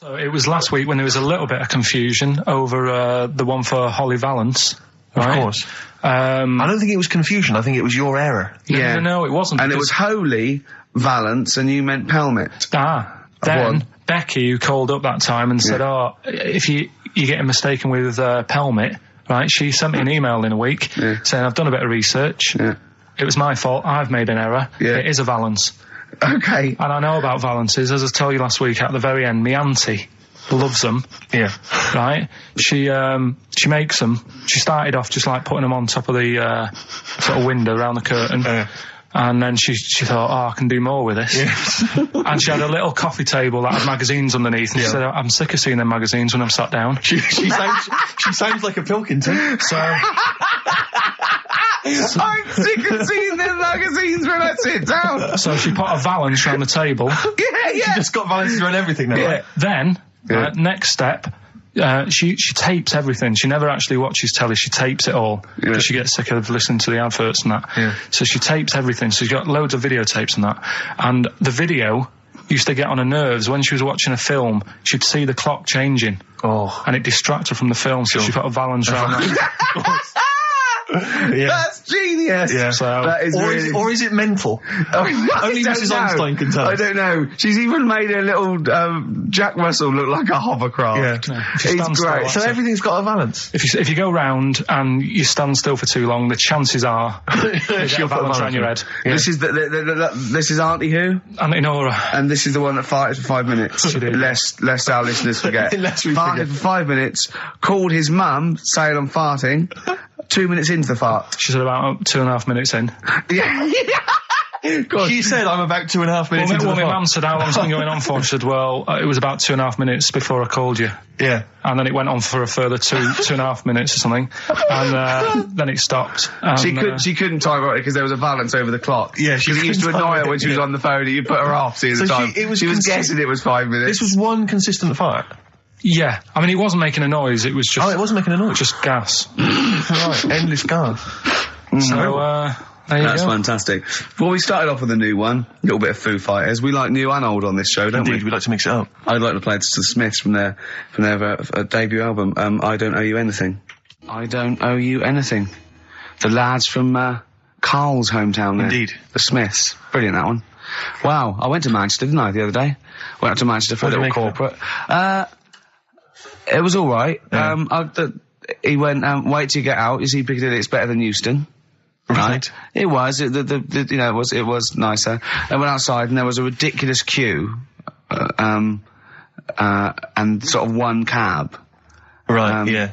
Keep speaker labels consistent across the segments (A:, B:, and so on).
A: So it was last week when there was a little bit of confusion over the one for Holly Valance. Right?
B: Of course.
A: I
B: don't think it was confusion. I think it was your error.
A: No, it wasn't.
C: And it was Holy Valance, and you meant Pelmet.
A: Then Becky, who called up that time and said, if you're getting mistaken with Pelmet, right, she sent me an email in a week saying, I've done a bit of research. Yeah. It was my fault. I've made an error. Yeah. It is a Valance.
C: Okay.
A: And I know about Valances. As I told you last week, at the very end, my auntie loves them. Yeah. Right? She makes them. She started off just like putting them on top of the sort of window around the curtain. And then she thought, I can do more with this. Yeah. And she had a little coffee table that had magazines underneath. And she said, I'm sick of seeing them magazines when I'm sat down.
B: She sounds like a Pilkington.
A: So...
C: I'm sick of seeing them magazines when I sit down.
A: So she put a Valance around the table.
C: Yeah.
B: She just got Valances around everything now.
A: Yeah. Then, next step, she tapes everything. She never actually watches telly. She tapes it all because she gets sick of listening to the adverts and that. Yeah. So she tapes everything. So she's got loads of videotapes and that. And the video used to get on her nerves. When she was watching a film, she'd see the clock changing. Oh. And it distracted her from the film. So she put a Valance around that.
C: Yeah. That's genius.
A: Yeah. So
C: that is
B: or is it mental? Only Mrs. Einstein can tell.
C: I don't know. She's even made a little Jack Russell look like a hovercraft.
A: Yeah.
C: It's great.
B: So everything's got a Valance.
A: If you go round and you stand still for too long, the chances are she'll put a Valance around your head.
C: Yeah. This is this is Auntie who?
A: Auntie Nora.
C: And this is the one that farted for 5 minutes.
A: She did.
C: Lest our listeners forget. Farted for 5 minutes. Called his mum saying I'm farting. 2 minutes into the fart.
A: She said about 2.5 minutes in.
C: Yeah. God.
B: She said I'm about 2.5 minutes into the fart.
A: My mum said, how long's it been going on for? She said, well, it was about 2.5 minutes before I called you.
B: Yeah.
A: And then it went on for a further 2.5 minutes or something. And then it stopped.
C: She couldn't time it because there was a Valance over the clock.
B: Yeah, she
C: used to annoy her when she was on the phone and you put her off seeing the time. She was guessing it was 5 minutes.
B: This was one consistent fart.
A: Yeah, I mean, it wasn't making a noise, it was just...
B: Oh, it wasn't making a noise?
A: Just gas.
B: Right, endless gas.
A: So, there you go.
C: That's fantastic. Well, we started off with a new one, a little bit of Foo Fighters. We like new and old on this show, don't we?
B: Indeed, we like to mix it up.
C: I'd like to play this to the Smiths from their debut album, I Don't Owe You Anything. I Don't Owe You Anything. The lads from Karl's hometown there.
B: Indeed.
C: The Smiths. Brilliant, that one. Wow, I went to Manchester, didn't I, the other day? Went up to Manchester for a little corporate. It was all right. Yeah. He went, wait till you get out. You see Piccadilly, it's better than Euston. Right. It was. It was nicer. I went outside and there was a ridiculous queue, and sort of one cab.
B: Right. Yeah.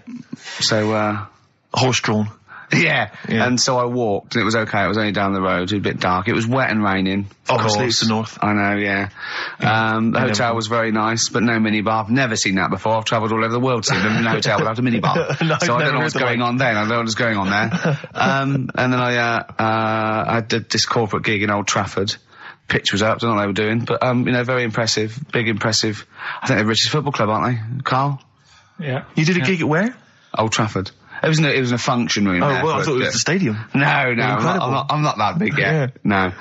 C: So
B: horse-drawn.
C: Yeah. And so I walked, and it was okay. It was only down the road. It was a bit dark. It was wet and raining.
B: Obviously, it's the north.
C: I know, yeah. The hotel was very nice, but no minibar. I've never seen that before. I've travelled all over the world seeing a hotel without a minibar.
B: No,
C: so I don't know what's going on then. I don't know what's going on there. And then I did this corporate gig in Old Trafford. Pitch was up. Don't know what they were doing, but very impressive, big impressive. I think they're British Football Club, aren't they, Karl?
A: Yeah.
B: You did a gig at where?
C: Old Trafford. It was in a function room.
B: Oh, well, I thought it was the stadium.
C: No, I'm not that big yet. Yeah. No.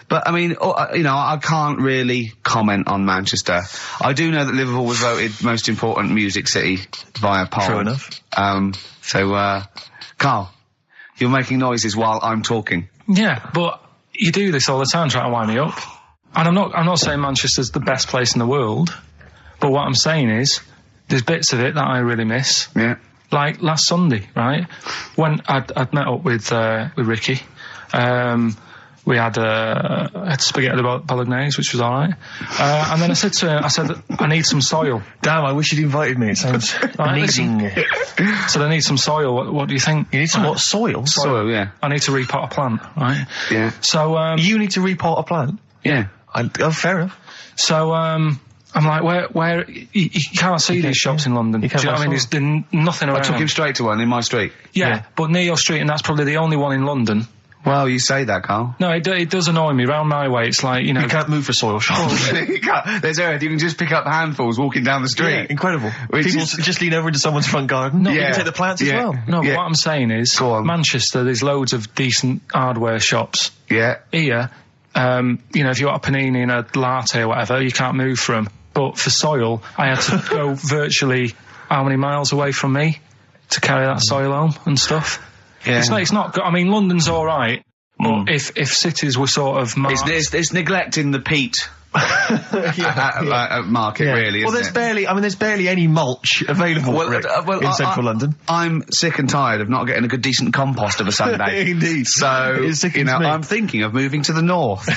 C: But I mean, I can't really comment on Manchester. I do know that Liverpool was voted most important music city via poll.
B: True enough.
C: So, Karl, you're making noises while I'm talking.
A: Yeah, but you do this all the time trying to wind me up. And I'm not saying Manchester's the best place in the world, but what I'm saying is, there's bits of it that I really miss.
C: Yeah.
A: Like last Sunday, right? When I'd met up with Ricky, we had spaghetti bolognese, which was alright. And then I said to him, I need some soil.
B: Damn, I wish you'd invited me. It sounds amazing.
A: So I need some soil. What do you think?
B: You need some what? Soil?
C: Soil, yeah.
A: I need to repot a plant, right?
C: Yeah.
A: So,
B: you need to repot a plant?
C: Yeah.
B: Fair enough.
A: So, I'm like, where you can't see these shops in London. Do you know what I mean? There's nothing around.
C: I took him straight to one in my street.
A: Yeah, but near your street, and that's probably the only one in London.
C: Well, you say that, Karl.
A: No, it does annoy me. Round my way, it's like,
B: you can't move for soil shops.
C: There's earth. You can just pick up handfuls walking down the street.
B: Yeah, incredible. People just lean over into someone's front garden. No, you can take the plants as well.
A: No, but what I'm saying is, Manchester, there's loads of decent hardware shops.
C: Yeah.
A: Here, if you want a panini and a latte or whatever, you can't move from 'em. But for soil, I had to go virtually how many miles away from me to carry that soil home and stuff.
C: Yeah.
A: It's not good. I mean, London's all right, but if cities were sort of marked...
C: It's neglecting the peat market, really.
B: Well, there's barely any mulch available in central London.
C: I'm sick and tired of not getting a good, decent compost of a Sunday.
B: Indeed.
C: So, I'm thinking of moving to the north,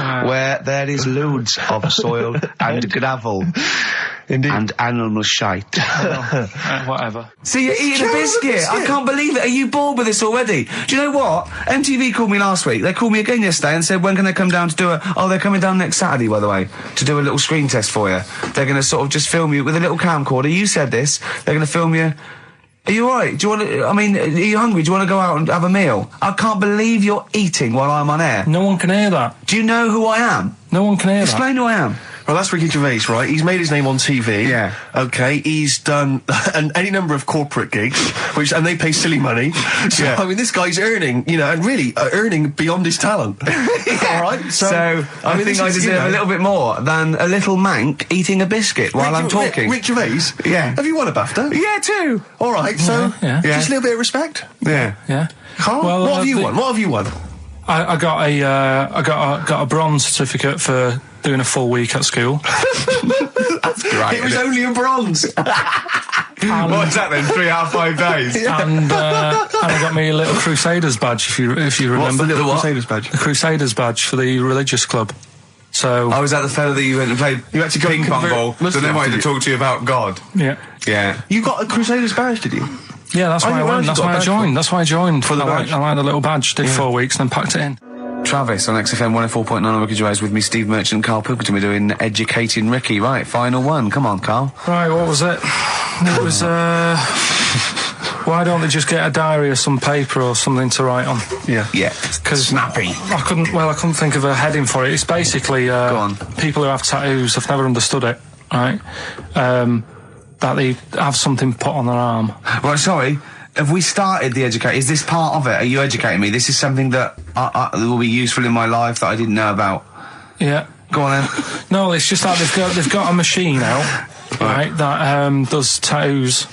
C: where there is loads of soil and gravel.
B: Indeed.
C: And animal shite.
A: Whatever.
C: See, you're eating a biscuit. I can't believe it. Are you bored with this already? Do you know what? MTV called me last week. They called me again yesterday and said, when can they come down to do they're coming down next Saturday, by the way, to do a little screen test for you. They're going to sort of just film you with a little camcorder. You said this. They're going to film you. Are you alright? Do you want to, are you hungry? Do you want to go out and have a meal? I can't believe you're eating while I'm on air.
A: No one can hear that.
C: Do you know who I am?
A: No one can hear that.
C: Explain who I am.
B: Well, that's Ricky Gervais, right? He's made his name on TV.
C: Yeah.
B: Okay, he's done any number of corporate gigs, and they pay silly money. So, I mean, this guy's earning, and really earning beyond his talent. All right? So
C: I think I deserve a little bit more than a little mank eating a biscuit while I'm talking.
B: Rick Gervais?
C: Yeah.
B: Have you won a BAFTA?
C: Yeah, too.
B: All right, so just a little bit of respect.
C: Yeah.
A: Yeah.
B: Carl,
A: well,
B: what have you won? What have you won?
A: I got a bronze certificate for doing a full week at school.
C: That's great.
B: It was only a bronze.
C: What's that then? 3 out of 5 days.
A: And I got me a little Crusaders badge, if you remember.
C: What's the little
B: Crusaders badge?
A: The Crusaders badge for the religious club. So
C: was that the fella that you went and played ping pong ball? So they wanted to talk to you about God.
A: Yeah.
C: Yeah.
B: You got a Crusaders badge, did you?
A: Yeah, that's why I went. That's why I joined. That's why I joined.
B: For the badge.
A: I like the little badge. Did 4 weeks and then packed it in.
C: Travis on XFM 104.9 on Ricky Gervais with me, Steve Merchant and Karl Pilkington. We're doing Educating Ricky. Right, final one. Come on, Karl.
A: Right, what was it? It was, why don't they just get a diary or some paper or something to write on?
C: Yeah. Yeah.
A: Because
C: snappy.
A: I couldn't think of a heading for it. It's basically,
C: Go on.
A: people who have tattoos, I've never understood it, right? That they have something put on their arm.
C: Right, sorry. Have we started the educate? Is this part of it? Are you educating me? This is something that will be useful in my life that I didn't know about.
A: Yeah.
C: Go on then.
A: No, it's just that they've got a machine out, right, that does tattoos.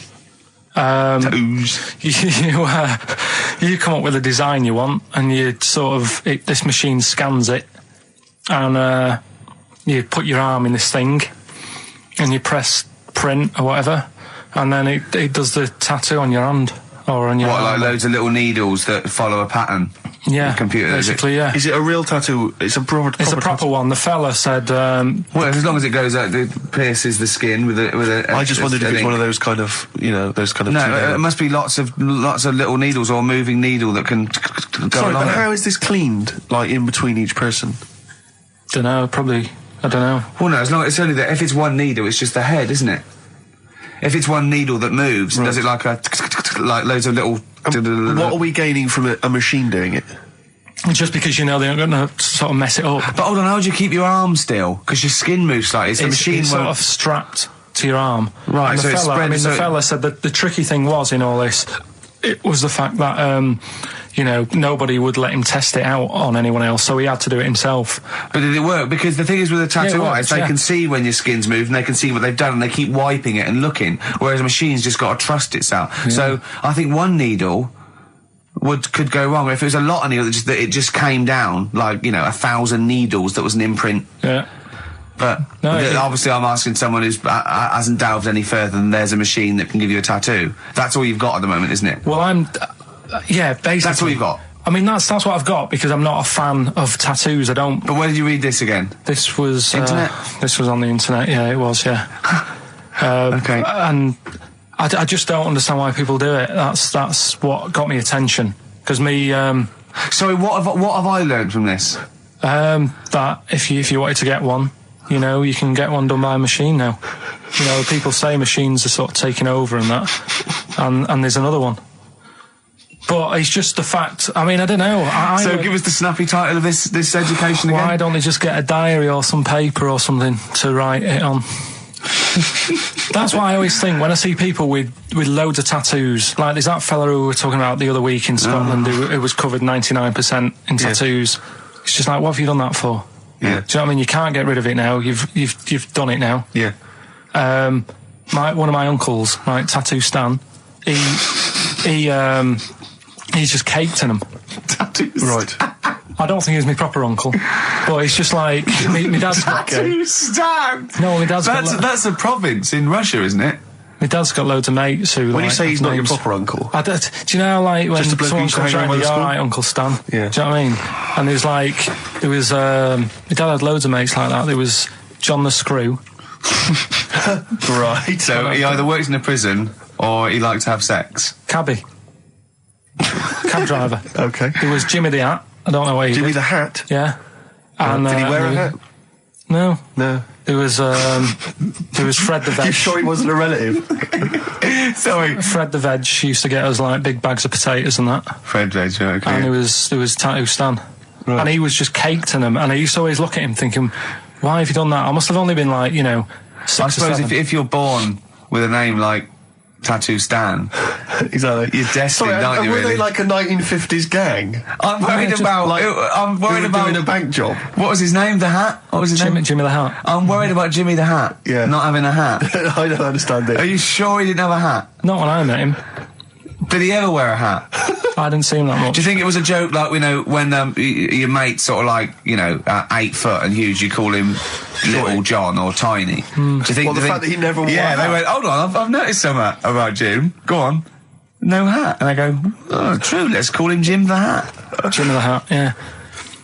C: Tattoos.
A: You come up with a design you want, and you sort of this machine scans it, and you put your arm in this thing, and you press print or whatever, and then it does the tattoo on your hand. Or on your
C: like loads of little needles that follow a pattern?
A: Yeah,
C: the computer,
A: basically, yeah.
B: Is it a real tattoo? It's a proper
A: tattoo one. The fella said...
C: well, as long as it goes out, it pierces the skin with a
B: I just wondered if it's one of those kind of, those kind of...
C: No, it must be lots of little needles or a moving needle that can go
B: Sorry,
C: along
B: but how is this cleaned, like, in between each person?
A: Dunno, probably... I don't know.
C: Well, no, it's only that if it's one needle, it's just the head, isn't it? If it's one needle that moves, and does it like loads of little...
B: What are we gaining from a machine doing it?
A: Just because they're going to sort of mess it up.
C: But hold on, how do you keep your arm still? Because your skin moves slightly. The machine
A: it's sort of strapped to your arm.
C: Right,
A: and
C: so it's spread...
A: the fella said that the tricky thing was in all this, it was the fact that... nobody would let him test it out on anyone else, so he had to do it himself.
C: But did it work? Because the thing is with a tattoo artist, they can see when your skin's moved, and they can see what they've done, and they keep wiping it and looking, whereas a machine's just got to trust itself. Yeah. So I think one needle could go wrong. If it was a lot of needles, that it just came down, 1,000 needles that was an imprint.
A: Yeah.
C: But obviously I'm asking someone who hasn't delved any further than there's a machine that can give you a tattoo. That's all you've got at the moment, isn't it?
A: Well, yeah, basically.
C: That's what you've got?
A: I mean, that's what I've got, because I'm not a fan of tattoos. I don't...
C: But where did you read this again?
A: This was...
C: Internet?
A: This was on the internet, yeah, it was, yeah.
C: Okay.
A: And I just don't understand why people do it. That's what got me attention. Because me...
C: Sorry, what have I learned from this?
A: That if you wanted to get one, you can get one done by a machine now. People say machines are sort of taking over and that. And there's another one. But it's just the fact. I mean, I don't know.
C: So give us the snappy title of this education again.
A: Why don't they just get a diary or some paper or something to write it on? That's what I always think when I see people with loads of tattoos. Like there's that fella who we were talking about the other week in Scotland who was covered 99% in tattoos. It's just like, what have you done that for?
B: Yeah.
A: Do you know what I mean? You can't get rid of it now. You've done it now.
B: Yeah.
A: One of my uncles, right, Tattoo Stan, he's just caked in them.
C: Tattoos.
B: Right.
A: I don't think he's my proper uncle, but it's just like my dad's got.
C: Tattoo Stan.
A: No, my dad's
C: that's a province in Russia, isn't it?
A: My dad's got loads of mates who.
B: When you say he's not your proper uncle,
A: do you know how, like, when
B: just a bloke
A: someone
B: who used to
A: comes
B: hang
A: around,
B: around with
A: all
B: school?
A: right, Uncle Stan.
B: Yeah.
A: Do you know what I mean? And my dad had loads of mates like that. There was John the Screw.
B: right?
C: So he either works in a prison or he likes to have sex.
A: Cabbie. Cab driver.
B: Okay.
A: There was Jimmy the Hat. I don't know where he
B: Jimmy
A: did.
B: the Hat.
A: Yeah. And,
B: Did he wear a hat?
A: No.
B: No.
A: There was Fred the Veg.
B: You sure he wasn't a relative?
C: Sorry.
A: Fred the Veg used to get us, like, big bags of potatoes and that.
C: Fred Veg, okay.
A: And there was Tattoo Stan.
B: Right.
A: And he was just caked in them. And I used to always look at him thinking, why have you done that? I must have only been, like, 6
C: I
A: or
C: suppose
A: 7.
C: if you're born with a name like Tattoo Stan,
B: Exactly.
C: you're destined,
B: Sorry,
C: aren't you,
B: were
C: really?
B: they like a 1950s gang?
C: I'm worried about... I'm worried
B: Who were
C: about...
B: doing a bank job?
C: What was his name? The Hat? What was his name?
A: Jimmy the Hat.
C: I'm worried about Jimmy the Hat.
B: Yeah.
C: Not having a hat.
B: I don't understand
C: Are
B: it.
C: you sure he didn't have a hat?
A: Not when I met him.
C: Did he ever wear a hat?
A: I didn't see him that much.
C: Do you think it was a joke, like, when your mate's sort of like, 8 foot and huge, you call him Little John or Tiny? Do you think...
B: Well, the fact that he never wore
C: Yeah,
B: a
C: they
B: hat.
C: went, hold on, I've noticed something about Jim. Go on. No hat. And I go, oh, true, let's call him Jim the Hat.
A: Jimmy the Hat, yeah.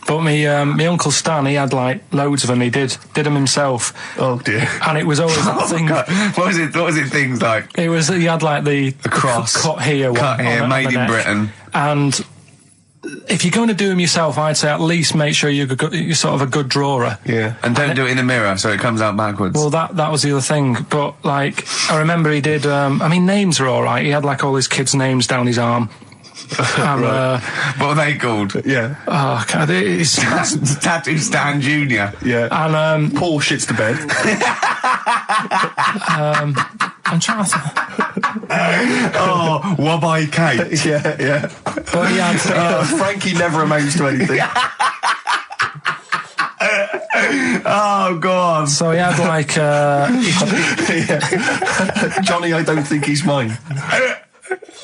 A: But my Uncle Stan, he had, like, loads of them. He did them himself.
B: Oh dear.
A: And it was always that thing.
C: God. What was it things like?
A: He had, like, the
C: cross.
A: cut here one.
C: Cut here,
A: on
C: made
A: the
C: in
A: neck.
C: Britain.
A: And if you're going to do them yourself, I'd say at least make sure you're sort of a good drawer.
B: Yeah.
C: And don't do it in the mirror so it comes out backwards.
A: Well, that was the other thing. But, like, I remember he did, names are all right. He had, like, all his kids' names down his arm. And,
C: what are they called?
B: Yeah.
A: oh, God, it's...
C: Tattoo Stan Jr.
B: Yeah.
A: And,
B: Paul shits the bed.
A: I'm trying to...
C: Oh, Wabbai Kate.
B: yeah.
A: But he had...
B: Frankie never amounts to anything.
C: Oh, God.
A: So he had, like,
B: Yeah. Johnny, I don't think he's mine.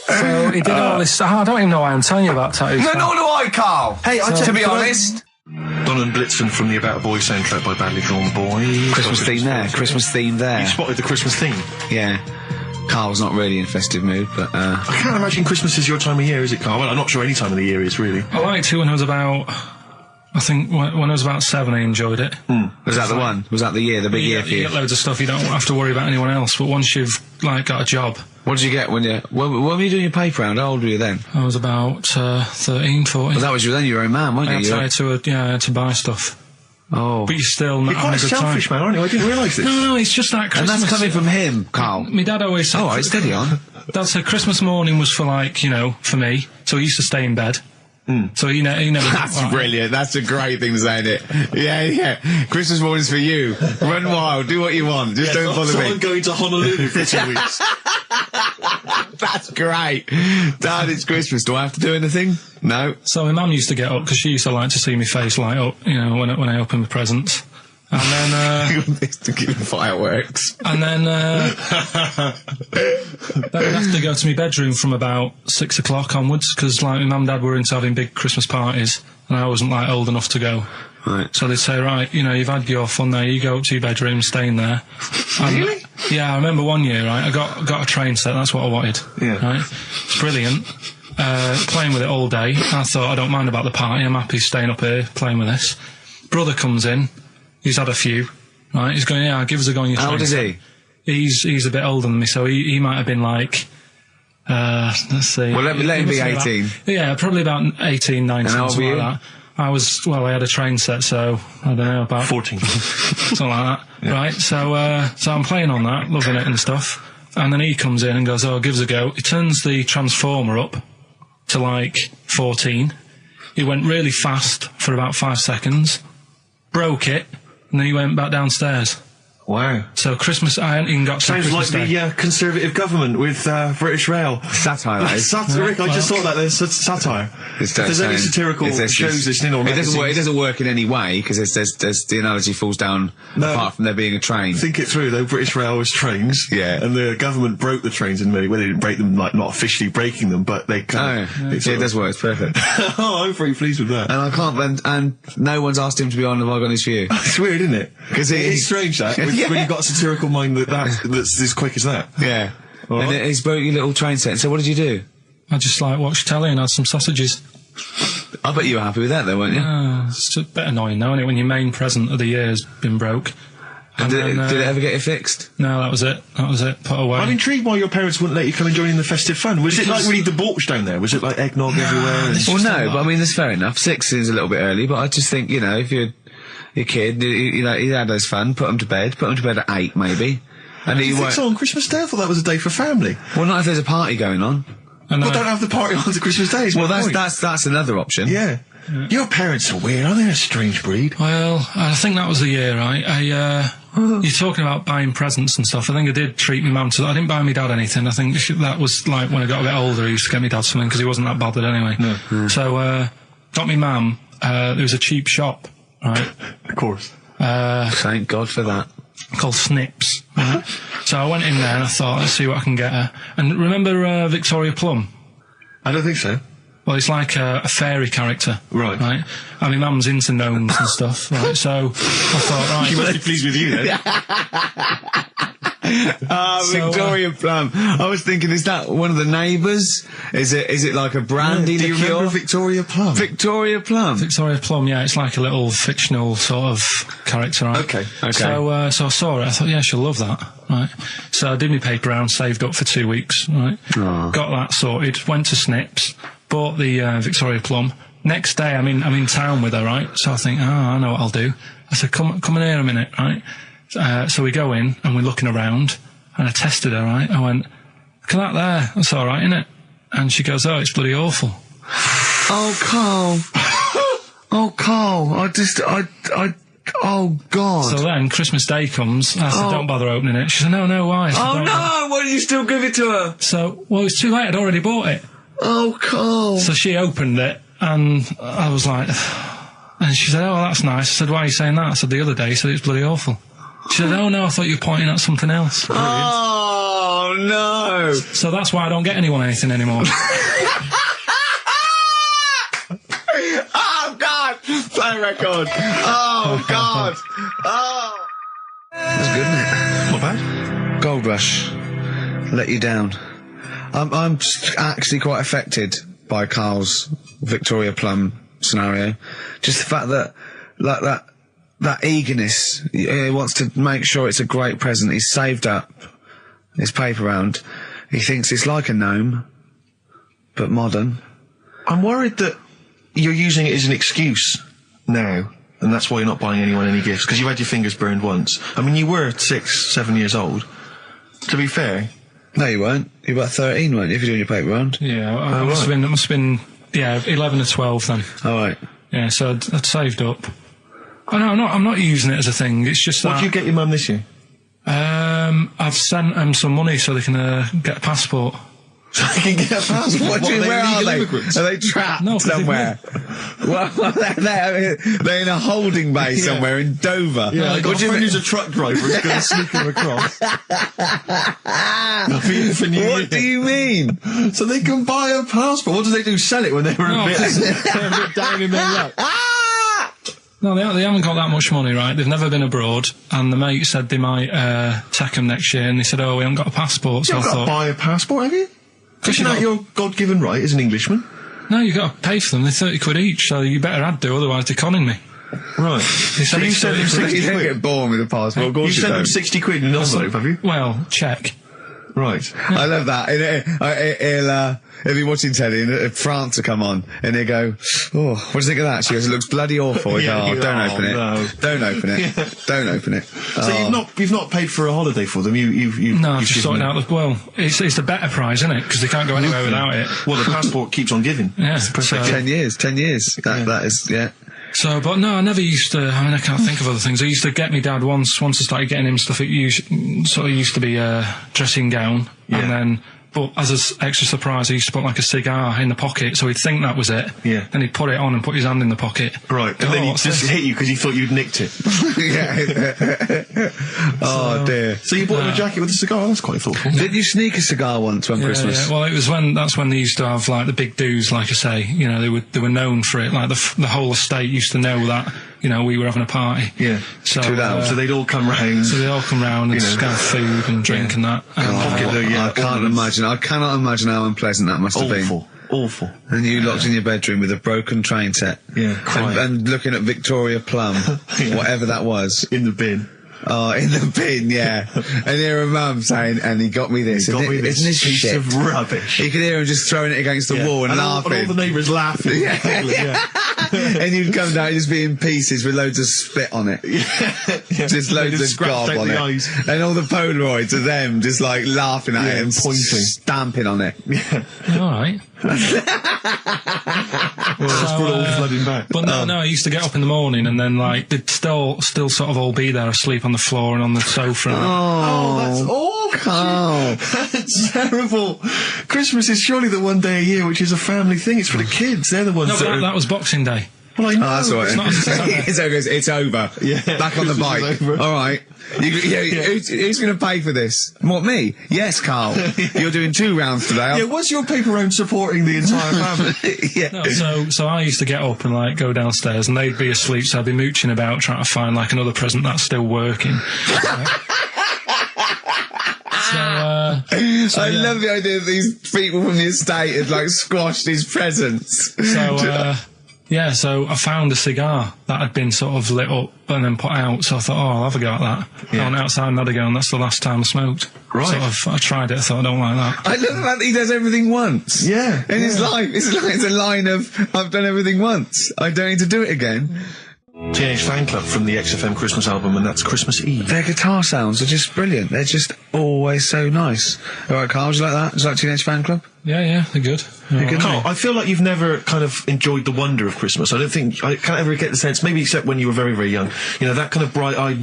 A: so he did all this... I don't even know why I'm telling you about tattoos.
C: No, nor do I, Carl.
B: Hey,
C: to be honest...
D: Don and Blitzen from the About a Boy soundtrack by Badly Drawn Boy.
C: Christmas theme there.
D: You spotted the Christmas theme.
C: Yeah. Carl's not really in a festive mood, but...
D: I can't imagine Christmas is your time of year, is it, Carl? Well, I'm not sure any time of the year is, really.
A: I liked it when I was about... I think when I was about 7, I enjoyed it.
C: Was that the one? Was that the year, the big year for
A: You
C: you?
A: get loads of stuff, you don't have to worry about anyone else, but once you've, like, got a job...
C: What did you get when you... When were you doing your paper round? How old were you then?
A: I was about 13, 14.
C: Well, that was then you were a man, weren't
A: I
C: you?
A: had to buy stuff.
C: Oh.
A: But you're still not
D: You're quite a
A: having a good
D: selfish
A: time.
D: man, aren't you? I didn't realise this.
A: No, it's just that
C: And
A: Christmas...
C: that's coming from him, Carl.
A: My dad always said...
C: All right, steady on.
A: Dad said Christmas morning was for, like, for me, so he used to stay in bed. So he never...
C: That's brilliant. That's a great thing to say, isn't it? Yeah. Christmas morning's for you. Run wild. Do what you want. Just don't bother me.
D: I'm going to Honolulu for 2 weeks.
C: That's great. Dad, it's Christmas. Do I have to do anything? No.
A: So my mum used to get up, because she used to like to see my face light up, when I opened the presents. And then...
C: to give fireworks.
A: And then I'd have to go to my bedroom from about 6 o'clock onwards, because, like, my mum and dad were into having big Christmas parties, and I wasn't, like, old enough to go.
C: Right.
A: So they'd say, right, you've had your fun there, you go up to your bedroom, stay in there.
C: Really?
A: Yeah, I remember one year, right, I got a train set, that's what I wanted.
B: Yeah.
A: Right? It's brilliant. Playing with it all day. I thought, I don't mind about the party, I'm happy staying up here playing with this. Brother comes in, he's had a few, right, he's going, yeah, give us a go on your train.
C: How old is he?
A: He's a bit older than me, so he might have been like, let's see.
C: Well, let him be 18.
A: Yeah, probably about 18, 19,
C: And how old
A: something
C: were
A: like that. I had a train set, so, I don't know, about...
D: 14.
A: something like that, right? So I'm playing on that, loving it and stuff, and then he comes in and goes, oh, give us a go. He turns the transformer up to, like, 14. He went really fast for about 5 seconds, broke it, and then he went back downstairs.
B: Wow.
A: So Christmas, I hadn't even got to
B: Sounds
A: Christmas
B: like
A: Day.
B: the Conservative government with British Rail.
C: Satire, that is.
B: Rick, I just thought that there's satire. If there's any satirical shows listening or magazines...
C: It doesn't work in any way, because there's the analogy falls down apart from there being a train.
B: Think it through, though. British Rail was trains.
C: Yeah.
B: And the government broke the trains in many... Well, they didn't break them, like, not officially breaking them, but they kind of...
C: It does work, it's perfect.
B: Oh, I'm very pleased with that.
C: And I can't... And no one's asked him to be on Have I Got His View.
B: It's weird, isn't it? Because it's strange, that, when you've got a satirical mind that's as quick as that.
C: Yeah. And he's broke your little train set. So what did you do?
A: I just, like, watched telly and had some sausages.
C: I bet you were happy with that, though, weren't you?
A: It's a bit annoying, though, isn't it, when your main present of the year has been broke.
C: And did it ever get it fixed?
A: No, that was it. Put away.
B: I'm intrigued why your parents wouldn't let you come and join in the festive fun. Was it, like, really debauched down there? Was it, like, eggnog everywhere?
C: Well, no, but I mean, that's fair enough. 6 is a little bit early, but I just think, you know, if you're your kid, you know, he had his fun, put him to bed at 8, maybe. And
B: you think so on Christmas Day? I thought that was a day for family.
C: Well, not if there's a party going on.
B: Well, don't have the party on to Christmas Day.
C: Well, that's another option.
B: Yeah. Your parents are weird, aren't they? A strange breed.
A: Well, I think that was the year, right? You're talking about buying presents and stuff. I think I did treat my mum to that. I didn't buy my dad anything. I think that was like when I got a bit older, I used to get my dad something because he wasn't that bothered anyway. No. So, got me mum, there was a cheap shop, right?
B: Of course.
C: Thank God for that.
A: Called Snips. Right? So I went in there and I thought, let's see what I can get her. And remember Victoria Plum?
B: I don't think so.
A: Well, it's like a fairy character.
B: Right.
A: Right? And my mum's into gnomes and stuff, right? So I thought, right...
B: She must be pleased with you, then.
C: Victoria Plum. I was thinking, is that one of the neighbours? Is it like a brandy liqueur?
B: Do you remember Victoria Plum?
C: Victoria Plum.
A: Victoria Plum, yeah, it's like a little fictional sort of character, right?
B: Okay.
A: So I saw it, I thought, yeah, she'll love that, right? So I did my paper round, saved up for 2 weeks, right?
C: Oh.
A: Got that sorted, went to Snips, bought the Victoria Plum. Next day, I'm in town with her, right? So I think, I know what I'll do. I said, come in here a minute, right? So we go in and we're looking around and I tested her, right? I went, look at that there, that's alright, innit? And she goes, oh, it's bloody awful.
C: Oh, Karl. Oh, Karl, oh, God.
A: So then Christmas Day comes, I said, don't bother opening it. She said, no, why? I said,
C: oh, no, why did you still give it to her?
A: So, well, it's too late, I'd already bought it.
C: Oh, Karl.
A: So she opened it and I was like, and she said, oh, that's nice. I said, why are you saying that? I said, the other day, so it's bloody awful. She said, oh no, I thought you were pointing at something else.
C: Oh, no.
A: So that's why I don't get anyone anything anymore.
C: Oh, God. Play record. Oh, God. Oh. That's good, isn't it?
B: Not bad.
C: Gold Rush. Let you down. I'm actually quite affected by Karl's Victoria Plum scenario. Just the fact that, like, that eagerness, he wants to make sure it's a great present. He's saved up his paper round. He thinks it's like a gnome, but modern.
B: I'm worried that you're using it as an excuse now, and that's why you're not buying anyone any gifts, because you've had your fingers burned once. I mean, you were 6, 7 years old. To be fair.
C: No, you weren't. You were about 13, weren't you, if you're doing your paper round?
A: Yeah, I must have been, 11 or 12 then.
C: All right.
A: Yeah, so I'd saved up. Oh, no, I'm not using it as a thing. It's just that...
B: What did you get your mum this year?
A: I've sent them some money so they can get a passport.
B: So they can get a passport?
C: Where are they? Are they trapped somewhere? Well, they're in a holding bay somewhere in Dover.
B: Yeah, I got a friend who's a truck driver who's going to sneak them across.
C: What do you mean?
B: So they can buy a passport. What do they do? Sell it when they're a bit down in their luck?
A: No, they haven't got that much money, right? They've never been abroad, and the mate said they might take them next year, and they said, oh, we haven't got a passport, so I thought...
B: You've got to buy a passport, have you? Isn't that your God-given right as an Englishman?
A: No, you've got to pay for them. They're 30 quid each, so you better do, otherwise they're conning me.
B: Right.
A: So
B: you sent them 60 quid?
C: You don't get born with a passport, of course
B: you sent them 60 quid in an envelope, have you?
A: Well, check.
B: Right.
C: I love that. He'll be watching telly and France will come on and he'll go, oh, what do you think of that? She goes, it looks bloody awful.
B: Yeah,
C: don't open it.
B: No.
C: Don't open it. Yeah. Don't open it.
B: So you've not paid for a holiday for them?
A: No, I've just sorted out it's the better prize, isn't it? Because they can't go anywhere without it.
B: Well, the passport keeps on giving.
A: Yeah.
C: So 10 years. That is, yeah.
A: So, but no, I never used to. I mean, I can't think of other things. I used to get me dad once I started getting him stuff. It used to be a dressing gown, and then. But as an extra surprise, he used to put like a cigar in the pocket, so he'd think that was it.
B: Yeah.
A: Then he'd put it on and put his hand in the pocket.
B: Right. And then he'd just hit you because he thought you'd nicked it.
C: Oh dear.
B: So you bought him a jacket with a cigar? That's quite thoughtful.
C: Did you sneak a cigar once one Christmas?
A: Yeah. Well, that's when they used to have like the big do's, like I say. You know, they were known for it. Like the whole estate used to know that. You know, we were having a party.
B: Yeah.
A: So
B: they'd all come round.
A: So they'd all come round and just have food and drink and that.
C: I cannot imagine how unpleasant that must have been.
B: Awful.
C: And you locked in your bedroom with a broken train set.
B: Yeah.
C: And looking at Victoria Plum, whatever that was.
B: In the bin.
C: Oh, in the bin, yeah. And hear a mum saying, and he got me this. Isn't this
B: piece
C: shit?
B: of rubbish.
C: You could hear him just throwing it against the wall and laughing.
B: And all the neighbours laughing.
C: And you'd come down and just be in pieces with loads of spit on it. Just loads of gob on it.
B: Eyes.
C: And all the Polaroids of them just like laughing at it and
B: pointing.
C: Stamping on it.
A: Alright.
B: Flooding back.
A: But no, I used to get up in the morning and then like they'd still sort of all be there asleep on the floor and on the sofa.
B: That's awful.
C: Carl.
B: That's terrible. Christmas is surely the one day a year which is a family thing. It's for the kids. They're the ones
A: that was Boxing Day.
B: Well, I know.
C: Oh, that's all right. It's over.
B: Yeah.
C: Back on the bike. All right. Who's going to pay for this? What, me? Yes, Carl. You're doing 2 rounds today.
B: Yeah, was your paper round supporting the entire family?
C: Yeah.
A: No, so I used to get up and like go downstairs and they'd be asleep, so I'd be mooching about trying to find like another present that's still working.
C: I love the idea that these people from the estate had like squashed his presents.
A: So I found a cigar that had been sort of lit up and then put out, so I thought, I'll have a go at that. I went outside and had a go, and that's the last time I smoked.
B: Right.
A: I tried it, I thought, I don't like that.
C: I love the fact that he does everything once.
B: Yeah.
C: In his life. It's a line of, I've done everything once. I don't need to do it again.
B: Teenage Fan Club from the XFM Christmas album, and that's Christmas Eve.
C: Their guitar sounds are just brilliant. They're just always so nice. All right, Carl, do you like that? Do you like Teenage Fan Club?
A: Yeah, they're good.
B: Carl, I feel like you've never kind of enjoyed the wonder of Christmas. I can't ever get the sense, maybe except when you were very, very young, that kind of bright-eyed,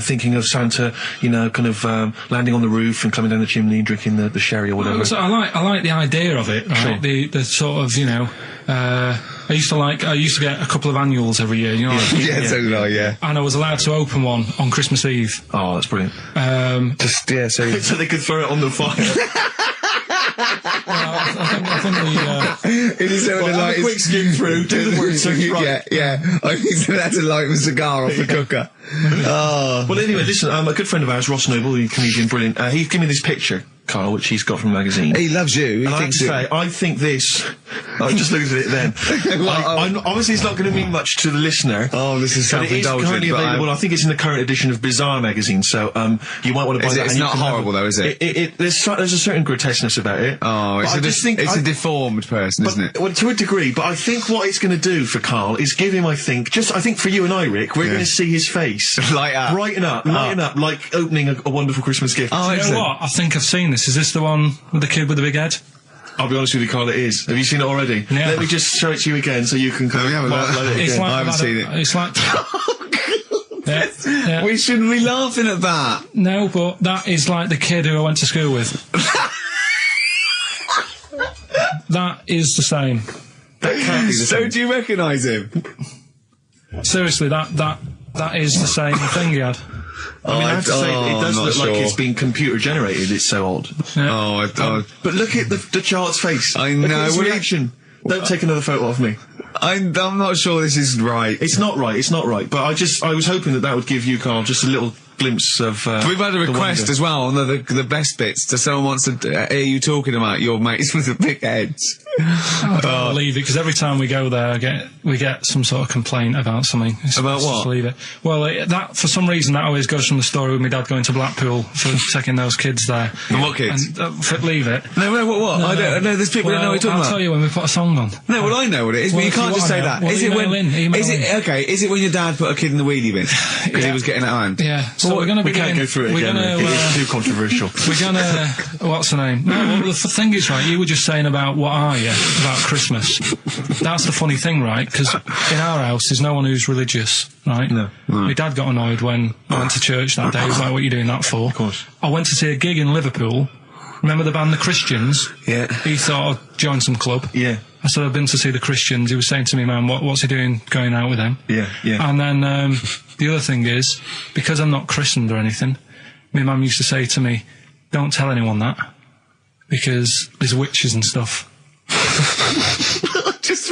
B: thinking of Santa, kind of landing on the roof and climbing down the chimney and drinking the sherry or whatever.
A: So I like the idea of it, right?
B: Sure.
A: The sort of, I used to get a couple of annuals every year, you know.
C: So did I, yeah.
A: And I was allowed to open one on Christmas Eve.
B: Oh, that's brilliant.
C: So
B: they could throw it on the fire.
A: I think
C: it is
B: a quick skim through, do the word search right.
C: Yeah. I think that's a light of a cigar off the cooker. Oh.
B: Well, anyway, listen, a good friend of ours, Ross Noble, the comedian, brilliant, he gave me this picture, Carl, which he's got from a magazine.
C: He loves you.
B: And I have to say, I think this... I just looked at it then. Obviously, it's not going to mean much to the listener.
C: Oh, this is self-indulgent.
B: But it is currently available. I think it's in the current edition of Bizarre magazine, so you might want to buy that.
C: It's not horrible, though, is it?
B: There's a certain grotesqueness about it.
C: Oh, it's a deformed person, isn't it?
B: Well, to a degree, but I think what it's going to do for Carl is give him, I think for you and I, Rick, we're going to see his face.
C: Light up.
B: Brighten up, like opening a wonderful Christmas gift.
A: Oh, you know what? I think I've seen this. Is this the one with the kid with the big head?
B: I'll be honest with you, Carl, it is. Have you seen it already?
A: Yeah.
B: Let me just show it to you again so you can kind of
C: I haven't seen it.
A: It's like... yeah.
C: We shouldn't be laughing at that.
A: No, but that is like the kid who I went to school with. That is the same.
B: That can't be the same.
C: So do you recognise him?
A: Seriously, that is the same thing he had.
B: I mean, I have to say, it does look like it's been computer generated. It's so odd.
A: Yeah.
B: But look at the child's face.
C: I know.
B: Look at his reaction. Don't take another photo of me.
C: I'm not sure this is right.
B: It's not right. But I was hoping that would give you, Carl, just a little glimpse of.
C: We've had a request as well on the best bits. Someone wants to hear you talking about your mates with the big heads.
A: I can't believe it, because every time we go there, we get some sort of complaint about something.
C: About what?
A: Just leave it. Well, that for some reason that always goes from the story with my dad going to Blackpool for taking those kids there.
C: And what kids?
A: And, leave it.
C: No, what?
A: No,
C: I don't know. There's people who don't know what you're talking about.
A: I'll tell you when we put a song on.
C: No, well, I know what it is, but you can't just say that.
A: Well,
C: Is it when your dad put a kid in the wheelie bin because he was getting out of hand?
A: Yeah.
C: Well,
A: So we're going to
B: we can't go through it again. It's too controversial.
A: We're going to... What's the name? No, well, the thing is, right, you were just saying about what are you, about Christmas. That's the funny thing, right? Because in our house, there's no one who's religious, right?
B: No.
A: My dad got annoyed when I went to church that day. He was like, what are you doing that for?
B: Of course.
A: I went to see a gig in Liverpool. Remember the band The Christians?
B: Yeah.
A: He thought I'd join some club.
B: Yeah.
A: I said, I've been to see The Christians. He was saying to me, man, what's he doing going out with them?
B: Yeah, yeah.
A: And then the other thing is, because I'm not christened or anything, my mum used to say to me, don't tell anyone that, because there's witches and stuff.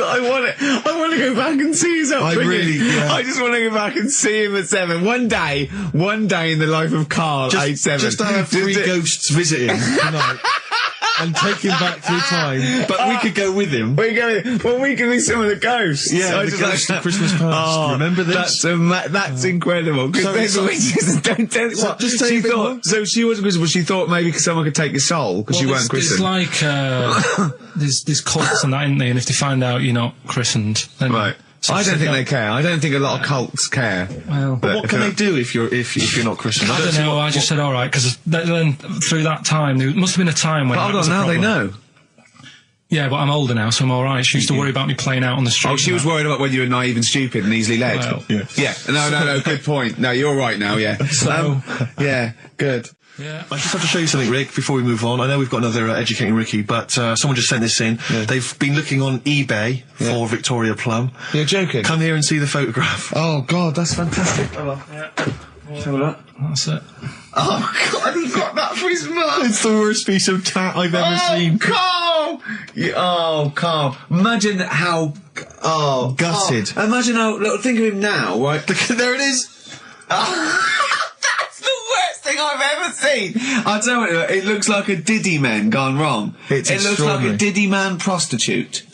E: I want to go back and see his upbringing.
B: I
E: just want to go back and see him at 7. One day in the life of Karl, age 7.
B: Just to have 3 ghosts visiting tonight. And take him back through time. But we could go with him.
E: We could be some of the ghosts.
B: Yeah, the ghosts of Christmas past. Remember this?
E: That's incredible. Because there's witches. Don't tell what.
B: Just say
E: so she wasn't christened, but she thought maybe someone could take your soul because you weren't christened.
A: It's like there's cults and that, isn't there? And if they find out you're not christened, then
E: right. So I don't think they care. I don't think a lot of cults care.
A: Well,
B: but what can they do if you're not christened?
A: I don't know. I just said all right because then through that time there must have been a time when.
E: But hold on, now they know.
A: Yeah, but I'm older now, so I'm all right. She used to worry about me playing out on the street.
E: Oh, she was worried about when you were naive and stupid and easily led.
A: Well,
E: yeah. No. Good point. No, you're right now. Yeah.
A: So
E: yeah, good.
A: Yeah.
B: I just have to show you something, Rick, before we move on. I know we've got another Educating Ricky, but someone just sent this in. Yeah. They've been looking on eBay for Victoria Plum.
E: You're joking?
B: Come here and see the photograph.
E: Oh, God, that's fantastic.
A: Yeah.
E: Have a look.
A: That's it.
E: Oh, God, he got that for his mum.
B: It's the worst piece of tat I've ever seen.
E: Carl! Carl. Imagine how... Oh,
B: gutted.
E: Carl. Imagine how... Look, think of him now, right?
B: There it is.
E: I've ever seen. I tell you, it looks like a Diddy man gone wrong.
B: It
E: looks like a Diddy man prostitute.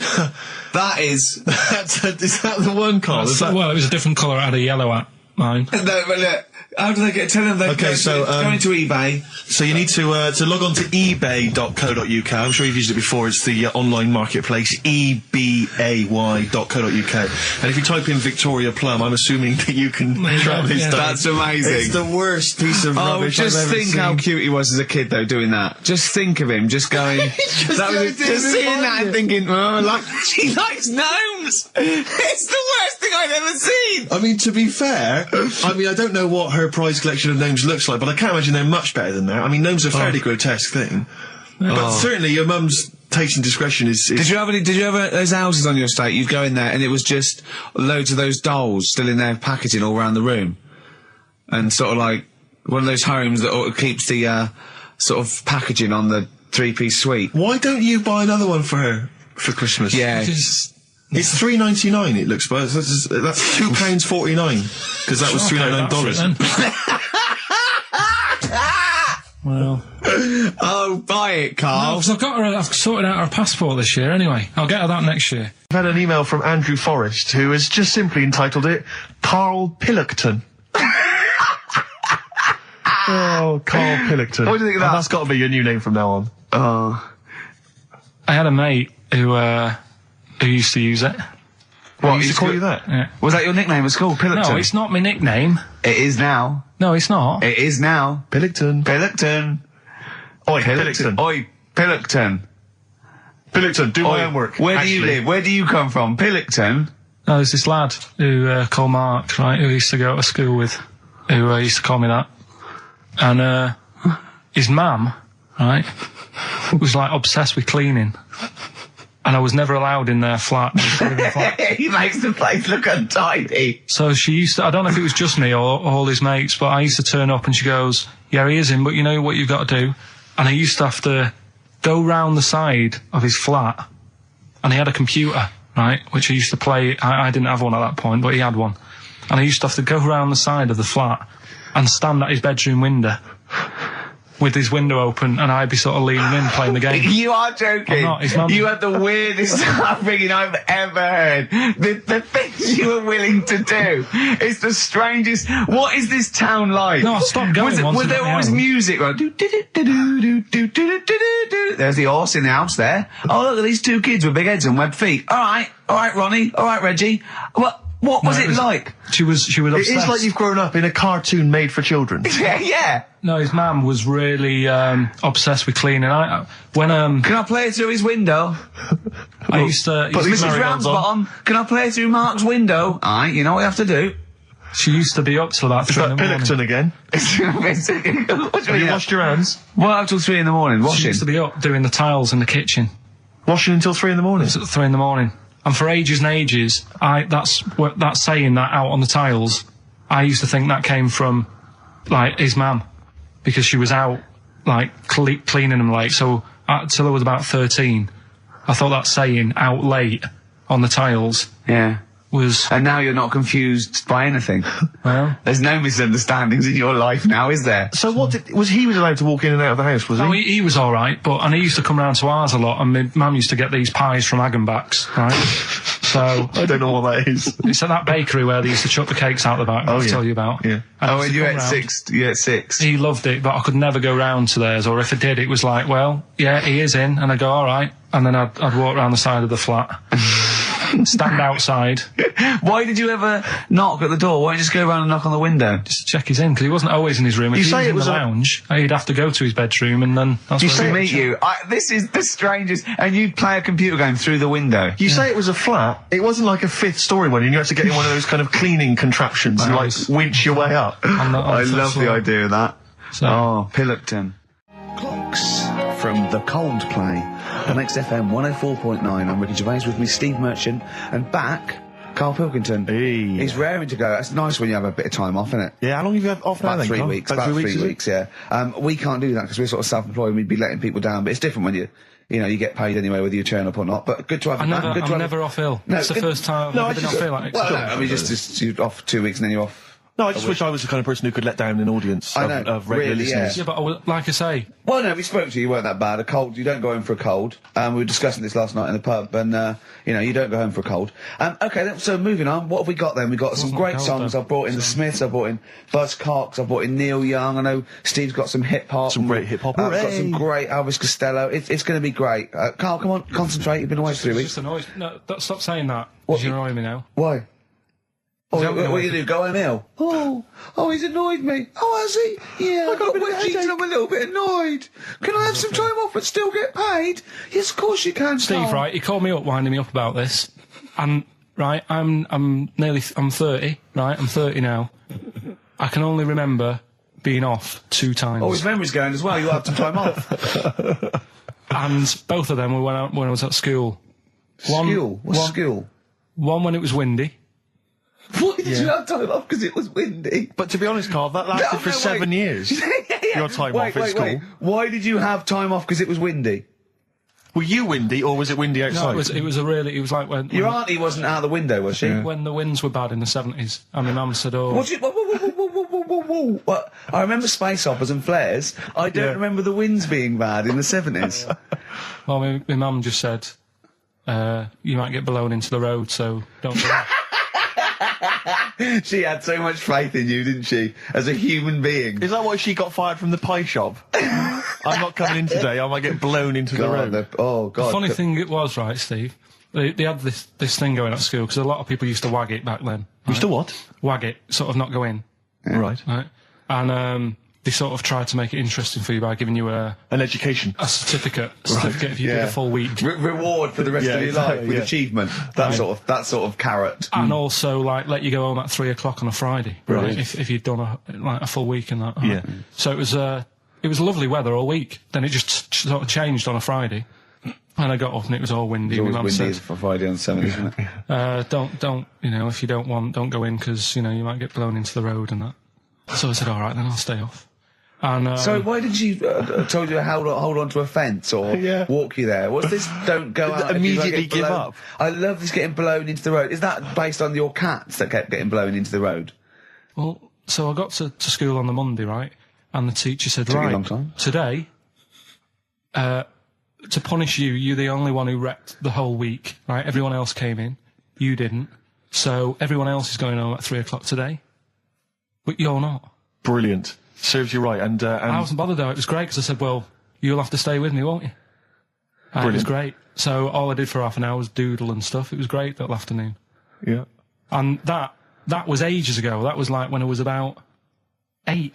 E: That is.
B: Is that the one, Carl?
A: Well, it was a different colour. I had a yellow at mine.
E: No, but look. How do they get? Tell them they go into eBay.
B: So you need to log on to ebay.co.uk. I'm sure you've used it before. It's the online marketplace, ebay.co.uk. And if you type in Victoria Plum, I'm assuming that you can track this down.
E: That's amazing.
B: It's the worst piece of rubbish I've ever seen.
E: Just think how cute he was as a kid, though, doing that. Just think of him, just going... just seeing that and thinking, she likes gnomes! It's the worst thing I've ever seen!
B: I mean, to be fair, I don't know what her prize collection of gnomes looks like, but I can't imagine they're much better than that. I mean, gnomes are a fairly grotesque thing. But certainly your mum's taste and discretion is...
E: Did you have those houses on your estate? You'd go in there and it was just loads of those dolls still in their packaging all around the room. And sort of like one of those homes that keeps the sort of packaging on the 3-piece suite.
B: Why don't you buy another one for her for Christmas?
E: Yeah.
B: It's $3.99. It looks, but that's £2.49 because that was $399.
A: Well.
E: Oh, buy it, Carl.
A: No, because I've sorted out her passport this year anyway. I'll get her that next year.
B: I've had an email from Andrew Forrest who has just simply entitled it Karl Pilkington. Oh, Karl Pilkington.
E: What do you think of that?
B: That's got to be your new name from now on.
A: I had a mate who used to use it.
B: What, used to call you that?
A: Yeah.
E: Was that your nickname at school, Pilkington?
A: No, it's not my nickname.
E: It is now.
A: No, it's not.
E: It is now.
B: Pilkington.
E: Oi,
B: Pilkington.
E: Oi, Pilkington.
B: Pilkington, do my homework.
E: Where do you live? Where do you come from? Pilkington?
A: No, there's this lad who called Mark, right, who used to go to school with, who used to call me that. And his mum, right, was like obsessed with cleaning. And I was never allowed in their flat.
E: He makes the place look untidy.
A: So she used to, I don't know if it was just me or all his mates, but I used to turn up and she goes, yeah, he is in, but you know what you've got to do? And I used to have to go round the side of his flat, and he had a computer, right, which I used to play. I didn't have one at that point, but he had one. And I used to have to go round the side of the flat and stand at his bedroom window with his window open, and I'd be sort of leaning in playing the game.
E: You are joking.
A: I'm not. His mum...
E: You had the weirdest upbringing I've ever heard. The things you were willing to do. It's the strangest. What is this town like?
A: No, I stopped going.
E: Was there always music? Like, there's the horse in the house there. Oh, look at these two kids with big heads and webbed feet. All right, Ronnie. All right, Reggie. What was it like?
A: She was obsessed.
B: It is like you've grown up in a cartoon made for children.
E: Yeah.
A: No, his mum was really obsessed with cleaning. Can
E: I play it through his window?
A: I used to...
E: Mrs. Ramsbottom, can I play it through Mark's window? Aye, you know what you have to do.
A: She used to be up till about 3 in the morning.
B: Pilkington again?
E: Have
B: you washed your hands?
E: What, up till 3 in the morning? Washing?
A: She used to be up doing the tiles in the kitchen.
B: Washing until 3 in the morning?
A: It's at 3 in the morning. And for ages and ages, that's saying that out on the tiles, I used to think that came from, like, his mum. Because she was out, like, cleaning them late. So, till I was about 13, I thought that saying, out late, on the tiles...
E: Yeah.
A: Was...
E: And now you're not confused by anything.
A: Well...
E: There's no misunderstandings in your life now, is there?
B: So he was allowed to walk in and out of the house, was he?
A: No, he was alright, and he used to come round to ours a lot, and my mum used to get these pies from Hagenbach's, right? So...
B: I don't know what that is.
A: It's at that bakery where they used to chuck the cakes out the back, I'll tell you about.
B: Yeah.
E: And you ate six?
A: He loved it, but I could never go round to theirs, or if I did, it was like, well, yeah, he is in, and I'd go, alright, and then I'd walk round the side of the flat. Stand outside.
E: Why did you ever knock at the door? Why don't you just go around and knock on the window?
A: Just to check he's in, because he wasn't always in his room. If he was in the lounge, he'd have to go to his bedroom, and then that's
E: where he'd meet you. This is the strangest. And you'd play a computer game through the window.
B: You say it was a flat. It wasn't like a 5th story one, and you had to get in one of those kind of cleaning contraptions and, like, winch your way up.
E: I love the idea of that.
A: So.
E: Oh, Pilkington. Clocks from The Coldplay. On XFM 104.9, I'm Ricky Gervais, with me Steve Merchant, and back, Karl Pilkington.
B: Hey.
E: He's raring to go. It's nice when you have a bit of time off, isn't it?
B: Yeah, how long have you had off now?
E: About 3 weeks. About 3 weeks, yeah. We can't do that because we're sort of self-employed and we'd be letting people down, but it's different when you get paid anyway whether you turn up or not, but good to have you back.
A: I'm never off ill. No, it's the first time I've been off ill. Like,
E: well, no, I mean, just you're off 2 weeks and then you're off.
B: No, I just wish I was the kind of person who could let down an audience of regular listeners.
A: Yeah, but like I say...
E: Well, no, we spoke to you, you weren't that bad. A cold, you don't go home for a cold. We were discussing this last night in the pub, and, you don't go home for a cold. Okay, so moving on, what have we got then? We've got some great songs. I've brought in the Smiths, I've brought in Buzz Cox, I've brought in Neil Young, I know Steve's got some hip-hop.
B: Some great hip-hop.
E: I've got some great Elvis Costello. It's going to be great. Carl, come on, concentrate, you've been away for 3 weeks.
A: Just annoyed. No, stop saying that, because you're annoying me now.
E: Why? What you do? Go home ill? Oh, he's annoyed me. Oh, has he? Yeah, I got a bit of I'm a little bit annoyed. Can I have some time off but still get paid? Yes, of course you can,
A: Steve, right, he called me up, winding me up about this, and, right, I'm 30, right, I'm 30 now. I can only remember being off 2 times.
E: Oh, his memory's going as well, you'll have some time off.
A: And both of them were when I was at school.
E: What's school?
A: One when it was windy.
E: Why did you have time off? Because it was windy.
B: But to be honest, Carl, that lasted for 7 years. Your time off at school.
E: Why did you have time off? Because it was windy.
B: Were you windy, or was it windy outside?
A: No, it was like when...
E: Your auntie wasn't out the window, was she?
A: When the winds were bad in the 70s, and my mum said, oh...
E: What? I remember space operas and flares. I don't remember the winds being bad in the 70s.
A: Well, my mum just said, you might get blown into the road, so don't do that.
E: She had so much faith in you, didn't she? As a human being.
B: Is that why she got fired from the pie shop? I'm not coming in today, I might get blown into the road.
E: Oh, God.
A: The funny thing it was, right, Steve, they had this thing going at school, because a lot of people used to wag it back then. Right?
B: Used to what?
A: Wag it, sort of not go in.
B: Yeah. Right.
A: And they sort of tried to make it interesting for you by giving you an
B: education.
A: A certificate if you did a full week.
E: Reward for the rest of your life with achievement. That sort of carrot.
A: And also, like, let you go home at 3 o'clock on a Friday.
B: Right.
A: If you'd done a full week and that.
B: Yeah.
A: So it was lovely weather all week. Then it just sort of changed on a Friday. And I got up and it was all windy.
E: It was always windy for Friday on Sunday, isn't it?
A: Don't, if you don't go in, because, you might get blown into the road and that. So I said, all right, then I'll stay off. And,
E: so why did she told you to hold on to a fence or walk you there? What's this? Don't go out.
B: Immediately give up.
E: I love this getting blown into the road. Is that based on your cats that kept getting blown into the road?
A: Well, so I got to school on the Monday, right? And the teacher said, right, today, to punish you, you're the only one who wrecked the whole week, right? Everyone else came in. You didn't. So everyone else is going home at 3 o'clock today. But you're not.
B: Brilliant. Serves you right. And
A: I wasn't bothered though. It was great because I said, well, you'll have to stay with me, won't you? And it was great. So all I did for half an hour was doodle and stuff. It was great that afternoon.
B: Yeah.
A: And that was ages ago. That was like when I was about 8.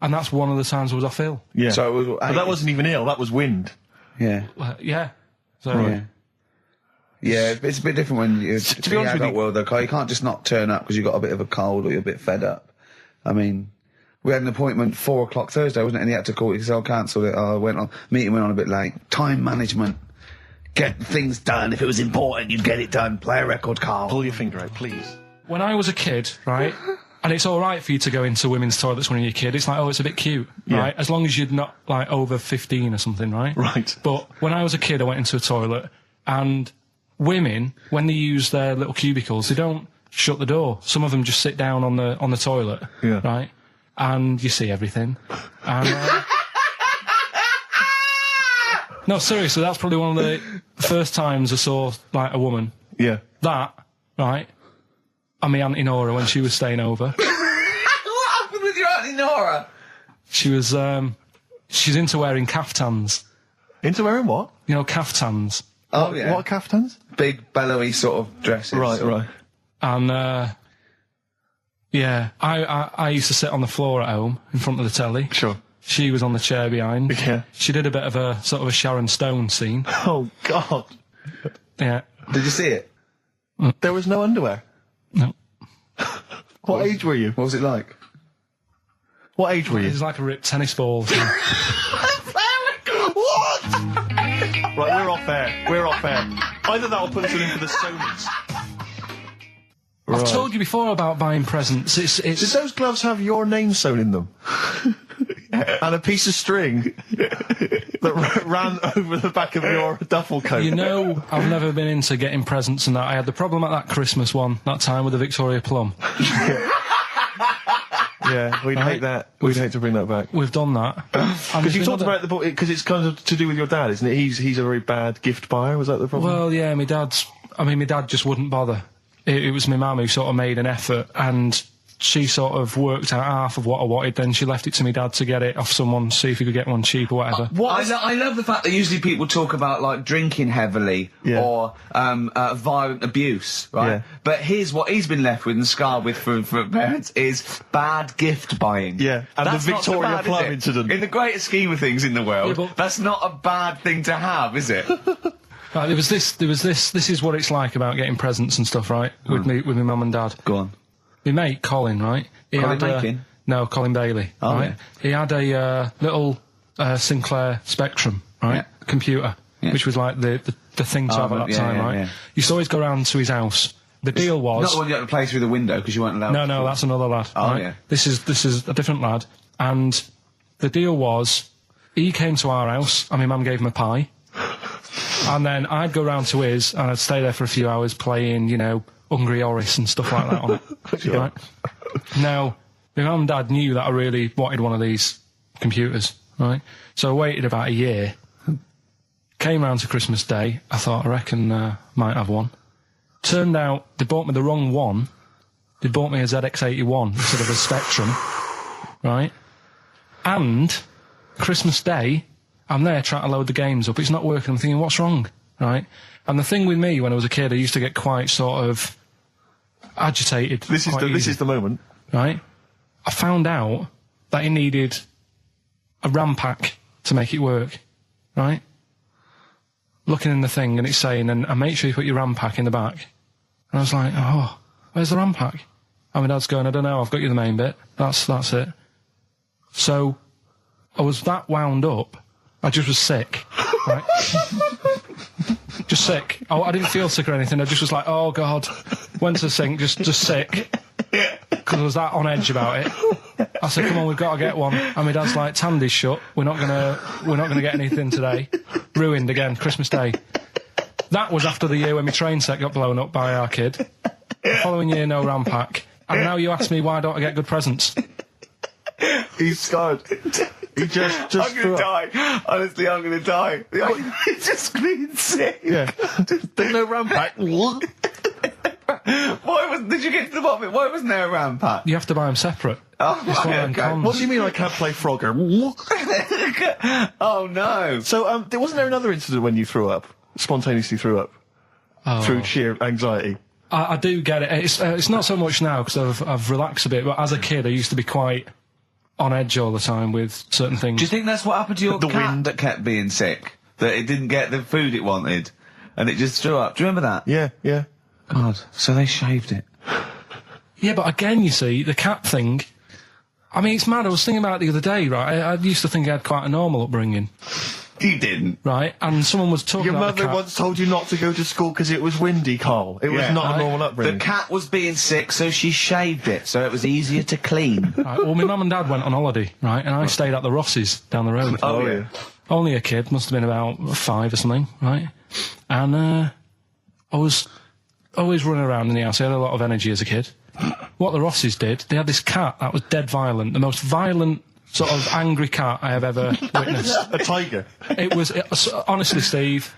A: And that's one of the times I was off ill.
B: Yeah.
E: So it was,
B: but that wasn't even ill, that was wind.
E: Yeah.
A: Yeah. So,
E: yeah. Yeah, it's a bit different when you're to be honest with you, world, though, Carl. You can't just not turn up because you've got a bit of a cold or you're a bit fed up. I mean, we had an appointment 4 o'clock Thursday, wasn't it? And he had to call it because I cancelled it. Meeting went on a bit late. Time management. Get things done. If it was important, you'd get it done. Play a record, Carl.
B: Pull your finger out, please.
A: When I was a kid, right, and it's all right for you to go into women's toilets when you're a kid. It's like, oh, it's a bit cute, right? As long as you're not, like, over 15 or something, right?
B: Right.
A: But when I was a kid, I went into a toilet, and women, when they use their little cubicles, they don't shut the door. Some of them just sit down on the toilet, right? And you see everything. And, no, seriously, that's probably one of the first times I saw, like, a woman.
B: Yeah.
A: That, right? And my Auntie Nora when she was staying over.
E: What happened with your Auntie Nora?
A: She was, she's into wearing caftans.
B: Into wearing what?
A: You know, caftans.
E: Oh, yeah.
B: What are caftans?
E: Big, bellowy sort of dresses.
B: Right.
A: And, yeah, I used to sit on the floor at home in front of the telly.
B: Sure.
A: She was on the chair behind.
B: Yeah.
A: She did a bit of a sort of a Sharon Stone scene.
B: Oh, God.
A: Yeah.
E: Did you see it?
B: There was no underwear?
A: No.
B: What age were you?
E: What was it like?
B: What age were you?
A: It was like a ripped tennis ball.
B: What? Right, we're off air. Either that or put us in for the Sonys.
A: I've told you before about buying presents.
B: Did those gloves have your name sewn in them? And a piece of string that ran over the back of your duffel coat?
A: You know, I've never been into getting presents and that. I had the problem at that Christmas one, that time with the Victoria Plum.
B: Yeah, we'd hate that. We'd hate to bring that back.
A: We've done that.
B: Because you talked about the because it's kind of to do with your dad, isn't it? He's a very bad gift buyer. Was that the problem?
A: Well, yeah, my dad just wouldn't bother. It was my mum who sort of made an effort, and she sort of worked out half of what I wanted, then she left it to me dad to get it off someone, see if he could get one cheap or whatever.
E: I love the fact that usually people talk about, like, drinking heavily or violent abuse, right? Yeah. But here's what he's been left with and scarred with from parents is bad gift buying.
B: Yeah, and
E: that's
B: the Victoria Plum incident.
E: In the greater scheme of things in the world, that's not a bad thing to have, is it?
A: Right, there was this, this is what it's like about getting presents and stuff, right? With my mum and dad.
E: Go on.
A: My mate, Colin, right? No, Colin Bailey, right? Yeah. He had a little Sinclair Spectrum, right? Computer, which was like the thing to have at that time, right? Yeah. You used to always go round to his house. The deal was...
E: Not the one you had to play through the window because you weren't allowed to.
A: No, that's another lad.
E: Oh,
A: right?
E: yeah.
A: This is a different lad. And the deal was, he came to our house, and my mum gave him a pie. And then I'd go round to his, and I'd stay there for a few hours playing, you know, Hungry Horace and stuff like that on it. Right? Now, my mum and dad knew that I really wanted one of these computers, right? So I waited about a year. Came round to Christmas Day. I thought, I reckon might have one. Turned out they bought me the wrong one. They bought me a ZX81 instead of a Spectrum, right? And Christmas Day, I'm there trying to load the games up. It's not working. I'm thinking, what's wrong, right? And the thing with me, when I was a kid, I used to get quite sort of agitated.
B: This is the moment,
A: right? I found out that it needed a RAM pack to make it work, right? Looking in the thing and it's saying, and make sure you put your RAM pack in the back. And I was like, oh, where's the RAM pack? And my dad's going, I don't know, I've got you the main bit. That's it. So I was that wound up. I just was sick, right? Just sick. Oh, I didn't feel sick or anything. I just was like, oh God, went to the sink, just sick, because I was that on edge about it. I said, come on, we've got to get one. And my dad's like, Tandy's shut. We're not gonna get anything today. Ruined again. Christmas Day. That was after the year when my train set got blown up by our kid. The following year, no RAM pack. And now you ask me why don't I get good presents?
B: He's scarred. He just
E: I'm gonna die. Honestly, I'm gonna die. He's just clean sick.
B: Yeah. There's no RAM pack.
E: Did you get to the bottom of it? Why wasn't there a RAM pack?
A: You have to buy them separate.
E: Oh, okay.
B: What do you mean I can't play Frogger?
E: Oh no.
B: So, wasn't there another incident when you threw up? Spontaneously threw up? Through sheer anxiety?
A: I do get it. It's not so much now because I've relaxed a bit, but as a kid I used to be quite on edge all the time with certain things.
E: Do you think that's what happened to your cat that kept being sick? That it didn't get the food it wanted and it just threw up? Do you remember that?
B: Yeah.
E: God, so they shaved it.
A: Yeah, but again, you see, the cat thing, I mean, it's mad. I was thinking about it the other day, right? I used to think I had quite a normal upbringing.
E: You didn't.
A: Right, and someone was talking
B: Your
A: about
B: mother once told you not to go to school because it was windy, Carl. It was not a normal upbringing.
E: The cat was being sick, so she shaved it, so it was easier to clean.
A: Right, well, my mum and dad went on holiday, right, and I stayed at the Ross's down the road.
B: Oh, yeah.
A: Only a kid, must have been about 5 or something, right? And I was always running around in the house. I had a lot of energy as a kid. What the Ross's did, they had this cat that was dead violent, the most violent sort of angry cat I have ever witnessed.
B: A tiger.
A: It was honestly, Steve,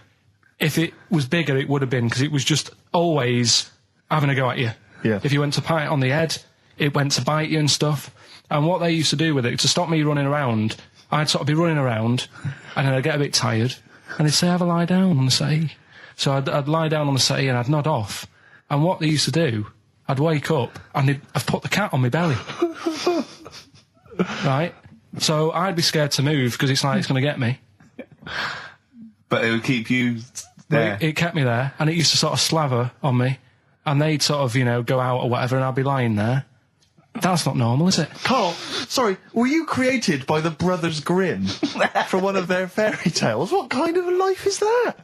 A: if it was bigger, it would have been, because it was just always having a go at you.
B: Yeah.
A: If you went to pat it on the head, it went to bite you and stuff. And what they used to do with it, to stop me running around, I'd sort of be running around, and then I'd get a bit tired, and they'd say, have a lie down on the settee. So I'd lie down on the settee and I'd nod off. And what they used to do, I'd wake up, and I'd put the cat on my belly. Right? So I'd be scared to move, because it's like it's going to get me.
E: But it would keep you there.
A: It kept me there, and it used to sort of slaver on me, and they'd sort of, you know, go out or whatever, and I'd be lying there. That's not normal, is it?
B: Carl, sorry, were you created by the Brothers Grimm for one of their fairy tales? What kind of a life is that?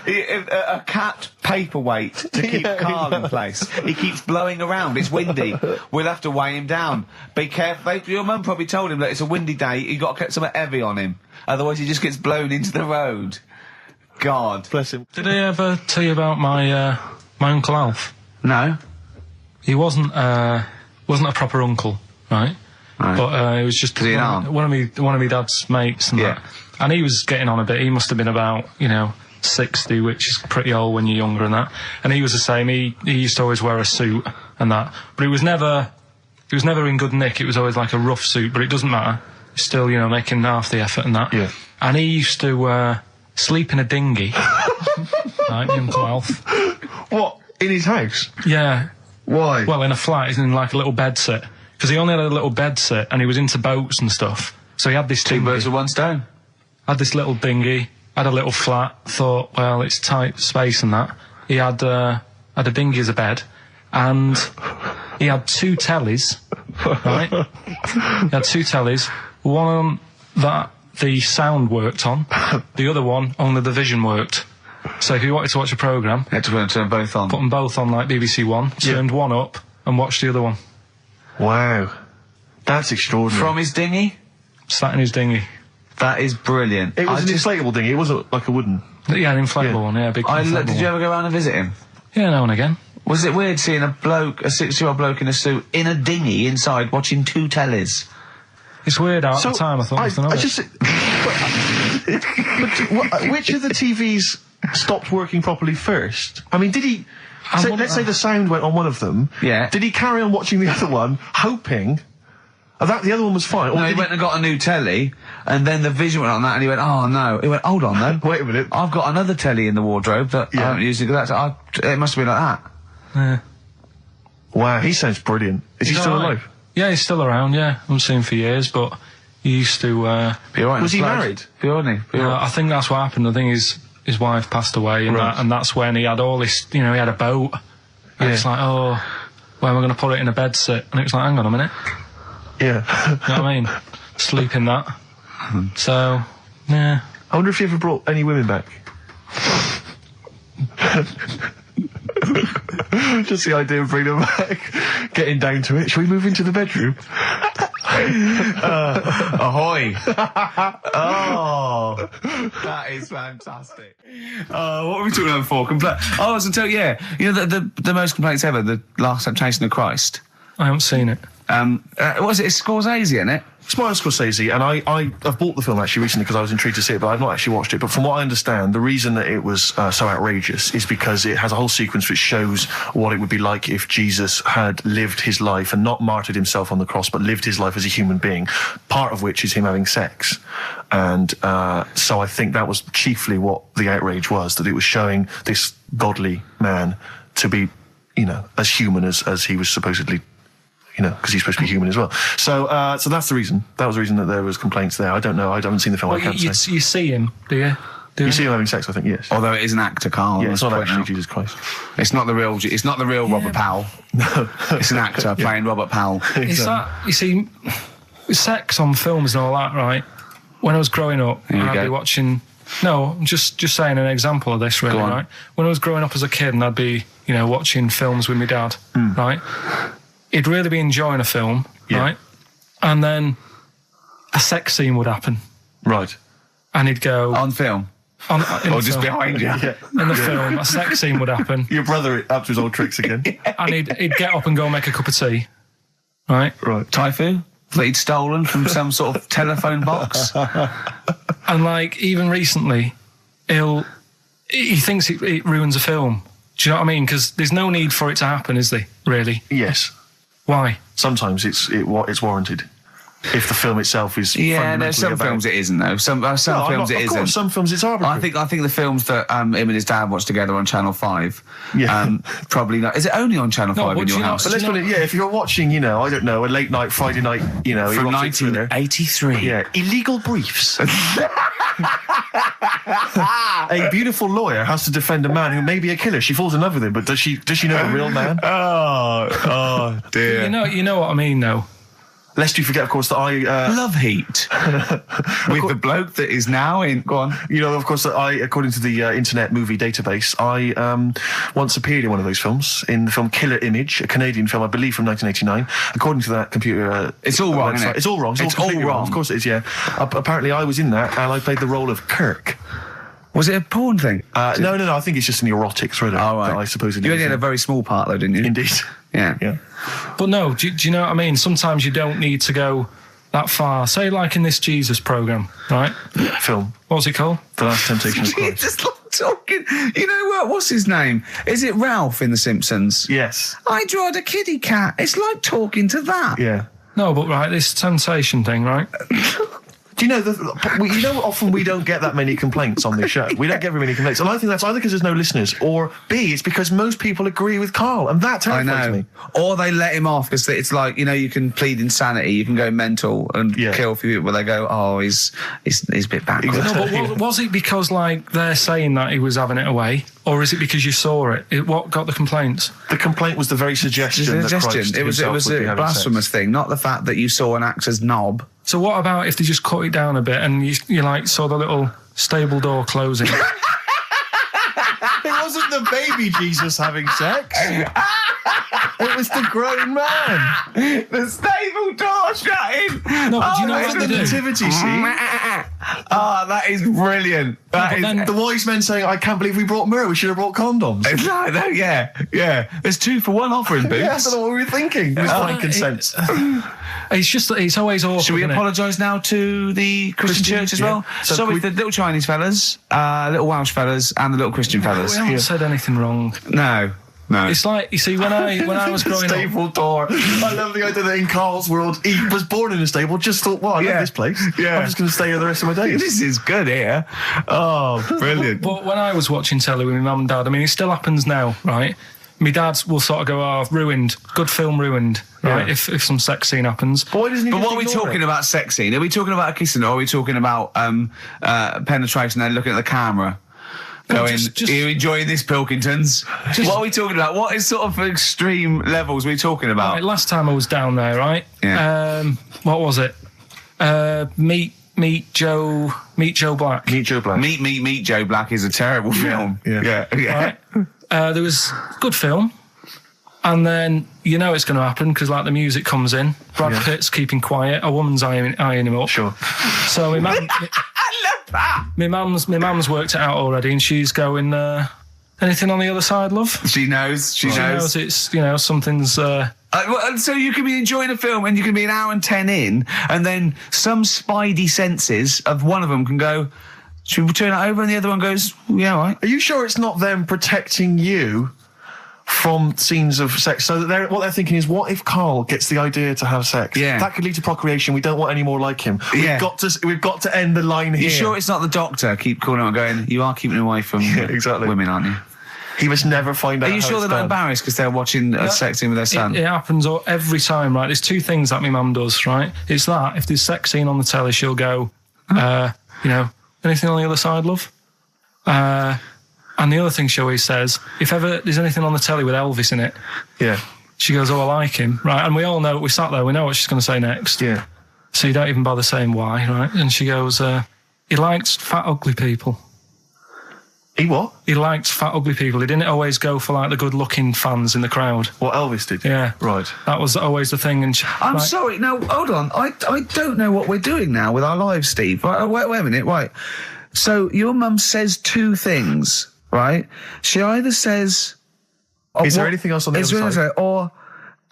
E: A cat paperweight to keep Carl in place. He keeps blowing around. It's windy. We'll have to weigh him down. Be careful. Your mum probably told him that it's a windy day. You got to get something heavy on him, otherwise he just gets blown into the road. God
B: bless him.
A: Did I ever tell you about my Uncle Alf?
C: No.
A: He wasn't a proper uncle, right? But it was just one of my dad's mates and that. And he was getting on a bit. He must have been about, 60, which is pretty old when you're younger and that. And he was the same. He used to always wear a suit and that. But it was never in good nick. It was always like a rough suit, but it doesn't matter. He's still, making half the effort and that.
B: Yeah.
A: And he used to sleep in a dinghy. Right, Uncle Alf.
B: What? In his house?
A: Yeah.
B: Why?
A: Well, in a flat, he's in like a little bed sit. Because he only had a little bed sit, and he was into boats and stuff. So he had this
C: Two birds with one stone.
A: Had this little dinghy, had a little flat, thought, well, it's tight space and that. He had a dinghy as a bed, and he had 2 tellies, right? He had 2 tellies, one that the sound worked on, the other one only the vision worked. So if you wanted to watch a programme,
C: you had to turn both on.
A: Put them both on like BBC One, turned one up and watched the other one.
B: Wow. That's extraordinary.
C: From his dinghy?
A: Sat in his dinghy.
C: That is brilliant.
B: It was an inflatable dinghy, it wasn't like a wooden...
A: Yeah, an inflatable one, yeah, big inflatable
C: Did you ever go around and visit him?
A: Yeah, now and again.
C: Was it weird seeing a 60-year-old bloke in a suit in a dinghy inside watching 2 tellies?
A: It's weird at the time, I thought.
B: Which of the TVs stopped working properly first? I mean, did he... let's say the sound went on one of them.
C: Yeah.
B: Did he carry on watching the other one, hoping that the other one was fine?
C: No, he went and got a new telly, and then the vision went on that, and he went, oh no. He went, hold on though.
B: Wait a minute.
C: I've got another telly in the wardrobe that I haven't used. It must have been like that.
A: Yeah.
B: Wow, he sounds brilliant. Is he still alive?
A: Yeah, he's still around, yeah. I haven't seen him for years, but he used to...
B: was he married?
A: I think that's what happened. I think his wife passed away, and that's when he had all this... he had a boat. And it's like, oh, where am I going to put it in a bed sit? And it was like, hang on a minute.
B: Yeah.
A: You know what I mean? Sleep in that. So, yeah.
B: I wonder if you ever brought any women back. Just the idea of bringing them back, getting down to it. Shall we move into the bedroom?
C: Ahoy! Oh, that is fantastic. What were we talking about before? I was going to tell you, the most complaints ever, the last Temptation of Christ.
A: I haven't seen it.
C: Was it Scorsese in it?
B: It's Martin Scorsese, and I've bought the film actually recently because I was intrigued to see it, but I've not actually watched it. But from what I understand, the reason that it was so outrageous is because it has a whole sequence which shows what it would be like if Jesus had lived his life and not martyred himself on the cross, but lived his life as a human being, part of which is him having sex. And so I think that was chiefly what the outrage was, that it was showing this godly man to be, as human as he was supposedly, because he's supposed to be human as well. So that's the reason. That was the reason that there was complaints there. I don't know. I haven't seen the film.
A: Well,
B: I can't say.
A: You see him, do you?
B: You see him having sex, I think, yes.
C: Although it is an actor, Karl.
B: Yeah, it's not actually Jesus Christ.
C: It's not the real Robert Powell.
B: No.
C: It's an actor playing Robert Powell.
A: Is that, you see, sex on films and all that, right? When I was growing up, I'd be watching... No, I'm just saying an example of this, really, right? When I was growing up as a kid and I'd be, watching films with my dad, right? He'd really be enjoying a film, right? And then a sex scene would happen.
B: Right.
A: And he'd go...
C: On film?
A: Or
C: just behind you?
A: In the film, a sex scene would happen.
B: Your brother up to his old tricks again.
A: And he'd get up and go make a cup of tea, right?
B: Right.
C: Typhoon? That he'd stolen from some sort of telephone box?
A: And, even recently, he thinks it ruins a film. Do you know what I mean? Because there's no need for it to happen, is there, really?
B: Yes.
A: Why?
B: Sometimes it's warranted. If the film itself is
C: there's some films it isn't though. Some films it isn't.
B: Some films it's arbitrary.
C: I think the films that him and his dad watched together on Channel 5. Probably not. Is it only on Channel 5 in your house?
B: But let's put it. Yeah, if you're watching, I don't know, a late night Friday night,
C: from 1983.
B: Yeah, Illegal Briefs. A beautiful lawyer has to defend a man who may be a killer. She falls in love with him, but does she know the real man?
C: Oh dear.
A: You know what I mean, though.
B: Lest you forget, of course, that I...
C: Love Heat. With the bloke that is now in... Go on.
B: Of course, that I, according to the Internet Movie Database, I once appeared in one of those films, in the film Killer Image, a Canadian film, I believe, from 1989. According to that computer...
C: it's all wrong, isn't it?
B: It's all wrong. It's all wrong. Of course it is, yeah. Apparently, I was in that, and I played the role of Kirk.
C: Was it a porn thing?
B: No. I think it's just an erotic thriller.
C: Oh, right.
B: That I suppose it is.
C: You only had a very small part, though, didn't you?
B: Indeed.
C: Yeah.
A: But no, do you know what I mean? Sometimes you don't need to go that far. Say, like in this Jesus programme, right?
B: Film.
A: What's it called?
B: The Last Temptation of Christ.
C: Just like talking... what's his name? Is it Ralph in The Simpsons?
B: Yes.
C: I drawed a kitty cat. It's like talking to that.
B: Yeah.
A: No, but right, this temptation thing, right?
B: Do you know, often we don't get that many complaints on this show. We don't get very many complaints. And I think that's either because there's no listeners, or B, it's because most people agree with Karl, and that terrifies me.
C: Or they let him off, because it's like, you can plead insanity, you can go mental and kill a few people, where they go, oh, he's a bit bad.
B: Exactly.
A: No, but was it because, they're saying that he was having it away, or is it because you saw it? What got the complaints?
B: The complaint was the very suggestion that Christ
C: it was a blasphemous thing, not the fact that you saw an actor's knob.
A: So what about if they just cut it down a bit and you saw the little stable door closing?
B: It wasn't the baby Jesus having sex. It was the grown man.
C: The stable door shutting.
A: No, but you know what
B: the nativity scene?
C: That is brilliant.
B: The wise men saying, I can't believe we brought myrrh, we should have brought condoms.
C: It's like that, yeah. There's 2 for 1 offering, Boots.
B: Yeah, I don't know what we were thinking. It was frankincense.
A: It's just that it's always awkward.
C: Should we apologise now to the Christian church as well? Sorry, the little Chinese fellas, little Welsh fellas, and the little Christian fellas.
A: We haven't said anything wrong.
C: No.
A: It's like, you see, when I was growing up...
B: Stable door. I love the idea that in Karl's world, he was born in a stable, just thought, I love this place. Yeah. I'm just going to stay here the rest of my days.
C: This is good here. Oh, brilliant.
A: But when I was watching telly with my mum and dad, it still happens now, right? My dad will sort of go, ruined. Good film ruined, right? If some sex scene happens.
B: But what are we
C: talking about sex scene? Are we talking about a kissing, or are we talking about penetration and looking at the camera? Going, are you enjoying this, Pilkingtons? What are we talking about? What is sort of extreme levels are we talking about?
A: Right, last time I was down there, right?
C: Yeah.
A: What was it? Meet Joe Black.
B: Meet Joe Black.
C: Meet Joe Black is a terrible film. Yeah.
A: Right? There was good film, and then it's going to happen because the music comes in. Brad Pitt's keeping quiet. A woman's eyeing him up.
B: Sure.
A: So my mum, my mum's worked it out already, and she's going. Anything on the other side, love?
C: She knows.
A: She knows it's something's.
C: So you can be enjoying a film and you can be an hour and 10 in, and then some spidey senses of one of them can go, should we turn it over? And the other one goes, yeah, all right.
B: Are you sure it's not them protecting you from scenes of sex? So that what they're thinking is, what if Karl gets the idea to have sex?
C: Yeah.
B: That could lead to procreation. We don't want any more like him.
C: Yeah.
B: We've got to end the line here.
C: You sure it's not the doctor? Keep calling out and going, you are keeping away from
B: exactly.
C: women, aren't you?
B: He must never find out.
C: Are you sure they're not embarrassed because they're watching a sex scene with their son?
A: It happens every time, right? There's two things that my mum does, right? It's that, if there's sex scene on the telly, she'll go, anything on the other side, love? And the other thing she always says, if ever there's anything on the telly with Elvis in it, she goes, oh, I like him, right? And we all know, we sat there, we know what she's going to say next.
B: Yeah.
A: So you don't even bother saying why, right? And she goes, he liked fat, ugly people.
B: He what?
A: He liked fat, ugly people. He didn't always go for, like, the good-looking fans in the crowd.
B: What Elvis did?
A: Yeah.
B: Right.
A: That was always the thing. And
C: I'm sorry, no, hold on. I don't know what we're doing now with our lives, Steve. Right, wait a minute, right. So your mum says two things, right? She either says...
B: Is there anything else on the other side?
C: Or,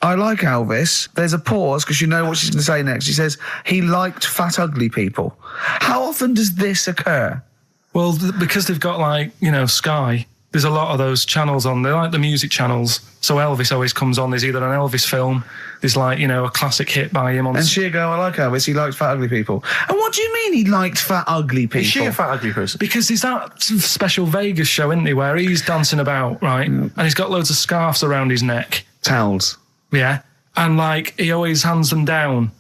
C: I like Elvis. There's a pause because you know what she's going to say next. She says, he liked fat, ugly people. How often does this occur?
A: Well, because they've got, like, Sky, there's a lot of those channels on. They're like the music channels. So Elvis always comes on. There's either an Elvis film, there's, like, a classic hit by him on...
C: And she'll go, I like Elvis, he liked fat, ugly people. And what do you mean he liked fat, ugly people?
B: Is she a fat, ugly person?
A: Because there's that special Vegas show, isn't he, where he's dancing about, right? And he's got loads of scarves around his neck.
C: Towels.
A: Yeah. And, like, he always hands them down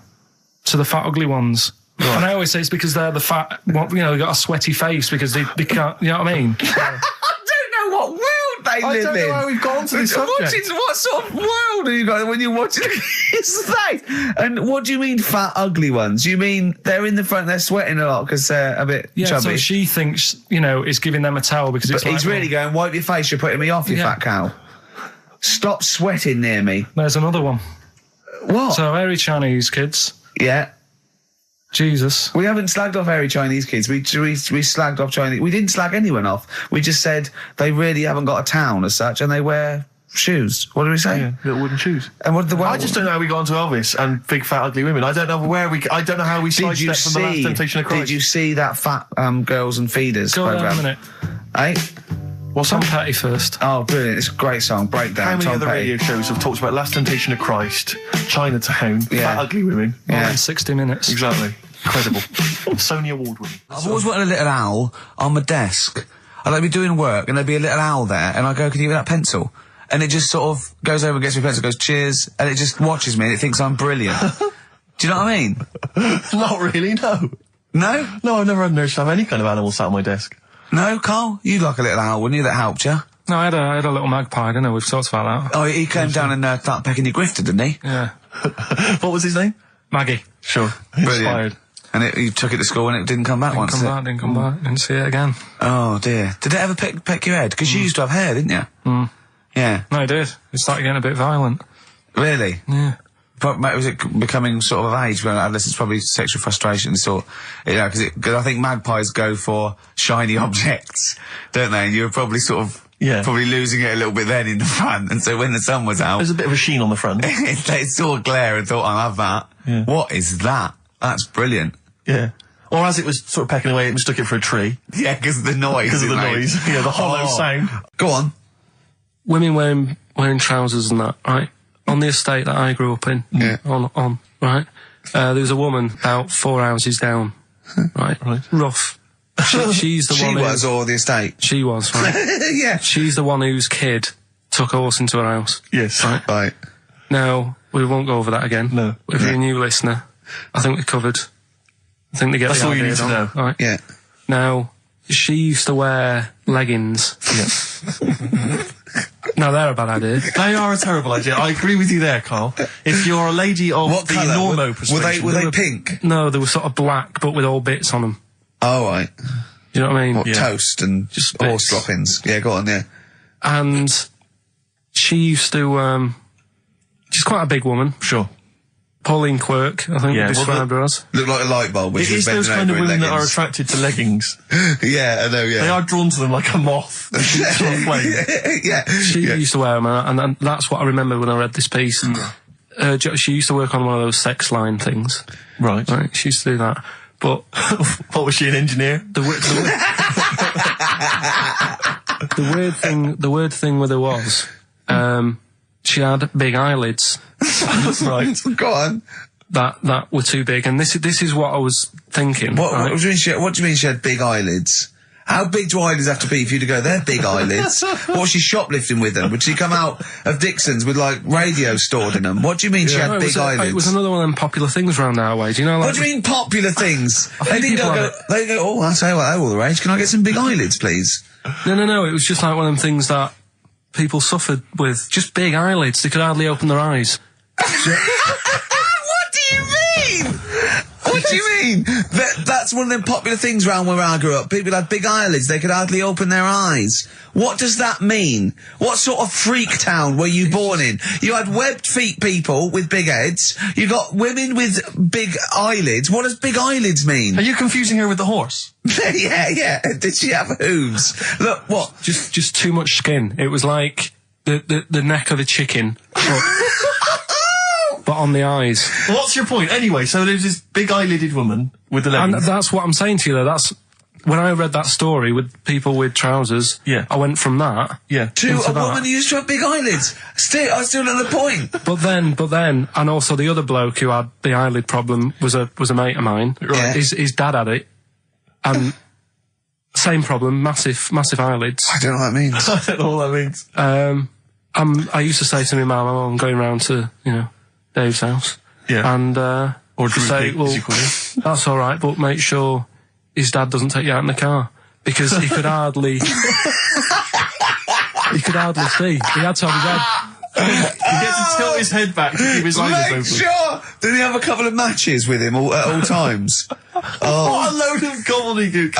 A: to the fat, ugly ones. Right. And I always say it's because they're the fat, they've got a sweaty face because they can't, you know what I mean?
C: I don't know what world they live in.
B: I don't know how we've gone to this subject.
C: What sort of world are you got when you're watching his face? And what do you mean fat, ugly ones? You mean they're in the front, they're sweating a lot because they're a bit chubby?
A: So she thinks, is giving them a towel because it's
C: he's really going, wipe your face, you're putting me off, you fat cow. Stop sweating near me.
A: There's another one.
C: What?
A: So, hairy Chinese kids.
C: Yeah.
A: Jesus.
C: We haven't slagged off hairy Chinese kids. We slagged off Chinese... We didn't slag anyone off. We just said they really haven't got a town as such, and they wear shoes. What did we say?
B: Yeah, little wooden shoes.
C: And what
B: I just don't know how we got onto Elvis and big fat ugly women. I don't know I don't know how we sidestepped from the Last Temptation of Christ.
C: Did you see that Fat Girls and Feeders program?
A: Go on a minute.
C: Eh?
B: What's
A: Tom Petty first.
C: Oh, brilliant. It's a great song. Breakdown.
B: How many
C: Tom
B: other
C: Petty.
B: radio shows have talked about Last Temptation of Christ, Chinatown, fat ugly women?
A: Yeah. In 60 minutes.
B: Exactly. Incredible. Sony Award winning.
C: I've always wanted a little owl on my desk. I'd like be doing work and there'd be a little owl there and I go, can you get that pencil? And it just sort of goes over and gets me a pencil, goes, cheers, and it just watches me and it thinks I'm brilliant. Do you know what I mean?
B: Not really, no.
C: No?
B: No, I've never had an urge to have any kind of animal sat on my desk.
C: No, Karl? You'd like a little owl, wouldn't you? That helped you?
A: No, I had a little magpie, didn't I? We've talked about that.
C: Oh, he came down and started pecking your grifter, didn't he?
A: Yeah.
B: What was his name?
A: Maggie.
B: Sure.
C: Brilliant.
B: Inspired.
C: And you took it to school and it didn't come back once,
A: Didn't come back. Didn't see it again.
C: Oh, dear. Did it ever peck your head? Because you used to have hair, didn't you?
A: Mm.
C: Yeah.
A: No, it did. It started getting a bit violent.
C: Really?
A: Yeah.
C: But was it becoming sort of age when adolescence, probably sexual frustration, sort, because I think magpies go for shiny objects, don't they? And you were probably sort of probably losing it a little bit then in the front, and so when the sun was out,
B: there's a bit of a sheen on the front.
C: They saw a glare and thought, I'll have that. Yeah. What is that? That's brilliant.
B: Yeah. Or as it was sort of pecking away, it mistook it for a tree.
C: Yeah, because of the noise.
B: Because of the noise. Yeah, the hollow sound.
C: Go on.
A: Women wearing trousers and that, right? On the estate that I grew up in, on, right? There was a woman about 4 houses down, right? Rough. She's the one.
C: She was, or the estate?
A: She was, right?
C: Yeah.
A: She's the one whose kid took a horse into her house.
B: Yes.
C: Right.
A: Now, we won't go over that again.
B: No.
A: If you're a new listener, I think we're covered. I think they get
B: That's
A: the
B: all
A: idea
B: you need to know.
A: Right?
C: Yeah.
A: Now, she used to wear leggings.
B: Yeah.
A: No, they're a bad idea.
B: They are a terrible idea. I agree with you there, Karl. If you're a lady of
C: what
B: the
C: colour?
B: normo persuasion...
C: Were they pink?
A: No, they were sort of black, but with all bits on them.
C: Oh, right.
A: Do you know what I mean?
C: What, toast and just horse droppings? Yeah, go on, yeah.
A: And she used to, she's quite a big woman.
B: Sure.
A: Pauline Quirk, I think you described her as.
C: Look like a light bulb.
B: It is those kind of women that are attracted to leggings.
C: Yeah, I know, yeah.
B: They are drawn to them like a moth.
C: Yeah.
A: She used to wear them, and that's what I remember when I read this piece. she used to work on one of those sex line things.
B: Right.
A: She used to do that. But
B: what, was she, an engineer?
A: The weird thing with her was, she had big eyelids.
B: Right.
E: Go on.
A: That were too big, and this is what I was thinking.
E: What do you mean she had big eyelids? How big do eyelids have to be for you to go, they're big eyelids? What was she shoplifting with them? Would she come out of Dixon's with, like, radio stored in them? What do you mean she had big eyelids?
A: It was another one of them popular things around our way. Do you know, like...
E: What do you mean popular things? They go, oh, I say, well, they're all the rage. Can I get some big eyelids, please?
A: No. It was just like one of them things that people suffered with. Just big eyelids. They could hardly open their eyes.
E: What do you mean? What do you mean? That's one of them popular things around where I grew up. People had big eyelids. They could hardly open their eyes. What does that mean? What sort of freak town were you born in? You had webbed feet people with big heads. You got women with big eyelids. What does big eyelids mean?
B: Are you confusing her with the horse?
E: Yeah. Did she have hooves? Look, what?
A: Just too much skin. It was like the neck of a chicken. But on the eyes.
B: Well, what's your point? Anyway, so there's this big eyelided woman with the leggings.
A: And that's what I'm saying to you, though. That's when I read that story with people with trousers.
B: Yeah.
A: I went from that.
B: Yeah.
E: To a woman who used to have big eyelids. I still at the point.
A: But then, and also the other bloke who had the eyelid problem was a mate of mine.
E: Right. Yeah.
A: His dad had it, and same problem, massive eyelids.
E: I don't know what that means.
B: I don't know what that means.
A: I used to say to my mum, I'm going round to Dave's house.
B: Yeah.
A: And,
B: or to
A: say, well, that's alright, but make sure his dad doesn't take you out in the car. Because he could hardly, see. He had to have his head.
B: He gets to tilt his head back to keep his eyes open.
E: Make sure! Did he have a couple of matches with him at all times? Oh.
B: What a load of gobbledygook.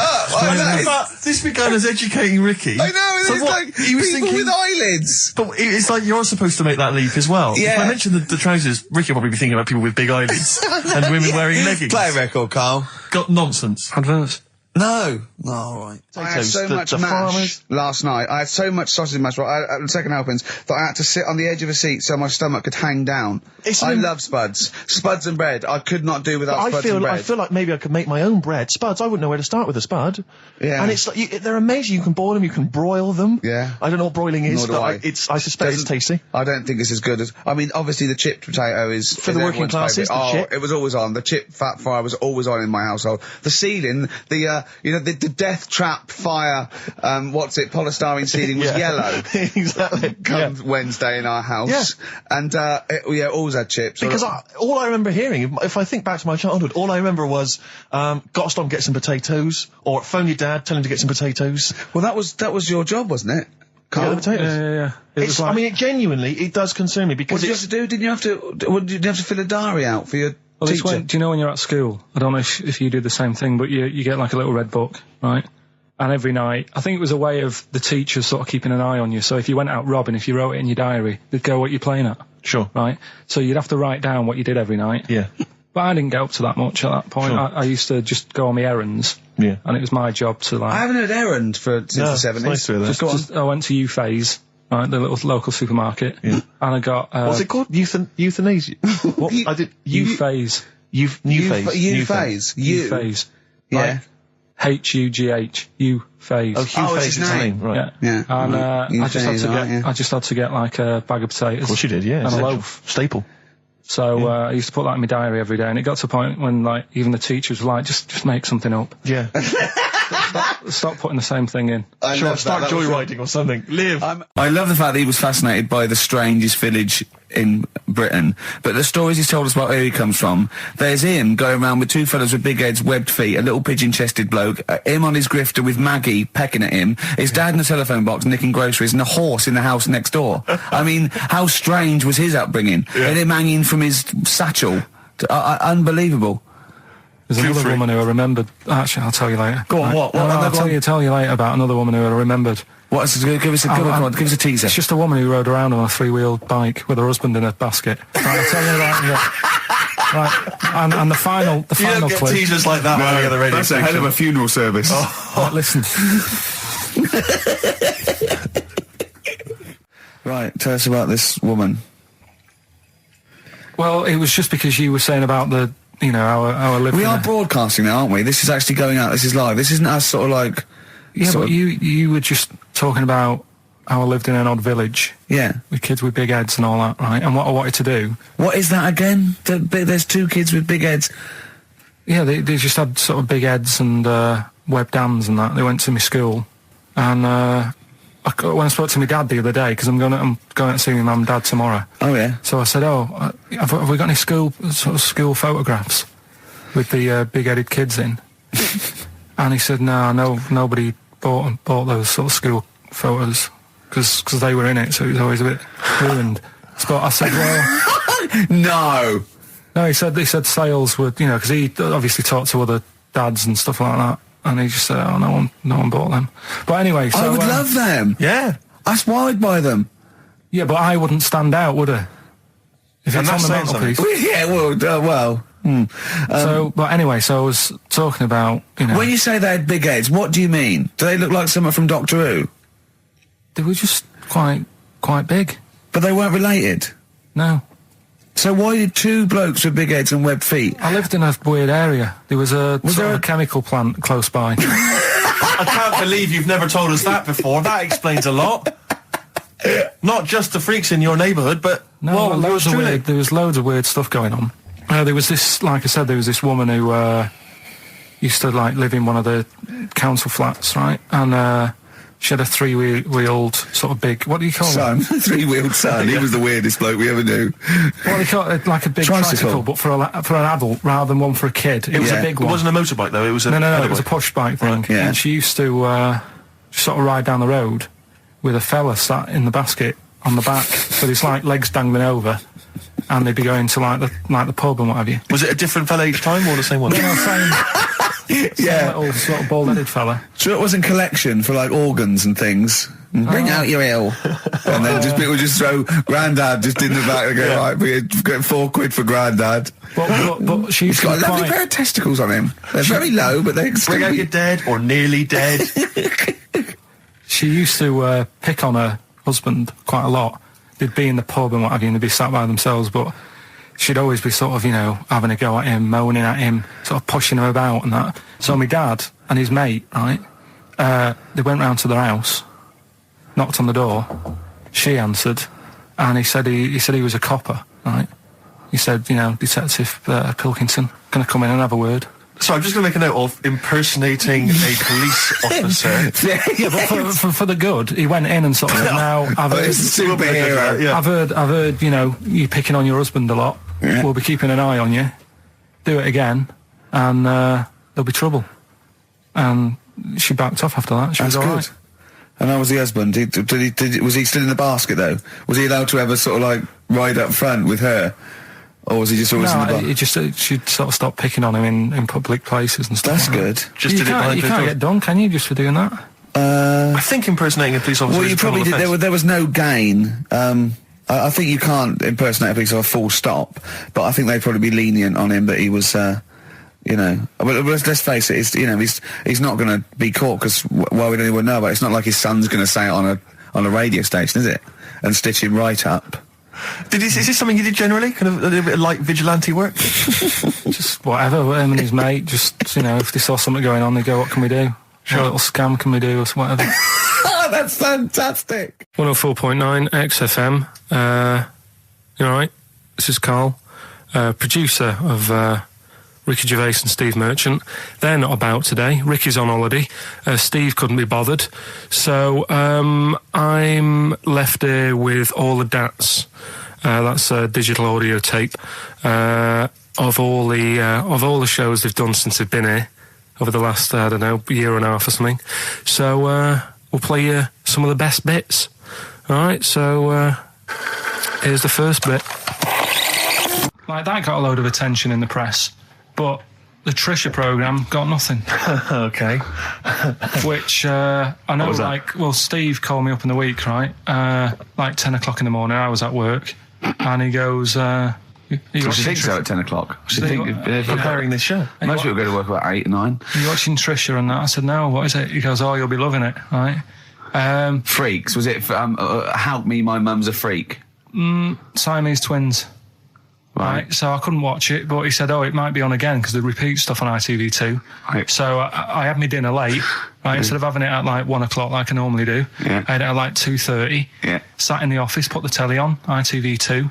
B: This began as educating Ricky.
E: I know,
B: so
E: it's like
B: he was
E: people
B: thinking,
E: with eyelids.
B: But it's like you're supposed to make that leap as well.
E: Yeah.
B: If I mentioned the trousers, Ricky will probably be thinking about people with big eyelids and women wearing leggings.
E: Play a record, Carl.
B: Got nonsense.
A: Adverts.
E: No. All right. I had so much mash last night. I had so much sausage mash, second helpings, that I had to sit on the edge of a seat so my stomach could hang down. I love spuds. Spuds and bread. I could not do without spuds and bread.
B: I feel like maybe I could make my own bread. Spuds, I wouldn't know where to start with a spud.
E: Yeah.
B: And it's like, they're amazing. You can boil them, you can broil them.
E: Yeah.
B: I don't know what broiling is,
E: Nor
B: but
E: do
B: I suspect it's tasty.
E: I don't think it's as good as... I mean, obviously the chipped potato is...
B: For the working classes, the chip.
E: It was always on. The chip fat fry was always on in my household. The ceiling, the death trap fire, polystyrene ceiling was yellow.
B: Exactly.
E: Come Wednesday in our house. Yeah. And, always had chips.
B: Because all I remember hearing, if I think back to my childhood, all I remember was, gotta stop and get some potatoes, or phone your dad, tell him to get some potatoes.
E: Well, that was your job, wasn't it?
B: Yeah, potatoes.
A: Yeah.
B: I mean, it genuinely, it does concern me because...
E: What did you have to do? Did you have to fill a diary out for your teacher?
A: Do you know when you're at school? I don't know if you do the same thing, but you get like a little red book, right? And every night, I think it was a way of the teachers sort of keeping an eye on you. So if you went out robbing, if you wrote it in your diary, they'd go what you're playing at.
B: Sure.
A: Right? So you'd have to write down what you did every night.
B: Yeah.
A: But I didn't get up to that much at that point. Sure. I used to just go on my errands.
B: Yeah.
A: And it was my job to like...
E: I haven't heard errand since the 70s.
B: Nice to hear that.
A: I went to U-Phase, right, the little local supermarket. Yeah. And I got...
B: what's it called? Euthanasia? What? I did...
A: U-Phase.
B: U-Phase.
E: U-Phase.
A: U-Phase.
E: Yeah.
A: H-U-G-H. U-Phase.
B: Oh, Hugh Phase is his name, right.
A: Yeah. And I just had to get like a bag of potatoes.
B: Of course you did, yeah.
A: And a loaf.
B: Staple.
A: So I used to put that in my diary every day, and it got to a point when like even the teachers were like, just make something up.
B: Yeah.
A: Stop putting the same thing in.
B: Sure, start joyriding or something. Live.
E: I love the fact that he was fascinated by the strangest village in Britain, but the stories he's told us about where he comes from, there's him going around with two fellas with big heads, webbed feet, a little pigeon-chested bloke, him on his grifter with Maggie pecking at him, his dad in the telephone box nicking groceries, and a horse in the house next door. I mean, how strange was his upbringing? Yeah. And him hanging from his satchel. Unbelievable.
A: There's another woman who I remembered. Actually, I'll tell you later.
B: Go on, what?
A: I'll tell you later about another woman who I remembered.
E: Give us a teaser.
A: It's just a woman who rode around on a three-wheeled bike with her husband in a basket. Right, I'll tell you that. Right, and the final clip.
B: You don't get teasers like that on the other radio station.
E: That's a hell of a funeral service.
A: Right, listen.
E: Right, tell us about this woman.
A: Well, it was just because you were saying about the, you know, our living.
C: We are broadcasting now, aren't we? This is actually going out. This is live. This isn't us sort of like...
A: Yeah, but you were just talking about how I lived in an odd village.
C: Yeah.
A: With kids with big heads and all that, right? And what I wanted to do...
C: What is that again? There's 2 kids with big heads.
A: Yeah, they just had sort of big heads and webdams and that. They went to my school. And when I spoke to my dad the other day, because I'm going out to see my mum and dad tomorrow.
C: Oh, yeah.
A: So I said, have we got any school photographs with the big-headed kids in? And he said, no, nobody bought those sort of school photos because they were in it, so it was always a bit ruined. So I said, well... No, he said sales were, you know, because he obviously talked to other dads and stuff like that, and he just said, oh, no one bought them. But anyway, so...
C: I would love them.
B: Yeah.
C: That's why I'd buy them.
A: Yeah, but I wouldn't stand out, would I? If it's on the mantelpiece.
C: Yeah, well...
A: But anyway, so I was talking about, you know...
C: When you say they had big heads, what do you mean? Do they look like someone from Doctor Who?
A: They were just quite big.
C: But they weren't related?
A: No.
C: So why did 2 blokes with big heads and webbed feet?
A: I lived in a weird area. There was a chemical plant close by.
B: I can't believe you've never told us that before. That explains a lot. Not just the freaks in your neighbourhood, but...
A: No, there was loads of weird stuff going on. There was this, like I said, there was this woman who used to like live in one of the council flats, right? And she had a 3-wheeled sort of big, what do you call it?
C: 3-wheeled son. He was the weirdest bloke we ever knew.
A: Well, they call it like a big tricycle, but for an adult rather than one for a kid. It was a big one.
B: It wasn't a motorbike though. It was a
A: no. It was a push bike thing.
C: Yeah.
A: And she used to sort of ride down the road with a fella sat in the basket on the back with his like legs dangling over. And they'd be going to like the pub and what have you.
B: Was it a different fella each time or the same one?
A: No, same little sort of bald-headed fella.
C: So it was in collection for like organs and things. Bring out your ill. And then people just throw Grandad just in the back and go, right, we get £4 for Grandad.
A: But she's
C: got a lovely pair of testicles on him. They're very low, but they
B: bring out your dead or nearly dead.
A: She used to pick on her husband quite a lot. They'd be in the pub and what have you, and they'd be sat by themselves, but she'd always be sort of, you know, having a go at him, moaning at him, sort of pushing him about and that. So my dad and his mate, right, they went round to their house, knocked on the door, she answered, and he said he was a copper, right? He said, you know, Detective Pilkington, gonna come in and have a word.
B: So I'm just going to make a note of impersonating a police officer.
A: Yeah, but for the good, he went in and sort of said, now I've heard,
C: superhero.
B: Yeah.
A: I've heard, you know, you picking on your husband a lot.
C: Yeah.
A: We'll be keeping an eye on you. Do it again, and there'll be trouble. And she backed off after that. She was all right.
C: And how was the husband? Was he still in the basket though? Was he allowed to ever sort of like ride up front with her? Or was he just always in the bar?
A: No, she'd sort of stop picking on him in public places and stuff.
C: That's
A: like
C: good.
A: That. You can't get done, can you, just for doing that?
B: I think impersonating a police officer
C: well, you probably did. There was no gain. I think you can't impersonate a police officer full stop, but I think they'd probably be lenient on him that he was, you know... But let's face it, he's not going to be caught, because while we don't even know about it, it's not like his son's going to say it on a radio station, is it? And stitch him right up.
B: Is this something you did generally? Kind of a little bit of light vigilante work?
A: Just whatever, him and his mate, just, you know, if they saw something going on, they go, what can we do? Sure. What little scam can we do, or whatever.
C: That's fantastic.
A: 104.9 XFM. You alright? This is Karl, producer of Ricky Gervais and Steve Merchant. They're not about today. Ricky's on holiday. Steve couldn't be bothered. So I'm left here with all the DATs. That's a digital audio tape of all the shows they've done since they've been here over the last, I don't know, year and a half or something. So we'll play you some of the best bits. Alright, so here's the first bit. Like, that got a load of attention in the press. But the Trisha programme got nothing.
B: Okay.
A: Which, I know, like, well, Steve called me up in the week, right? Like 10 o'clock in the morning, I was at work, and he goes,
C: I think so at 10 o'clock. I think
B: preparing this show.
C: Most people go to work about 8 or 9.
A: Are you watching Trisha and that? I said, no, what is it? He goes, oh, you'll be loving it, right?
C: Freaks, was it, Help Me, My Mum's a Freak?
A: Siamese twins. Right, so I couldn't watch it, but he said, it might be on again, because they repeat stuff on ITV2.
C: Right.
A: So I had my dinner late, right, instead of having it at like 1 o'clock like I normally do, I had it at like 2:30, sat in the office, put the telly on, ITV2,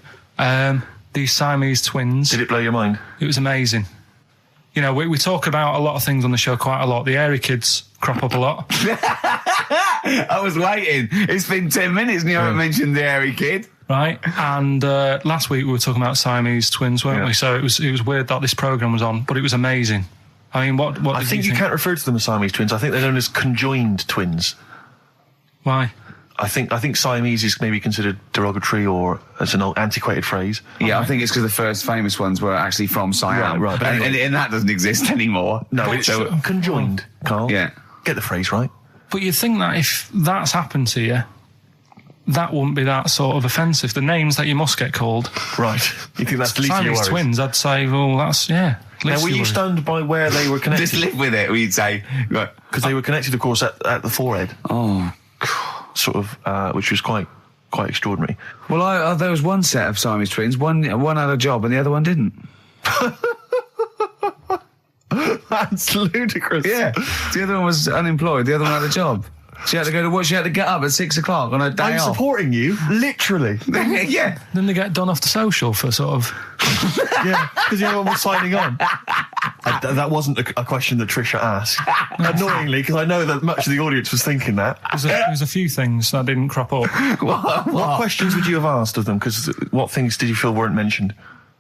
A: these Siamese twins.
B: Did it blow your mind?
A: It was amazing. You know, we talk about a lot of things on the show quite a lot. The Airy Kids crop up a lot.
C: I was waiting. It's been 10 minutes and you haven't mentioned the Airy Kid.
A: Right, and last week we were talking about Siamese twins, weren't we? So it was weird that this programme was on, but it was amazing. I mean, what
B: I think you can't refer to them as Siamese twins. I think they're known as conjoined twins.
A: Why?
B: I think Siamese is maybe considered derogatory or as an old antiquated phrase.
C: Yeah, I think it's because the first famous ones were actually from Siam.
B: Right. But
C: and that doesn't exist anymore.
B: No, it's conjoined, Carl.
C: Yeah.
B: Get the phrase right.
A: But you'd think that if that's happened to you, that wouldn't be that sort of offensive. The names that you must get called.
B: Right. You think that's the least of your
A: Siamese
B: worries?
A: twins, I'd say, well, that's,
B: Now, were you stunned by where they were connected?
C: Just live with it, we'd say.
B: Because they were connected, of course, at the forehead.
C: Oh.
B: Sort of, which was quite extraordinary.
C: Well, there was one set of Siamese twins. One had a job and the other one didn't.
B: That's ludicrous.
C: Yeah. The other one was unemployed. The other one had a job. She had to go to work. She had to get up at 6 o'clock on her day off.
B: I'm supporting you, literally.
C: Yeah.
A: Then they get done off the social for sort of...
B: Yeah, because the other one was signing on. That wasn't a question that Trisha asked. Annoyingly, because I know that much of the audience was thinking that.
A: There was a few things that didn't crop up.
B: What questions would you have asked of them? Because what things did you feel weren't mentioned?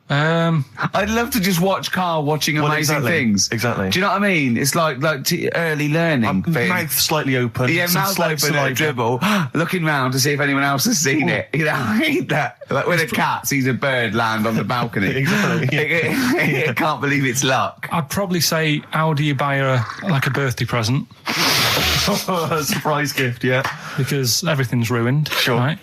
C: I'd love to just watch Karl watching amazing things.
B: Exactly.
C: Do you know what I mean? It's like early learning thing.
B: Mouth slightly open.
C: Yeah, mouth open and dribble, looking round to see if anyone else has seen it. You know, I hate that. Like when a cat sees a bird land on the balcony.
B: Exactly.
C: It can't believe it's luck.
A: I'd probably say, how do you buy her like a birthday present?
B: A surprise gift, yeah.
A: Because everything's ruined.
B: Sure.
A: Right?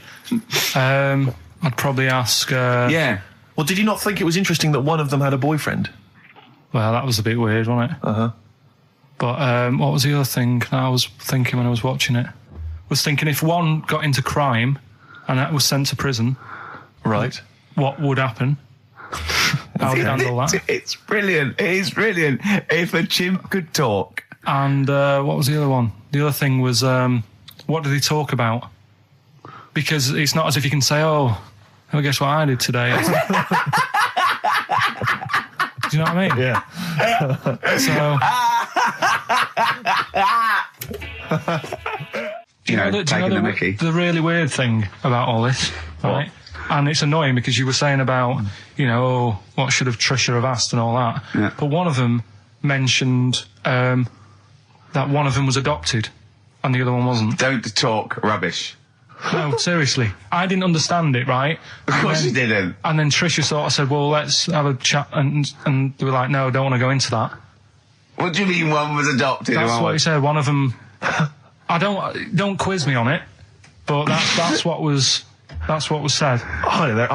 A: I'd probably ask...
C: Yeah.
B: Well, did you not think it was interesting that one of them had a boyfriend?
A: Well, that was a bit weird, wasn't it?
B: Uh-huh.
A: But what was the other thing that I was thinking when I was watching it? I was thinking if one got into crime and that was sent to prison...
B: Right.
A: What would happen? How would you handle that?
C: It's brilliant. It is brilliant. If a chimp could talk.
A: And what was the other one? The other thing was, what did he talk about? Because it's not as if you can say, well, guess what I did today? Do you know what I mean?
B: Yeah.
A: The really weird thing about all this, right? And it's annoying because you were saying about, what should have Trisha have asked and all that.
C: Yeah.
A: But one of them mentioned that one of them was adopted and the other one wasn't.
C: Don't talk rubbish.
A: No, seriously. I didn't understand it, right?
C: Of course you didn't.
A: And then Trisha sort of said, well, let's have a chat. And they were like, no, don't want to go into that.
C: What do you mean one was adopted?
A: That's what he said. One of them... don't quiz me on it, but that's what was said.
B: Hello there,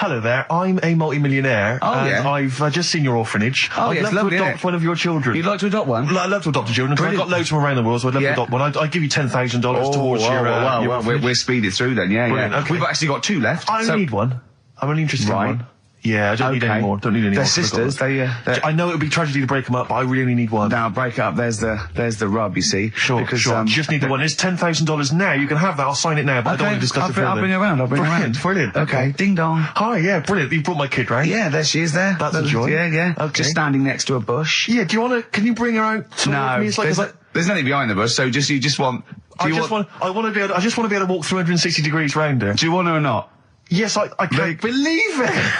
B: Hello there, I'm a multi-millionaire. And I've just seen your orphanage. I'd love to adopt one of your children.
C: You'd like to adopt one?
B: I'd love to adopt a children, because I've got loads from around the world, so I'd love to adopt one. I'd give you $10,000 towards your...
C: We'll speed it through then, yeah.
B: Okay.
C: We've actually got 2 left.
B: I only need one. I'm only interested in one. Yeah, I don't need any more. Don't need any more.
C: They're sisters.
B: I know it would be tragedy to break them up, but I really only need one.
C: Now, break it up. There's the rub, you see.
B: Sure, because, you just need the one. It's $10,000 now. You can have that. I'll sign it now, but I don't want to discuss it further.
C: I'll bring you around.
B: Brilliant.
C: Okay. Ding dong.
B: Hi, yeah, brilliant. You brought my kid round.
C: Yeah, there she is there.
B: That's a joy.
C: Yeah.
B: Okay.
C: Just standing next to a bush.
B: Yeah, can you bring her out?
C: No, there's nothing behind the bush, so you just want... I just want to be able to walk 360 degrees round her. Do you want her or not?
B: Yes, I can't believe it.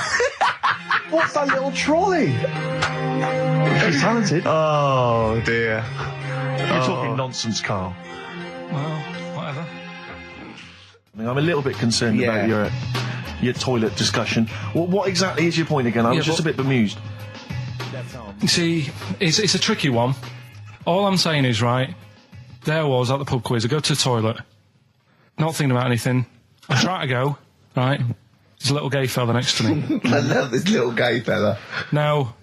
B: What's that little trolley? She's talented.
C: Oh, dear.
B: You're talking nonsense, Karl.
A: Well, whatever.
B: I'm a little bit concerned about your toilet discussion. Well, what exactly is your point again? I was just a bit bemused.
A: You see, it's a tricky one. All I'm saying is, right, there I was at the pub quiz. I go to the toilet, not thinking about anything. I try to go, right? There's a little gay fella next to me.
C: I love this little gay fella.
A: Now,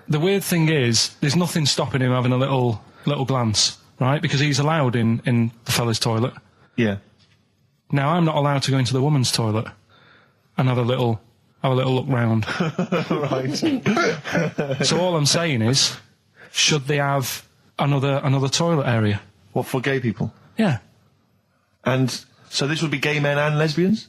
A: the weird thing is, there's nothing stopping him having a little glance, right? Because he's allowed in the fella's toilet.
B: Yeah.
A: Now, I'm not allowed to go into the woman's toilet and have a little have a little look round.
B: Right.
A: So all I'm saying is, should they have another toilet area?
B: What, for gay people?
A: Yeah.
B: And so this would be gay men and lesbians?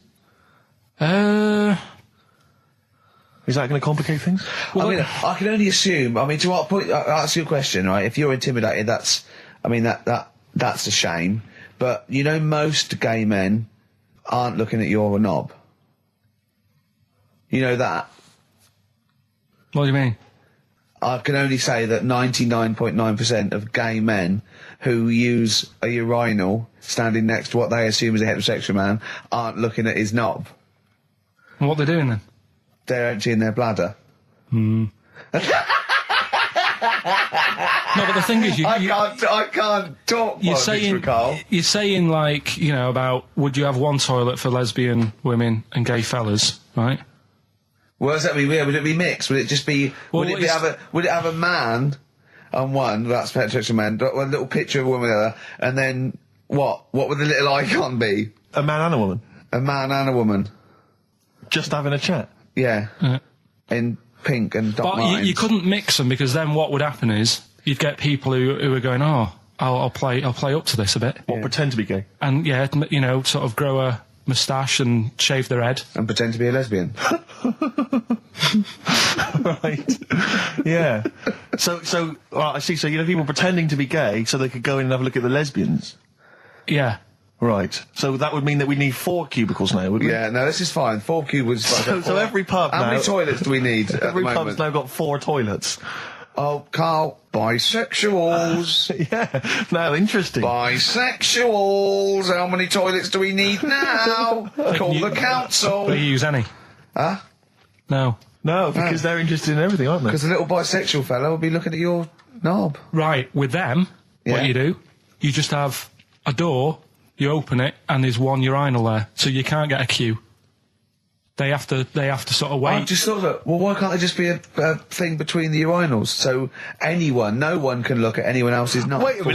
B: Is that going to complicate things?
C: Well, I mean, I can only assume. I mean, to what point? I'll ask you a question, right? If you're intimidated, that's a shame. But you know, most gay men aren't looking at your knob. You know that.
A: What do you mean?
C: I can only say that 99.9% of gay men who use a urinal standing next to what they assume is a heterosexual man aren't looking at his knob.
A: And what they're doing then?
C: They're emptying their bladder.
A: No, but the thing is,
C: I can't talk. You're
A: saying like, you know, about would you have one toilet for lesbian women and gay fellas, right?
C: What does that mean? Would it be mixed? Would it just be? Would it have a man on one? That's heterosexual man. One little picture of a woman on the other, and then what? What would the little icon be?
B: A man and a woman.
C: A man and a woman.
B: Just having a chat.
C: Yeah. In pink and dot
A: lines. But you couldn't mix them, because then what would happen is you'd get people who are going, oh, I'll play up to this a bit.
B: Or pretend to be gay.
A: And yeah, you know, sort of grow a moustache and shave their head.
C: And pretend to be a lesbian.
B: Right. Yeah. So, well, I see, so you know people pretending to be gay so they could go in and have a look at the lesbians?
A: Yeah.
B: Right. So that would mean that we need 4 cubicles now, wouldn't we?
C: Yeah, no, this is fine. 4 cubicles.
B: So every pub
C: How many toilets do we need at
B: Every
C: the
B: pub's
C: moment?
B: now got 4 toilets.
C: Oh, Karl, bisexuals.
B: Yeah. Now, interesting.
C: Bisexuals. How many toilets do we need now? Call the council.
A: Do you use any?
C: Huh?
A: No.
B: No, because they're interested in everything, aren't they?
C: Because the little bisexual fella will be looking at your knob.
A: Right. With them, what you do, you just have a door. You open it, and there's one urinal there, so you can't get a queue. They have to sort of wait.
C: I just thought that, well, why can't there just be a thing between the urinals, so no one can look at anyone else's knob?
B: Wait a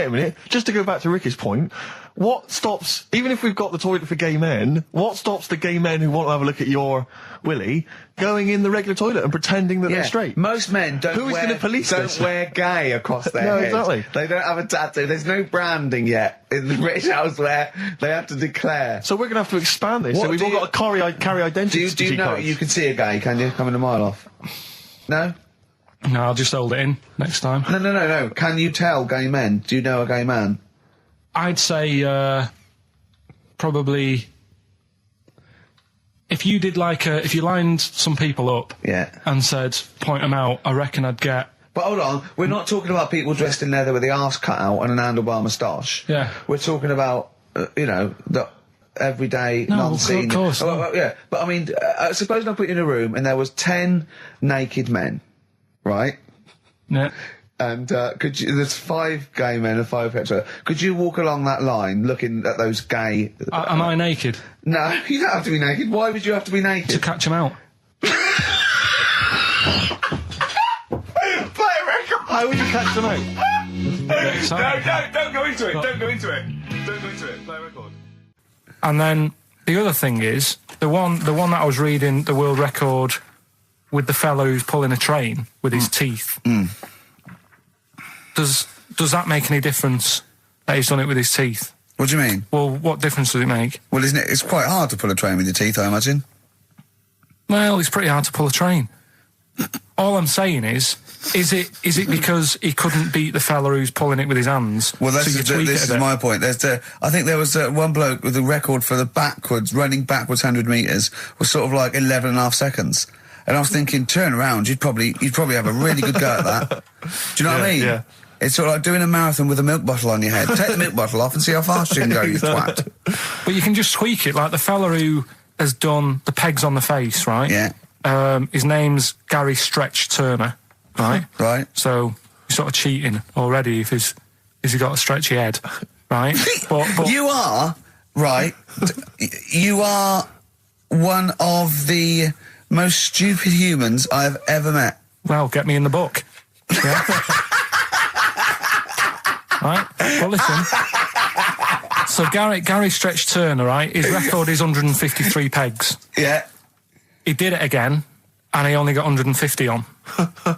B: minute. Just to go back to Ricky's point, what stops, even if we've got the toilet for gay men, what stops the gay men who want to have a look at your willy going in the regular toilet and pretending that they're straight?
C: Most men don't wear gay across their head.
B: Exactly.
C: They don't have a tattoo. There's no branding yet in the British House where they have to declare.
B: So we're going to have to expand this. So we've all got to carry identity.
C: Do you know you can see a gay, can you? Coming a mile off. No?
A: No, I'll just hold it in next time.
C: No. Can you tell gay men? Do you know a gay man?
A: I'd say, probably, if you did if you lined some people up and said, point them out, I reckon I'd get...
C: But hold on, we're not talking about people dressed in leather with the arse cut out and an handlebar moustache.
A: Yeah.
C: We're talking about, the everyday, non-seen...
A: of course.
C: Yeah, but I mean, suppose I put you in a room and there was 10 naked men, right?
A: Yeah.
C: And there's 5 gay men and 5 hetero. Could you walk along that line looking at those gay...
A: Am I naked?
C: No, you don't have to be naked. Why would you have to be naked?
A: To catch them out.
C: Play a record!
B: How would you catch them out?
C: No, don't go into it. Don't go into it. Play a record.
A: And then the other thing is, the one that I was reading, the world record with the fellow who's pulling a train with his teeth. Does that make any difference that he's done it with his teeth?
C: What do you mean?
A: Well, what difference does it make?
C: Well, isn't it? It's quite hard to pull a train with your teeth, I imagine.
A: Well, it's pretty hard to pull a train. All I'm saying is it because he couldn't beat the fella who's pulling it with his hands?
C: Well, this is my point. I think there was one bloke with a record for the running backwards 100 metres was sort of like 11.5 seconds. And I was thinking, turn around, you'd probably have a really good go at that. Do you know what I mean?
B: Yeah.
C: It's sort of like doing a marathon with a milk bottle on your head. Take the milk bottle off and see how fast you can go, you twat.
A: But you can just tweak it, like the fella who has done the pegs on the face, right?
C: Yeah.
A: His name's Gary Stretch Turner, right?
C: Right.
A: So you're sort of cheating already if he's got a stretchy head, right? but
C: you are, right, you are one of the most stupid humans I've ever met.
A: Well, get me in the book. Yeah. Right? Well, listen. So Gary Stretch Turner, right? His record is 153 pegs.
C: Yeah.
A: he did it again, and he only got 150 on.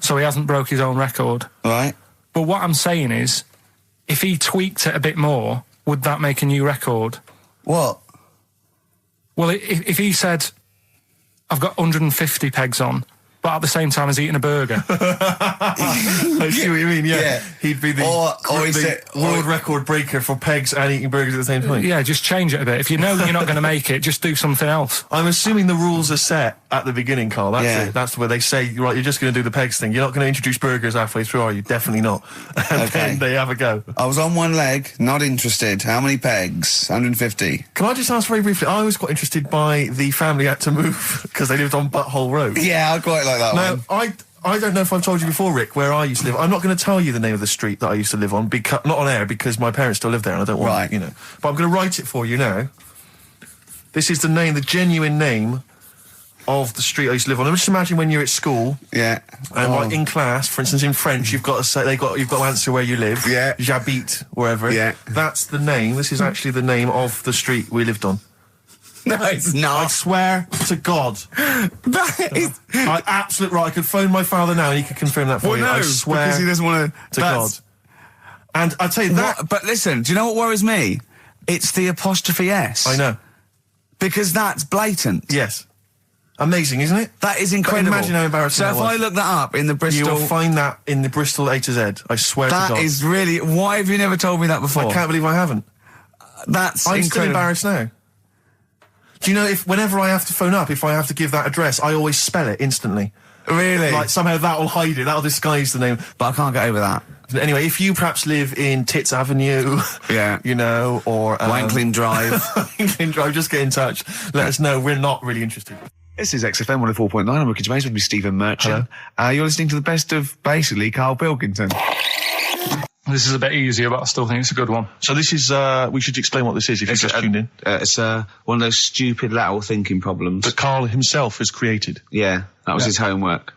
A: So he hasn't broke his own record.
C: Right.
A: But what I'm saying is, if he tweaked it a bit more, would that make a new record?
C: What?
A: Well, if he said, I've got 150 pegs on, but at the same time as eating a burger.
B: I see what you mean, yeah. He'd be the world record breaker for pegs and eating burgers at the same time.
A: Yeah, just change it a bit. If you know you're not going to make it, just do something else.
B: I'm assuming the rules are set at the beginning, Carl. That's it. That's where they say, right, you're just going to do the pegs thing. You're not going to introduce burgers halfway through, are you? Definitely not. And then they have a go.
C: I was on one leg, not interested. How many pegs? 150.
B: Can I just ask very briefly, I was quite interested by the family had to move because they lived on Butthole Road.
C: Yeah, I quite like that one.
B: I don't know if I've told you before, Rick, where I used to live. I'm not going to tell you the name of the street that I used to live on, not on air, because my parents still live there and I don't want, But I'm going to write it for you now. This is the genuine name of the street I used to live on. Just imagine when you're at school.
C: Yeah.
B: And like in class, for instance, in French, you've got to say, you've got to answer where you live.
C: Yeah.
B: J'habite, wherever.
C: Yeah.
B: That's the name. This is actually the name of the street we lived on.
C: No, it's not.
B: I swear to God.
C: That is...
B: Absolute right. I could phone my father now and he could confirm that for you. I swear
C: because he doesn't want
B: to God. And I'd say that...
C: But listen, do you know what worries me? It's the apostrophe S.
B: I know.
C: Because that's blatant.
B: Yes. Amazing, isn't it?
C: That is incredible.
B: But imagine how embarrassing that was.
C: So if I look that up in the Bristol...
B: You'll find that in the Bristol A to Z. I swear to God.
C: That is really... Why have you never told me that before?
B: I can't believe I haven't.
C: That's
B: I'm
C: incredible.
B: still embarrassed now. Do you know, whenever I have to phone up, if I have to give that address, I always spell it instantly.
C: Really?
B: Like, somehow that'll hide it, that'll disguise the name.
C: But I can't get over that.
B: Anyway, if you perhaps live in Tits Avenue,
C: yeah,
B: or...
C: Wankling Drive.
B: Wankling Drive, just get in touch. Let us know, we're not really interested.
E: This is XFM 104.9, I'm Ricky Gervais with me, Stephen Merchant. You're listening to the best of, basically, Karl Pilkington.
A: This is a bit easier, but I still think it's a good one.
B: So this is, we should explain what this is if you just tuned in.
E: It's one of those stupid lateral thinking problems.
B: That Karl himself has created.
E: Yeah, that was his homework.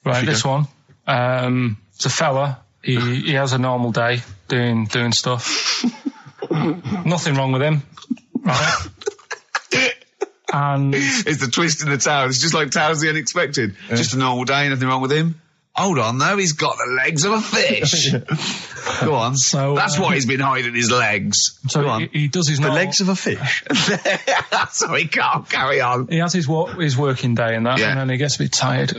A: Right, this one. It's a fella. He has a normal day doing stuff. Nothing wrong with him. Right? And
E: it's the twist in the tale. It's just like Tales of the Unexpected. Yeah. Just a normal day, nothing wrong with him. Hold on, though, he's got the legs of a fish. Go on. So that's why he's been hiding his legs.
A: So
E: Go on.
A: He does his normal...
B: The legs of a fish?
E: So he can't carry on.
A: He has his working day and that, and then he gets a bit tired.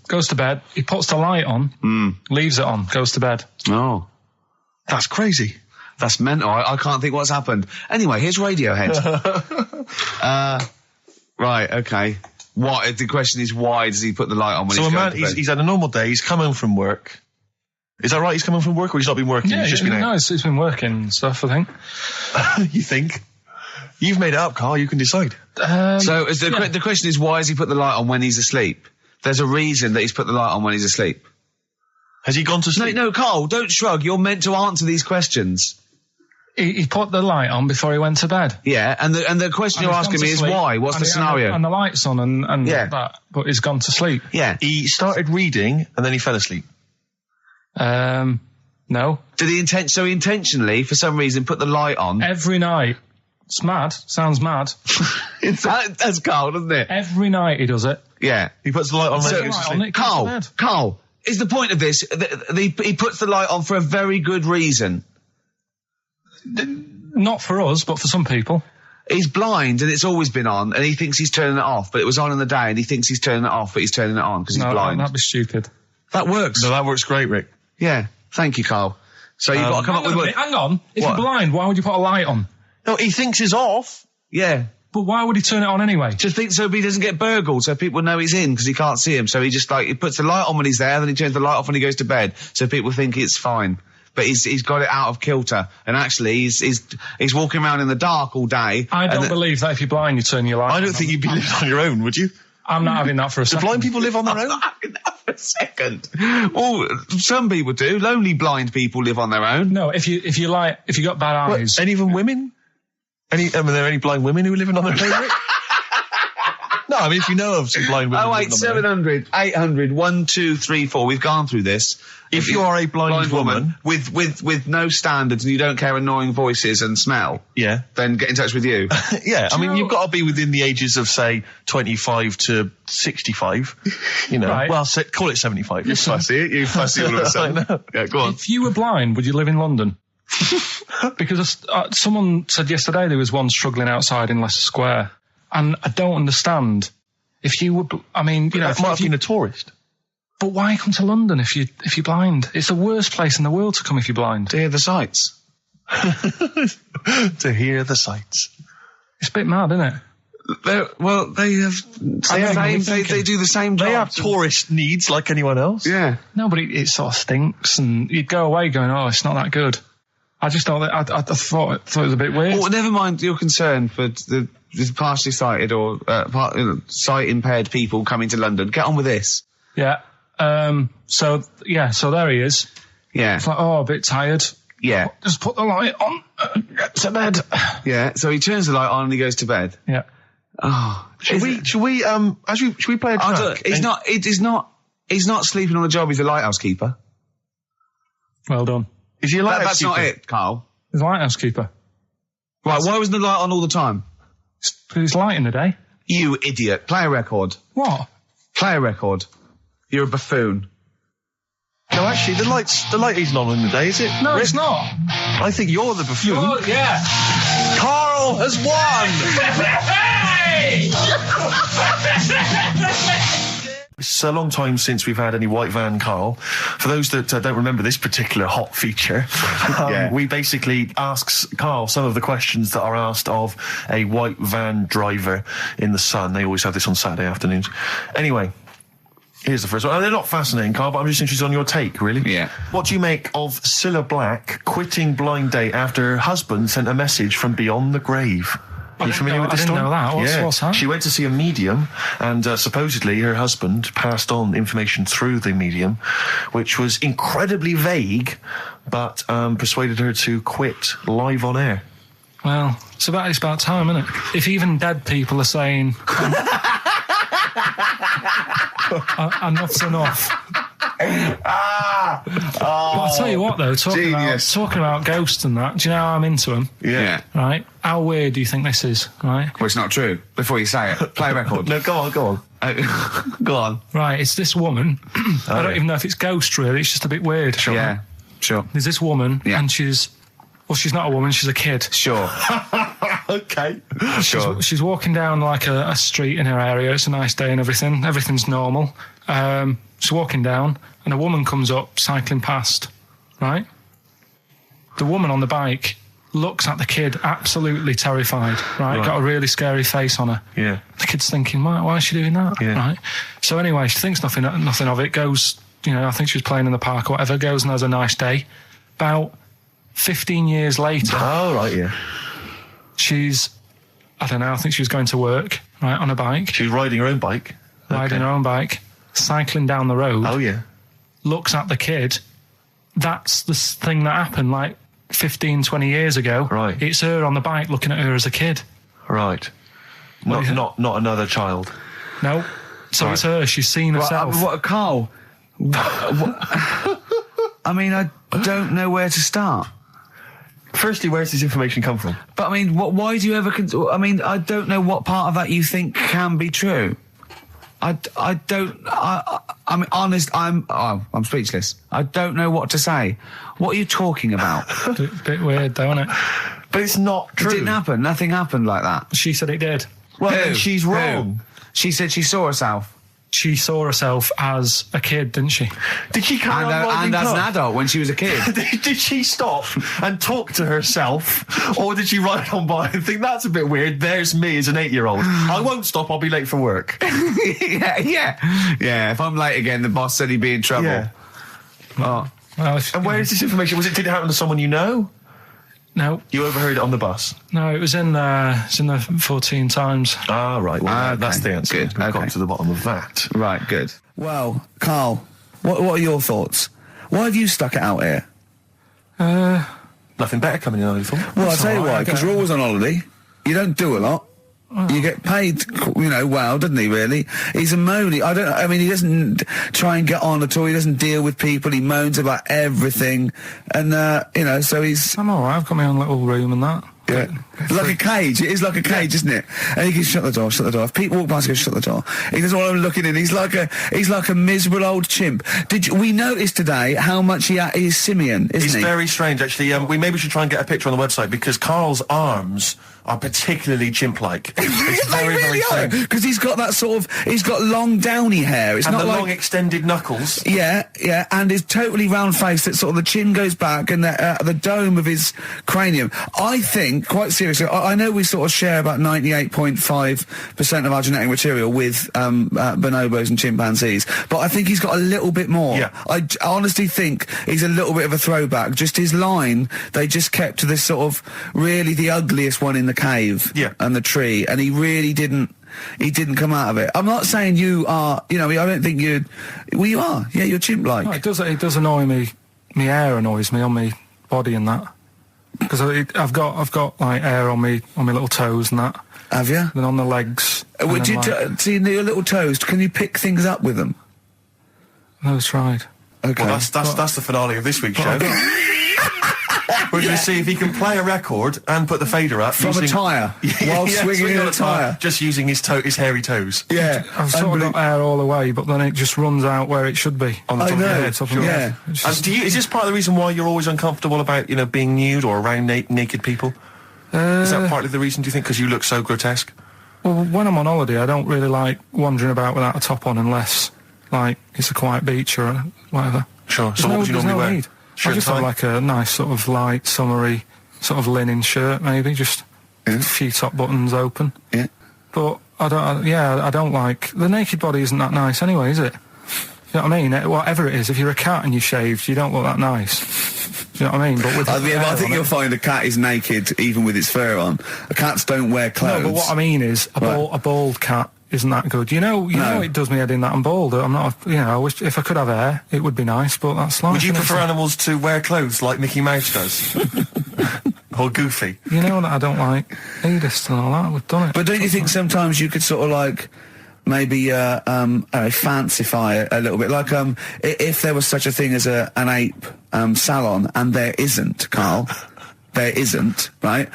A: Goes to bed. He puts the light on, leaves it on, goes to bed.
E: Oh.
B: That's crazy.
E: That's mental. I can't think what's happened. Anyway, here's Radiohead. Right, okay. What? The question is, why does he put the light on when he's going to bed?
B: He's had a normal day, he's come home from work. Is that right? He's come home from work, or he's not been working?
A: Yeah,
B: he's just been out?
A: No, he's been working and stuff, I think.
B: You think? You've made it up, Karl, you can decide.
E: So the question is, why has he put the light on when he's asleep? There's a reason that he's put the light on when he's asleep.
B: Has he gone to sleep?
E: No, Karl, don't shrug. You're meant to answer these questions.
A: He put the light on before he went to bed.
E: Yeah, and the question you're asking me is why? What's the scenario?
A: And the light's on and that, but he's gone to sleep.
E: Yeah.
B: He started reading and then he fell asleep.
A: No.
E: Did he intentionally, for some reason, put the light on?
A: Every night. It's mad. Sounds mad.
E: That's Karl, doesn't it?
A: Every night he does it.
E: Yeah.
B: He puts the light on when he goes to sleep.
E: Karl, is the point of this, he puts the light on for a very good reason.
A: Not for us, but for some people.
E: He's blind and it's always been on, and he thinks he's turning it off, but it was on in the day, and he thinks he's turning it off, but he's turning it on because he's blind.
A: No, that'd be stupid.
E: That works.
B: No, that works great, Rick.
E: Yeah. Thank you, Karl. So you've got to come up with...
A: Hang on. If you're blind, why would you put a light on?
B: No, he thinks it's off.
E: Yeah.
A: But why would he turn it on anyway?
E: Just think so he doesn't get burgled, so people know he's in because he can't see him. So he just he puts the light on when he's there, then he turns the light off when he goes to bed, so people think it's fine. But he's got it out of kilter, and actually he's walking around in the dark all day.
A: I don't believe that if you're blind you turn your light on.
B: I don't think you'd be living on your own, would you?
A: I'm not having that for a second.
B: Do blind people live on their own?
E: I'm not having that for a second. Well, some people do. Lonely blind people live on their own.
A: No, if you got bad eyes.
B: Any even women? Are there any blind women who are living on their own? No, I mean, if you know of some blind women...
E: 08700 800 1234. We've gone through this.
B: If you are a blind woman
E: with no standards and you don't care annoying voices and smell, then get in touch with you.
B: I mean, you've got to be within the ages of, say, 25 to 65. You know,
A: Right.
B: Well, call it 75.
E: You fussy all of a sudden. Yeah, go on.
A: If you were blind, would you live in London? Because someone said yesterday there was one struggling outside in Leicester Square, and I don't understand. If you were, I mean, you know,
B: That might have been a tourist.
A: but why come to London if you're blind? It's the worst place in the world to come if you're blind.
E: To hear the sights.
B: To hear the sights.
A: It's a bit mad, isn't it?
E: They do the same job.
B: They have tourist needs like anyone else.
E: Yeah.
A: No, but it sort of stinks, and you'd go away going, "Oh, it's not that good." I just thought that I thought it was a bit weird.
E: Well, never mind your concern for the partially sighted or sight impaired people coming to London. Get on with this.
A: Yeah. So there he is.
E: Yeah.
A: It's like, oh, a bit tired.
E: Yeah.
A: Just put the light on. Get to bed.
E: Yeah. So he turns the light on and he goes to bed.
A: Yeah.
E: Oh.
B: Should we play a track?
E: He's not sleeping on the job. He's a lighthouse keeper.
A: Well done.
B: Is he a lighthouse
E: That's
B: keeper?
E: not it, Carl.
A: He's a lighthouse keeper.
E: Right. Why wasn't the light on all the time?
A: It's light in the day.
E: You idiot. Play a record.
A: What?
E: Play a record. You're a buffoon.
B: No, actually, the light isn't on in the day, is it?
A: No, it's not.
B: I think you're the buffoon.
A: Oh, yeah.
B: Carl has won! It's a long time since we've had any white van Carl. For those that don't remember this particular hot feature, we basically ask Carl some of the questions that are asked of a white van driver in the Sun. They always have this on Saturday afternoons. Anyway, here's the first one. They're not fascinating, Carl, but I'm just interested on your take, really.
E: Yeah.
B: What do you make of Cilla Black quitting Blind Date after her husband sent a message from beyond the grave? Are you familiar with this story?
A: I didn't know that. What's that?
B: She went to see a medium, and supposedly her husband passed on information through the medium, which was incredibly vague, but persuaded her to quit live on air.
A: Well, it's about time, isn't it? If even dead people are saying, enough's enough. But I'll tell you what, though, talking about ghosts and that, do you know how I'm into them?
E: Yeah.
A: Right? How weird do you think this is, right?
E: Well, it's not true. Before you say it, play a record.
B: No, go on.
E: Go on.
A: Right, it's this woman. I don't even know if it's ghost, really. It's just a bit weird.
E: Sure. Yeah, sure.
A: There's this woman,
E: Yeah.
A: and she's not a woman, she's a kid.
E: Sure.
B: Okay.
E: Sure.
A: She's walking down like a street in her area. It's a nice day and everything. Everything's normal. She's walking down, and a woman comes up, cycling past, right? The woman on the bike looks at the kid, absolutely terrified, right? Got a really scary face on her.
B: Yeah.
A: The kid's thinking, why is she doing that?
B: Yeah.
A: Right? So anyway, she thinks nothing of it, goes, I think she was playing in the park or whatever, goes and has a nice day. About 15 years later...
B: Oh, right, yeah.
A: She's, I don't know, I think she was going to work, right, on a bike.
B: She was riding her own bike.
A: Riding her own bike, cycling down the road.
B: Oh, yeah.
A: Looks at the kid. That's the thing that happened, like, 15, 20 years ago.
B: Right.
A: It's her on the bike looking at her as a kid.
B: Right. Not another child.
A: No. So It's her. She's seen herself.
E: Carl? I mean, I don't know where to start.
B: Firstly, where's this information come from?
E: But I mean, why do you ever... I mean, I don't know what part of that you think can be true. I mean, honest, I'm speechless. I don't know what to say. What are you talking about?
A: Bit weird, though, isn't it?
B: But it's not true.
E: It didn't happen. Nothing happened like that.
A: She said it did.
B: Well, then she's wrong.
E: She said she saw herself.
A: She saw herself as a kid, didn't she?
B: Did she carry on riding
E: and as
B: past?
E: an adult when she was a kid.
B: Did she stop and talk to herself? Or did she ride on by and think, that's a bit weird, there's me as an 8-year-old. I won't stop, I'll be late for work.
E: Yeah, if I'm late again, the boss said he'd be in trouble.
B: Yeah.
E: Oh.
A: Well,
B: And where is this information? Did it happen to someone you know?
A: No.
B: You overheard it on the bus?
A: No, it was in the 14 Times.
B: Ah, right. Well,
E: Okay.
B: that's the answer.
E: Good.
B: We've got to the bottom of that.
E: Right, good. Well, Carl, what are your thoughts? Why have you stuck it out here?
B: Nothing better coming in, I thought.
E: Well, I'll tell you why, because you're always on holiday. You don't do a lot. You get paid, well, doesn't he, really? He's a moaner. He doesn't try and get on at all. He doesn't deal with people. He moans about everything. And, so he's...
A: I'm alright. I've got my own little room and that.
E: Yeah. Like a cage. It is like a cage, isn't it? And he can shut the door. If people walk past, he goes, shut the door. He doesn't want them looking in. He's like a miserable old chimp. We noticed today how much he's simian, isn't he?
B: He's very strange, actually. We maybe should try and get a picture on the website, because Karl's arms are particularly chimp-like. It's very, very strange.
E: Because he's got that he's got long downy hair. It's
B: and
E: not
B: the
E: like
B: long extended knuckles.
E: Yeah, and his totally round face that sort of the chin goes back and the dome of his cranium. I think, quite seriously, I know we sort of share about 98.5% of our genetic material with bonobos and chimpanzees, but I think he's got a little bit more.
B: Yeah.
E: I honestly think he's a little bit of a throwback. Just his line, they just kept to this sort of really the ugliest one in the cave and the tree, and he really didn't come out of it. I'm not saying you are, I don't think you are. Yeah, you're chimp-like.
A: No, it does annoy me. My hair annoys me on my body and that. Because I've got like hair on my little toes and that.
E: Have you?
A: Then on the legs.
E: Would you see your little toes? Can you pick things up with them?
A: No, it's tried.
E: Okay.
B: Well, that's the finale of this week's show. We're going to see if he can play a record and put the fader up
E: from a tyre while swinging a tyre,
B: just using his hairy toes.
A: Yeah, I've sort of got hair all the way, but then it just runs out where it should be.
B: On the top of your head.
E: Yeah.
B: Is this part of the reason why you're always uncomfortable about being nude or around naked people? Is that partly the reason, do you think, because you look so grotesque?
A: Well, when I'm on holiday, I don't really like wandering about without a top on unless, like, it's a quiet beach or whatever.
B: Sure. So what would you normally wear?
A: Need. I just have like a nice sort of light, summery, sort of linen shirt, maybe, just a few top buttons open.
E: Yeah.
A: But I don't like... The naked body isn't that nice anyway, is it? You know what I mean? Whatever it is, if you're a cat and you're shaved, you don't look that nice. You know what I mean? But with
E: I think you'll find a cat is naked even with its fur on. Cats don't wear clothes.
A: No, but what I mean is, a bald cat isn't that good. You know it does me head in that I'm bald. I'm not, I wish if I could have hair, it would be nice, but that's life.
B: Would you prefer animals to wear clothes like Mickey Mouse does? Or Goofy?
A: You know that I don't like nudist and all that, we've done it.
E: But don't you think sometimes you could sort of like, maybe, fancify a little bit? Like, if there was such a thing as an ape, salon, and there isn't, Karl, there isn't, right?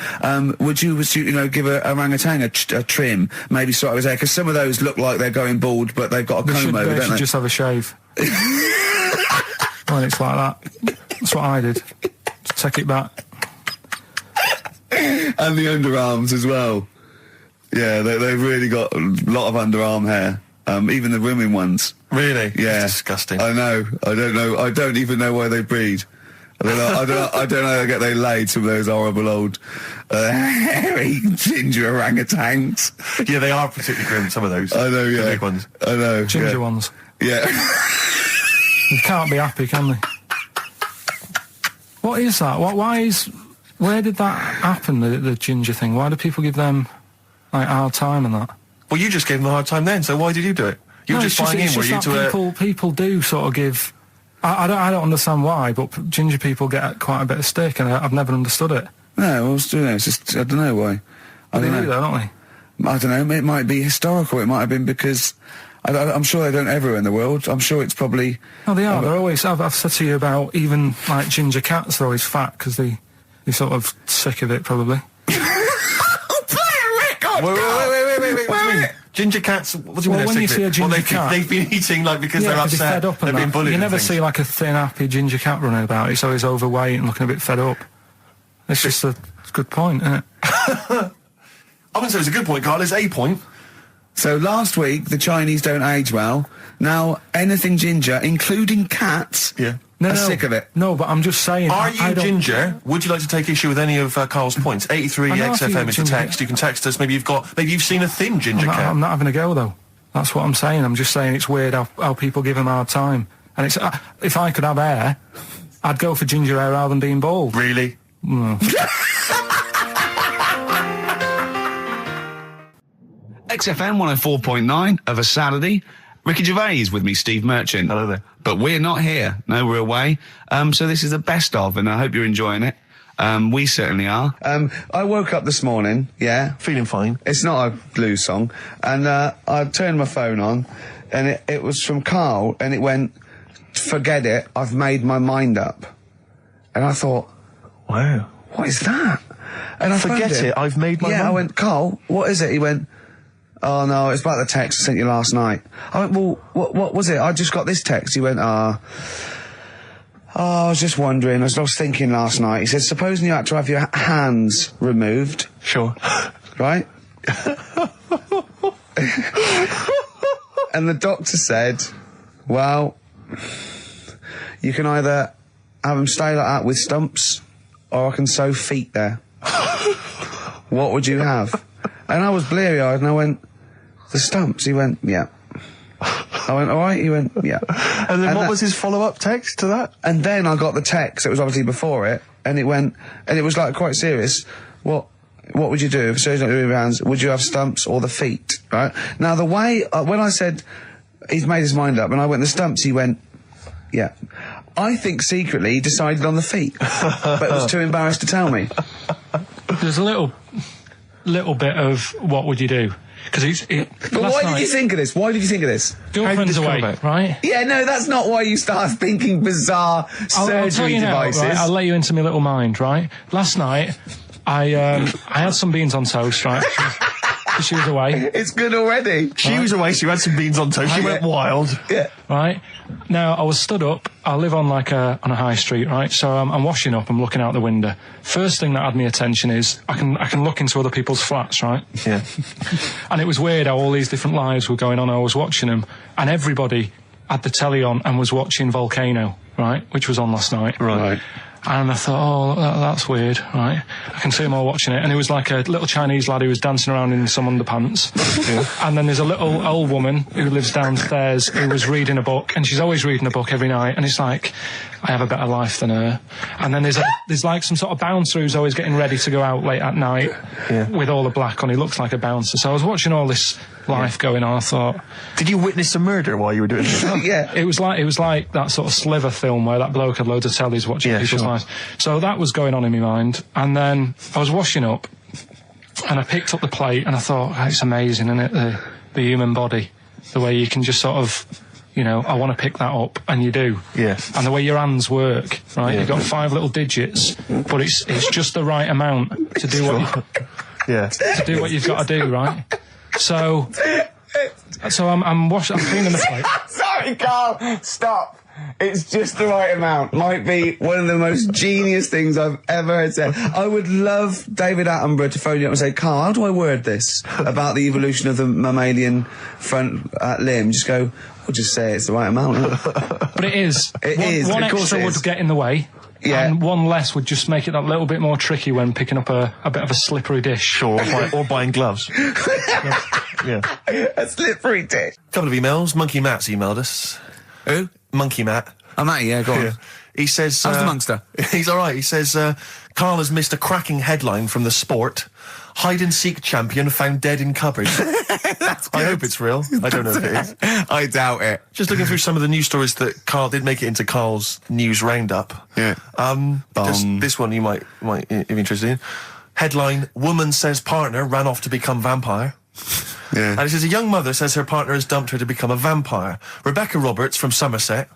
E: Would you give a orangutan a trim, maybe sort of his hair? Because some of those look like they're going bald, but they've got a comb over, don't they?
A: They should just have a shave. When it's like that. That's what I did. Just take it back.
E: And the underarms as well. Yeah, they've really got a lot of underarm hair. Even the women ones.
B: Really?
E: Yeah.
B: That's disgusting.
E: I know. I don't know. I don't even know why they breed. I don't know how they get they laid, some of those horrible old hairy ginger orangutans.
B: Yeah, they are particularly grim, some of those.
E: I know, yeah.
B: The big ones.
E: I know.
A: Ginger ones.
E: Yeah.
A: You can't be happy, can they? What is that? Where did that happen, the ginger thing? Why do people give them, like, a hard time and that?
B: Well, you just gave them a hard time then, so why did you do it? You were just buying in, were you, to
A: people do sort of give... I don't understand why, but ginger people get quite a bit of stick, and I've never understood it.
E: No, well, it's just, I don't know why.
A: They do, though, don't they?
E: I don't know, it might be historical, it might have been because... I'm sure they don't everywhere in the world. I'm sure it's probably...
A: No, they are. They're always... I've said to you about even, like, ginger cats, they're always fat, because they're sort of sick of it, probably.
E: Play a record!
B: Wait. Ginger cats, what do you mean?
A: When you see a ginger cat...
B: They've been eating, like, because they're upset,
A: they're fed up and
B: they've been bullied.
A: You never see, like, a thin, happy ginger cat running about. It's always overweight and looking a bit fed up. It's just a good point, isn't it?
B: I wouldn't say it's a good point, Karl. It's a point.
E: So last week, the Chinese don't age well. Now, anything ginger, including cats, are sick of it.
A: No, but I'm just saying...
B: Are you ginger? Would you like to take issue with any of Karl's points? 83 XFM is the text. You can text us. Maybe you've seen a thin ginger cat.
A: I'm not having a go, though. That's what I'm saying. I'm just saying it's weird how people give them a hard time. And it's if I could have hair, I'd go for ginger hair rather than being bald.
B: Really?
A: No.
C: XFM 104.9 of a Saturday. Ricky Gervais with me, Steve Merchant.
B: Hello there.
C: But we're not here. No, we're away. So this is the best of, and I hope you're enjoying it. We certainly are. I woke up this morning,
B: feeling fine.
C: It's not a blues song, and I turned my phone on, and it was from Karl, and it went, "Forget it, I've made my mind up." And I thought,
B: wow,
C: what is that? And I
B: forget it, I've made my mind.
C: I went, "Karl, what is it?" He went, "Oh no, it's about the text I sent you last night." I went, "Well, what was it? I just got this text." He went, I was just wondering, I was thinking last night. He said, supposing you had to have your hands removed.
B: Sure.
C: Right? And the doctor said, well, you can either have them stay like that with stumps, or I can sew feet there. What would you have? And I was bleary-eyed, and I went, the stumps? He went, yeah. I went, all right? He went, yeah.
B: And then what was his follow-up text to that?
C: And then I got the text, it was obviously before it, and it went, and it was like quite serious. What would you do if surgery not doing your hands? Would you have stumps or the feet? Right? Now the way, when I said he's made his mind up, and I went the stumps, he went, yeah. I think secretly he decided on the feet, but was too embarrassed to tell me.
A: There's a little bit of what would you do? Because
C: But why did you think of this? Why did you think of this?
A: Girlfriend's away, right?
C: Yeah, no, that's not why you start thinking bizarre surgery devices.
A: Right? I'll let you into my little mind, right? Last night, I had some beans on toast, right? She was away.
C: It's good already.
B: She was away, she had some beans on toast, she went wild.
C: Yeah.
A: Right? Now, I was stood up, I live on on a high street, right? So I'm washing up, I'm looking out the window. First thing that had my attention is, I can look into other people's flats, right?
B: Yeah.
A: And it was weird how all these different lives were going on, I was watching them, and everybody had the telly on and was watching Volcano, right? Which was on last night.
B: Right.
A: And I thought, that's weird, right? I can see them all watching it. And it was like a little Chinese lad who was dancing around in some underpants. Yeah. And then there's a little old woman who lives downstairs who was reading a book, and she's always reading a book every night. And it's like, I have a better life than her. And then there's like some sort of bouncer who's always getting ready to go out late at night with all the black on. He looks like a bouncer. So I was watching all this life going on. I thought,
B: did you witness a murder while you were doing this?
C: Yeah.
A: It was like that sort of Sliver film where that bloke had loads of tellies watching people's lives. So that was going on in my mind. And then I was washing up, and I picked up the plate, and I thought, it's amazing, isn't it? The human body, the way you can just sort of, I want to pick that up, and you do.
B: Yes.
A: And the way your hands work, right? Yeah. You've got 5 little digits, but it's just the right amount to do to do what you've got to do, right? So I'm cleaning the plate.
C: Sorry, Karl, stop. It's just the right amount. Might be one of the most genius things I've ever heard said. I would love David Attenborough to phone you up and say, Karl, how do I word this about the evolution of the mammalian front limb? Just go, we'll just say it's the right amount.
A: But it is. One
C: of course
A: extra would get in the way.
C: Yeah.
A: And one less would just make it that little bit more tricky when picking up a bit of a slippery dish.
B: Sure, or buying gloves. Yeah.
C: A slippery dish.
B: Couple of emails. Monkey Matt's emailed us.
E: Who?
B: Monkey Matt.
E: Oh, Matty, yeah, go on.
B: Yeah. He says...
E: How's the Monster?
B: He's all right. He says, Karl has missed a cracking headline from The Sport. Hide-and-seek champion found dead in cupboard. I hope it's real. I don't know if it is.
E: I doubt it.
B: Just looking through some of the news stories that Karl did make it into Karl's news roundup.
E: Yeah.
B: Just this one you might be interested in. Headline, woman says partner ran off to become vampire.
E: Yeah.
B: And it says, a young mother says her partner has dumped her to become a vampire. Rebecca Roberts from Somerset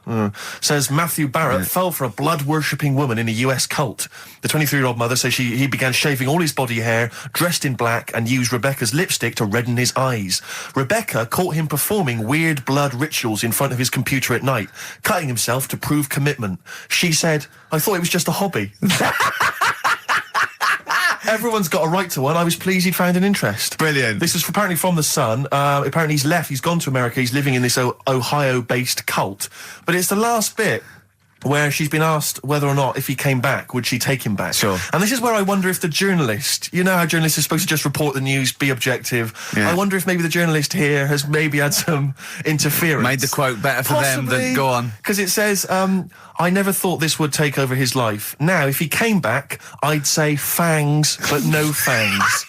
B: says Matthew Barrett fell for a blood-worshipping woman in a US cult. The 23-year-old mother says he began shaving all his body hair, dressed in black, and used Rebecca's lipstick to redden his eyes. Rebecca caught him performing weird blood rituals in front of his computer at night, cutting himself to prove commitment. She said, I thought it was just a hobby. Everyone's got a right to one. I was pleased he'd found an interest.
E: Brilliant.
B: This is apparently from The Sun. Apparently he's left. He's gone to America. He's living in this Ohio-based cult. But it's the last bit where she's been asked whether or not, if he came back, would she take him back?
E: Sure.
B: And this is where I wonder if the journalist, you know how journalists are supposed to just report the news, be objective. Yeah. I wonder if maybe the journalist here has maybe had some interference.
E: Made the quote better for them than go on.
B: Because it says, I never thought this would take over his life. Now, if he came back, I'd say fangs, but no fangs.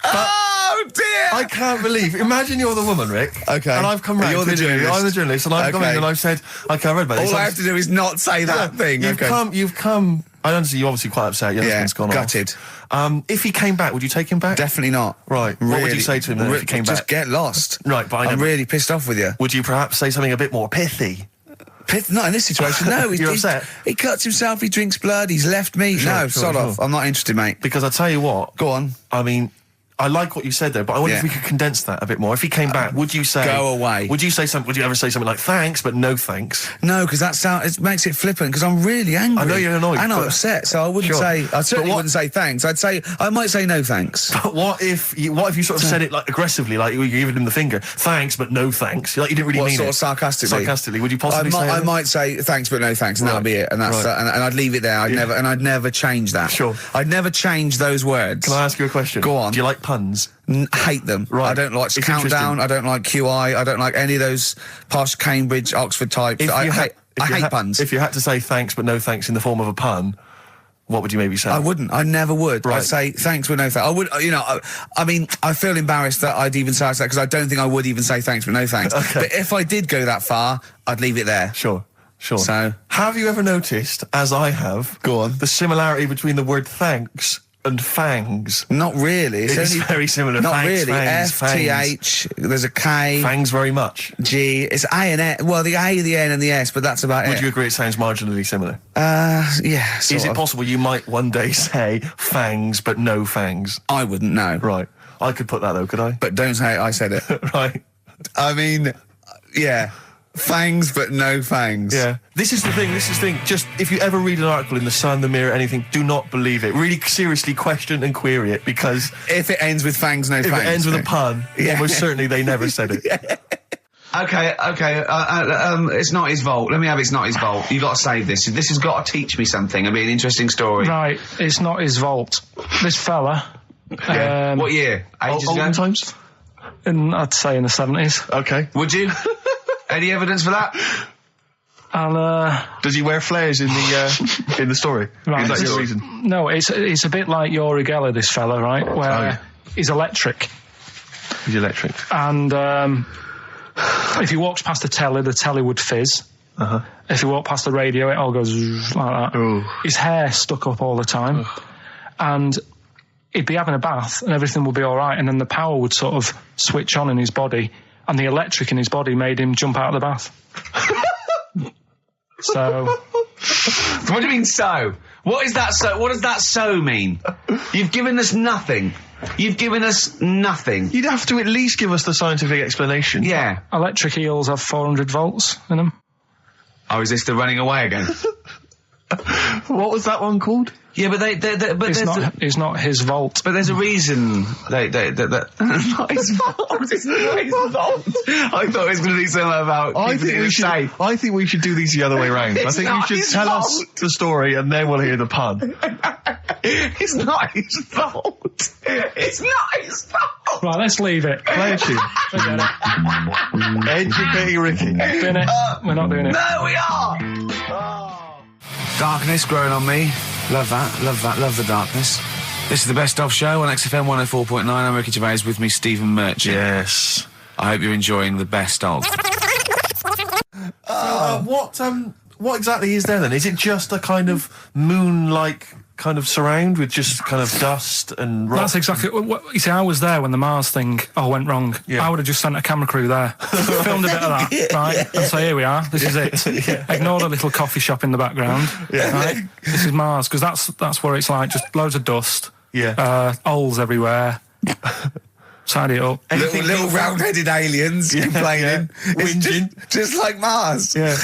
E: Oh, dear!
B: I can't believe. Imagine you're the woman, Rick.
E: Okay.
B: And I've come round.
E: You're the journalist.
B: I'm the journalist, and I've come in and I've said, okay, I read about this.
E: All I have to do is not say that thing.
B: You've come. I understand you're obviously quite upset. Your husband's gone
E: gutted.
B: off. If he came back, would you take him back?
E: Definitely not.
B: Right. What would you say to him then if he came back?
E: Just get lost.
B: Right, but
E: I'm really pissed off with you.
B: Would you perhaps say something a bit more pithy?
E: Not in this situation, no.
B: You're upset?
E: He cuts himself, he drinks blood, he's left me. Sod off. I'm not interested, mate.
B: Because I tell you what.
E: Go on.
B: I mean, I like what you said there, but I wonder if we could condense that a bit more. If he came back, would you say...
E: Go away.
B: Would you ever say something like, thanks, but no thanks?
E: No, because it makes it flippant, because I'm really angry.
B: I know you're annoyed.
E: And I'm upset, so I wouldn't say... I certainly wouldn't say thanks. I might say no thanks.
B: But what if you sort of said it like aggressively, like you were giving him the finger, thanks, but no thanks? Like you didn't really mean it.
E: Sort of sarcastically?
B: Sarcastically, would you possibly say
E: I might say thanks, but no thanks, and that'll be it. And that's and I'd leave it there. I'd never change that.
B: Sure.
E: I'd never change those words.
B: Can I ask you a question?
E: Go on.
B: Do you like puns?
E: Hate them.
B: Right.
E: I don't like Countdown. I don't like QI. I don't like any of those posh Cambridge, Oxford types. I hate puns.
B: If you had to say thanks but no thanks in the form of a pun, what would you maybe say?
E: I wouldn't. I never would.
B: Right.
E: I'd say thanks but no thanks. I would. I mean, I feel embarrassed that I'd even say that because I don't think I would even say thanks but no thanks.
B: Okay.
E: But if I did go that far, I'd leave it there.
B: Sure.
E: So,
B: have you ever noticed, as I have,
E: the
B: similarity between the word thanks and fangs?
E: Not really.
B: It's very similar.
E: Not
B: thanks,
E: really.
B: Fangs,
E: F-T-H, there's a K.
B: Fangs very much.
E: G. It's A and S. Well, the A, the N and the S, but that's about it.
B: Would you agree it sounds marginally similar?
E: Yeah,
B: Is it possible you might one day say fangs but no fangs?
E: I wouldn't know.
B: Right. I could put that though, could I?
E: But don't say I said it.
B: Right.
E: I mean, yeah. Fangs, but no fangs.
B: Yeah. This is the thing. Just, if you ever read an article in The Sun, The Mirror, anything, do not believe it. Really seriously question and query it, because...
E: If it ends with fangs, no fangs.
B: If it ends with a pun, almost certainly they never said it.
C: Okay, it's not his fault. Let me have It's Not His Fault. You've got to save this. This has got to teach me something. It'll be an interesting story.
A: Right, it's not his fault. This fella...
C: what year? Ages ago?
B: Olden times?
A: I'd say in the 70s.
B: Okay.
C: Would you? Any evidence for that?
A: And
B: does he wear flares in the story?
A: Right.
B: Is that your reason?
A: No, it's a bit like Yuri Geller, this fella, right? Where he's electric.
B: He's electric.
A: And if he walks past the telly would fizz.
B: Uh-huh.
A: If he walked past the radio, it all goes like that.
B: Ooh.
A: His hair stuck up all the time.
B: Ugh.
A: And he'd be having a bath and everything would be all right, and then the power would sort of switch on in his body, and the electric in his body made him jump out of the bath. So...
C: What do you mean, so? What is that so? What does that so mean? You've given us nothing. You've given us nothing.
B: You'd have to at least give us the scientific explanation.
C: Yeah.
A: Electric eels have 400 volts in them.
C: Oh, is this the running away again?
B: What was that one called?
C: Yeah, but
A: it's not his vault.
C: But there's a reason not his fault. It's not his fault. I thought it was going to be something about
B: I think we should do these the other way round. I think you should tell us the story and then we'll hear the pun.
C: It's not his fault. It's not his fault.
A: Right, let's leave it.
B: Play a tune.
A: Forget it.
B: Educating Ricky.
A: Bin it. We're not doing it.
C: No, we are.
E: Oh. Darkness growing on me. Love that. Love the darkness. This is the Best Of Show on XFM 104.9. I'm Ricky Gervais, with me Stephen Merchant.
B: Yes.
E: I hope you're enjoying the Best Of.
B: What exactly is there then? Is it just a kind of moon-like kind of surround with just kind of dust and rock?
A: That's exactly what you see. I was there when the Mars thing went wrong.
B: Yeah.
A: I would have just sent a camera crew there, filmed a bit of that, right, and say, here we are, this is it. Ignore the little coffee shop in the background. Right? This is Mars, because that's where it's like just loads of dust. Holes everywhere. Tidy it up.
E: Little round-headed aliens complaining. It's
B: Whinging.
E: just like Mars.
B: Yeah.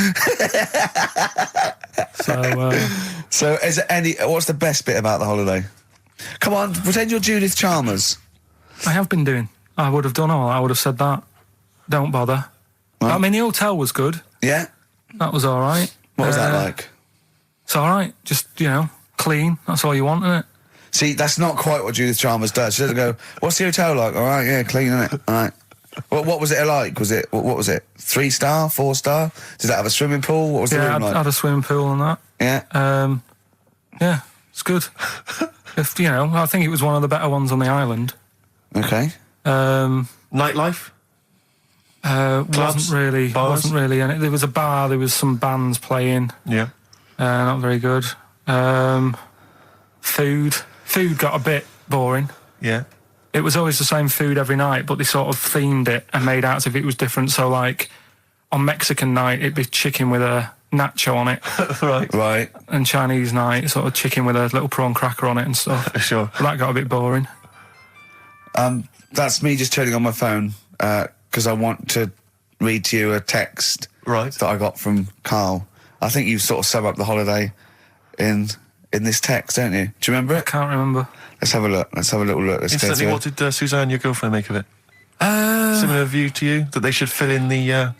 E: So is there what's the best bit about the holiday? Come on, pretend you're Judith Chalmers.
A: I have been doing. I would have done all. I would have said that. Don't bother. Right. I mean, the hotel was good.
E: Yeah?
A: That was all right.
E: What was that like?
A: It's all right. Just, clean. That's all you want, isn't it?
E: See, that's not quite what Judith Chalmers does. She doesn't go, what's the hotel like? All right, yeah, clean, isn't it? All right. What was it like? What was it? 3-star, 4-star? Did that have a swimming pool? What was the room like?
A: Yeah, had a swimming pool and that.
E: Yeah?
A: Yeah, it's good. I think it was one of the better ones on the island.
E: Okay.
B: Nightlife?
A: Wasn't really. And there was a bar. There was some bands playing.
B: Yeah.
A: Not very good. Food got a bit boring.
B: Yeah.
A: It was always the same food every night, but they sort of themed it and made out as if it was different. So, like, on Mexican night, it'd be chicken with a nacho on it.
B: Right.
A: And Chinese night, sort of chicken with a little prawn cracker on it and stuff.
B: Sure.
A: But that got a bit boring.
C: That's me just turning on my phone, because I want to read to you a text that I got from Karl. I think you sort of sum up the holiday in this text, don't you? Do you remember it?
A: I can't remember.
C: Let's have a look. Let's have a little look.
B: Instantly, what did Suzanne, your girlfriend, make of it? Similar view to you, that they should fill in the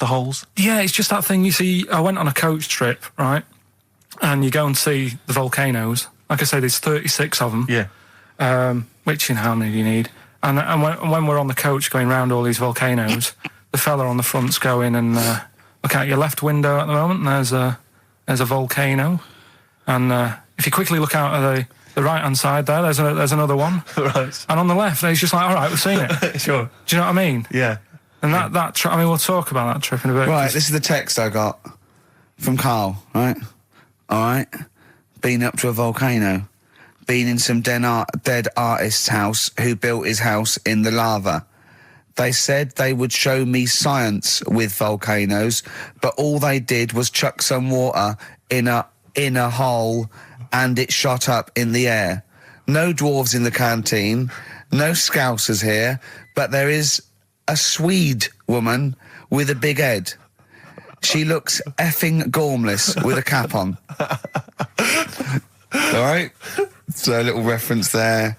B: holes?
A: Yeah, it's just that thing, you see, I went on a coach trip, right? And you go and see the volcanoes. Like I say, there's 36 of them.
B: Yeah.
A: Which, you know, how many do you need? And when we're on the coach going round all these volcanoes, the fella on the front's going and look out your left window at the moment, and there's a volcano. And if you quickly look out at the right-hand side there, there's another one.
B: Right.
A: And on the left, he's just like, all right, we've seen it.
B: Sure.
A: Do you know what I mean?
B: Yeah.
A: And that trip, I mean, we'll talk about that trip in a bit.
C: Right, this is the text I got from Karl, right? All right. Been up to a volcano. Been in some dead artist's house who built his house in the lava. They said they would show me science with volcanoes, but all they did was chuck some water in a hole and it shot up in the air. No dwarves in the canteen, no scousers here, but there is a Swede woman with a big head. She looks effing gormless with a cap on. All right? So a little reference there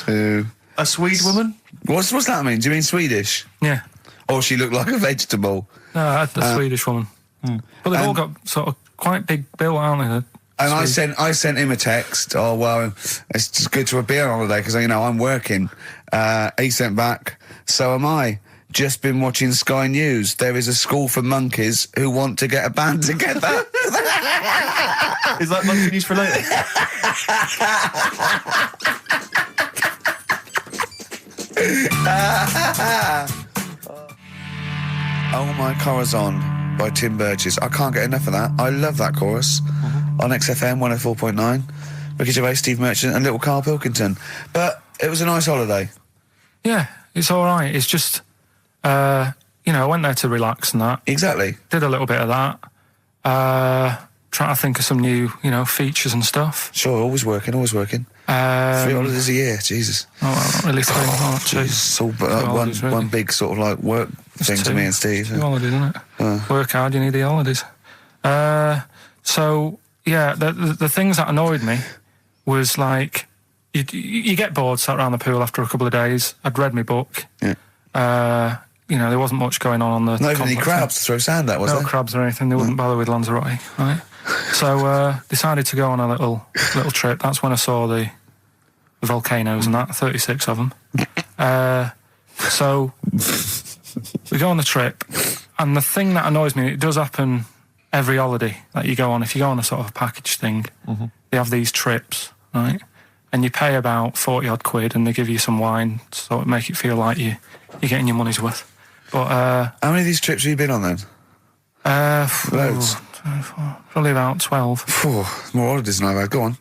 C: to...
B: A Swede woman?
C: What's that mean? Do you mean Swedish?
A: Yeah.
C: Or she looked like a vegetable?
A: No, the Swedish woman. But they've all got sort of quite big bill, aren't they?
C: And I sent him a text. Oh, well, it's just good to be on holiday because, you know, I'm working. He sent back, so am I. Just been watching Sky News. There is a school for monkeys who want to get a band together.
B: Is that monkey news for later?
C: Oh My Corazon by Tim Burgess. I can't get enough of that. I love that chorus. On XFM 104.9. Ricky Gervais, Steve Merchant and little Karl Pilkington. But it was a nice holiday.
A: Yeah, it's all right. It's just, you know, I went there to relax and that.
C: Exactly.
A: Did a little bit of that. Trying to think of some new, you know, features and stuff.
C: Sure, always working. 3 holidays a year, Jesus.
A: Oh, well, not really 3, not 2.
C: It's all one big sort of like work thing to me and Steve.
A: 2 holidays, isn't it? Work hard, you need the holidays. So, yeah, the things that annoyed me was like, you get bored sat around the pool after a couple of days. I'd read my book.
C: Yeah.
A: You know, there wasn't much going on the...
C: Not even any crabs to throw sand at, was there?
A: No crabs or anything. They wouldn't bother with Lanzarote, right? So, decided to go on a little trip. That's when I saw the volcanoes and that, 36 of them. So, we go on the trip, and the thing that annoys me, it does happen every holiday that you go on. If you go on a sort of package thing, they have these trips, right? And you pay about 40-odd quid, and they give you some wine, so it make it feel like you're getting your money's worth. But
C: how many of these trips have you been on then? Loads.
A: Probably about 12.
C: More holidays than I've had. Go on.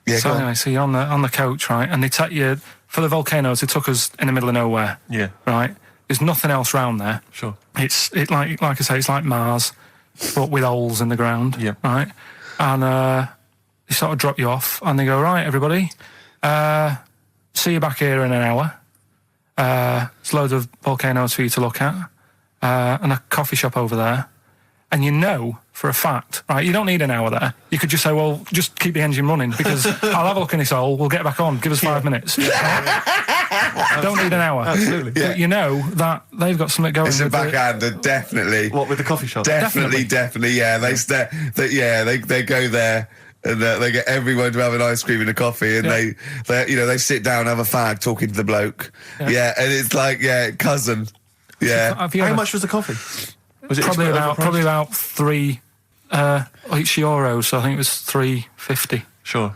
A: Yeah, so anyway, so you're on the coach, right? And they take you for the volcanoes. They took us in the middle of nowhere.
B: Yeah.
A: Right. There's nothing else round there.
B: Sure.
A: It's like I say, it's like Mars, but with holes in the ground.
B: Yeah.
A: Right. And they sort of drop you off, and they go, right, everybody, see you back here in an hour. There's loads of volcanoes for you to look at, and a coffee shop over there. And you know for a fact, right, you don't need an hour there. You could just say, well, just keep the engine running because I'll have a look in this hole, we'll get back on, give us 5 minutes. Don't need an hour.
B: Absolutely.
A: Yeah. But you know that they've got something going.
C: It's a backhander, definitely.
B: What, with the coffee shop?
C: Definitely, yeah. They go there. And they get everyone to have an ice cream and a coffee, and they sit down, have a fag, talking to the bloke. Yeah, and it's like, cousin. Yeah.
B: How much was the coffee? Was it
A: probably about €3 euros? So I think it was $3.50.
B: Sure.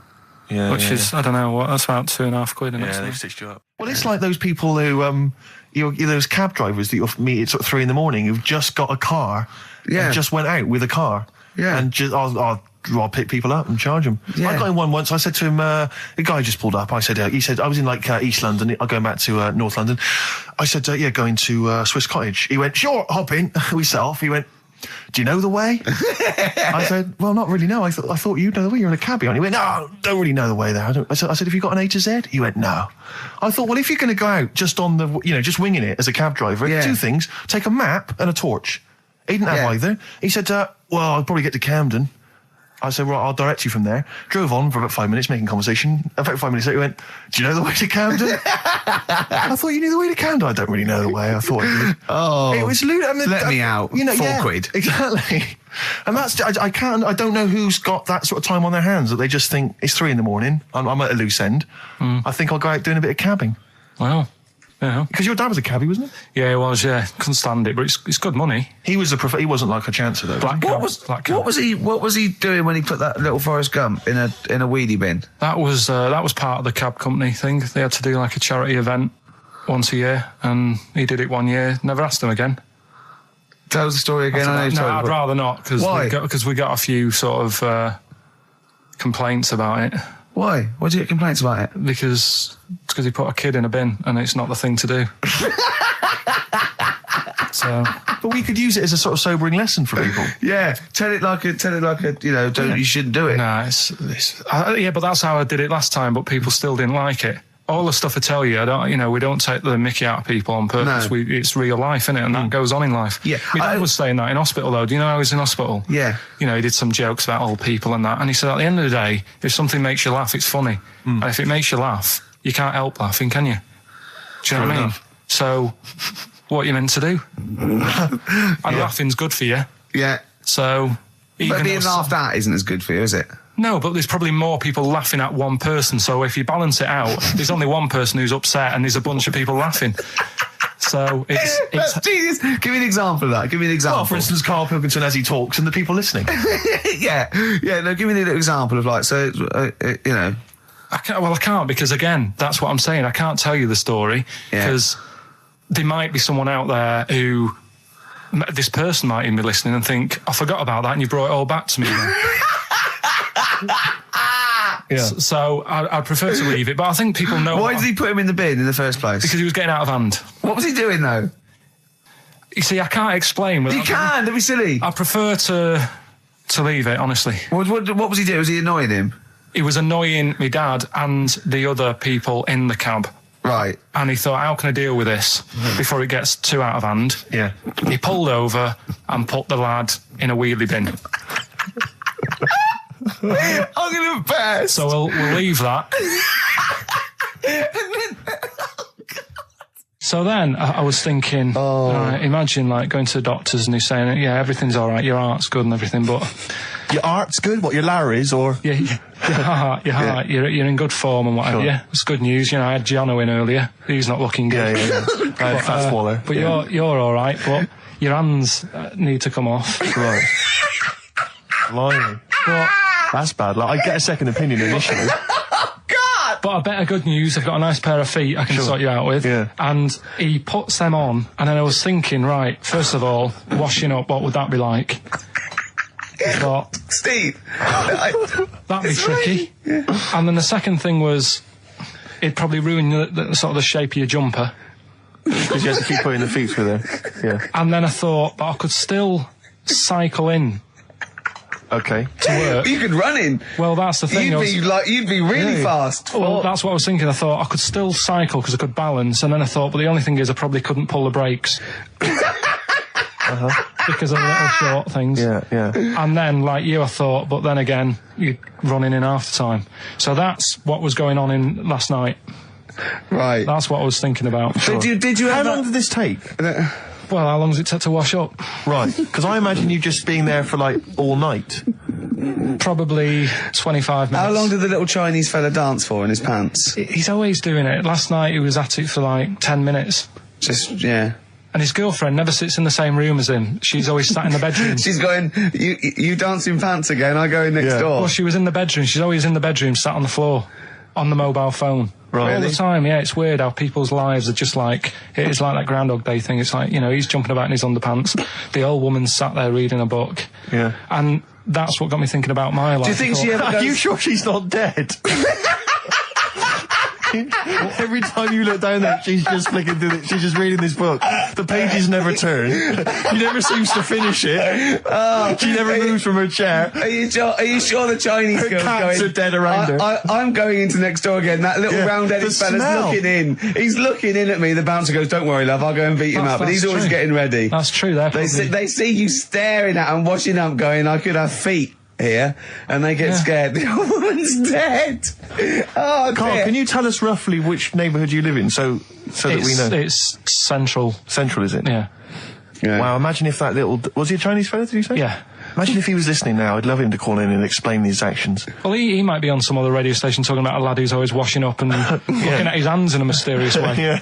A: which is, I don't know, what, that's about £2.50.
B: Yeah, they've stitched you up. Well, it's like those people who, those cab drivers that you'll meet at sort of 3 a.m. who've just got a car and just went out with a car. Yeah. And just, I'll pick people up and charge them. Yeah. I got in one once. I said to him, the guy just pulled up. I said, he said, I was in like East London. I'm going back to North London. I said, going to Swiss Cottage. He went, sure, hop in. We set off. He went, do you know the way? I said, well, not really, no. I thought you'd know the way. You're in a cabbie. And he went, no, don't really know the way there. I said, have you got an A to Z? He went, no. I thought, well, if you're going to go out just on the, just winging it as a cab driver, 2 things, take a map and a torch. He didn't have either. He said, well, I'll probably get to Camden. I said, right, I'll direct you from there. Drove on for about 5 minutes, making conversation. About 5 minutes later, he went, do you know the way to Camden? I thought you knew the way to Camden. I don't really know the way. I thought I did.
E: Oh.
B: It was
E: let me out. £4.
B: Exactly. And that's, I don't know who's got that sort of time on their hands that they just think it's 3 a.m. I'm at a loose end. I think I'll go out doing a bit of cabbing.
A: Wow. Yeah.
B: Because your dad was a cabbie, wasn't he?
A: Yeah, he was, Couldn't stand it, but it's good money.
B: He was he wasn't like a chancer, though.
E: What was he doing when he put that little Forrest Gump in a weedy bin?
A: That was part of the cab company thing. They had to do like a charity event once a year, and he did it one year, never asked him again.
E: Tell the story again.
A: I'd rather not, because we got a few sort of complaints about it.
E: Why? Why did you get complaints about it?
A: Because he put a kid in a bin, and it's not the thing to do. So,
B: but we could use it as a sort of sobering lesson for people.
E: Yeah, tell it like a, you shouldn't do it.
A: Nah, but that's how I did it last time. But people still didn't like it. All the stuff I tell you, we don't take the mickey out of people on purpose. No. It's real life, isn't it? And that goes on in life. Yeah. My dad was saying that in hospital, though. Do you know I was in hospital? Yeah. He did some jokes about old people and that. And he said, at the end of the day, if something makes you laugh, it's funny. And if it makes you laugh, you can't help laughing, can you? Do you know what I mean? So, what are you meant to do? And laughing's good for you. Yeah. So...
E: But being laughed at isn't as good for you, is it?
A: No, but there's probably more people laughing at one person, so if you balance it out, there's only one person who's upset and there's a bunch of people laughing. So it's
E: That's genius. Give me an example of that. Give me an example.
B: Well, for instance, Karl Pilkington as he talks and the people listening.
E: No, give me an example of
A: I can't, because again, that's what I'm saying. I can't tell you the story, because there might be someone out there who... This person might even be listening and think, I forgot about that and you brought it all back to me. So I'd prefer to leave it, but I think people know...
E: Why did he put him in the bin in the first place?
A: Because he was getting out of hand.
E: What was he doing, though?
A: You see, I can't explain.
E: You can, don't be silly.
A: I prefer to leave it, honestly.
E: What was he doing? Was he annoying him?
A: He was annoying my dad and the other people in the cab.
E: Right.
A: And he thought, how can I deal with this before it gets too out of hand? Yeah. He pulled over and put the lad in a wheelie bin.
E: I'm going to embarrass.
A: So we'll leave that. So then I was thinking, imagine like going to the doctors and he's saying, yeah, everything's all right, your heart's good and everything, but...
B: Your heart's good? What, your Larry's or...?
A: Yeah, your heart, you're in good form and whatever, It's good news, I had Giano in earlier, he's not looking good.
B: Fat swaller.
A: But you're all right, but your hands need to come off.
B: Right. Blimey.
A: But...
B: That's bad, I get a second opinion initially.
A: But I better good news, I've got a nice pair of feet I can sort you out with. Yeah. And he puts them on, and then I was thinking, right, first of all, washing up, what would that be like? But
E: Steve,
A: that'd be tricky. Yeah. And then the second thing was, it'd probably ruin the sort of the shape of your jumper.
B: Because you have to keep putting the feet through there. Yeah.
A: And then I thought, but I could still cycle in.
B: Okay.
E: To work. You could run in.
A: Well, that's the thing.
E: You'd be really fast.
A: Well, that's what I was thinking. I thought I could still cycle because I could balance, and then I thought, but the only thing is I probably couldn't pull the brakes. Because of the little short things.
B: Yeah.
A: And then, like you, I thought, but then again, you're running in half the time. So that's what was going on in last night.
E: Right.
A: That's what I was thinking about.
E: Sure. Did you?
B: How long did this take?
A: Well, how long does it take to wash up?
B: Right, because I imagine you just being there for, all night.
A: Probably 25 minutes.
E: How long did the little Chinese fella dance for in his pants?
A: He's always doing it. Last night he was at it for, 10 minutes.
E: Just, yeah.
A: And his girlfriend never sits in the same room as him. She's always sat in the bedroom.
C: She's going, you dancing pants again, I go in next door.
A: Well, she was in the bedroom. She's always in the bedroom, sat on the floor, on the mobile phone.
B: Right.
A: All the time, yeah. It's weird how people's lives are just like, it is like that Groundhog Day thing. It's like, you know, he's jumping about in his underpants. The old woman's sat there reading a book.
B: Yeah.
A: And that's what got me thinking about my life.
C: Do you think she ever goes...
B: Are you sure she's not dead? Every time you look down there, she's just flicking through it. She's just reading this book. The pages never turn. She never seems to finish it. She never moves from her chair.
C: Are you sure the Chinese
B: her
C: girl's
B: cats
C: going...
B: are dead around her.
C: I'm going into next door again. That little round-headed fella's looking in. He's looking in at me. The bouncer goes, "Don't worry, love, I'll go and beat him up." But he's always getting ready.
A: That's true.
C: They see you staring at him, watching him, going, "I could have feet here," and they get scared. The old woman's dead. Oh,
B: Karl,
C: dear.
B: can you tell us roughly which neighbourhood you live in, so that we know?
A: It's central.
B: Central, is it?
A: Yeah.
B: Wow, imagine if that little... Was he a Chinese fella, did you say?
A: Yeah.
B: Imagine if he was listening now. I'd love him to call in and explain his actions.
A: Well, he might be on some other radio station talking about a lad who's always washing up and looking at his hands in a mysterious way.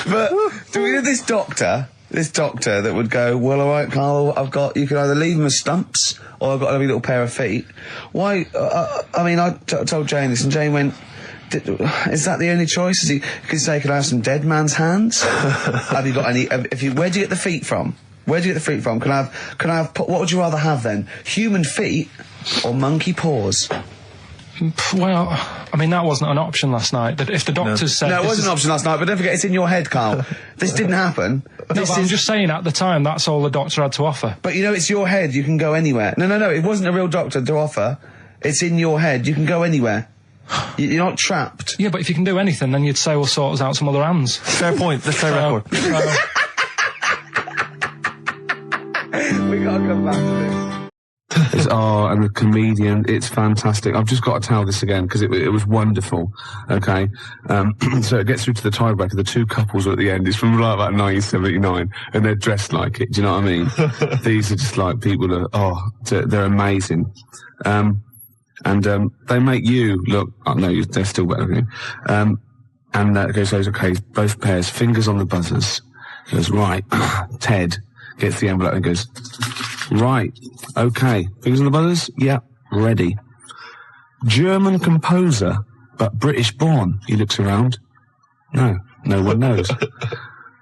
C: But do we know this doctor that would go, "Well, all right, Karl, you can either leave them as stumps, or I've got a little pair of feet." Why? I mean, I told Jane this, and Jane went, "Is that the only choice?" Could say, "Could I have some dead man's hands?" Have you got any? Where do you get the feet from? Can I have? What would you rather have then? Human feet or monkey paws?
A: Well, I mean, that wasn't an option last night. That if the doctors said...
C: No, it wasn't an option last night, but don't forget, it's in your head, Karl. This didn't happen.
A: No, but I'm just saying, at the time, that's all the doctor had to offer.
C: But, you know, it's your head. You can go anywhere. No, it wasn't a real doctor to offer. It's in your head. You can go anywhere. You're not trapped.
A: Yeah, but if you can do anything, then you'd say, "We'll sort us out some other hands."
B: Fair point. Let's play record.
C: We gotta come back to this.
E: And the comedian, it's fantastic. I've just got to tell this again because it was wonderful. Okay, so it gets through to the tiebreaker. The two couples are at the end. It's from like about 1979, and they're dressed like it. Do you know what I mean? These are just like people that they're amazing. And they make you look. Oh no, they're still better than you. And that goes, "Okay, both pairs, fingers on the buzzers." Goes, "Right." Ted gets the envelope and goes, "Right, okay, fingers on the buzzers? Yeah, ready. German composer, but British born." He looks around. No one knows.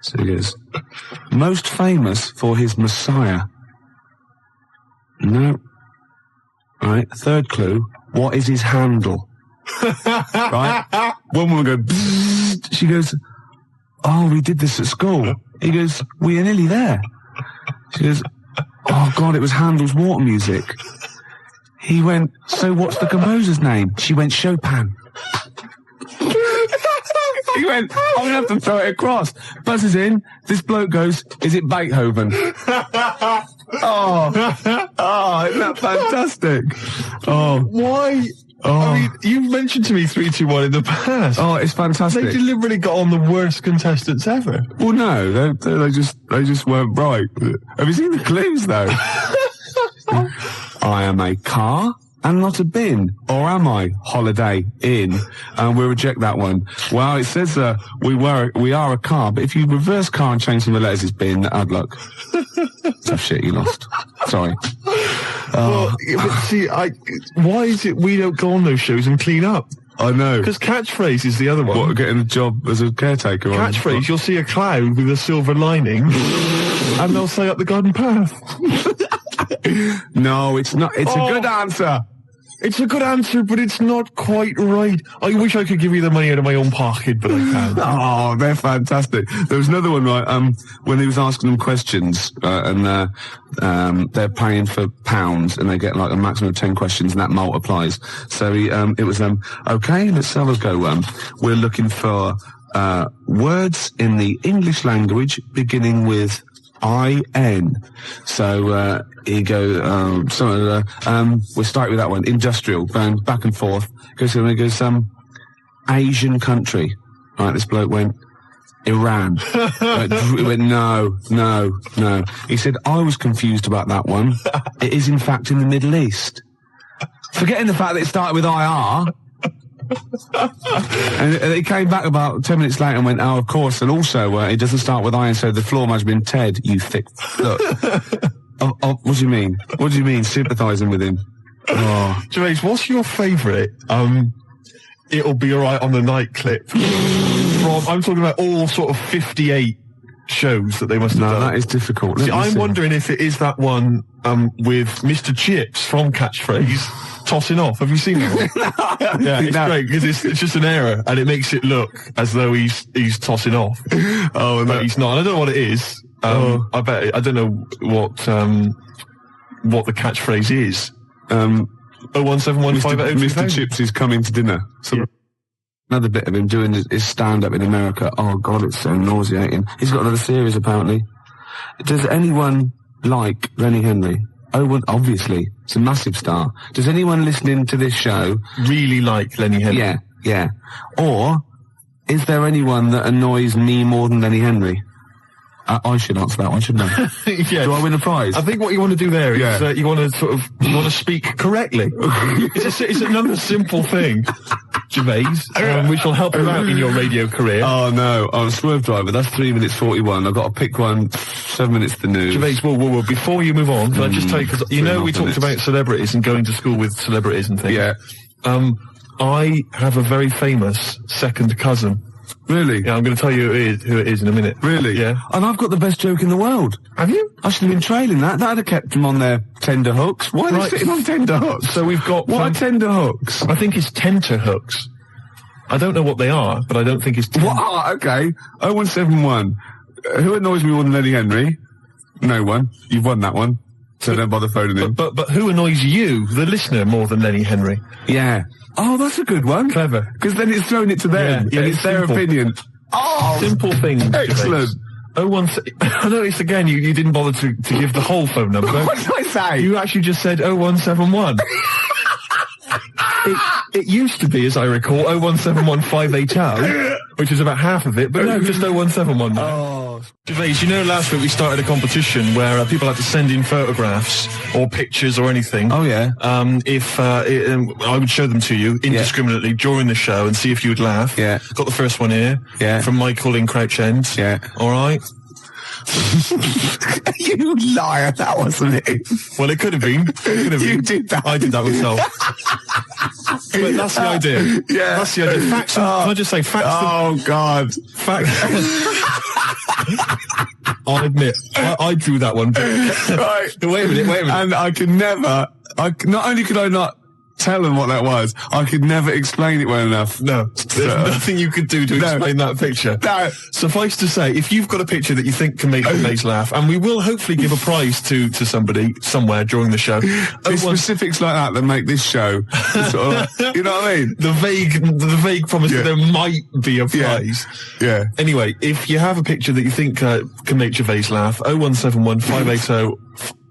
E: So he goes, "Most famous for his Messiah." No. Right, third clue, what is his handle? Right? One woman goes, "Bzzzt." She goes, "Oh, we did this at school." He goes, "We are nearly there." She goes, "Oh God, it was Handel's Water Music." He went, "So what's the composer's name?" She went, "Chopin." He went, "I'm gonna have to throw it across." Buzzes in. This bloke goes, "Is it Beethoven?" Oh, isn't that fantastic? Oh,
B: Why? Oh. I mean, you've mentioned to me 3, 2, 1 in the past.
E: Oh, it's fantastic.
B: They deliberately got on the worst contestants ever.
E: Well, no, they just weren't right. Have you seen the clues though? I am a car and not a bin, or am I? Holiday Inn, and we'll reject that one. Well, it says we are a car, but if you reverse car and change some of the letters, it's bin. Hard luck. Tough shit, you lost. Sorry.
B: Well, but see, why is it we don't go on those shows and clean up?
E: I know.
B: Because catchphrase is the other one.
E: What, getting a job as a caretaker?
B: Catchphrase, you'll see a cloud with a silver lining, and they'll say up the garden path.
E: No, it's not. It's a good answer.
B: It's a good answer, but it's not quite right. I wish I could give you the money out of my own pocket, but I can't.
E: Oh, they're fantastic. There was another one, right, when he was asking them questions, and they're paying for pounds, and they get like a maximum of 10 questions, and that multiplies. So it was, okay, let's have a go. We're looking for, words in the English language beginning with I-N. So, he goes, we'll start with that one. Industrial, going back and forth. Goes, Asian country. Right, this bloke went, Iran. He went, no. He said, I was confused about that one. It is, in fact, in the Middle East. Forgetting the fact that it started with IR.
C: And he came back about 10 minutes later and went, oh, of course, and also, it doesn't start with iron, so the floor must have been Ted, you thick... Look. What do you mean? What do you mean, sympathising with him? Oh.
B: Gervais, what's your favourite, It'll Be Alright on the Night clip? I'm talking about all sort of 58 shows that they must have done.
C: No, that is difficult.
B: See, I'm wondering if it is that one with Mr. Chips from Catchphrase tossing off. Have you seen that one? Yeah, it's great because it's just an error and it makes it look as though he's tossing off. Oh, but he's not. I don't know what it is. I bet I don't know what the catchphrase is. 0171580.
C: Mr. Chips is coming to dinner. So another bit of him doing his stand-up in America. Oh, God, it's so nauseating. He's got another series, apparently. Does anyone like Lenny Henry? Oh, well, obviously. It's a massive star. Does anyone listening to this show
B: really like Lenny Henry?
C: Yeah. Or is there anyone that annoys me more than Lenny Henry? I should answer that one, shouldn't I?
B: Yes.
C: Do I win a prize?
B: I think what you want to do there is you want to speak correctly. It's another simple thing, Gervais, which will help you out in your radio career.
C: Oh no, I'm a Swerve Driver. That's 3 minutes 41. I've got to pick one. 7 minutes to the news.
B: Gervais, whoa. Before you move on, can I just tell you, because we talked about celebrities and going to school with celebrities and things.
C: Yeah.
B: I have a very famous second cousin.
C: Really?
B: Yeah, I'm going to tell you who it is in a minute.
C: Really?
B: Yeah.
C: And I've got the best joke in the world.
B: Have you?
C: I should have been trailing that. That'd have kept them on their tender hooks. Why are they sitting on tender hooks?
B: So we've got...
C: What are tender hooks?
B: I think it's tenter hooks. I don't know what they are, but I don't think it's...
C: What? Oh, okay. 0171. Who annoys me more than Lenny Henry? No one. You've won that one. So don't bother phoning in.
B: But who annoys you, the listener, more than Lenny Henry?
C: Yeah. Oh, that's a good one.
B: Clever.
C: Because then it's thrown it to them.
B: Yeah,
C: and it's their opinion. Oh!
B: Simple thing.
C: Excellent.
B: I noticed again you didn't bother to give the whole phone number.
C: What did I say?
B: You actually just said 0171. It used to be, as I recall, 0171580, which is about half of it, but no, just 0171. Oh. Gervais, you know last week we started a competition where people had to send in photographs or pictures or anything.
C: Oh, yeah.
B: I would show them to you indiscriminately during the show and see if you would laugh.
C: Yeah.
B: Got the first one here.
C: Yeah.
B: From Michael in Crouch End.
C: Yeah.
B: All right.
C: You liar, that wasn't it.
B: Well, it could have been.
C: You did that.
B: I did that myself. But that's the idea.
C: Yeah.
B: That's the idea. Facts. Can I just say facts?
C: Oh, God.
B: Facts. I'll admit, I drew that one.
C: Right.
B: Wait a minute.
C: And I could never, not only could I not tell them what that was, I could never explain it well enough.
B: No. There's nothing you could do to explain that picture.
C: No.
B: Suffice to say, if you've got a picture that you think can make Gervais laugh, and we will hopefully give a prize to somebody somewhere during the show.
C: It's specifics like that make this show. Sort of, you know what I mean?
B: The vague promise that there might be a prize.
C: Yeah.
B: Anyway, if you have a picture that you think can make Gervais laugh, 0171 580...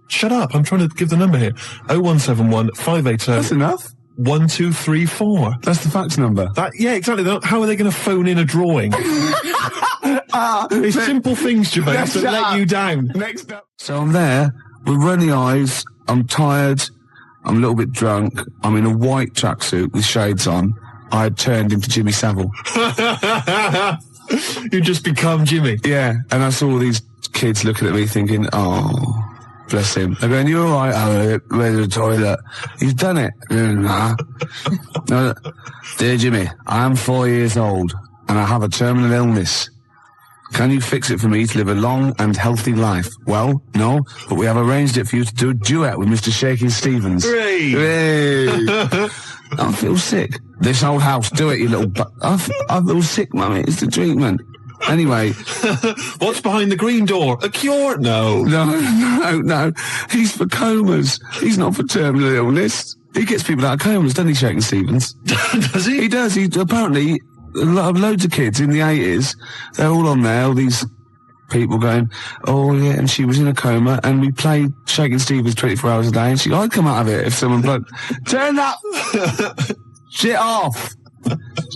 B: Shut up, I'm trying to give the number here. 0171 580...
C: That's enough.
B: 1234.
C: That's the fax number.
B: Yeah, exactly. How are they going to phone in a drawing? It's simple things, Gervais, that let you down.
C: Next up. So I'm there, with runny eyes, I'm tired, I'm a little bit drunk, I'm in a white tracksuit with shades on. I had turned into Jimmy Savile.
B: You just become Jimmy.
C: Yeah, and I saw all these kids looking at me thinking, oh... Bless him. They're going, you all right? Oh, where's the toilet? He's done it. Nah. No, dear Jimmy, I am 4 years old and I have a terminal illness. Can you fix it for me to live a long and healthy life? Well, no, but we have arranged it for you to do a duet with Mr. Shaky Stevens.
B: Hooray!
C: I feel sick. This old house, do it, you little I feel sick, mummy. It's the treatment. Anyway.
B: What's behind the green door? A cure? No.
C: No. He's for comas. He's not for terminal illness. He gets people out of comas, doesn't he, Shakin' Stevens?
B: Does he?
C: He does. He apparently, loads of kids in the 80s, they're all on there, all these people going, oh yeah, and she was in a coma, and we played Shakin' Stevens 24 hours a day, and I'd come out of it if someone bloke, turn that shit off.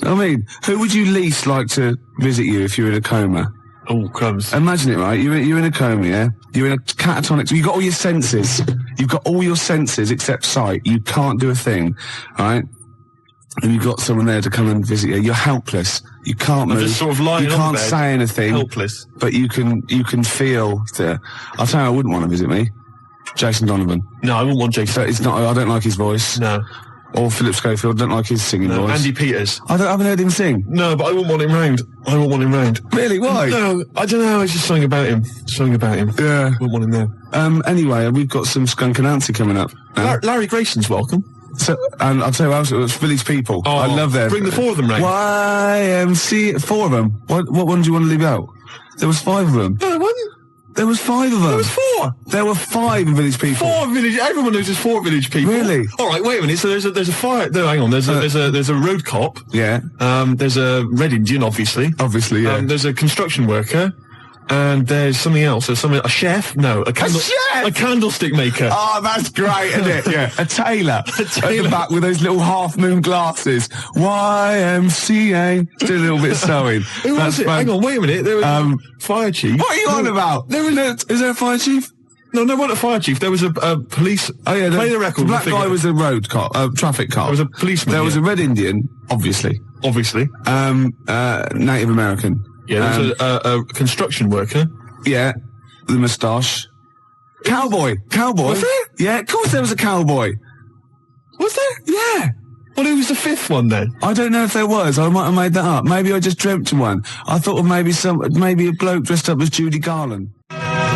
C: I mean, who would you least like to visit you if you're in a coma?
B: Oh, crumbs.
C: Imagine it, right? You're in a coma, yeah? You're in a catatonic... You've got all your senses. You've got all your senses except sight. You can't do a thing, right? and you've got someone there to come and visit you, you're helpless. You can't move.
B: Just sort of lying
C: you
B: on
C: can't
B: bed,
C: say anything.
B: helpless.
C: But you can feel the... I'll tell you, I wouldn't want to visit me. Jason Donovan.
B: No, I wouldn't want Jason.
C: But it's not. I don't like his voice.
B: No.
C: Or Philip Schofield. Don't like his singing voice.
B: Andy Peters.
C: I haven't heard him sing.
B: No, but I wouldn't want him round. I wouldn't want him round.
C: Really? Why?
B: No, I don't know. It's just something about him.
C: Yeah.
B: Wouldn't want him there.
C: Anyway, we've got some Skunk Anansi coming up.
B: Larry Grayson's welcome.
C: So, and I'll tell you what else, it's Village People.
B: Oh,
C: I love them.
B: Bring the 4 of them round.
C: YMC, 4 of them. What one do you want to leave out? There was 5 of them.
B: No, there wasn't.
C: There was 5 of them.
B: There was 4.
C: There were 5 Village People.
B: 4 village. Everyone knows there's 4 Village People.
C: Really?
B: All right. Wait a minute. So there's a fire. No, hang on. There's a road cop.
C: Yeah.
B: There's a Red Indian, obviously.
C: Obviously, yeah.
B: There's a construction worker. And there's something else. There's a chef? No, a
C: chef?
B: A candlestick maker.
C: Oh, that's great, isn't it? Yeah. A tailor. At the back with those little half-moon glasses. YMCA. Do a little bit of sewing.
B: Who was it? Hang on, wait a minute. There was fire chief.
C: What are you on about? Is there a fire chief?
B: No, wasn't a fire chief. There was a police.
C: Oh yeah,
B: play the record.
C: The black guy was a road cop, traffic cop.
B: There was a policeman.
C: There was a Red Indian, obviously.
B: Obviously.
C: Native American.
B: Yeah, there was a construction worker.
C: Yeah, the moustache. Cowboy.
B: Was there?
C: Yeah, of course there was a cowboy.
B: Was there?
C: Yeah.
B: Well, who was the 5th one then?
C: I don't know if there was. I might have made that up. Maybe I just dreamt of one. I thought of maybe a bloke dressed up as Judy Garland.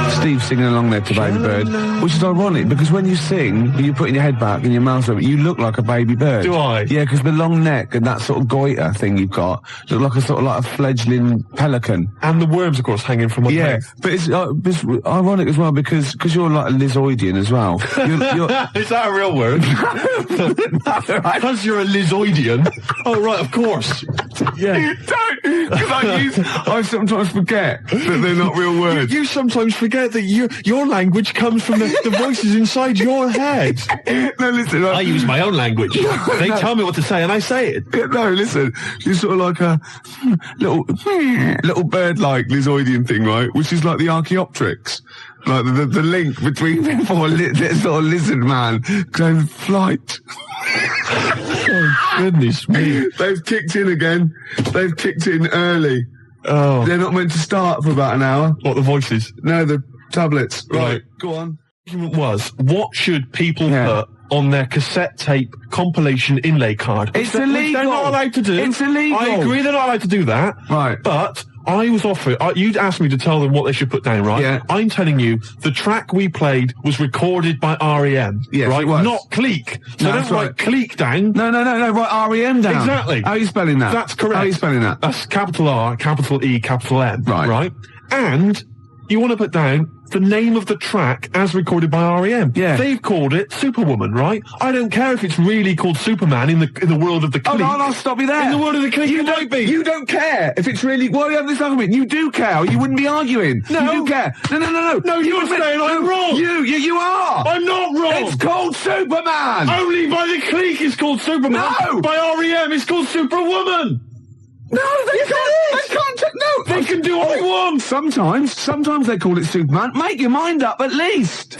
C: Steve singing along there to Baby Bird, which is ironic because when you sing, you're putting your head back and your mouth open, you look like a baby bird.
B: Do I?
C: Yeah, because the long neck and that sort of goiter thing you've got look like a sort of like a fledgling pelican.
B: And the worms, of course, hanging from one leg.
C: But it's ironic as well because you're like a Lizoidian as well. You're
B: Is that a real word? Because you're a Lizoidian. Oh, right, of course. Yeah.
C: Don't, because I sometimes forget that they're not real words.
B: You sometimes forget that your language comes from the voices inside your head.
C: No, listen.
B: I use my own language. They tell me what to say and I say it.
C: No, listen. You're sort of like a little bird-like Lizoidian thing, right? Which is like the Archaeopteryx. Like the link between this sort of lizard man going flight.
B: Oh, goodness me.
C: They've kicked in again. They've kicked in early.
B: Oh.
C: They're not meant to start for about an hour.
B: What, the voices?
C: No, the tablets.
B: Right.
C: Go on.
B: The argument was, what should people put on their cassette tape compilation inlay card?
C: It's illegal.
B: They're not allowed to do.
C: It's illegal.
B: I agree they're not allowed to do that.
C: Right.
B: But I was offered, you'd asked me to tell them what they should put down, right?
C: Yeah.
B: I'm telling you, the track we played was recorded by R.E.M.
C: Yes,
B: right?
C: it was.
B: Not Clique. So
C: No,
B: don't
C: that's
B: write
C: right.
B: Clique down.
C: No, write R.E.M. down.
B: Exactly.
C: How are you spelling that?
B: That's correct.
C: How are you spelling that?
B: That's capital R, capital E, capital M.
C: Right.
B: Right? And you want to put down the name of the track as recorded by R.E.M.
C: Yeah.
B: They've called it Superwoman, right? I don't care if it's really called Superman in the world of the Clique.
C: Oh, no, I'll stop you there.
B: In the world of the Clique, it might be.
C: You don't care if it's really... Why do you have this argument? You do care, or you wouldn't be arguing.
B: No.
C: You do care. No.
B: No, you're saying I'm wrong.
C: You are.
B: I'm not wrong.
C: It's called Superman.
B: Only by the Clique it's called Superman.
C: No.
B: By R.E.M. it's called Superwoman.
C: No, they can't. They can't. No,
B: They can do what they want.
C: Sometimes they call it Superman. Make your mind up, at least.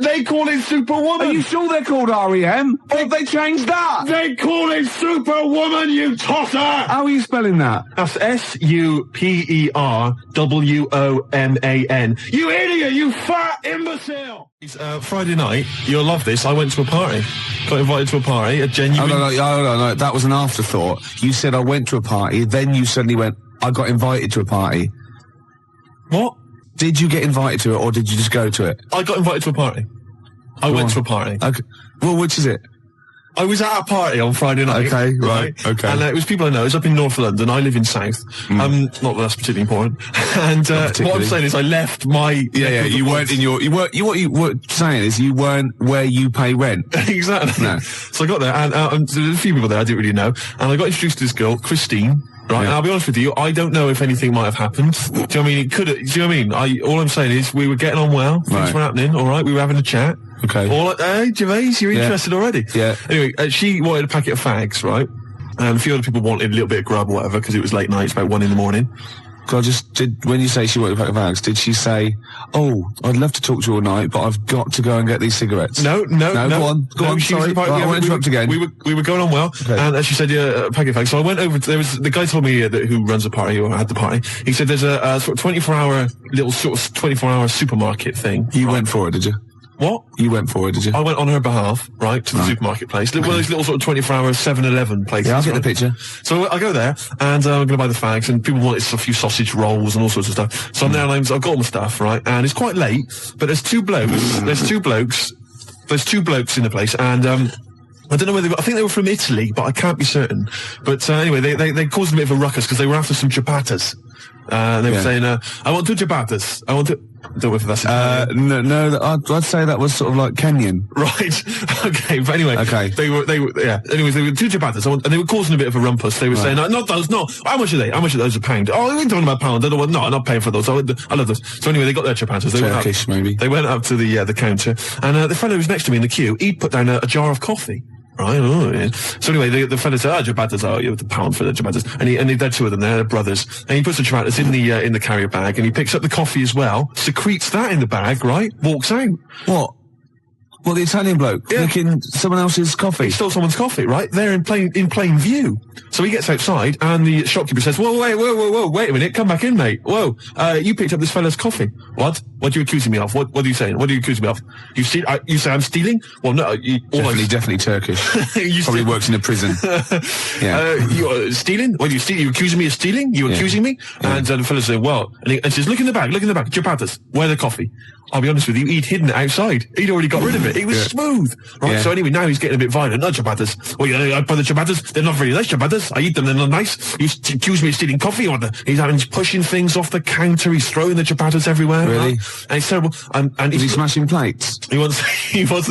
B: They call it Superwoman.
C: Are you sure they're called R.E.M.? Or have they changed that?
B: They call it Superwoman, you tosser.
C: How are you spelling that?
B: That's SUPERWOMAN. You idiot, you fat imbecile. It's Friday night. You'll love this. I went to a party. Got invited to a party. A genuine...
C: Oh, no. That was an afterthought. You said I went to a party, then you suddenly went, I got invited to a party.
B: What?
C: Did you get invited to it, or did you just go to it?
B: I got invited to a party. I went to a party.
C: Okay. Well, which is it?
B: I was at a party on Friday night.
C: Okay, right, okay.
B: And it was people I know. It was up in North London. I live in South. Not that that's particularly important. And what I'm saying is I left my...
C: Yeah, you weren't in your... What you were saying is you weren't where you pay rent.
B: Exactly.
C: No.
B: So I got there, and there was a few people there I didn't really know. And I got introduced to this girl, Christine. Right, and I'll be honest with you, I don't know if anything might have happened. Do you know what I mean? It could. Do you know what I mean? All I'm saying is we were getting on well. Things were happening. All right, we were having a chat.
C: Okay.
B: Hey, Gervais, you're interested already?
C: Yeah.
B: Anyway, she wanted a packet of fags, right? And a few other people wanted a little bit of grub or whatever because it was late night. It's about 1 a.m.
C: When you say she wanted a pack of fags, did she say, "Oh, I'd love to talk to you all night, but I've got to go and get these cigarettes"?
B: No.
C: Go on. Sorry, I won't interrupt again.
B: We were going on well, and she said, "Yeah, a pack of fags." So I went over. The guy told me who runs the party or had the party. He said there's a sort of 24-hour little sort of 24-hour supermarket thing.
C: You went for it, did you?
B: What?
C: You went for it, did you?
B: I went on her behalf, right, to the supermarket place. One of those little sort of 24-hour 7-Eleven places.
C: Yeah, I'll get the picture. So
B: I go there, and I'm going to buy the fags, and people wanted a few sausage rolls and all sorts of stuff. So I'm there, and I've got all my stuff, right, and it's quite late, but there's two blokes in the place, and I don't know whether I think they were from Italy, but I can't be certain. But anyway, they caused a bit of a ruckus because they were after some ciabattas. They were saying, "I want 2 ciabattas. I want to." I don't know if that's
C: no. I'd say that was sort of like Kenyan.
B: Right. Okay. But anyway.
C: Okay.
B: They were. Yeah. Anyways, they were 2 ciabattas, and they were causing a bit of a rumpus. They were saying, "Not those. No. How much are they? How much are those a pound? Oh, we're talking about pound. I don't want. No, I'm not paying for those. I love those." So anyway, they got their ciabattas.
C: Turkish, maybe.
B: They went up to the counter, and the fellow who was next to me in the queue, he'd put down a jar of coffee. Right. Oh, yeah. So anyway, the fella said, ciabattas, you have the pound for the ciabattas. And they're 2 of them, they're brothers. And he puts the ciabattas in the carrier bag, and he picks up the coffee as well, secretes that in the bag, right? Walks out.
C: What? Well, the Italian bloke licking someone else's coffee.
B: He stole someone's coffee, right? There in plain view. So he gets outside, and the shopkeeper says, "Whoa, wait a minute, come back in, mate. Whoa, you picked up this fella's coffee. What? What are you accusing me of? What are you saying? What are you accusing me of? You say I'm stealing? Well, no,
C: definitely Turkish. Probably works in a prison.
B: You're stealing? What are you stealing? You accusing me of stealing? You accusing me?" Yeah. And the fella said, "Well," and he says, look in the bag, ciabattas. Where the coffee? I'll be honest with you, he'd hidden it outside. He'd already got rid of it. It was smooth. Right, so anyway, now he's getting a bit violent. No ciabattas. Well, I buy the ciabattas. They're not very nice ciabattas. I eat them, they're not nice. You accuse me of stealing coffee. He's pushing things off the counter. He's throwing the ciabattas everywhere.
C: Really?
B: Right? And it's terrible. And
C: was he smashing plates?
B: He wasn't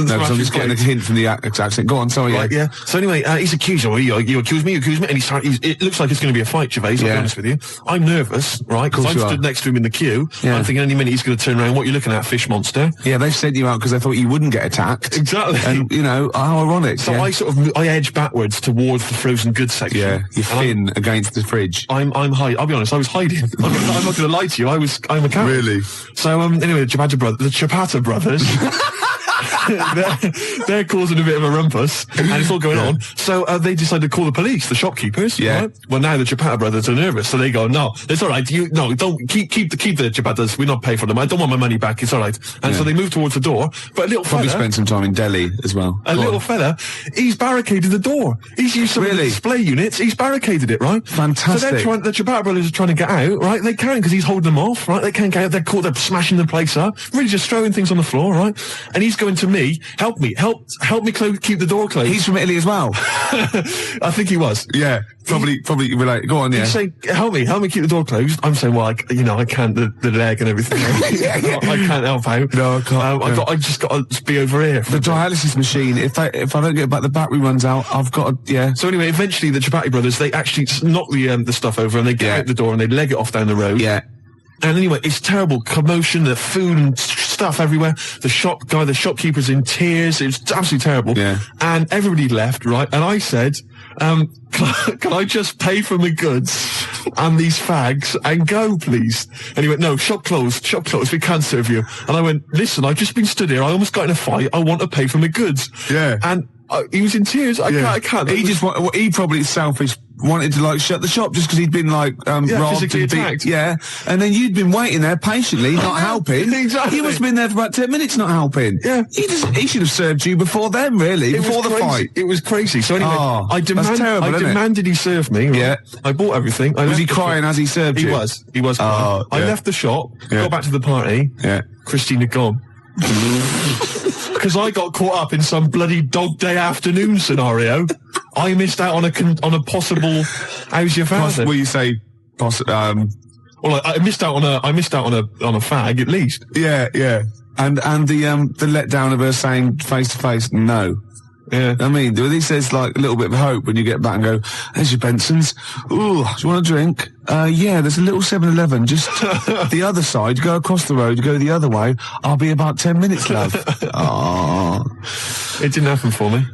C: no,
B: smashing
C: I'm just getting a hint from the accent. Go on, sorry.
B: Right, yeah. So anyway, he's accused. You accuse me, and it looks like it's going to be a fight, Gervais, I'll be honest with you. I'm nervous, right, because I'm stood next to him in the queue. Yeah. I'm thinking any minute he's going to turn around. What are you looking at, fish monster?
C: Yeah, they've sent you out because they thought you wouldn't get attacked.
B: Exactly.
C: And, how ironic.
B: So I edge backwards towards the frozen goods section.
C: Yeah, you're thin against the fridge.
B: I'm hiding. I'll be honest, I was hiding. I'm not going to lie to you. I'm a cat.
C: Really?
B: So, anyway, the Ciabatta brothers. they're causing a bit of a rumpus, and it's all going on. So they decided to call the police, the shopkeepers.
C: Yeah.
B: Right? Well, now the Ciabatta brothers are nervous, so they go, "No, it's all right. Don't keep the Ciabattas. We're not paying for them. I don't want my money back. It's all right." And so they move towards the door. But a little
C: probably
B: fella,
C: spent some time in Delhi as well.
B: A little fella, he's barricaded the door. He's used some of the display units. He's barricaded it, right?
C: Fantastic.
B: So the Ciabatta brothers are trying to get out, right? They can't because he's holding them off, right? They can't get out. They're caught. They're smashing the place up. Really just throwing things on the floor, right? And he's going to me. Help me keep the door closed.
C: He's from Italy as well.
B: I think he was.
C: Yeah, probably relate. Go on, yeah.
B: He's saying, help me keep the door closed. I'm saying, well, I can't, the leg and everything. I can't help out.
C: No, I can't.
B: I just got to be over here.
C: The dialysis machine, if I don't get back, the battery runs out, I've got to, yeah.
B: So anyway, eventually the Ciabatta brothers, they actually knock the stuff over and they get out the door and they leg it off down the road.
C: Yeah.
B: And anyway, it's terrible commotion, the food and stuff everywhere. The shopkeeper's in tears. It's absolutely terrible.
C: Yeah.
B: And everybody left, right? And I said, can I just pay for my goods and these fags and go, please? And he went, no, shop closed, we can't serve you. And I went, listen, I've just been stood here. I almost got in a fight. I want to pay for my goods.
C: Yeah.
B: And he was in tears. I can't.
C: He probably selfish. Wanted to shut the shop just because he'd been robbed and
B: attacked.
C: Yeah, and then you'd been waiting there patiently, not helping.
B: Exactly.
C: You must have been there for about 10 minutes, not helping.
B: Yeah,
C: he should have served you before then, really, before the fight.
B: It was crazy. So anyway, I demanded he serve me. Right?
C: Yeah,
B: I bought everything.
C: Was he crying as he served you?
B: He was crying. I left the shop, got back to the party.
C: Yeah,
B: Christina gone. Because I got caught up in some bloody dog day afternoon scenario. I missed out on a possible. How's your father?
C: Will you say?
B: Well, I missed out on a fag at least.
C: Yeah. And the letdown of her saying face to face no.
B: Yeah.
C: I mean, at least there's a little bit of hope when you get back and go, there's your Benson's. Ooh, do you want a drink? Yeah, there's a little 7-Eleven just the other side. Go across the road, go the other way. I'll be about 10 minutes, love.
B: It didn't happen for me.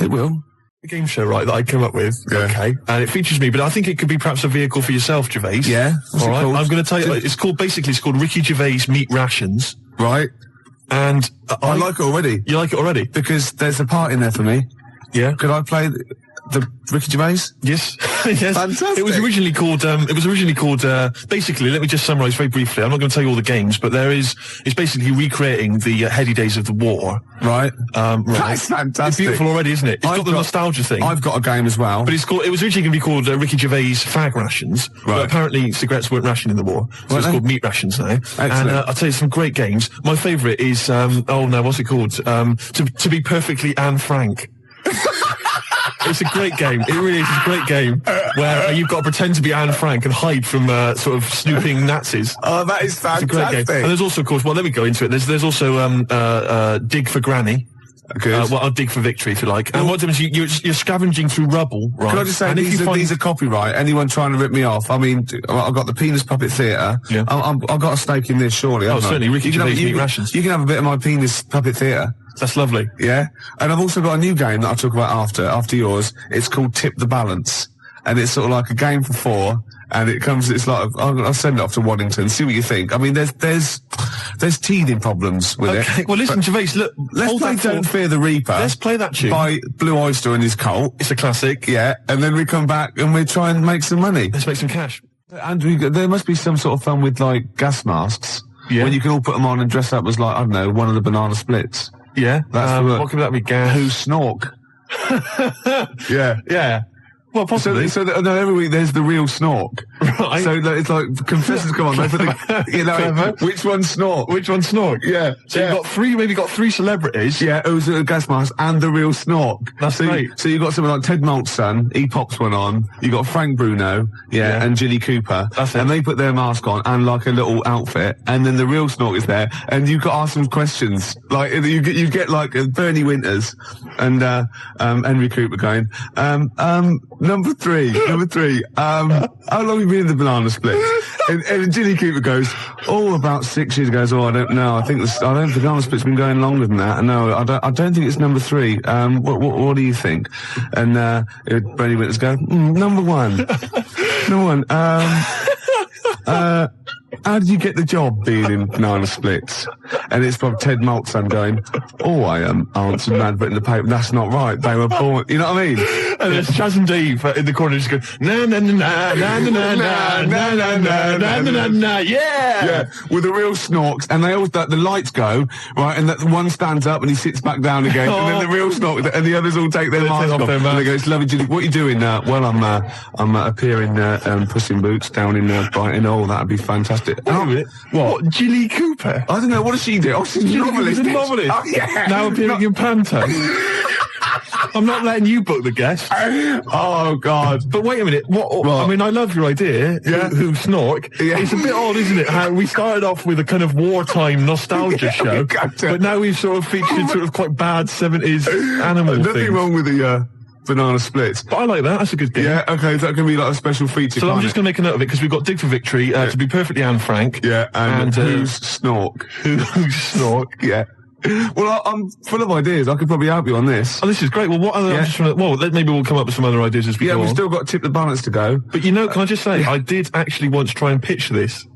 C: It will.
B: game show, right, that I came up with, okay, and it features me, but I think it could be perhaps a vehicle for yourself, Gervais.
E: Yeah.
B: All right, I'm going to tell you, it's called Ricky Gervais Meat Rations.
E: Right.
B: And
E: I like it already.
B: You like it already?
E: Because there's a part in there for me.
B: Yeah.
E: Could I play the Ricky Gervais?
B: Yes. Yes.
E: Fantastic.
B: It was originally called, basically, let me just summarise very briefly. I'm not going to tell you all the games, but it's basically recreating the heady days of the war.
E: Right.
B: Right.
E: That's fantastic.
B: It's beautiful already, isn't it? It's got the nostalgia thing.
E: I've got a game as well.
B: But it was originally going to be called Ricky Gervais Fag Rations. Right. But apparently cigarettes weren't rationed in the war. So it's called Meat Rations now.
E: Excellent.
B: And I'll tell you some great games. My favourite is, what's it called? To be perfectly Anne Frank. It's a great game. It really is a great game where you've got to pretend to be Anne Frank and hide from sort of snooping Nazis.
E: Oh, that is fantastic.
B: It's a great game. And there's also, of course, let me go into it. There's also Dig for Granny. I'll dig for victory, if you like. And what happens, you're scavenging through rubble, right?
E: Can I just say, these are copyright. Anyone trying to rip me off? I mean, I've got the Penis Puppet Theatre. Yeah. I've got a stake in this, surely.
B: Oh, certainly. Ricky Gervais Meat Rations.
E: You can have a bit of my Penis Puppet Theatre.
B: That's lovely.
E: Yeah. And I've also got a new game that I'll talk about after yours. It's called Tip the Balance. And it's sort of like a game for 4. And it's like, I'll send it off to Waddington, see what you think. I mean, there's teething problems with it.
B: Okay, well listen, Gervais, look,
E: let's play Don't Fear the Reaper.
B: Let's play that tune.
E: By Blue Oyster and his cult.
B: It's a classic.
E: Yeah, and then we come back and we try and make some money.
B: Let's make some cash.
E: And there must be some sort of fun with, like, gas masks.
B: Yeah.
E: When you can all put them on and dress up as, like, I don't know, one of the banana splits.
B: Yeah. What could that be, gas?
E: Who snork? Yeah.
B: Yeah. Well, possibly.
E: So every week there's the real snork.
B: Right.
E: So it's like, confessors come on, which one's snork?
B: Which one's snork?
E: Yeah.
B: So you've got three celebrities.
E: Yeah, it was a gas mask and the real snork.
B: That's great.
E: So you've got someone like Ted Malt's son, he pops one on. You got Frank Bruno, and Jilly Cooper.
B: That's it.
E: And they put their mask on and like a little outfit, and then the real snork is there, and you've got to ask them questions. Like, you get like Bernie Winters and Henry Cooper going, Number three. How long have you been in the banana split? and Jilly Cooper goes, about 6 years ago. I don't know. I think the banana split's been going longer than that. No, I don't think it's number 3. What do you think? And Bernie Winters go, number 1. Number 1. How did you get the job being in banana splits? And it's from Ted Malt's son going, I answered an advert in the paper. That's not right. They were born. You know what I mean?
B: And there's Chaz and Dave in the corner just going, na na na na na na na na na na na na na, yeah,
E: with the real snorks, and they all the lights go right, and that one stands up and he sits back down again, and then the real snork, and the others all take their masks off, and they go, "It's lovely, Jilly. What are you doing now?" "Well, I'm appearing Puss in Boots down in Brighton." "Oh, that'd be fantastic."
B: What? Jilly Cooper?
E: I don't know. What does she do? She's a novelist.
B: Oh, yeah. Now appearing in Panto. I'm not letting you book the guest.
E: Oh, God.
B: But wait a minute. What? I mean, I love your idea.
E: Yeah.
B: Who snork. Yeah. It's a bit odd, isn't it? How we started off with a kind of wartime nostalgia show, but now we've sort of featured sort of quite bad 70s animal things.
E: Nothing wrong with the banana splits.
B: But I like that. That's a good game.
E: Yeah, okay. That can be like a special feature.
B: So I'm just going to make a note of it because we've got Dig for Victory, to be perfectly Anne Frank.
E: Yeah, and who's snork?
B: Who's snork?
E: Yeah. Well, I'm full of ideas. I could probably help you on this.
B: Oh, this is great. Well, what other? Yeah. Maybe we'll come up with some other ideas as we go.
E: Yeah, we've still got Tip the Balance to go.
B: But can I just say, I did actually once try and pitch this.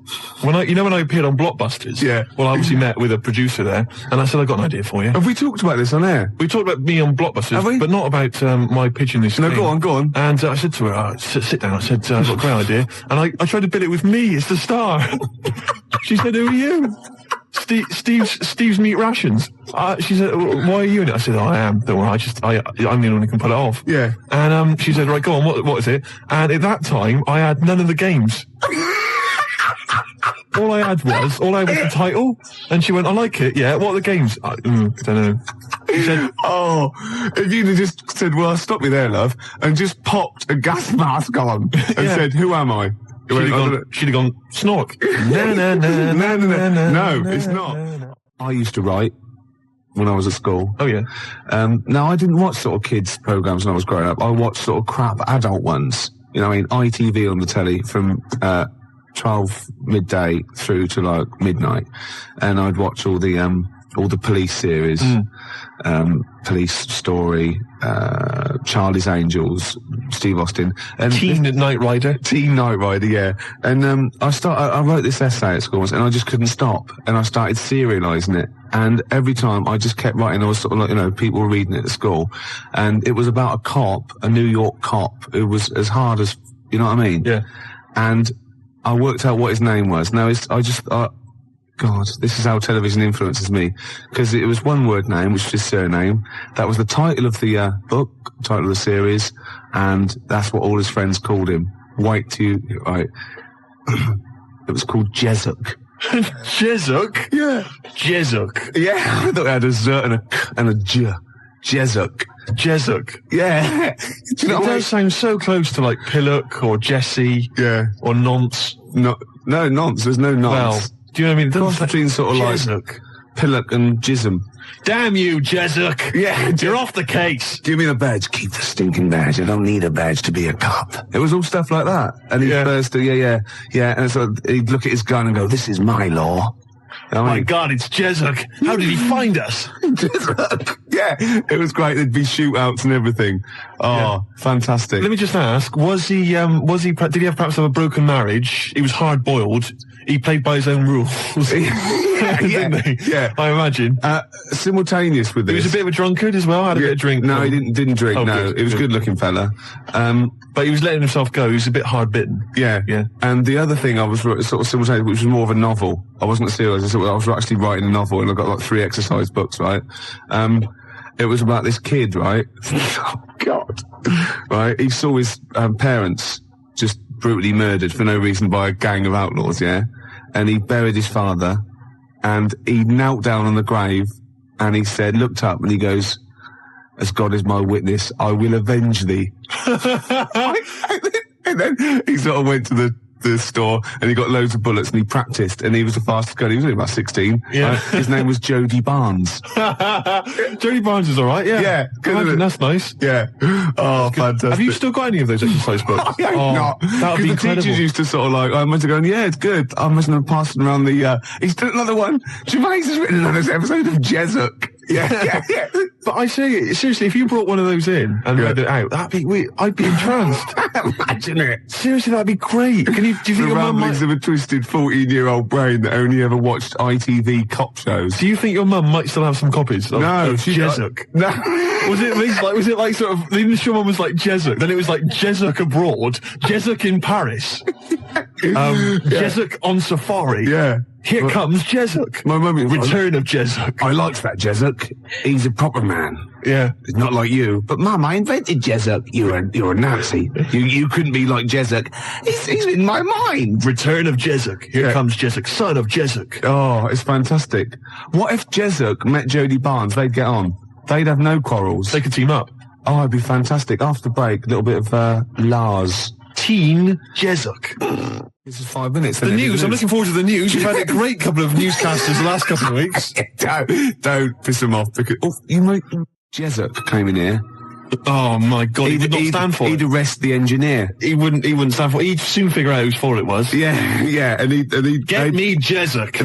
B: When I appeared on Blockbusters.
E: Yeah.
B: Well, I obviously met with a producer there, and I said, I got an idea for you.
E: Have we talked about this on air?
B: We talked about me on Blockbusters, but not about my pitching this.
E: No, go on.
B: And I said to her, sit down. I said, I've got a great idea, and I tried to bill it with me as the star. She said, who are you? Steve's Meat Rations. She said, why are you in it? I said, I am. Don't worry, I'm the only one who can pull it off.
E: Yeah.
B: And she said, right, go on, what is it? And at that time, I had none of the games. All I had was the title. And she went, I like it, yeah. What are the games? I don't know. She said,
E: if you'd have just said, well, stop me there, love, and just popped a gas mask on and said, who am I?
B: She'd have gone, snork.
E: No, it's not. I used to write when I was at school.
B: Oh, yeah.
E: Now, I didn't watch sort of kids' programs when I was growing up. I watched sort of crap adult ones. You know what I mean? ITV on the telly from 12 midday through to like midnight. And I'd watch all the
C: all the police series, Police Story, Charlie's Angels, Steve Austin, and
B: Teen Knight Rider.
C: Teen Knight Rider, yeah. And I wrote this essay at school once, and I just couldn't stop, and I started serialising it. And every time I just kept writing, I was sort of like, you know, people were reading it at school, and it was about a cop, a New York cop, who was as hard as, you know what I mean?
B: Yeah.
C: And I worked out what his name was. Now, God, this is how television influences me. Because it was one word name, which is his surname. That was the title of the book, title of the series, and that's what all his friends called him. Right. It was called Jezuk.
B: Jezuk?
C: Yeah.
B: Jezuk.
C: Yeah, I thought it had a Z and a J. Jezuk.
B: Jezuk.
C: Yeah. Do you know
B: it does sound so close to like Pillock or Jesse.
C: Yeah.
B: Or Nonce.
C: No, Nonce. There's no Nonce.
B: Well, do you know what I mean?
C: Cross between sort of
B: Jezuk.
C: like Pillock and Jism.
B: Damn you, Jezuk.
C: Yeah.
B: You're off the case.
C: Give me the badge. Keep the stinking badge. I don't need a badge to be a cop. It was all stuff like that. And he'd burst, yeah. And so he'd look at his gun and go, this is my law.
B: My God, it's Jezuk. How did he find us?
C: Jezuk. Yeah, it was great. There'd be shootouts and everything. Oh, fantastic.
B: Let me just ask, did he perhaps have a broken marriage? He was hard-boiled. He played by his own rules. Didn't he?
C: Yeah.
B: I imagine.
C: Simultaneous with this.
B: He was a bit of a drunkard as well, had a bit of drink.
C: No, he didn't drink, no. He was a good-looking fella.
B: But he was letting himself go. He was a bit hard-bitten.
C: Yeah. And the other thing I was sort of simultaneous, which was more of a novel. I wasn't serious. I was actually writing a novel, and I got like 3 exercise books, right? It was about this kid, right? Oh, God. Right? He saw his parents just brutally murdered for no reason by a gang of outlaws, yeah? And he buried his father, and he knelt down on the grave, and he said, looked up, and he goes, as God is my witness, I will avenge thee. And then he sort of went to the store, and he got loads of bullets, and he practiced, and he was the fastest guy. He was only about 16.
B: Yeah.
C: His name was Jody Barnes.
B: Jody Barnes is all right, yeah.
C: Yeah.
B: That's nice.
C: Yeah. Oh, fantastic.
B: Have you still got any of those exercise books?
C: I hope not.
B: That would be incredible.
C: The teachers used to sort of like, I must have gone, yeah, it's good. I must have passed around the, he's done another one. Gervais has written another episode of Jezuk. Yeah.
B: But I say, seriously, if you brought one of those in and read it out, I'd be entranced.
C: Imagine it.
B: Seriously, that'd be great. Do you think your mum might...
C: of a twisted 14-year-old brain that only ever watched ITV cop shows.
B: Do you think your mum might still have some copies of Jezuk?
C: No.
B: Was it like sort of, the initial one was like Jezuk, then it was like Jezuk abroad, Jezuk in Paris, Jezuk on safari.
C: Yeah.
B: Here comes Jezuk.
C: My mum...
B: Return of Jezuk.
C: I liked that Jezuk. He's a proper man.
B: Yeah.
C: It's not like you. But Mum, I invented Jezuk. You're a Nazi. You couldn't be like Jezuk. He's in my mind.
B: Return of Jezuk. Here comes Jezuk, son of Jezuk.
C: Oh, it's fantastic. What if Jezuk met Jody Barnes? They'd get on. They'd have no quarrels.
B: They could team up.
C: Oh, it'd be fantastic. After break, a little bit of Lars.
B: Teen Jezuk.
C: This is 5 minutes.
B: The news. I'm looking forward to the news. You've had a great couple of newscasters the last couple of weeks.
C: Don't piss them off because Jezuk came in here.
B: Oh my God! He would not stand for it.
C: He'd arrest the engineer.
B: He wouldn't stand for it. He'd soon figure out whose fault it was.
C: Yeah, and he'd
B: get me Jezuk.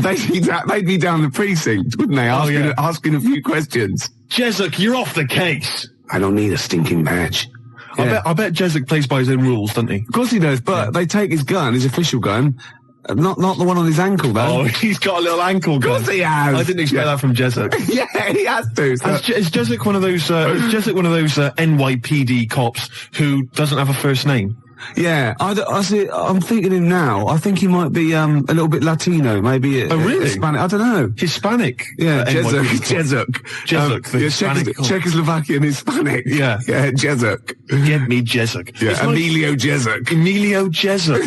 C: They'd be down the precinct, wouldn't they? Asking a few questions.
B: Jezuk, you're off the case.
C: I don't need a stinking badge.
B: Yeah. I bet Jezuk plays by his own rules, doesn't he?
C: Of course he does, but they take his gun, his official gun. Not the one on his ankle, though.
B: Oh, he's got a little ankle gun.
C: Of course he has.
B: I didn't expect that from Jezuk.
C: Yeah, he has to. So.
B: Is Jezuk one of those? NYPD cops who doesn't have a first name?
C: Yeah, I'm thinking him now. I think he might be a little bit Latino, maybe.
B: Really?
C: Hispanic. I don't know.
B: Hispanic.
C: Yeah, Jezuk. Czechoslovakian Hispanic.
B: Yeah,
C: Jezuk.
B: Get me Jezuk.
C: Yeah, Emilio Jezuk.
B: Emilio Jezuk.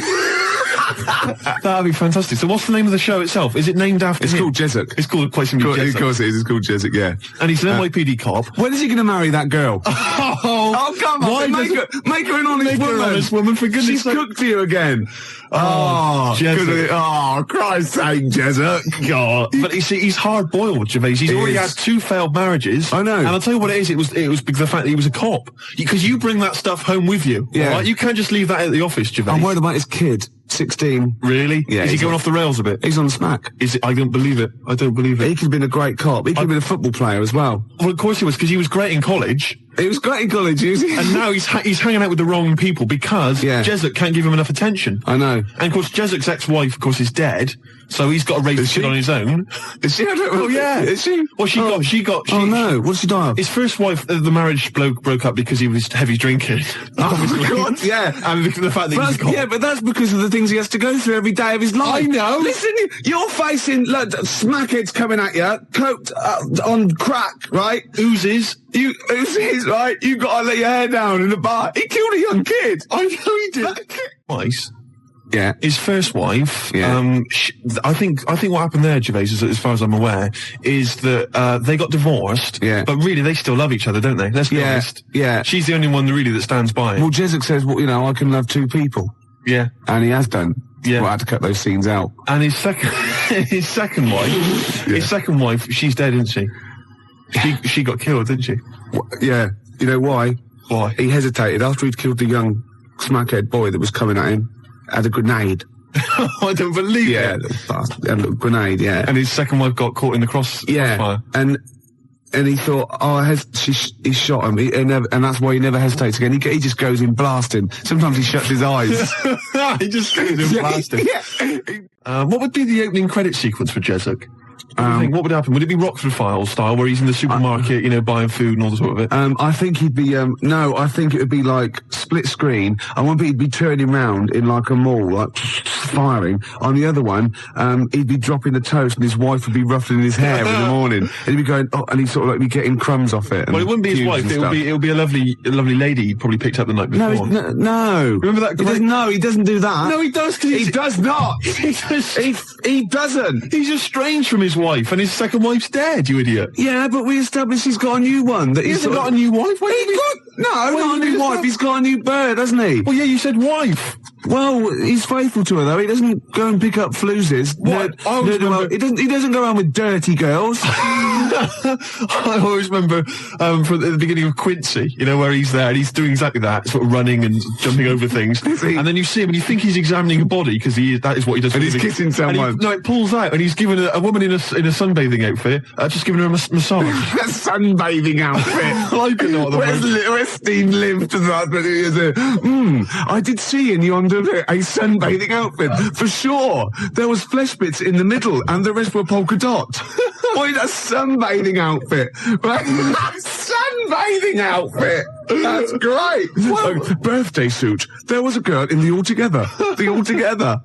B: That'd be fantastic. So what's the name of the show itself? Is it named after him?
C: It's called Jezuk.
B: It's called quite simply Jezuk.
C: Of course it is. It's called Jezuk, yeah.
B: And he's an NYPD cop.
C: When is he going to marry that girl? Oh, come on. Make her an honest woman.
B: For goodness sake.
C: She's cooked to you again.
B: Jezuk.
C: Oh, Christ's sake, Jezuk.
B: God. But you see, he's hard-boiled, Gervais. He's already had 2 failed marriages.
C: I know.
B: And I'll tell you what it is. It was because the fact that he was a cop. Because you bring that stuff home with you.
C: Yeah.
B: All right? You can't just leave that at the office, Gervais.
C: I'm worried about his kid. 16.
B: Really?
C: Yeah.
B: Is he going off the rails a bit?
C: He's on smack.
B: Is it? I don't believe it. I don't believe it.
C: He could have been a great cop. He could have been a football player as well.
B: Well, of course he was, because he was great in college.
C: He was great in college,
B: and now he's hanging out with the wrong people because Jessup can't give him enough attention.
C: I know.
B: And of course, Jessup's ex-wife, of course, is dead, so he's got to raise the kid on his own.
C: Is she? I don't know.
B: Oh yeah.
C: Is she?
B: Well, she got.
C: Oh no. What did she die of?
B: His first wife, the marriage broke up because he was heavy drinking.
C: Oh God, yeah.
B: And because of the fact that he's got.
C: Yeah, but that's because of the things he has to go through every day of his life.
B: I know.
C: Listen, you're facing smackheads coming at you, coked on crack, right?
B: Oozes,
C: right? You got to let your hair down in the bar. He killed a young kid.
B: I know he did. Twice.
C: Yeah.
B: His first wife, I think what happened there, Gervais, as far as I'm aware, is that they got divorced, but really they still love each other, don't they? Let's be honest.
C: Yeah.
B: She's the only one really that stands by it.
C: Well, Jessup says, well, I can love two people.
B: Yeah.
C: And he has done.
B: Yeah.
C: Well, I had to cut those scenes out.
B: And his second wife, she's dead, isn't she? She got killed, didn't she?
C: Yeah. You know why?
B: Why?
C: He hesitated after he'd killed the young smackhead boy that was coming at him. Had a grenade.
B: I don't believe it.
C: Yeah, a little grenade, yeah.
B: And his second wife got caught in the crossfire.
C: And he thought, he shot him, and that's why he never hesitates again. He just goes in blasting. Sometimes he shuts his eyes.
B: He just goes in blasting. What would be the opening credit sequence for Jessup? What would happen? Would it be Rockford Files style, where he's in the supermarket, buying food and all the sort of it?
C: I think he'd be, I think it would be like split screen. I wonder he'd be turning round in like a mall, like firing. On the other one, he'd be dropping the toast and his wife would be ruffling his hair in the morning. And he'd be going, and he'd sort of like be getting crumbs off it.
B: Well, it wouldn't be his wife. It would be a lovely lady he probably picked up the night before.
C: No.
B: Remember that?
C: He doesn't do that.
B: No, he does.
C: He does not. He doesn't.
B: He's estranged from his wife, and his second wife's dead, you idiot.
C: Yeah, but we established he's got a new one.
B: He hasn't got a new wife?
C: Not a new wife. He's got a new bird, hasn't he?
B: Well, yeah, you said wife.
C: Well, he's faithful to her, though. He doesn't go and pick up fluses.
B: What?
C: He doesn't go around with dirty girls.
B: I always remember from the beginning of Quincy, where he's there and he's doing exactly that, sort of running and jumping over things. And then you see him and you think he's examining a body, because that is what he does.
C: And he's kissing someone.
B: It pulls out and he's given a woman in a sunbathing outfit, just giving her a massage.
C: A sunbathing outfit.
B: I don't know what the
C: Where's Steve lived to that? I did see in yonder a sunbathing outfit. For sure. There was flesh bits in the middle and the rest were polka dot. What is a sunbathing outfit? Sunbathing outfit! That's great! Birthday suit. There was a girl in the Altogether. The Altogether.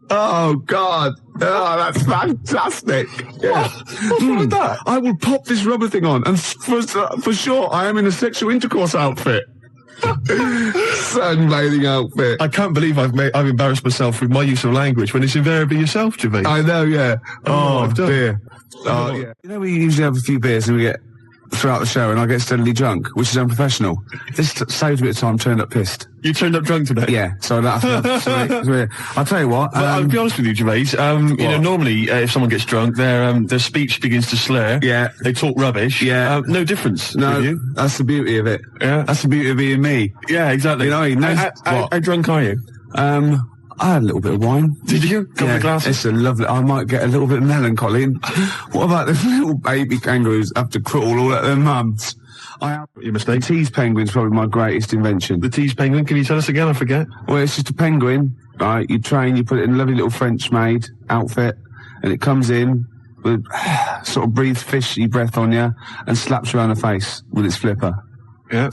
C: Oh, God. Oh, that's fantastic. Yeah.
B: What's wrong with that?
C: I will pop this rubber thing on, and for sure, I am in a sexual intercourse outfit. Sunbathing outfit.
B: I can't believe I've embarrassed myself with my use of language when it's invariably yourself, Gervais.
C: I know, yeah. Oh, dear. Oh, yeah. We usually have a few beers and we get throughout the show, and I get steadily drunk, which is unprofessional. This saves a bit of time. Turned up pissed.
B: You turned up drunk today?
C: Yeah. So I don't have to. I'll tell you what.
B: I'll be honest with you, Gervais. Normally if someone gets drunk, their speech begins to slur.
C: Yeah.
B: They talk rubbish.
C: Yeah.
B: No difference.
C: No.
B: With you.
C: That's the beauty of it.
B: Yeah.
C: That's the beauty of being me.
B: Yeah, exactly. How drunk are you?
C: I had a little bit of wine.
B: Did you? Couple of glasses?
C: It's a lovely... I might get a little bit melancholy. What about the little baby kangaroos have to crawl all at their mums?
B: Your mistake.
C: The tease penguin's probably my greatest invention.
B: The tease penguin? Can you tell us again? I forget.
C: Well, it's just a penguin, right? You train, you put it in a lovely little French-made outfit, and it comes in with sort of breathes fishy breath on you and slaps you around the face with its flipper.
B: Yeah.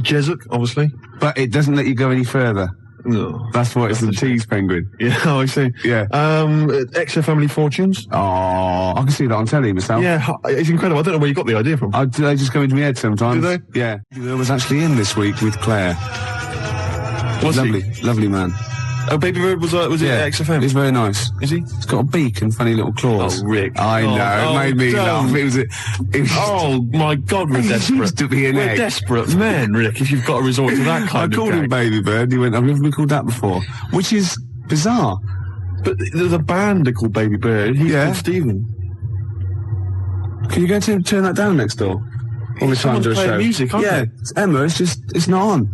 B: Jessup, obviously.
C: But it doesn't let you go any further.
B: No.
C: That's what it's the tease penguin.
B: Yeah, I see.
C: Yeah.
B: XFM Family Fortunes.
C: Oh, I can see that on telly myself.
B: Yeah, it's incredible. I don't know where you got the idea from.
C: They just go into my head sometimes.
B: Do they?
C: Yeah. I was actually in this week with Claire.
B: Was
C: lovely,
B: he?
C: Lovely man.
B: Oh, Baby Bird was it at XFM?
C: He's very nice.
B: Is he?
C: He's got a beak and funny little claws.
B: Oh, Rick.
C: I know, it made me laugh. It was
B: oh, my God, we're desperate.
C: Used to be an
B: we're
C: egg.
B: Desperate men, Rick, if you've got to resort to that kind of
C: I called him Baby Bird, he went, I've never been called that before. Which is bizarre.
B: But there's a band called Baby Bird. He's called Stephen.
C: Can you go to turn that down next door? All the time to a show.
B: Music, aren't
C: yeah,
B: they?
C: it's Emma, it's not on.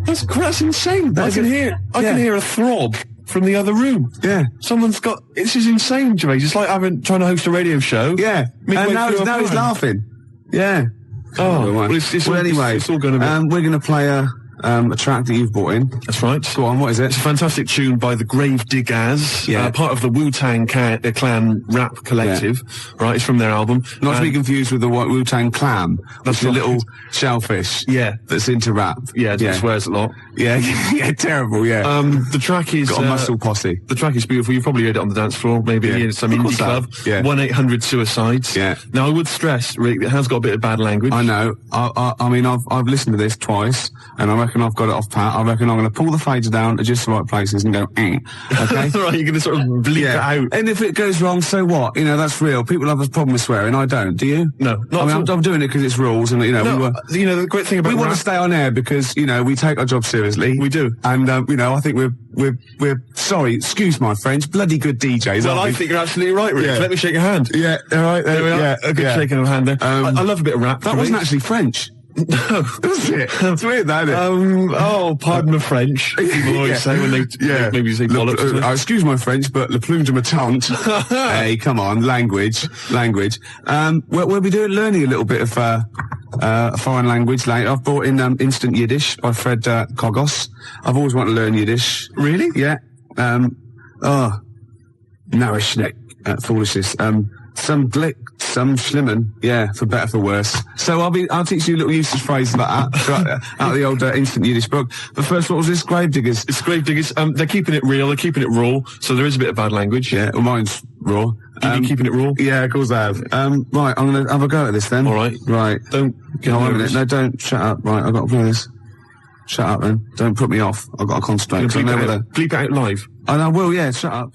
B: That's insane. I can hear a throb from the other room.
E: Yeah.
B: Someone's got... This is insane, Gervais. It's like trying to host a radio show.
E: Yeah. And now he's laughing. Yeah.
B: Oh, well,
E: anyway,
B: it's all going to be...
E: we're going to play a track that you've brought in.
B: That's right.
E: Go on, what is it?
B: It's a fantastic tune by the Gravediggers, part of the Wu-Tang Clan rap collective, right? It's from their album.
E: Not to be confused with the Wu-Tang Clan. That's a little shellfish.
B: Yeah.
E: That's into rap.
B: Yeah, that swears a lot.
E: Yeah, yeah, terrible, yeah.
B: The track is...
E: Got a muscle posse.
B: The track is beautiful. You've probably heard it on the dance floor, maybe in some indie club.
E: Yeah.
B: 1-800-SUICIDES.
E: Yeah.
B: Now, I would stress, Rick, it has got a bit of bad language.
E: I know. I mean, I've listened to this twice, and I reckon I've got it off pat. I reckon I'm going to pull the fader down to just the right places and go, okay?
B: Right, you're going to sort of bleep it out.
E: And if it goes wrong, so what? You know, that's real. People have a problem with swearing. I don't. Do you?
B: No.
E: I'm doing it because it's rules, and, you know,
B: the great thing about
E: we want to stay on air because, you know, we take our job seriously.
B: We do.
E: And, you know, I think we're sorry, excuse my French, bloody good DJs.
B: Well, I think you're absolutely right, Rick. Yeah. Let me shake your hand.
E: Yeah, all right, there we are.
B: Yeah, a good shaking of hand there. I love a bit of rap.
E: That wasn't actually French.
B: No.
E: Was it? It's weird, that, isn't it?
B: Pardon the French. People always say when they maybe say bollocks.
E: Excuse my French, but le plume de ma tante. Hey, come on, language. We'll be learning a little bit of a foreign language later. I've brought in Instant Yiddish by Fred Kogos. I've always wanted to learn Yiddish.
B: Really?
E: Yeah. Narishnek, foolishness. Some glick, some schlimmen, yeah, for better, for worse. So I'll teach you little usage phrases like that, out of the old Instant Yiddish book. But first, what was this? Gravediggers.
B: It's Gravediggers. They're keeping it real, they're keeping it raw, so there is a bit of bad language.
E: Yeah, well, mine's raw.
B: You've been keeping it raw?
E: Yeah, of course I have. Right, I'm gonna have a go at this then.
B: Alright.
E: Right.
B: Don't get nervous.
E: No, don't, shut up. Right, I've got to play this. Shut up then. Don't put me off. I've got to concentrate.
B: Bleep it out live.
E: And I will, yeah, shut up.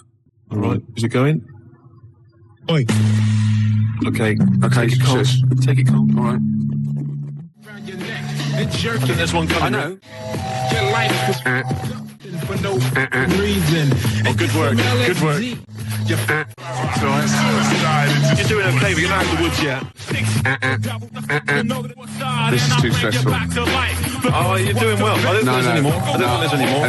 B: Alright, is it going? Oi. Okay,
E: take it calm.
B: Take it calm.
E: All right.
B: There's one coming.
E: I know.
F: Your life is for no reason.
B: Oh, good work. Good work. You're doing okay, but you're not out of the woods yet.
E: This is too stressful.
B: Oh, you're doing well. I don't think there's any more. I don't think there's any more.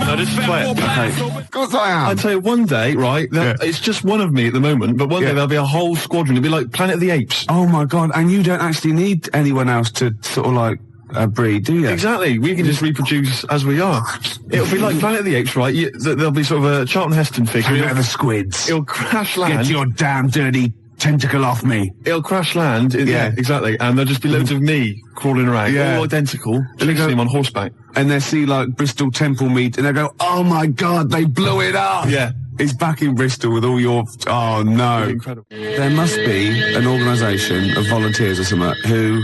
B: No, just play it.
E: Okay. Of course I am.
B: I'd tell you, one day, right, it's just one of me at the moment, but one day there'll be a whole squadron. It'll be like Planet of the Apes.
E: Oh my God, and you don't actually need anyone else to sort of like breed, do you?
B: Exactly. We can just reproduce as we are. It'll be like Planet of the Apes, right? There'll be sort of a Charlton Heston figure.
E: The squids.
B: It'll crash land.
E: Get your damn dirty tentacle off me.
B: It'll crash land. Exactly. And there'll just be loads of me crawling around.
E: Yeah.
B: All identical. Chasing him on horseback.
E: And they see like Bristol Temple meet and they go, oh my God, they blew it up.
B: Yeah.
E: He's back in Bristol with all your... Oh, no.
B: Incredible.
E: There must be an organisation of volunteers or something who,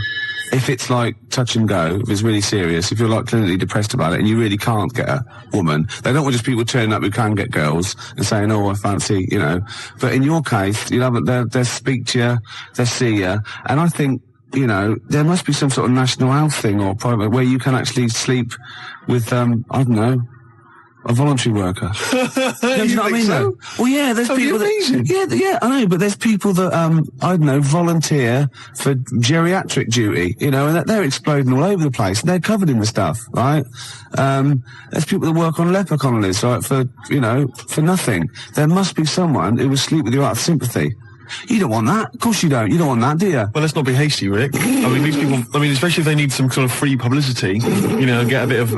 E: if it's like touch and go, if it's really serious, if you're like clinically depressed about it and you really can't get a woman, they don't want just people turning up who can get girls and saying, oh, I fancy, you know. But in your case, you know, they'll speak to you, they'll see you, and I think, you know, there must be some sort of national health thing or private where you can actually sleep with, I don't know, a voluntary worker.
B: You know what I mean? So?
E: Well, yeah, there's people that... Yeah, I know, but there's people that, I don't know, volunteer for geriatric duty, you know, and they're exploding all over the place. They're covered in the stuff, right? There's people that work on leper colonies, right, for, you know, for nothing. There must be someone who will sleep with you out of sympathy. You don't want that. Of course you don't. You don't want that, do you?
B: Well, let's not be hasty, Rick. I mean, these people, especially if they need some sort of free publicity, you know, get a bit of,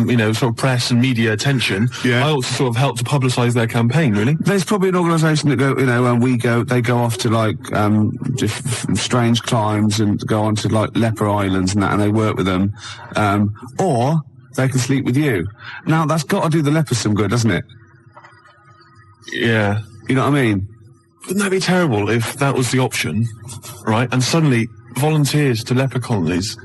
B: you know, sort of press and media attention. Yeah. I also sort of help to publicise their campaign, really.
E: There's probably an organisation that go, you know, they go off to like, just strange climes and go on to like leper islands and that, and they work with them. Or they can sleep with you. Now, that's got to do the lepers some good, doesn't it?
B: Yeah.
E: You know what I mean?
B: Wouldn't that be terrible if that was the option, right? And suddenly volunteers to leper colonies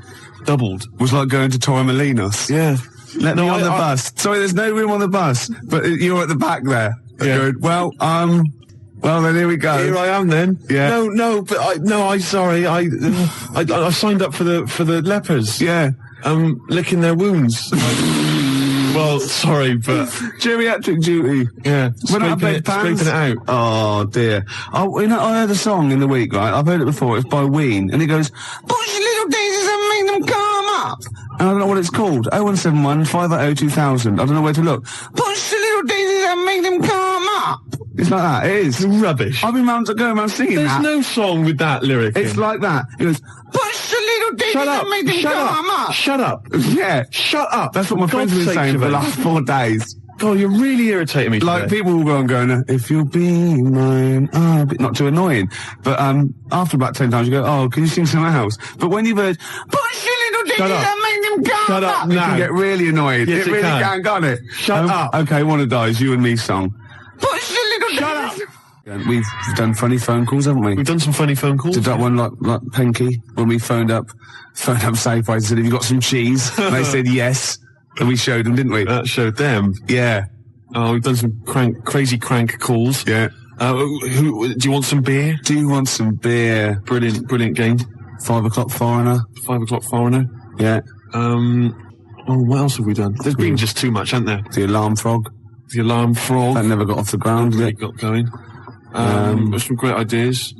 B: doubled.
E: Was like going to Torremolinos.
B: Yeah.
E: Let me on the bus. Sorry, there's no room on the bus, but you're at the back there. Yeah. Good. Well, then here we go.
B: Here I am then.
E: Yeah.
B: But I signed up for the lepers.
E: Yeah.
B: Licking their wounds. Well, sorry, but...
E: Geriatric duty.
B: Yeah.
E: Scraping
B: it out.
E: Oh, dear. Oh, you know, I heard a song in the week, right? I've heard it before. It's by Ween. And it goes, push little daisies and make them come up.
C: and I don't know what it's called. 0171 580 2000. I don't know where to look. Push the little daisies and make them come up. It's like that. It is.
B: It's rubbish.
C: I've been going around singing
B: There's
C: that.
B: no song with that lyric.
C: It's like that. It goes, push the little daisies and make them come up.
B: Shut up.
C: Yeah.
B: Shut up.
C: That's what my friends have been saying for the last 4 days.
B: God, you're really irritating me today.
C: Like, people will go and go, if you'll be mine, not too annoying. But, after about 10 times you go, oh, can you sing something else? But when you've heard, push your little digits and make them come
B: Shut up
C: you
B: now.
C: can get really annoyed.
B: Yes,
C: it really can, can't it?
B: Shut up.
C: Okay, Wanna Die is You and Me song. Push your little
B: Shut up.
C: We've done funny phone calls, haven't we?
B: We've done some funny phone calls.
C: Did that one like Penky, when we phoned up Safeway and said, have you got some cheese? And they said yes. And we showed them, didn't we?
B: That showed them.
C: Yeah.
B: Oh, we've done some crazy crank calls.
C: Yeah.
B: Do you want some beer?
C: Do you want some beer?
B: Brilliant game.
C: 5 o'clock foreigner.
B: 5 o'clock foreigner.
C: Yeah.
B: What else have we done? There's been just too much, hasn't there?
C: The alarm frog.
B: The alarm frog.
C: That never got off the ground, did
B: Really
C: it?
B: got going. There's some great ideas.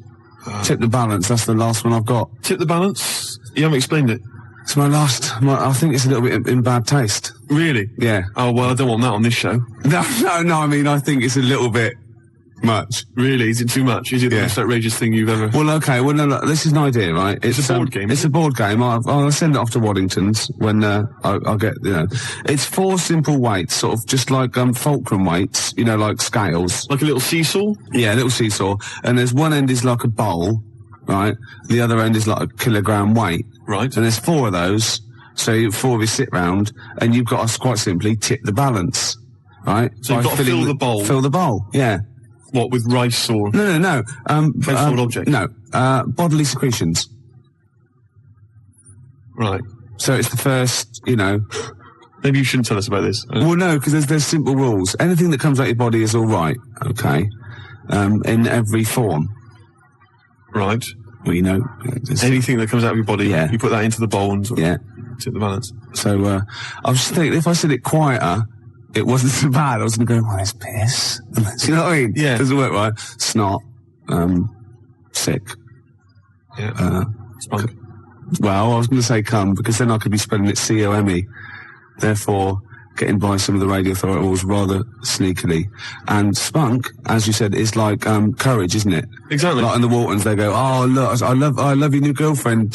C: Tip the balance. That's the last one I've got.
B: Tip the balance? You haven't explained it.
C: It's my last. I think it's a little bit in bad taste.
B: Really?
C: Yeah.
B: Oh, well, I don't want that on this show.
C: No. I mean, I think it's a little bit much.
B: Really? Is it too much? Is it the most outrageous thing you've ever...
C: Well, okay. Well, no, look, this is an idea, right?
B: It's a board game.
C: It's a board game. I'll send it off to Waddington's when I'll get, It's 4 simple weights, sort of just like fulcrum weights, like scales.
B: Like a little seesaw?
C: Yeah, a little seesaw. And there's one end is like a bowl, right? The other end is like a kilogram weight.
B: Right.
C: And there's 4 of those. So 4 of you sit round, and you've got to quite simply tip the balance, right?
B: So you've got to fill the bowl.
C: Fill the bowl, yeah.
B: What, with rice or...
C: No.
B: Household objects?
C: No. Bodily secretions.
B: Right.
C: So it's the first,
B: Maybe you shouldn't tell us about this.
C: Well, no, because there's simple rules. Anything that comes out your body is all right, okay? In every form.
B: Right.
C: Well,
B: anything that comes out of your body,
C: yeah.
B: You put that into the bowl and sort of tip the balance.
C: So, I was just thinking, if I said it quieter, it wasn't so bad. I was going to go, it's piss. Do you know what I mean?
B: Yeah.
C: Doesn't work right. Snot. Sick.
B: Yeah. Spunk.
C: Well, I was going to say cum, because then I could be spelling it C-O-M-E. Therefore, getting by some of the radio authorities rather sneakily. And spunk, as you said, is like courage, isn't it?
B: Exactly.
C: Like in the Waltons, they go, oh, look, I love your new girlfriend,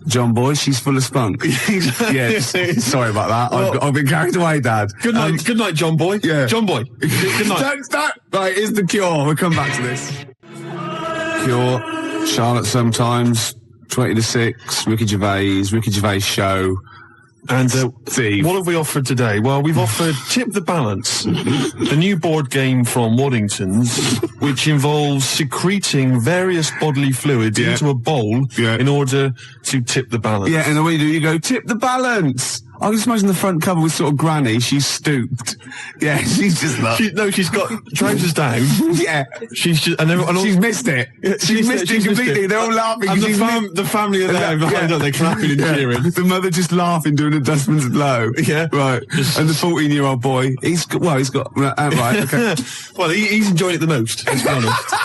C: John Boy, she's full of spunk. Yeah, sorry about that. Well, I've been carried away, Dad.
B: Good night, John Boy.
C: Yeah.
B: John Boy. Good night.
C: Right, here's the Cure. We'll come back to this. Cure, Charlotte Sometimes, 20 to 6, Ricky Gervais Show.
B: And
C: Steve,
B: what have we offered today? Well, we've offered Tip the Balance, a new board game from Waddington's, which involves secreting various bodily fluids into a bowl in order to tip the balance.
C: Yeah, and then what you go, tip the balance. I can just imagine the front cover with sort of Granny. She's stooped. Yeah, she's just like...
B: she's got trousers down.
C: Yeah.
B: She's just...
C: she's missed it. She's missed it completely. They're all laughing.
B: And the family are there behind her. They're clapping and cheering.
C: The mother just laughing, doing a dustman's blow.
B: Yeah.
C: Right. And the 14-year-old boy, he's got... right, okay.
B: Well, he's enjoying it the most, let's be honest.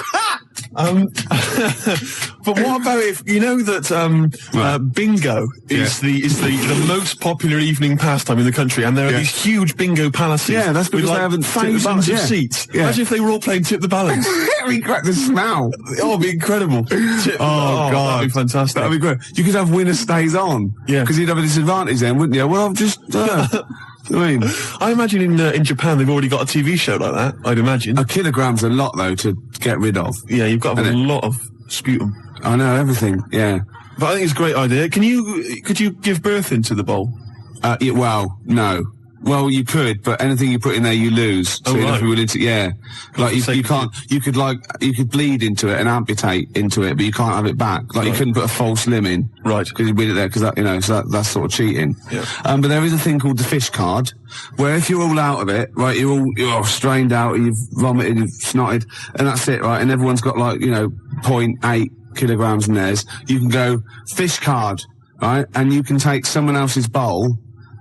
B: But what about if you know that bingo is the most popular evening pastime in the country, and there are these huge bingo palaces.
C: Yeah, that's because they haven't
B: thousands of seats. Yeah. Imagine if they were all playing Tip the Balance.
C: We crack the smell.
B: Oh, it'd be incredible. God, that'd be fantastic.
C: That'd be great. You could have winner stays on. Yeah, because you'd have a disadvantage then, wouldn't you? Well, I've just.
B: I imagine in Japan they've already got a TV show like that. I'd imagine.
C: A kilogram's a lot though to get rid of.
B: Yeah, you've got to have a lot of sputum.
C: I know everything. Yeah,
B: but I think it's a great idea. Could you give birth into the bowl?
C: Well, no. Well, you could, but anything you put in there, you lose. So you'd have to be willing to, like you can't. You could bleed into it and amputate into it, but you can't have it back. Like you couldn't put a false limb in,
B: right?
C: Because you'd bleed it there, because that's sort of cheating.
B: Yeah.
C: But there is a thing called the fish card, where if you're all out of it, right, you're all strained out, you've vomited, you've snotted, and that's it, right? And everyone's got 0.8 kilograms in theirs. You can go fish card, right? And you can take someone else's bowl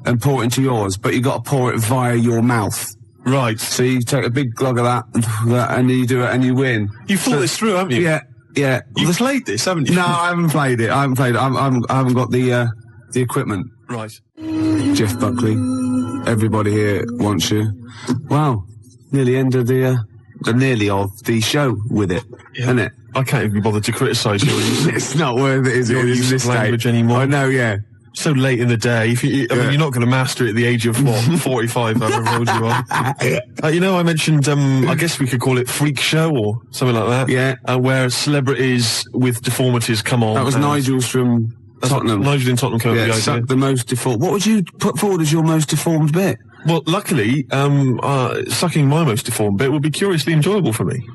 C: and pour it into yours, but you got to pour it via your mouth.
B: Right.
C: So you take a big glug of that, and then you do it, and you win.
B: You've thought this through, haven't you?
C: Yeah.
B: You've played this, haven't you?
C: No, I haven't played it. I haven't got the equipment.
B: Right.
E: Jeff Buckley, everybody here wants you. Wow, nearly end of the show with it, isn't it?
B: I can't even be bothered to criticise your use.
E: It's not worth it, is it?
B: Use of language anymore.
E: I know, yeah.
B: So late in the day. I mean, you're not going to master it at the age of, 45, however old you are. I mentioned, I guess we could call it Freak Show or something like that.
E: Yeah.
B: Where celebrities with deformities come on.
E: That was Nigel's from Tottenham.
B: Nigel in Tottenham came up with the idea.
E: The most deformed. What would you put forward as your most deformed bit?
B: Well, luckily, sucking my most deformed bit would be curiously enjoyable for me.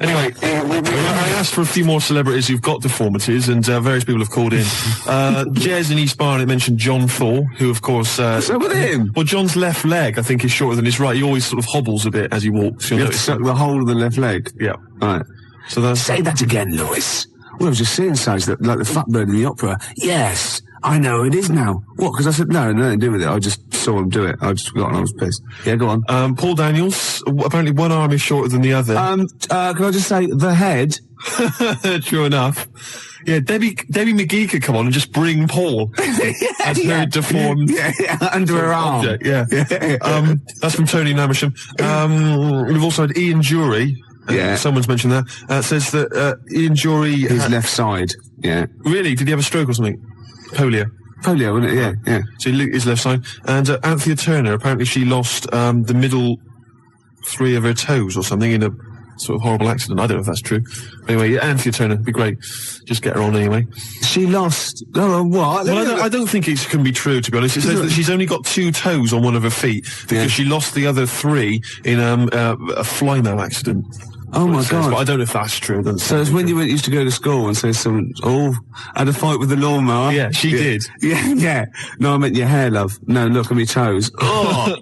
B: Anyway, I asked for a few more celebrities who've got deformities, and various people have called in. Jez in East Barnet mentioned John Thor, who, of course...
E: So with him?
B: Well, John's left leg, I think, is shorter than his right. He always sort of hobbles a bit as he walks.
E: You have to suck the whole of the left leg?
B: Yeah.
E: Right.
B: So that's...
E: Say that again, Lewis. Well, I was just saying, like the fat bird in the opera. Yes, I know it is now. What? Because I said, no, nothing to do with it. I just saw him do it. I just forgot and I was pissed. Yeah, go on.
B: Paul Daniels, apparently one arm is shorter than the other.
E: Can I just say, the head?
B: True enough. Yeah, Debbie McGee could come on and just bring Paul as her deformed
E: under her arm.
B: Object, yeah. That's from Tony Namersham. We've also had Ian Jury. Someone's mentioned that. Says that Ian Jury...
E: His left side, yeah.
B: Really? Did he have a stroke or something? Polio,
E: wasn't it? Yeah.
B: So his left side. And Anthea Turner, apparently she lost the middle 3 of her toes or something in a sort of horrible accident. I don't know if that's true. Anyway, Anthea Turner, be great. Just get her on anyway.
E: She lost... Oh, what?
B: Well, I don't think it can be true, to be honest. It says that she's only got 2 toes on one of her feet because she lost the other 3 in a flymo accident.
E: Oh my God!
B: But I don't know if that's true.
E: So it's when you used to go to school and say had a fight with the lawnmower.
B: Yeah, she did.
E: Yeah. No, I meant your hair, love. No, look at me toes. Oh,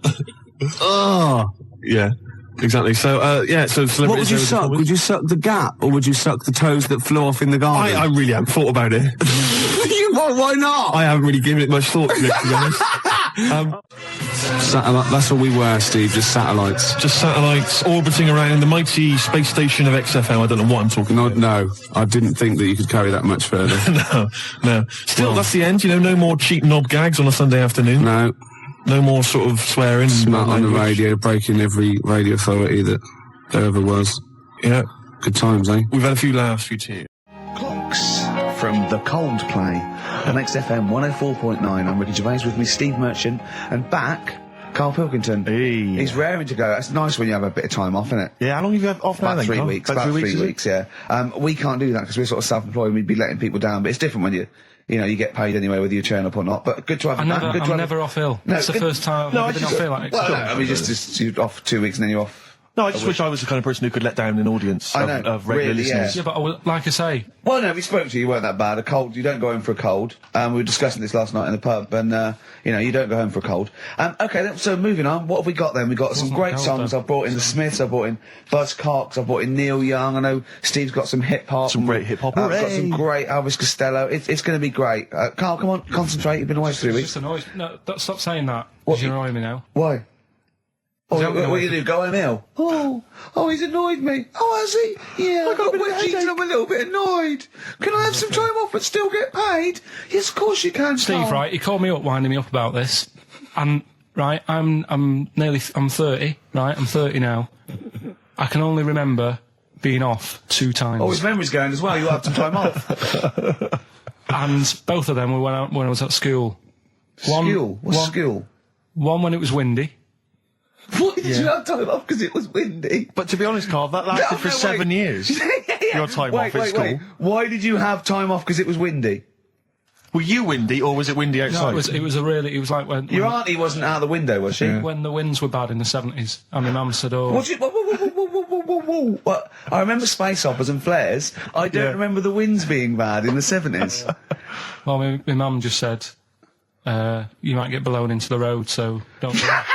B: Yeah, exactly. So so
E: what would you suck? Would you suck the gap or would you suck the toes that flew off in the garden?
B: I really haven't thought about it.
E: Why not?
B: I haven't really given it much thought, to be honest.
E: That's all we were, Steve, just satellites.
B: Just satellites orbiting around the mighty space station of XFM. I don't know what I'm talking about.
E: No, I didn't think that you could carry that much further.
B: No. Still, that's the end, no more cheap knob gags on a Sunday afternoon.
E: No.
B: No more sort of swearing.
E: Smut on the radio, breaking every radio authority that there ever was.
B: Yeah.
E: Good times, eh?
B: We've had a few laughs, a few tears.
C: Clocks from the Coldplay on XFM 104.9. I'm Ricky Gervais, with me Steve Merchant, and back Karl Pilkington.
B: Hey.
C: He's raring to go. It's nice when you have a bit of time off, isn't it?
B: Yeah, how long have you had off now?
C: About 3 weeks. About 3 weeks, yeah. We can't do that because we're sort of self-employed. We'd be letting people down, but it's different when you get paid anyway, whether you turn up or not. But good to have you back.
A: I'm never off ill.
C: No,
A: it's the first time I've been off ill. Like,
C: just you're off 2 weeks and then you're off.
B: No, I just wish I was the kind of person who could let down an audience of regular listeners.
A: Yeah, but like I say...
C: Well, no, we spoke to you weren't that bad. A cold, you don't go home for a cold. We were discussing this last night in the pub, and, you don't go home for a cold. Okay, so moving on, what have we got then? We've got some great songs. I've brought in the Smiths, I've brought in Buzz Cox, I've brought in Neil Young, I know Steve's got some hip-hop.
B: Some great hip-hop.
C: I've got some great Elvis Costello. It's going to be great. Carl, come on, concentrate. You've been away for 3 weeks.
A: Just annoyed. No, stop saying that. You're annoying me now.
C: Why? What you do? Go home ill? Oh, he's annoyed me. Oh, has he? Yeah, I got wet jeans and I'm a little bit annoyed. Can I have some time off but still get paid? Yes, of course you can,
A: Steve,
C: Carl.
A: right, he called me up, winding me up about this. And, right, I'm 30, right, I'm 30 now. I can only remember being off 2 times.
C: Oh, his memory's going as well. You had some time off.
A: And both of them were when I was at school.
C: What's school?
A: One when it was windy.
C: Why did you have time off? Because it was windy.
B: But to be honest, Carl, that lasted for 7 years. Your time off at school.
C: Why did you have time off? Because it was windy.
B: Were you windy, or was it windy outside?
A: No, it was like when...
C: Your auntie wasn't out the window, was she?
A: When the winds were bad in the 70s, and my mum said,
C: Whoa. What? I remember space operas and flares. I don't remember the winds being bad in the 70s.
A: Well, my mum just said, you might get blown into the road, so don't do that.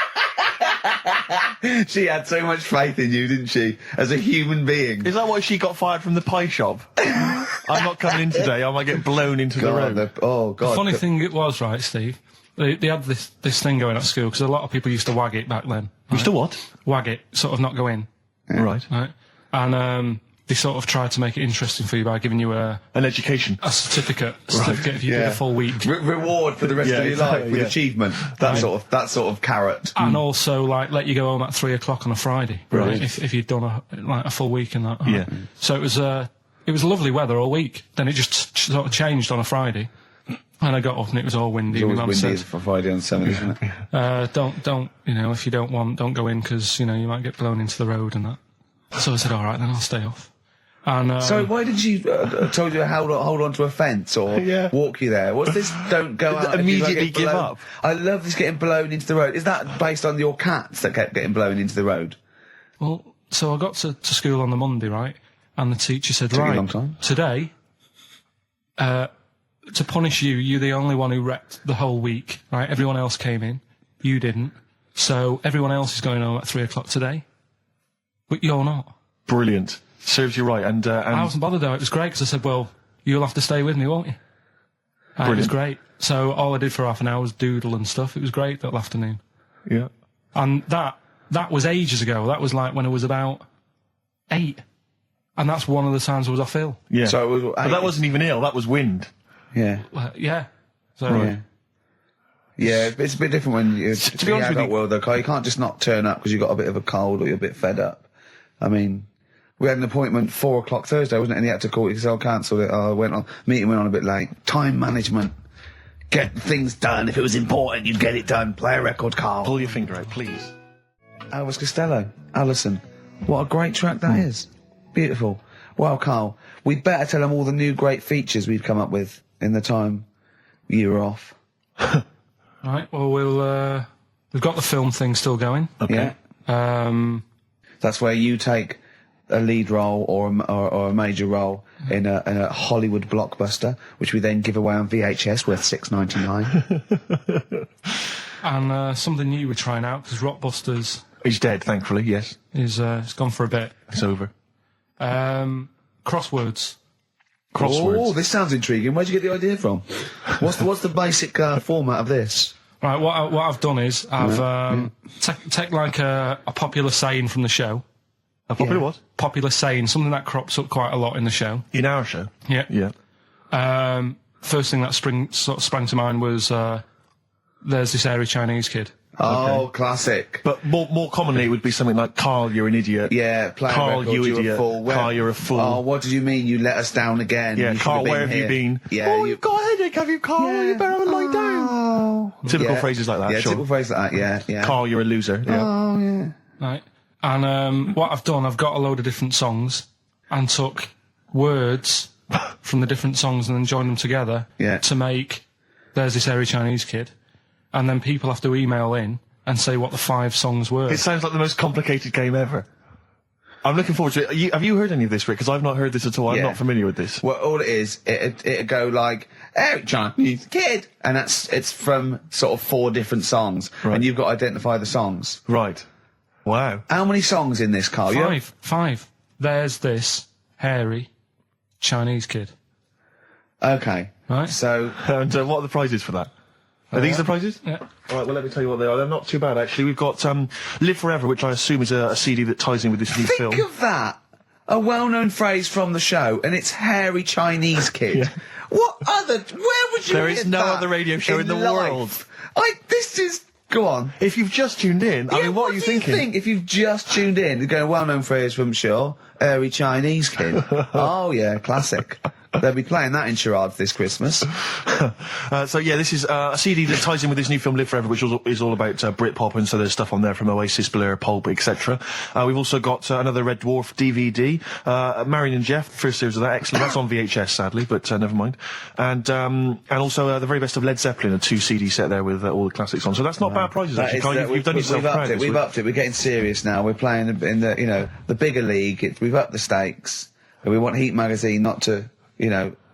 C: She had so much faith in you, didn't she? As a human being.
B: Is that why she got fired from the pie shop? I'm not coming in today, I might get blown into the road.
C: God.
A: The funny thing it was, right, Steve, they had this thing going at school, because a lot of people used to wag it back then.
B: Used to what?
A: Wag it, sort of not go in.
B: Yeah. Right.
A: And they sort of try to make it interesting for you by giving you
B: an education,
A: a certificate if you did a full week.
E: Reward for the rest of your life with achievement. That sort of carrot.
A: And also, like, let you go home at 3 o'clock on a Friday, right? If you'd done a full week in that.
B: Yeah.
A: So it was lovely weather all week. Then it just sort of changed on a Friday, and I got up and it was all windy.
E: It's always windy for Friday on Sunday, isn't it?
A: Don't if you don't go in because you might get blown into the road and that. So I said, all right, then I'll stay off. And,
E: so why did you told you to hold on to a fence or walk you there? What's this? Don't go out
B: immediately give up.
E: I love this getting blown into the road. Is that based on your cats that kept getting blown into the road?
A: Well, so I got to school on the Monday, right? And the teacher said, right, today, to punish you, you're the only one who wrecked the whole week, right? Everyone else came in, you didn't. So everyone else is going home at 3 o'clock today, but you're not.
B: Brilliant. Serves you right, and
A: I wasn't bothered though. It was great because I said, "Well, you'll have to stay with me, won't you?" And it was great. So all I did for half an hour was doodle and stuff. It was great that afternoon.
B: Yeah.
A: And that was ages ago. That was like when I was about 8, and that's one of the times I was off ill.
B: Yeah.
E: So it was,
B: but that wasn't even ill. That was wind.
E: Yeah.
A: Yeah. So.
E: Right. Yeah, it's a bit different when you're
B: to be honest with you,
E: world though, Carl. You can't just not turn up because you've got a bit of a cold or you're a bit fed up. I mean. We had an appointment 4 o'clock Thursday, wasn't it? And he had to call it because I cancelled it. Meeting went on a bit late. Time management. Get things done. If it was important, you'd get it done. Play a record, Carl.
B: Pull your finger out, please.
E: Elvis Costello. Alison. What a great track that is. Beautiful. Well, Carl, we'd better tell them all the new great features we've come up with in the time you were off.
A: Right, well, we've got the film thing still going.
E: Okay. Yeah. That's where you take a lead role or a major role in a Hollywood blockbuster, which we then give away on VHS worth $6.99.
A: And something new we're trying out because Rockbusters.
B: He's dead, thankfully. Yes.
A: He's gone for a bit.
B: It's over.
A: Crosswords.
E: Oh, this sounds intriguing. Where'd you get the idea from? What's the basic format of this?
A: Right, what I've done is I've take like a popular saying from the show.
B: A popular what?
A: Popular saying, something that crops up quite a lot in the show.
B: In our show?
A: Yeah.
B: Yeah.
A: First thing that sprang to mind was there's this airy Chinese kid.
E: Oh, okay. Classic.
B: But more commonly it would be something like, Carl, you're an idiot.
E: Yeah,
B: Carl,
E: record,
B: you idiot.
E: A fool.
B: Carl, you're a fool.
E: Oh, what did you mean you let us down again?
B: Yeah, Carl, where have you been?
E: Yeah,
B: oh, you've got a headache, have you, Carl?
E: Yeah.
B: You better lie down. Typical phrases like that,
E: yeah,
B: sure.
E: typical phrases like that, yeah.
B: Carl, you're a loser. Yeah.
E: Oh, yeah.
A: Right. And what I've done, I've got a load of different songs and took words from the different songs and then joined them together to make There's This Airy Chinese Kid. And then people have to email in and say what the 5 songs were.
B: It sounds like the most complicated game ever. I'm looking forward to it. Have you heard any of this, Rick? Because I've not heard this at all. I'm not familiar with this.
E: Well, all it is, it'd go like, Airy Chinese Kid! And it's from sort of 4 different songs. Right. And you've got to identify the songs.
B: Right. Wow.
E: How many songs in this, Carl?
A: 5. There's This Hairy Chinese Kid.
E: Okay.
A: Right.
E: So.
B: And what are the prizes for that? Are these the prizes?
A: Yeah.
B: All right, well, let me tell you what they are. They're not too bad, actually. We've got Live Forever, which I assume is a CD that ties in with this new film.
E: Think of that! A well-known phrase from the show, and it's Hairy Chinese Kid.
B: Yeah.
E: What other... Where would you
B: There is no other radio show in the world.
E: This is... Go on.
B: If you've just tuned in, I mean, what are you thinking?
E: Think if you've just tuned in, you're going, well-known phrase from Shaw, Hairy Chinese Kid. Oh, yeah, classic. They'll be playing that in charades this Christmas.
B: So yeah, this is a CD that ties in with this new film Live Forever, which is all about Britpop, and so there's stuff on there from Oasis, Blur, Pulp, etc. We've also got another Red Dwarf DVD, Marion and Jeff, first series of that, excellent. That's on VHS, sadly, but never mind. And also the very best of Led Zeppelin, a 2 CD set there with all the classics on. So that's not bad prizes, actually. You've done yourself proud.
E: We've upped it. We're getting serious now. We're playing in the the bigger league. We've upped the stakes. And we want Heat Magazine not to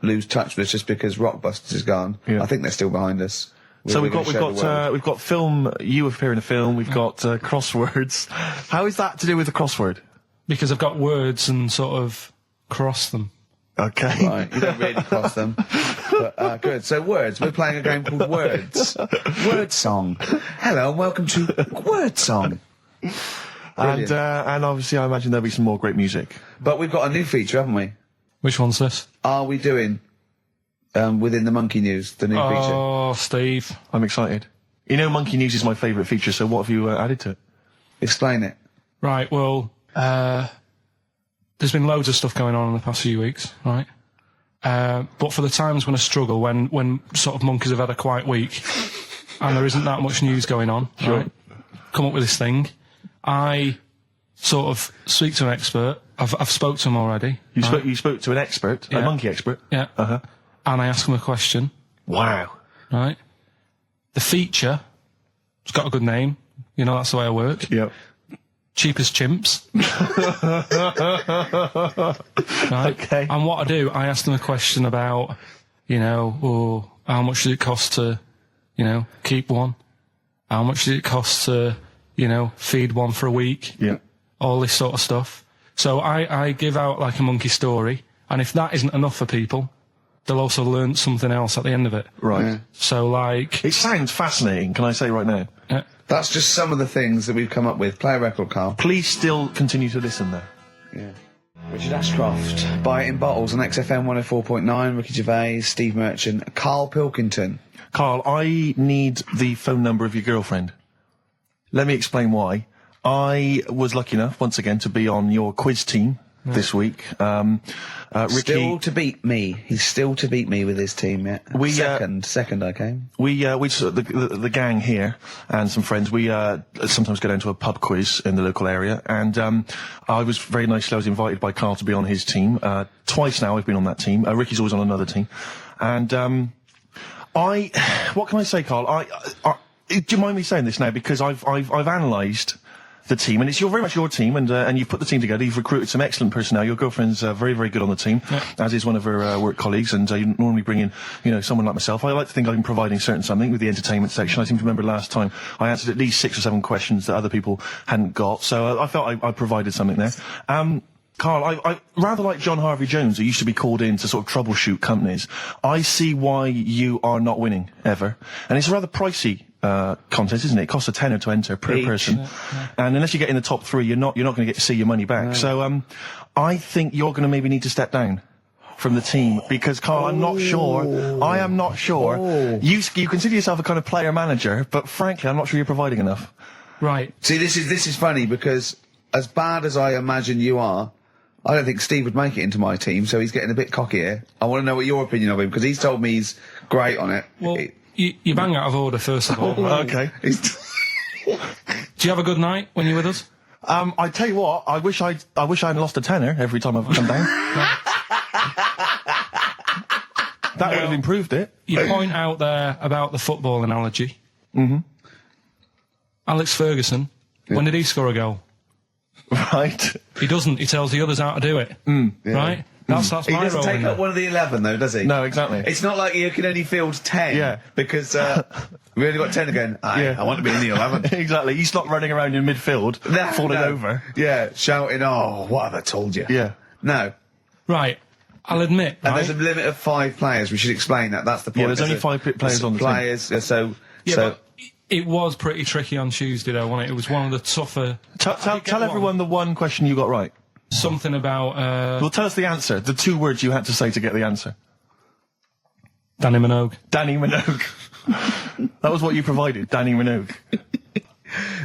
E: lose touch with us just because Rockbusters is gone. Yeah. I think they're still behind us.
B: So we've got film. You appear in a film. We've got crosswords. How is that to do with the crossword?
A: Because I've got words and sort of cross them.
B: Okay.
E: Right, you don't really cross them. But, good. So words. We're playing a game called Words. Word Song. Hello and welcome to Word Song.
B: And obviously I imagine there'll be some more great music.
E: But we've got a new feature, haven't we?
A: Which one's this?
E: Are we doing within the Monkey News, the new feature?
A: Oh, Steve.
B: I'm excited. You know, Monkey News is my favourite feature, so what have you added to it?
E: Explain it.
A: Right, well, there's been loads of stuff going on in the past few weeks, right? But for the times when I struggle, when sort of monkeys have had a quiet week, and there isn't that much news going on, right? Come up with this thing. I sort of speak to an expert. I've spoke to him already.
B: You spoke to an expert?
A: Yeah.
B: A monkey expert?
A: Yeah.
B: Uh-huh.
A: And I ask him a question.
B: Wow.
A: Right? The feature, it's got a good name. You know, that's the way I work.
B: Yep.
A: Cheapest chimps. Right?
B: Okay.
A: And what I do, I ask them a question about, you know, how much does it cost to, you know, keep one? How much does it cost to, you know, feed one for a week?
B: Yeah.
A: All this sort of stuff. So I give out like a monkey story, and if that isn't enough for people, they'll also learn something else at the end of it.
B: Right.
E: Yeah.
A: So like...
B: It sounds fascinating, can I say right now?
E: That's just some of the things that we've come up with. Play a record, Carl.
B: Please still continue to listen there.
E: Yeah. Richard Ashcroft, Buy It in Bottles on XFM 104.9, Ricky Gervais, Steve Merchant, Karl Pilkington.
B: Carl, I need the phone number of your girlfriend. Let me explain why. I was lucky enough, once again, to be on your quiz team this week. Ricky...
E: Still to beat me. He's still to beat me with his team, yeah. Second I came.
B: The gang here and some friends, we sometimes go down to a pub quiz in the local area, and I was very nicely, I was invited by Carl to be on his team. Twice now I've been on that team. Ricky's always on another team. And what can I say, Carl? Do you mind me saying this now? Because I've analysed the team, and it's very much your team, and you've put the team together. You've recruited some excellent personnel. Your girlfriend's very, very good on the team, as is one of her work colleagues. And you normally bring in, you know, someone like myself. I like to think I'm providing something with the entertainment section. I seem to remember last time I answered at least 6 or 7 questions that other people hadn't got. So I felt I provided something there. Carl, I rather like John Harvey Jones, who used to be called in to sort of troubleshoot companies. I see why you are not winning ever, and it's a rather pricey contest, isn't it? It costs a tenner to enter per person, and unless you get in the top 3, you're not going to get to see your money back. No. So I think you're going to maybe need to step down from the team, because Carl, I'm not sure. I am not sure. You consider yourself a kind of player manager, but frankly, I'm not sure you're providing enough.
A: Right.
E: See, this is funny, because as bad as I imagine you are, I don't think Steve would make it into my team, so he's getting a bit cocky here. I want to know what your opinion of him, because he's told me he's great on it.
A: Well, you bang out of order, first of all. Right?
B: Okay.
A: Do you have a good night when you're with us?
B: I tell you what, I wish I'd lost a tenner every time I've come down. That would have improved it.
A: You point out there about the football analogy.
B: Mm-hmm.
A: Alex Ferguson, when did he score a goal?
B: Right.
A: He doesn't. He tells the others how to do it. Right? That's my role.
E: He doesn't take up one of the 11, though, does he?
B: No, exactly.
E: It's not like you can only field 10.
B: Yeah.
E: Because we only got 10 again. I want to be in the 11.
B: Exactly. He's not running around in midfield, falling over.
E: Yeah, shouting, "Oh, what have I told you?"
B: Yeah.
E: No.
A: Right. I'll admit.
E: And there's a limit of 5 players. We should explain that. That's the point.
B: Yeah, there's only 5 players on the team.
E: So.
A: But it was pretty tricky on Tuesday, though, wasn't it? It was one of the tougher...
B: Tell everyone the one question you got right.
A: Something about...
B: Well, tell us the answer. The 2 words you had to say to get the answer.
A: Danny Minogue.
B: Danny Minogue. That was what you provided, Danny Minogue.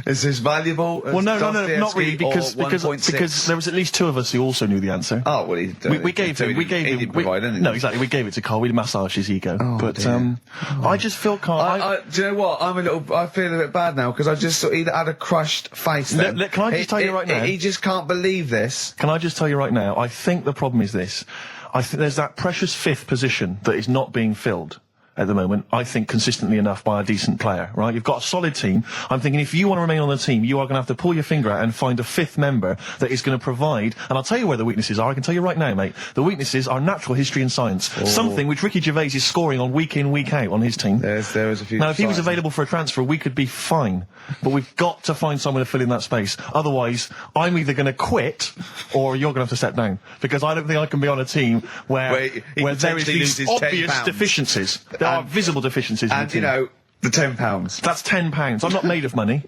E: Is this valuable?
B: Well, no, not really, because there was at least 2 of us who also knew the answer.
E: Oh, well,
B: we gave him. No, exactly. We gave it to Carl. We massaged his ego. I just feel Carl.
E: Do you know what? I feel a bit bad now, because I just thought he had a crushed face. Then.
B: Can I just tell you right now?
E: He just can't believe this.
B: Can I just tell you right now? I think the problem is this. I think there's that precious 5th position that is not being filled at the moment, I think, consistently enough by a decent player, right? You've got a solid team. I'm thinking if you want to remain on the team, you are going to have to pull your finger out and find a 5th member that is going to provide, and I'll tell you where the weaknesses are. I can tell you right now, mate. The weaknesses are natural history and science. Something which Ricky Gervais is scoring on week in, week out on his team.
E: There is a few.
B: Now, if he was available for a transfer, we could be fine. But we've got to find someone to fill in that space. Otherwise, I'm either going to quit, or you're going to have to step down. Because I don't think I can be on a team where there is these obvious deficiencies. There are visible deficiencies.
E: And, you know, the £10.
B: That's £10. I'm not made of money.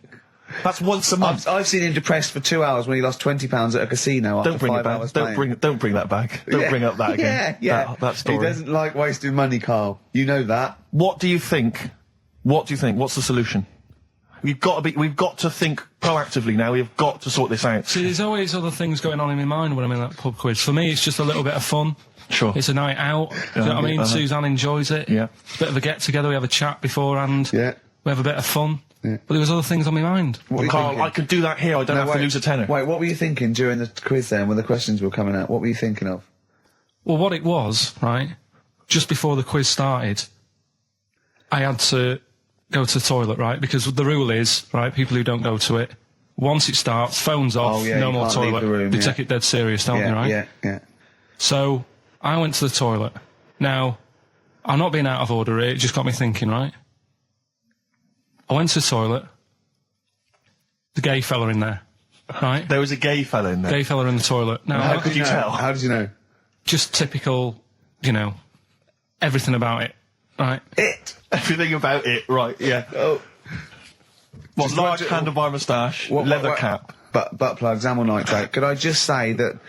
B: That's once a month.
E: I've seen him depressed for 2 hours when he lost £20 at a casino after 5 hours playing.
B: Don't bring that back. Don't bring up that again.
E: Yeah.
B: That story.
E: He doesn't like wasting money, Carl. You know that.
B: What do you think? What's the solution? We've got to think proactively now. We've got to sort this out.
A: See, there's always other things going on in my mind when I'm in that pub quiz. For me, it's just a little bit of fun.
B: Sure.
A: It's a night out. Do you know what I mean? Suzanne enjoys it.
B: Yeah.
A: Bit of a get-together, we have a chat beforehand.
E: Yeah.
A: We have a bit of fun.
E: Yeah.
A: But there was other things on my mind.
B: Carl, I could do that here. I don't have to lose a tenner.
E: Wait, what were you thinking during the quiz then, when the questions were coming out? What were you thinking of?
A: Well, what it was, right, just before the quiz started, I had to go to the toilet, right, because the rule is, right, people who don't go to it, once it starts, phones off, no more toilet. They take it dead serious, don't they, right?
E: Yeah.
A: So, I went to the toilet. Now, I'm not being out of order here, it just got me thinking, right? I went to the toilet. The gay fella in there, right?
B: There was a gay fella in there.
A: Gay fella in the toilet. Now,
B: how could you tell?
E: How did you know?
A: Just typical, everything about it, right?
B: Everything about it, right, yeah.
E: Oh.
B: What, large handlebar moustache, leather cap.
E: Butt plugs, amyl nitrate. Could I just say that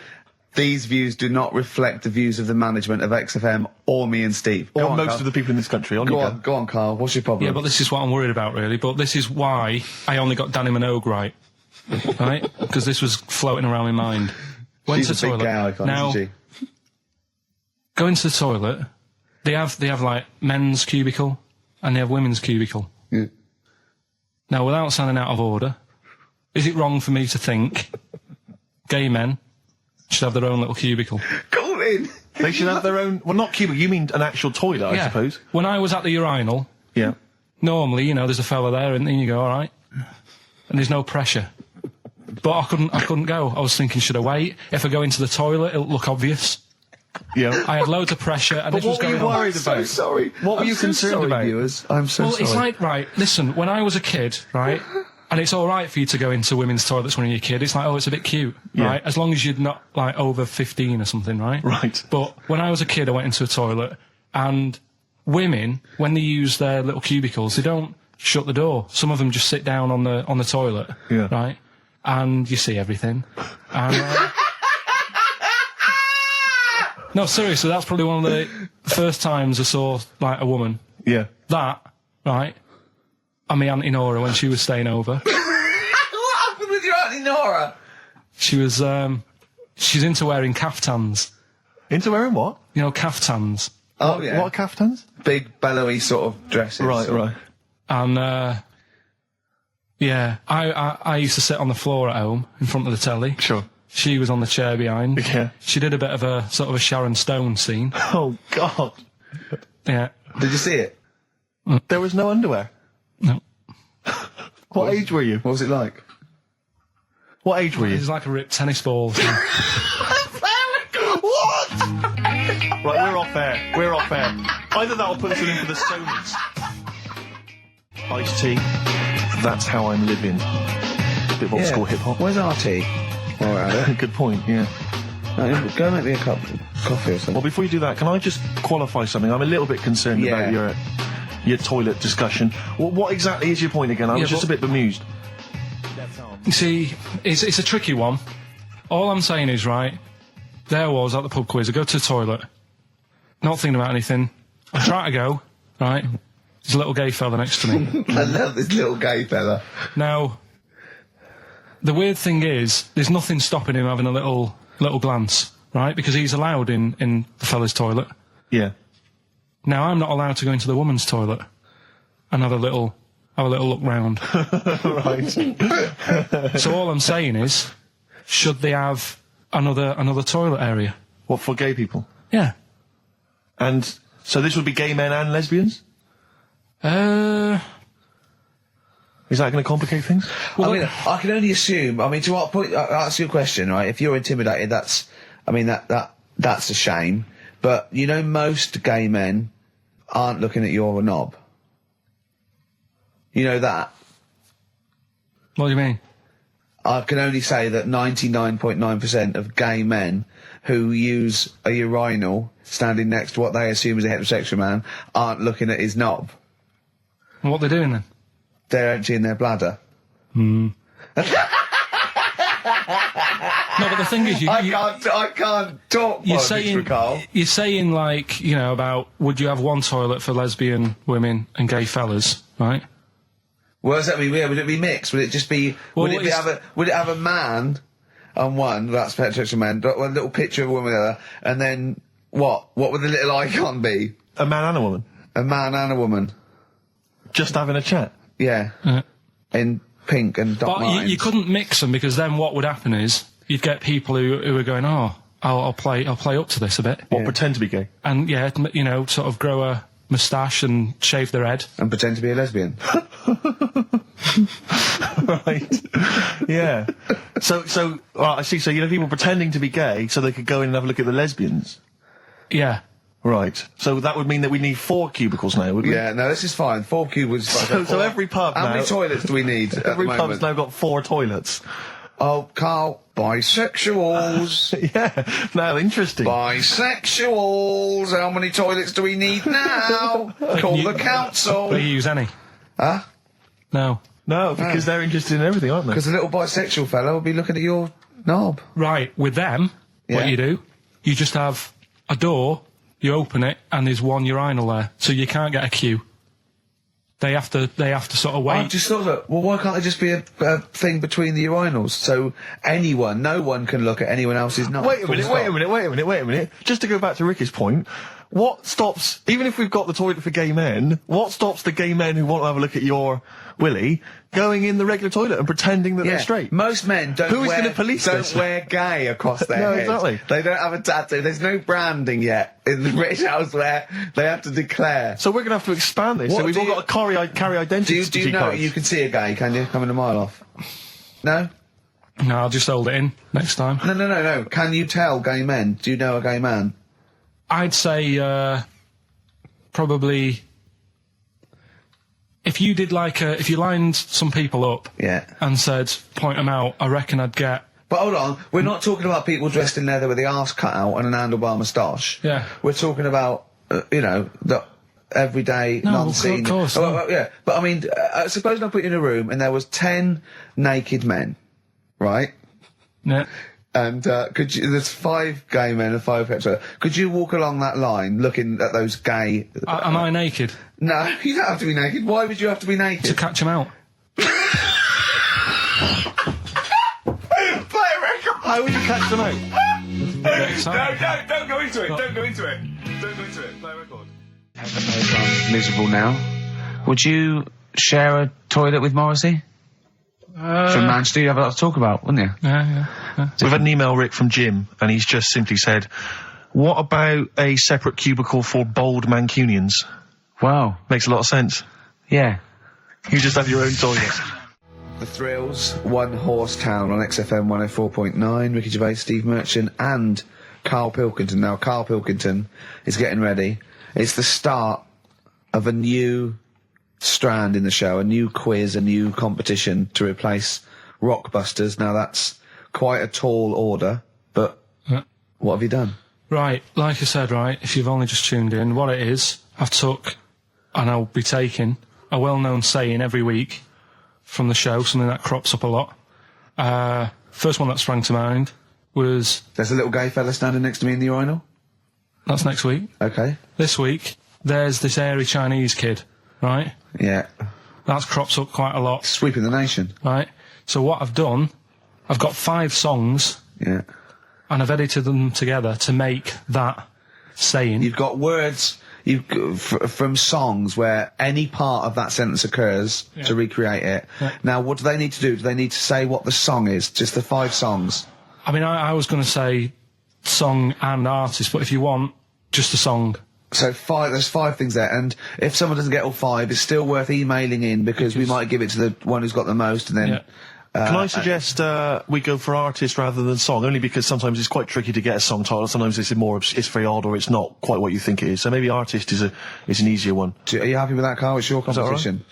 E: these views do not reflect the views of the management of XFM or me and Steve.
B: Or most of the people in this country.
E: Go on, Carl. What's your problem?
A: Yeah, but this is what I'm worried about, really. But this is why I only got Danny Minogue right. Right? Because this was floating around my mind. Went to the toilet.
E: Big gay icon,
A: now,
E: isn't she?
A: Go into the toilet. They have like men's cubicle and they have women's cubicle.
E: Yeah.
A: Now, without sounding out of order, is it wrong for me to think gay men should have their own little cubicle?
E: Go in.
B: They should have their own. Well, not cubicle. You mean an actual toilet, I suppose.
A: When I was at the urinal, normally, there's a fella there, and then you go, all right, and there's no pressure. But I couldn't go. I was thinking, should I wait? If I go into the toilet, it'll look obvious.
B: Yeah.
A: I had loads of pressure, and this was going on.
B: What were you worried about?
E: I'm so sorry.
B: What were you concerned about?
E: Viewers? I'm so sorry.
A: Well, it's like, right, listen, when I was a kid, right, and it's all right for you to go into women's toilets when you're a kid. It's like, oh, it's a bit cute, right? As long as you're not, like, over 15 or something, right?
B: Right.
A: But when I was a kid, I went into a toilet, and women, when they use their little cubicles, they don't shut the door. Some of them just sit down on the toilet, right? And you see everything. And, no, seriously, that's probably one of the first times I saw, like, a woman.
B: Yeah.
A: That, right? And my Auntie Nora when she was staying over.
E: What happened with your Auntie Nora?
A: She was, she's into wearing caftans.
B: Into wearing what?
A: Caftans.
E: Oh, yeah.
B: What caftans?
E: Big, bellowy sort of dresses.
B: Right.
A: And, I used to sit on the floor at home in front of the telly.
B: Sure.
A: She was on the chair behind.
B: Yeah.
A: She did a bit of a sort of a Sharon Stone scene.
B: Oh, God.
A: Yeah.
E: Did you see it?
B: There was no underwear.
A: No.
B: What age were you?
E: What was it like?
B: What age were
A: It
B: you?
A: was like a ripped tennis ball.
B: What? Right, we're off air. Either that or put us in for the Stoners. Iced tea. That's how I'm living. Bit of old school hip hop.
E: Where's our tea? All right.
B: Good point, yeah.
E: Go make me a cup of coffee or something.
B: Well, before you do that, can I just qualify something? I'm a little bit concerned about your toilet discussion. What exactly is your point again? I was just a bit bemused.
A: You see, it's a tricky one. All I'm saying is, right, there I was at the pub quiz. I go to the toilet, not thinking about anything. I try to go, right? There's a little gay fella next to me.
E: I love this little gay fella.
A: Now, the weird thing is, there's nothing stopping him having a little glance, right? Because he's allowed in the fella's toilet.
B: Yeah.
A: Now, I'm not allowed to go into the woman's toilet and have a little look round.
B: Right.
A: So all I'm saying is, should they have another toilet area?
B: What, for gay people?
A: Yeah.
B: And so this would be gay men and lesbians? Is that going to complicate things?
E: Well, I can only assume. I mean, to what point? I'll ask you a question, right? If you're intimidated, that's a shame. But most gay men aren't looking at your knob. You know that.
A: What do you mean?
E: I can only say that 99.9% of gay men who use a urinal standing next to what they assume is a heterosexual man aren't looking at his knob.
A: And what they're doing then?
E: They're emptying their bladder.
A: No, but the thing is,
E: I can't talk.
A: You're saying like, you know, about would you have one toilet for lesbian women and gay fellas, right?
E: What does that mean? Yeah, would it be mixed? Would it just be? Would it have a man on one? That's heterosexual man. One little picture of a woman on the other, and then what? What would the little icon be?
B: A man and a woman.
E: A man and a woman.
B: Just having a chat.
E: Yeah. In pink and dot
A: lines. But you couldn't mix them, because then what would happen is you'd get people who are going, oh, I'll play up to this a bit.
B: Or pretend to be gay.
A: And yeah, you know, sort of grow a moustache and shave their head.
E: And pretend to be a lesbian.
B: Right. Yeah. So, I see, so you know people pretending to be gay so they could go in and have a look at the lesbians?
A: Yeah.
B: Right. So that would mean that we need 4 cubicles now, wouldn't we?
E: Yeah, no, this is fine. 4 cubicles.
B: So every pub
E: How many toilets do we need
B: Every pub's now got 4 toilets.
E: Oh, Karl, bisexuals.
B: Yeah, now interesting.
E: Bisexuals, how many toilets do we need now? Call the council.
A: Will you use any?
E: Huh?
A: No.
B: No, because they're interested in everything, aren't they?
E: Because the little bisexual fellow will be looking at your knob.
A: Right, with them, what you do, you just have a door, you open it, and there's one urinal there, so you can't get a queue. They have to sort of wait.
E: I just thought that, well, why can't there just be a thing between the urinals, so no one can look at anyone else's knob?
B: Wait a minute. Just to go back to Ricky's point, what stops, even if we've got the toilet for gay men, what stops the gay men who want to have a look at your willy going in the regular toilet and pretending that they're straight?
E: Most men don't wear gay across their head.
B: Exactly.
E: They don't have a tattoo. There's no branding yet in the British house where they have to declare.
B: So we're going to have to expand this. So we've all got to carry identity.
E: Do you know
B: cards.
E: You can see a gay, can you? Coming a mile off. No?
A: No, I'll just hold it in next time.
E: No. Can you tell gay men? Do you know a gay man?
A: I'd say, probably, if you did if you lined some people up and said, point them out, I reckon I'd get...
E: But hold on, we're not talking about people dressed in leather with the arse cut out and an handlebar moustache.
A: Yeah.
E: We're talking about, the everyday, non-seen...
A: of course.
E: Yeah, but I mean, suppose I put you in a room and there was 10 naked men, right?
A: Yeah.
E: And there's 5 gay men and 5 hetero. Could you walk along that line looking at those gay...
A: Am I naked?
E: No, you don't have to be naked. Why would you have to be naked?
A: To catch them out.
E: Play a record!
B: How would you catch them out?
E: No, don't go into it. Don't go into it. Play a record.
C: Miserable now. Would you share a toilet with Morrissey? From Manchester, you'd have a lot to talk about, wouldn't you?
A: Yeah.
B: We've had an email, Rick, from Jim, and he's just simply said, what about a separate cubicle for bold Mancunians?
C: Wow.
B: Makes a lot of sense.
C: Yeah.
B: You just have your own toilet.
E: The Thrills, One Horse Town on XFM 104.9, Ricky Gervais, Steve Merchant, and Karl Pilkington. Now, Karl Pilkington is getting ready. It's the start of a new strand in the show, a new quiz, a new competition to replace Rockbusters. Now that's quite a tall order, but what have you done?
A: Right, like I said, if you've only just tuned in, what it is, I've took, and I'll be taking, a well-known saying every week from the show, something that crops up a lot. First one that sprang to mind was...
E: There's a little gay fella standing next to me in the urinal?
A: That's next week.
E: Okay.
A: This week, there's this airy Chinese kid, right?
E: Yeah.
A: That's crops up quite a lot.
E: Sweeping the nation.
A: Right. So what I've done, I've got 5 songs.
E: Yeah.
A: And I've edited them together to make that saying.
E: You've got words from songs where any part of that sentence occurs to recreate it. Yeah. Now, what do they need to do? Do they need to say what the song is? Just the 5 songs?
A: I mean, I was going to say song and artist, but if you want, just a song.
E: So there's 5 things there, and if someone doesn't get all 5, it's still worth emailing in, because we might give it to the one who's got the most, and then...
A: Yeah.
B: Can I suggest we go for artist rather than song? Only because sometimes it's quite tricky to get a song title. Sometimes it's very odd, or it's not quite what you think it is. So maybe artist is an easier one.
E: Are you happy with that, Karl? It's your competition.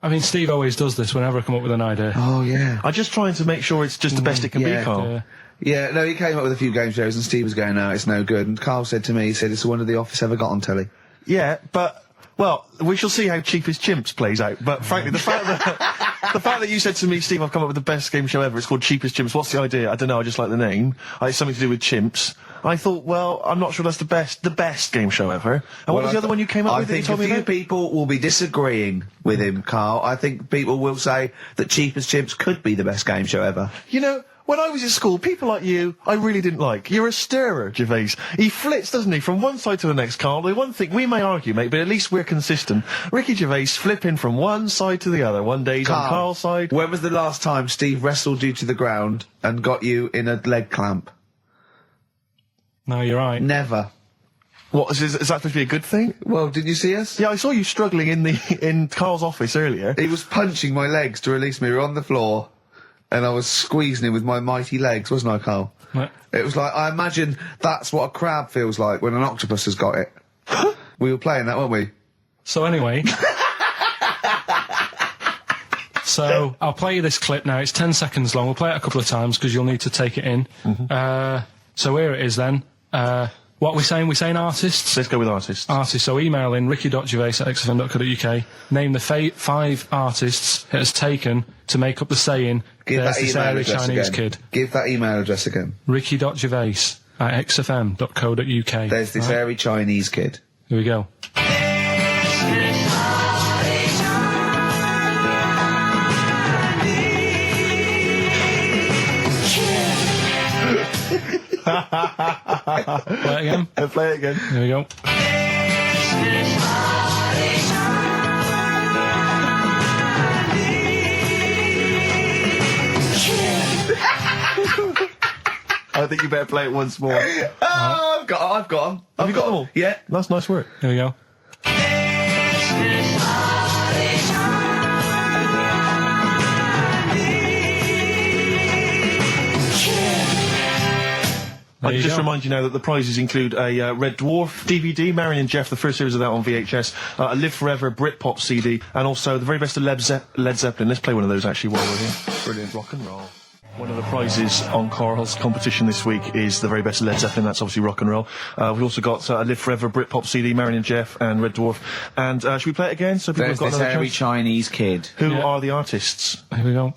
A: I mean, Steve always does this whenever I come up with an idea.
E: Oh, yeah.
B: I'm just trying to make sure it's just the best it can be, Karl.
E: Yeah, no, he came up with a few game shows, and Steve was going, no, it's no good. And Karl said to me, he said, it's the one of The Office ever got on telly.
B: Yeah, but, well, we shall see how Cheapest Chimps plays out. But frankly, the fact that... The fact that you said to me, Steve, I've come up with the best game show ever. It's called Cheapest Chimps. What's the idea? I don't know. I just like the name. It's something to do with chimps. I thought, well, I'm not sure that's the best game show ever. And what was the other one you came up with that you told me about?
C: I think a few people will be disagreeing with him, Carl. I think people will say that Cheapest Chimps could be the best game show ever.
B: You know, when I was at school, people like you, I really didn't like. You're a stirrer, Gervais. He flits, doesn't he, from one side to the next, Carl. The one thing, we may argue, mate, but at least we're consistent. Ricky Gervais flipping from one side to the other. One day he's on Carl's side.
C: When was the last time Steve wrestled you to the ground and got you in a leg clamp?
A: No, you're right.
C: Never.
B: What, is that supposed to be a good thing?
C: Well, did you see us?
B: Yeah, I saw you struggling in Carl's office earlier.
C: He was punching my legs to release me. We were on the floor, and I was squeezing him with my mighty legs, wasn't I, Carl?
A: What?
C: It was like, I imagine that's what a crab feels like when an octopus has got it. We were playing that, weren't we?
A: So anyway... So, I'll play you this clip now. It's 10 seconds long. We'll play it a couple of times because you'll need to take it in. So here it is then. What are we saying? We're saying artists?
B: Let's go with artists.
A: Artists. So email in ricky.gervais@xfm.co.uk. Name the 5 artists it has taken to make up the saying,
C: Give
A: there's
C: that
A: this
C: email
A: hairy
C: address
A: Chinese
C: again.
A: kid.
C: Give that email address again.
A: ricky.gervais@xfm.co.uk.
C: There's this hairy Chinese kid.
A: Here we go. Play it again.
B: Play it again.
A: Here we go.
B: I think you better play it once more.
C: I've got them.
B: Have you got them all?
C: Yeah.
B: That's nice work.
A: Here we go.
B: I can just remind you now that the prizes include a Red Dwarf DVD, Marion and Jeff, the first series of that on VHS, a Live Forever Britpop CD, and also the very best of Led Zeppelin. Let's play one of those actually while we're here. Brilliant. Rock and roll. One of the prizes on Karl's competition this week is the very best of Led Zeppelin. That's obviously rock and roll. We've also got a Live Forever Britpop CD, Marion and Jeff, and Red Dwarf. And should we play it again? So people
C: There's
B: have got
C: this
B: another
C: hairy
B: chance?
C: Chinese kid.
B: Who are the artists?
A: Here we go.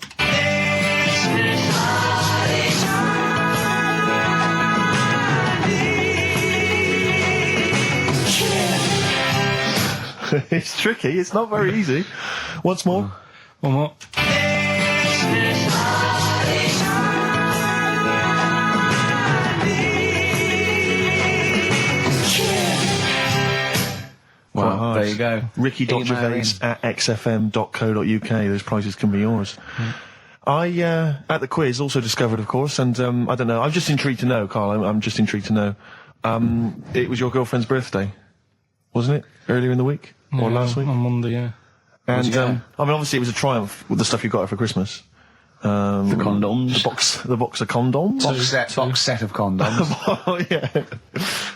B: It's tricky. It's not very easy. Once more.
A: One more.
C: Well, there you go.
B: Ricky.gervais@xfm.co.uk. Those prizes can be yours. I, at the quiz, also discovered, of course, and I don't know, I'm just intrigued to know, Karl, I'm just intrigued to know, it was your girlfriend's birthday, wasn't it? Earlier in the week? Or last week?
A: On Monday, yeah.
B: And, I mean, obviously it was a triumph with the stuff you got her for Christmas.
C: The condoms.
B: The box of condoms?
C: Box set of condoms.
B: Oh, yeah.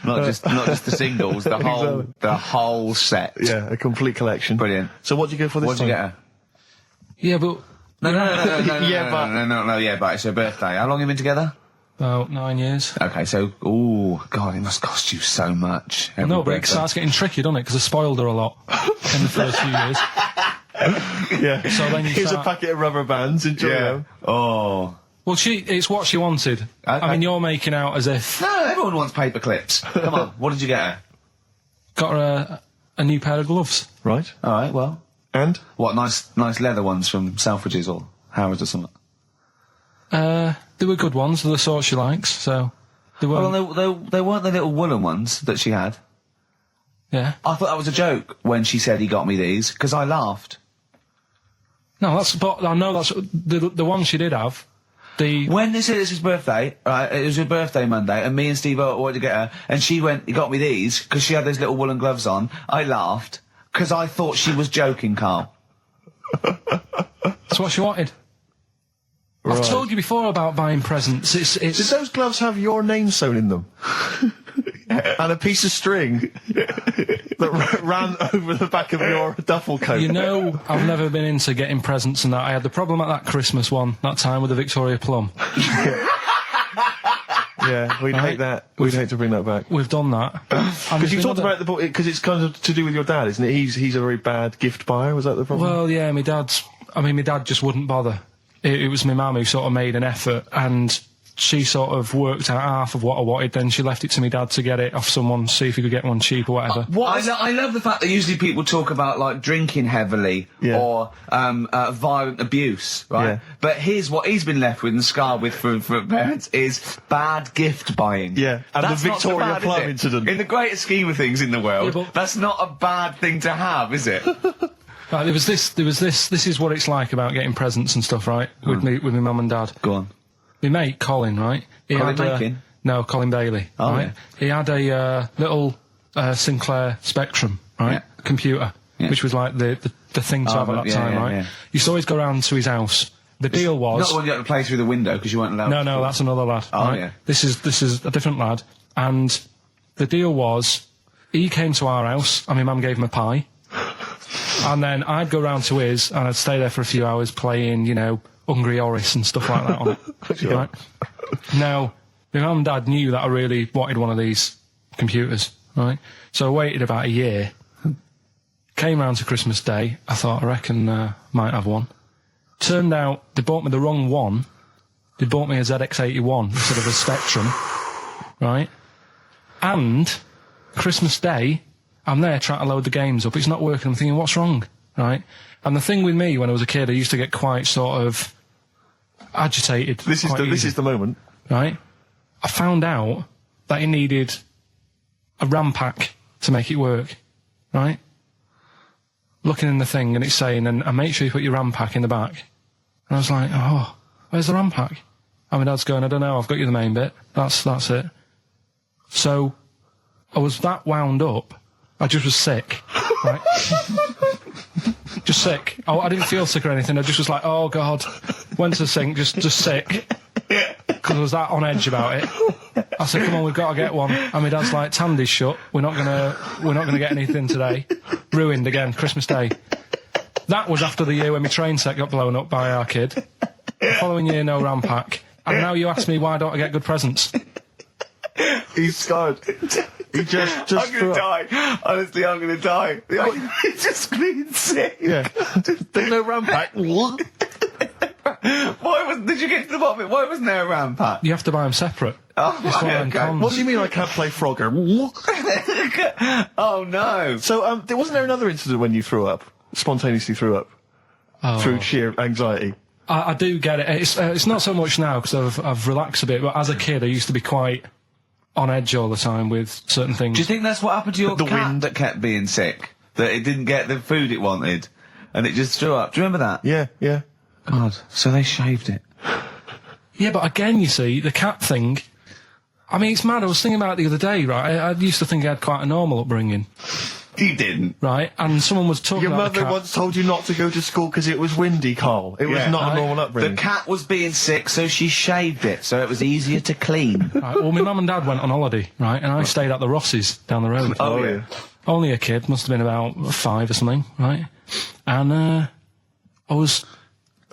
C: not just the singles, the whole set.
B: Yeah, a complete collection.
C: Brilliant.
B: So what did you go for this
C: What'd
B: time?
C: you get her?
A: Yeah, but...
C: No,
B: Yeah,
C: but it's her birthday. How long have you been together?
A: About 9 years.
C: Okay, so, God, it must cost you so much.
A: No, but it starts getting tricky, doesn't it? Because I spoiled her a lot in the first few years.
B: Yeah.
A: So then
B: Here's a packet of rubber bands, enjoy them.
C: Oh.
A: Well, it's what she wanted. I mean, you're making out as if...
C: No, everyone wants paper clips. Come on, what did you get her?
A: Got her a new pair of gloves.
B: Right.
C: Alright, well.
B: And?
C: What, nice leather ones from Selfridges or Harrods or something?
A: They were good ones, they're the sort she likes, so... They weren't...
C: Well, they weren't the little woolen ones that she had.
A: Yeah.
C: I thought that was a joke when she said he got me these, because I laughed.
A: No, I know that's the one she did have.
C: When they said it was his birthday, right, it was her birthday Monday, and me and Steve wanted to get her, and she went, he got me these, because she had those little woolen gloves on. I laughed, because I thought she was joking, Karl.
A: That's what she wanted. Right. I've told you before about buying presents.
B: Did those gloves have your name sewn in them? And a piece of string that ran over the back of your duffel coat?
A: You know, I've never been into getting presents and that. I had the problem at that Christmas one, that time with the Victoria Plum.
B: Yeah, we'd hate that. We'd hate to bring that back.
A: We've done that.
B: Because you talked about the book, because it's kind of to do with your dad, isn't it? He's a very bad gift buyer, was that the problem?
A: Well, yeah, my dad's I mean, my dad just wouldn't bother. It was my mum who sort of made an effort, and she sort of worked out half of what I wanted, then she left it to me dad to get it off someone, see if he could get one cheap or whatever.
E: I love the fact that usually people talk about, like, drinking heavily or violent abuse, right? Yeah. But here's what he's been left with and scarred with from parents is bad gift buying.
B: Yeah, and that's the Victoria Plum incident.
E: In the greater scheme of things in the world, that's not a bad thing to have, is it?
A: Right, there was this, this is what it's like about getting presents and stuff, right? With my mum and dad.
E: Go on.
A: My mate, Colin, right? No, Colin Bailey.
E: Oh,
A: right? Yeah. He had a little Sinclair Spectrum, right? Computer, which was like the thing to have at that time, right? Yeah. Used to always go round to his house. The deal was...
E: Not the one you had to play through the window because you weren't allowed to.
A: No, that's another lad.
E: Oh,
A: right?
E: yeah.
A: This is a different lad. And the deal was, he came to our house and my mum gave him a pie. And then I'd go round to his and I'd stay there for a few hours playing, you know, Hungry Horace and stuff like that on it.
B: Sure.
A: Right? Now, my mum and dad knew that I really wanted one of these computers, right? So I waited about a year. Came round to Christmas Day. I thought, I reckon might have one. Turned out they bought me the wrong one. They bought me a ZX81 instead of a Spectrum, right? And Christmas Day, I'm there trying to load the games up. It's not working. I'm thinking, what's wrong, right? And the thing with me when I was a kid, I used to get quite sort of agitated.
B: This is the moment,
A: right? I found out that it needed a RAM pack to make it work, right? Looking in the thing and it's saying, and make sure you put your RAM pack in the back. And I was like, oh, where's the RAM pack? And my dad's going, I don't know, I've got you the main bit. That's it. So I was that wound up, I just was sick, right? Just sick. Oh, I didn't feel sick or anything. I just was like, oh God. Went to the sink, just sick. Because I was that on edge about it. I said, come on, we've got to get one. And my dad's like, Tandy's shut. We're not gonna get anything today. Ruined again, Christmas Day. That was after the year when my train set got blown up by our kid. The following year, no RAM pack. And now you ask me why don't I get good presents?
B: He's scarred. He just
E: I'm gonna die. Honestly, I'm gonna die. He's just screaming sick.
B: Yeah. There's no RAM pack. What?
E: Did you get to the bottom of it? Why wasn't there a RAM pack?
A: You have to buy them separate.
E: Oh, okay.
B: What do you mean I can't play Frogger?
E: Oh no.
B: So, wasn't there another incident when you spontaneously threw up? Through sheer anxiety?
A: I do get it. It's not so much now because I've relaxed a bit, but as a kid I used to be quite on edge all the time with certain things.
E: Do you think that's what happened to your cat that kept being sick? That it didn't get the food it wanted and it just threw up? Do you remember that?
B: Yeah.
E: God, so they shaved it.
A: Yeah, but again, you see, the cat thing, I mean, it's mad. I was thinking about it the other day, right? I used to think I had quite a normal upbringing.
E: You didn't.
A: Right? And someone was talking about
B: Your mother once told you not to go to school because it was windy, Carl. It was not a normal upbringing.
E: The cat was being sick, so she shaved it, so it was easier to clean.
A: Right, well, my mum and dad went on holiday, right? And I stayed at the Rosses down the road.
E: Oh, yeah.
A: Only a kid, must have been about 5 or something, right? And I was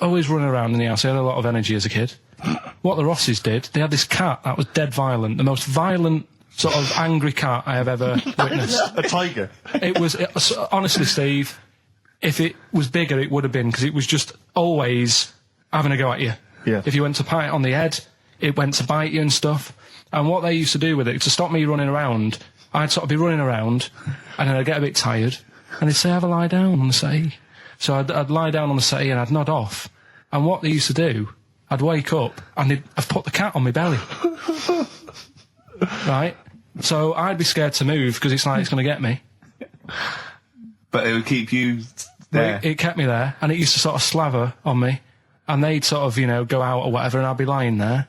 A: always running around in the house. I had a lot of energy as a kid. What the Rosses did, they had this cat that was dead violent, the most violent sort of angry cat I have ever witnessed.
B: A tiger?
A: It was honestly, Steve, if it was bigger, it would have been, because it was just always having a go at you.
B: Yeah.
A: If you went to pat it on the head, it went to bite you and stuff. And what they used to do with it, to stop me running around, I'd sort of be running around, and then I'd get a bit tired, and they'd say, have a lie down on the settee. So I'd lie down on the settee and I'd nod off. And what they used to do, I'd wake up and I'd put the cat on my belly. Right? So I'd be scared to move because it's like it's going to get me.
E: But it would keep you there.
A: It kept me there, and it used to sort of slaver on me, and they'd sort of, you know, go out or whatever, and I'd be lying there.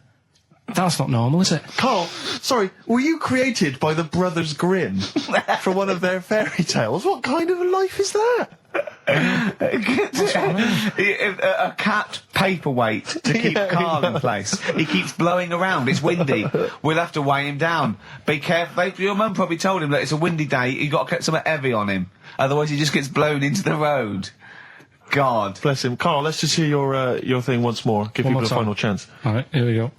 A: That's not normal, is it?
B: Carl, sorry, were you created by the Brothers Grimm for one of their fairy tales? What kind of a life is that?
E: A cat paperweight to keep Carl in place. He keeps blowing around. It's windy. We'll have to weigh him down. Be careful. Your mum probably told him that it's a windy day. You got to get something heavy on him, otherwise he just gets blown into the road. God
B: bless him. Carl, let's just hear your thing once more. Give people a final chance.
A: All right, here we go.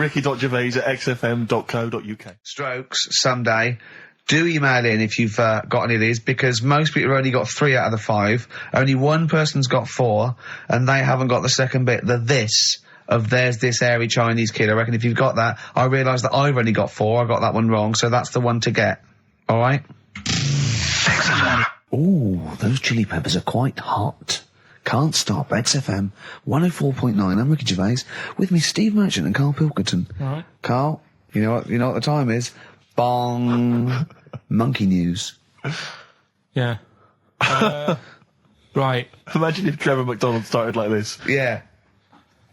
B: ricky.gervais@xfm.co.uk.
C: Strokes, someday. Do email in if you've got any of these, because most people have only got 3 out of the 5. Only one person's got 4, and they haven't got the second bit, the this of there's this airy Chinese kid. I reckon if you've got that, I realise that I've only got 4. I got that one wrong, so that's the one to get. All right?
G: Ooh, those chili peppers are quite hot. Can't stop. XFM 104.9. I'm Ricky Gervais. With me, Steve Merchant and Karl Pilkington.
A: All right.
G: Karl, you know what the time is? Bong. Monkey news.
A: Yeah. Right.
B: Imagine if Trevor McDonald started like this.
C: Yeah.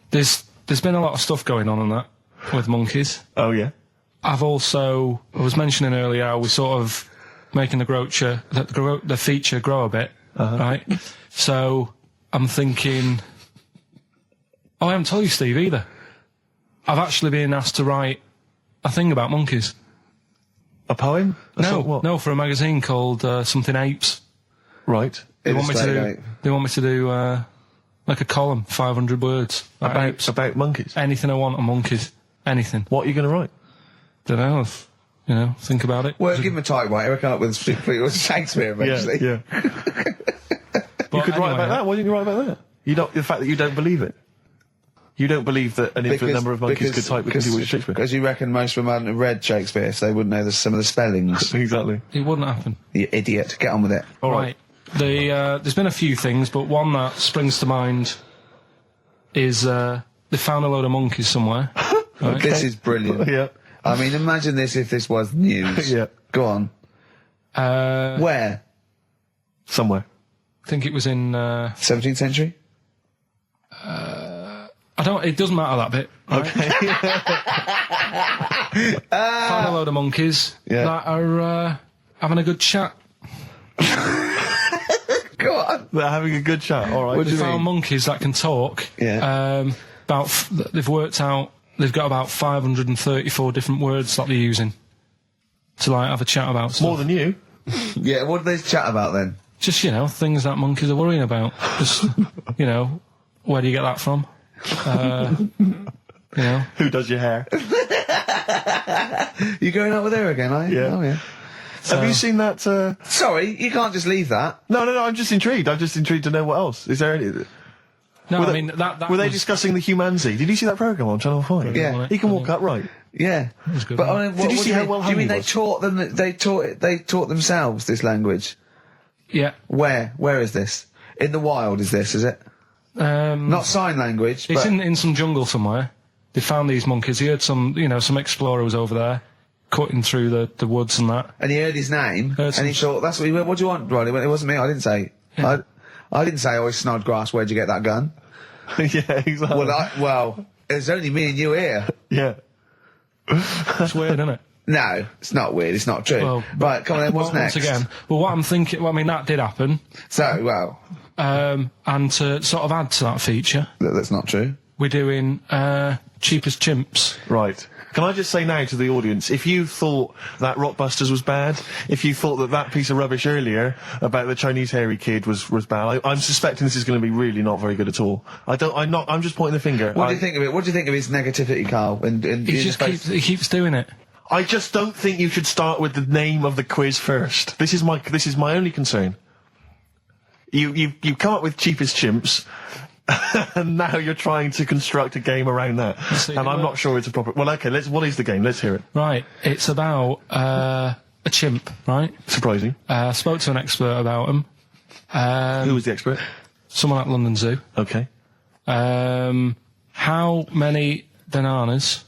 A: There's been a lot of stuff going on that with monkeys.
B: Oh, yeah?
A: I was mentioning earlier how we're sort of making the feature grow a bit, right? So I'm thinking, I haven't told you, Steve, either. I've actually been asked to write a thing about monkeys.
B: A poem?
A: No, for a magazine called something Apes.
B: Right.
A: They want me to do like a column, 500 words
B: About monkeys?
A: Anything I want on monkeys. Anything.
B: What are you going to write?
A: Don't know. Think about it.
C: Well, give him a typewriter. I come up with Shakespeare eventually.
B: Yeah. You could write about that. Why didn't you write about that? The fact that you don't believe it. You don't believe that an infinite number of monkeys could type because he was Shakespeare.
C: Because you reckon most of them hadn't read Shakespeare, so they wouldn't know some of the spellings.
B: Exactly.
A: It wouldn't happen.
C: You idiot. Get on with it.
B: All right.
A: There's been a few things, but one that springs to mind is they found a load of monkeys somewhere. Right?
C: This is brilliant.
B: Yeah.
C: I mean, imagine this if this was news.
B: Yeah.
C: Go on. Where?
B: Somewhere.
A: I think it was in
C: 17th century?
A: It doesn't matter that bit. Right?
B: Okay.
A: Found a load of monkeys that are having a good chat.
C: Go on.
B: They're having a good chat. All right.
A: They found monkeys that can talk.
C: Yeah.
A: They've worked out. They've got about 534 different words that they're using to have a chat about stuff.
B: More than you.
C: Yeah. What do they chat about then?
A: Just things that monkeys are worrying about. Just where do you get that from?
B: Who does your hair?
C: You going out with her again, are you?
B: Yeah.
C: Oh, yeah.
B: Have you seen that?
C: Sorry, you can't just leave that.
B: No. I'm just intrigued. I'm just intrigued to know what else. Is there any?
A: No,
B: were
A: I mean that.
B: Were they discussing the humanity? Did you see that program on Channel 5?
C: Yeah.
B: He can walk upright.
C: Yeah.
A: That was good.
C: But I mean,
B: Did you see how well
C: do you mean
B: hung he
C: they taught them? They taught themselves this language.
A: Yeah.
C: Where is this? In the wild? Is it? Not sign language.
A: It's
C: but
A: in some jungle somewhere. They found these monkeys. He heard some explorer was over there, cutting through the woods and that.
C: And he heard his name, and he thought, "That's what he went. What do you want, Ronnie?" It wasn't me. I didn't say.
A: Yeah.
C: I didn't say. "Oh, it's Snodgrass. Where'd you get that gun?"
B: Yeah, exactly.
C: Well, it's only me and you here.
B: Yeah.
A: It's weird, isn't it?
C: No, it's not weird. It's not true.
A: Well,
C: right, come on then. What's next?
A: Once again, what I'm thinking. Well, I mean, that did happen.
C: So, well,
A: and to sort of add to that feature,
C: that's not true.
A: we're doing Cheapest Chimps.
B: Right. Can I just say now to the audience, if you thought that Rockbusters was bad, if you thought that piece of rubbish earlier about the Chinese hairy kid was bad, I'm suspecting this is going to be really not very good at all. I'm just pointing the finger.
C: What do you think of it? What do you think of his negativity, Karl?
A: He keeps doing it.
B: I just don't think you should start with the name of the quiz first. This is my only concern. You come up with Cheapest Chimps, and now you're trying to construct a game around that. And I'm not sure it's a proper... Well, okay, what is the game? Let's hear it.
A: Right, it's about a chimp, right?
B: Surprising.
A: Spoke to an expert about him.
B: Who was the expert?
A: Someone at London Zoo.
B: Okay.
A: How many bananas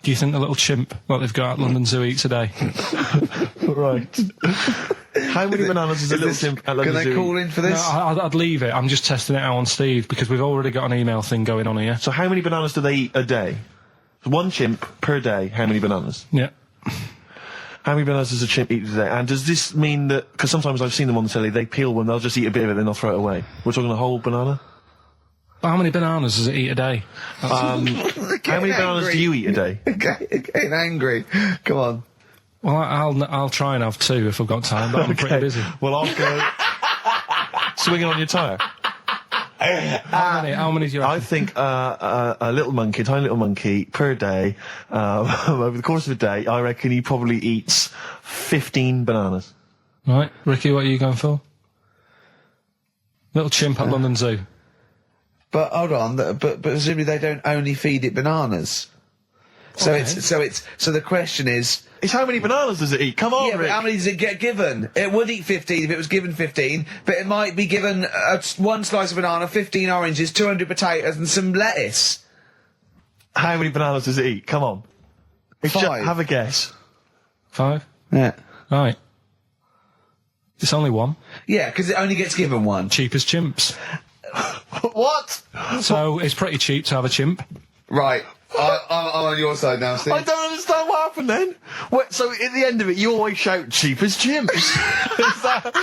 A: do you think the little chimp that they've got at London Zoo eats a day?
B: Right. How many bananas is a little chimp at London Zoo?
C: Can they call in for this?
A: No, I'd leave it. I'm just testing it out on Steve because we've already got an email thing going on here.
B: So how many bananas do they eat a day? One chimp per day, how many bananas?
A: Yeah.
B: How many bananas does a chimp eat a day? And does this mean that... Because sometimes I've seen them on the telly, they peel one, they'll just eat a bit of it, then they'll throw it away. We're talking a whole banana?
A: How many bananas does it eat a day?
B: How many bananas do you eat a day?
C: Getting angry. Come on.
A: Well, I'll try and have 2 if I've got time, but I'm pretty busy.
B: Well, I'll go swinging on your tyre.
A: How many do you reckon?
B: I think a little monkey, tiny little monkey, per day, over the course of a day, I reckon he probably eats 15 bananas.
A: Right, Ricky, what are you going for? Little chimp at London Zoo.
G: But hold on, but presumably they don't only feed it bananas. So so the question is...
B: It's how many bananas does it eat? Come on,
G: Yeah,
B: Rick.
G: but how many does it get given? It would eat 15 if it was given 15, but it might be given one slice of banana, 15 oranges, 200 potatoes and some lettuce.
B: How many bananas does it eat? Come on. Have a guess.
A: 5?
G: Yeah.
A: Right. It's only one.
G: Yeah, because it only gets given one.
A: Cheap as chimps.
B: What?
A: So it's pretty cheap to have a chimp.
G: Right. I'm on your side now, Steve.
B: I don't understand what happened then. So at the end of it, you always shout cheap as chimps. Is that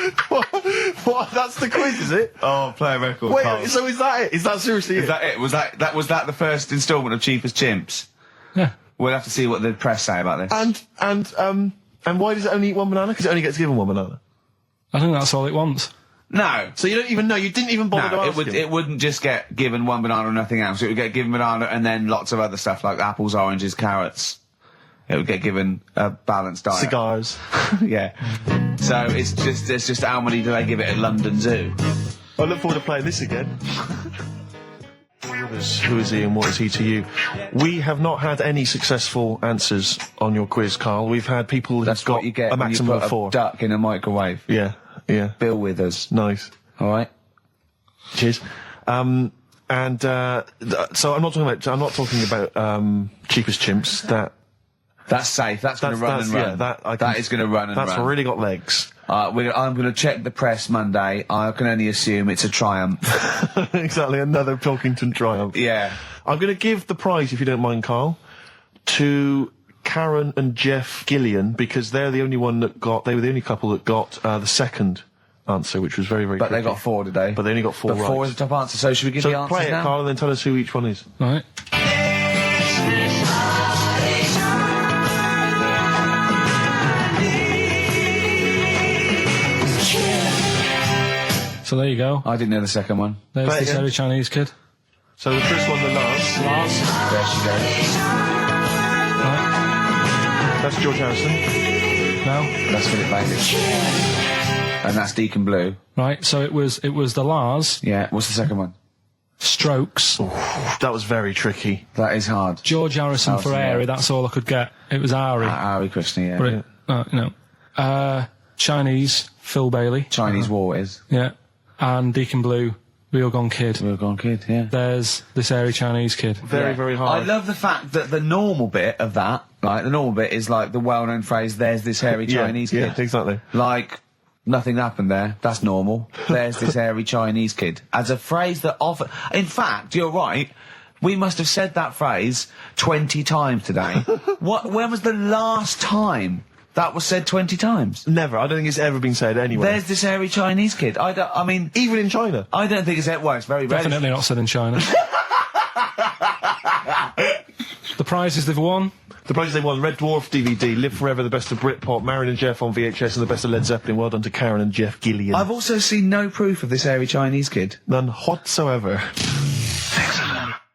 B: what? That's the quiz, is it?
E: Oh, play a record.
B: Wait, so is that it? Is that seriously
E: Is that it? Was that the first instalment of Cheap as Chimps?
A: Yeah.
E: We'll have to see what the press say about this.
B: And why does it only eat one banana? Because it only gets given one banana.
A: I think that's all it wants.
E: No.
B: So you don't even know. You didn't even bother to ask him.
E: It wouldn't just get given one banana and nothing else. It would get given banana and then lots of other stuff like apples, oranges, carrots. It would get given a balanced diet.
B: Cigars.
E: Yeah. So it's just how many do they give it at London Zoo?
B: I look forward to playing this again. Who is he and what is he to you? We have not had any successful answers on your quiz, Carl. We've had people who've
E: That's
B: got
E: what you get
B: a maximum
E: when you put
B: of 4.
E: a duck in a microwave.
B: Yeah.
E: Bill Withers.
B: Nice.
E: All right.
B: Cheers. So I'm not talking about cheapest chimps.
E: That's safe. That's going to run and run.
B: Yeah,
E: that is going to run and run.
B: That's really got legs.
E: I'm going to check the press Monday. I can only assume it's a triumph.
B: Exactly, another Pilkington triumph.
E: Yeah.
B: I'm going to give the prize, if you don't mind, Carl, to Karen and Jeff Gillian, because they're the only they were the only couple that got the second answer, which was very, very
E: But
B: tricky.
E: they got 4 today.
B: But they only got 4 right.
E: 4 is the top answer, so should we give the answers
B: play it,
E: now?
B: Carl, and then tell us who each one is.
A: Right. So there you go.
E: I didn't know the second one.
A: There's
B: Play it
A: this
B: again.
A: very Chinese kid.
B: So the first one, the Lars.
E: There she goes.
A: Right.
B: That's George Harrison.
A: No.
E: That's Philip Bailey. And that's Deacon Blue.
A: Right. So it was the Lars.
E: Yeah. What's the second one?
A: Strokes.
B: That was very tricky.
E: That is hard.
A: George Harrison for
E: yeah.
A: Airy. That's all I could get. It was Ari.
E: Ari Christie, yeah.
A: But it, Chinese Phil Bailey.
E: Chinese War is.
A: Yeah. And Deacon Blue, Real Gone Kid.
E: Real Gone Kid, yeah.
A: There's this airy Chinese kid.
B: Very, very hard.
E: I love the fact that the normal bit of that, like, the normal bit is like the well-known phrase, there's this hairy Chinese kid.
B: Yeah, exactly.
E: Like, nothing happened there. That's normal. There's this hairy Chinese kid. As a phrase that often... In fact, you're right. We must have said that phrase 20 times today. When was the last time that was said 20 times?
B: Never. I don't think it's ever been said anywhere.
E: There's this hairy Chinese kid. I mean...
B: Even in China.
E: I don't think it's... Well, it's very rare.
A: Definitely not said in China. The prizes they've won.
B: The prizes they won: Red Dwarf DVD, Live Forever, the best of Britpop, Marion and Jeff on VHS, and the best of Led Zeppelin. Well done to Karen and Jeff Gillian.
E: I've also seen no proof of this hairy Chinese kid.
B: None whatsoever.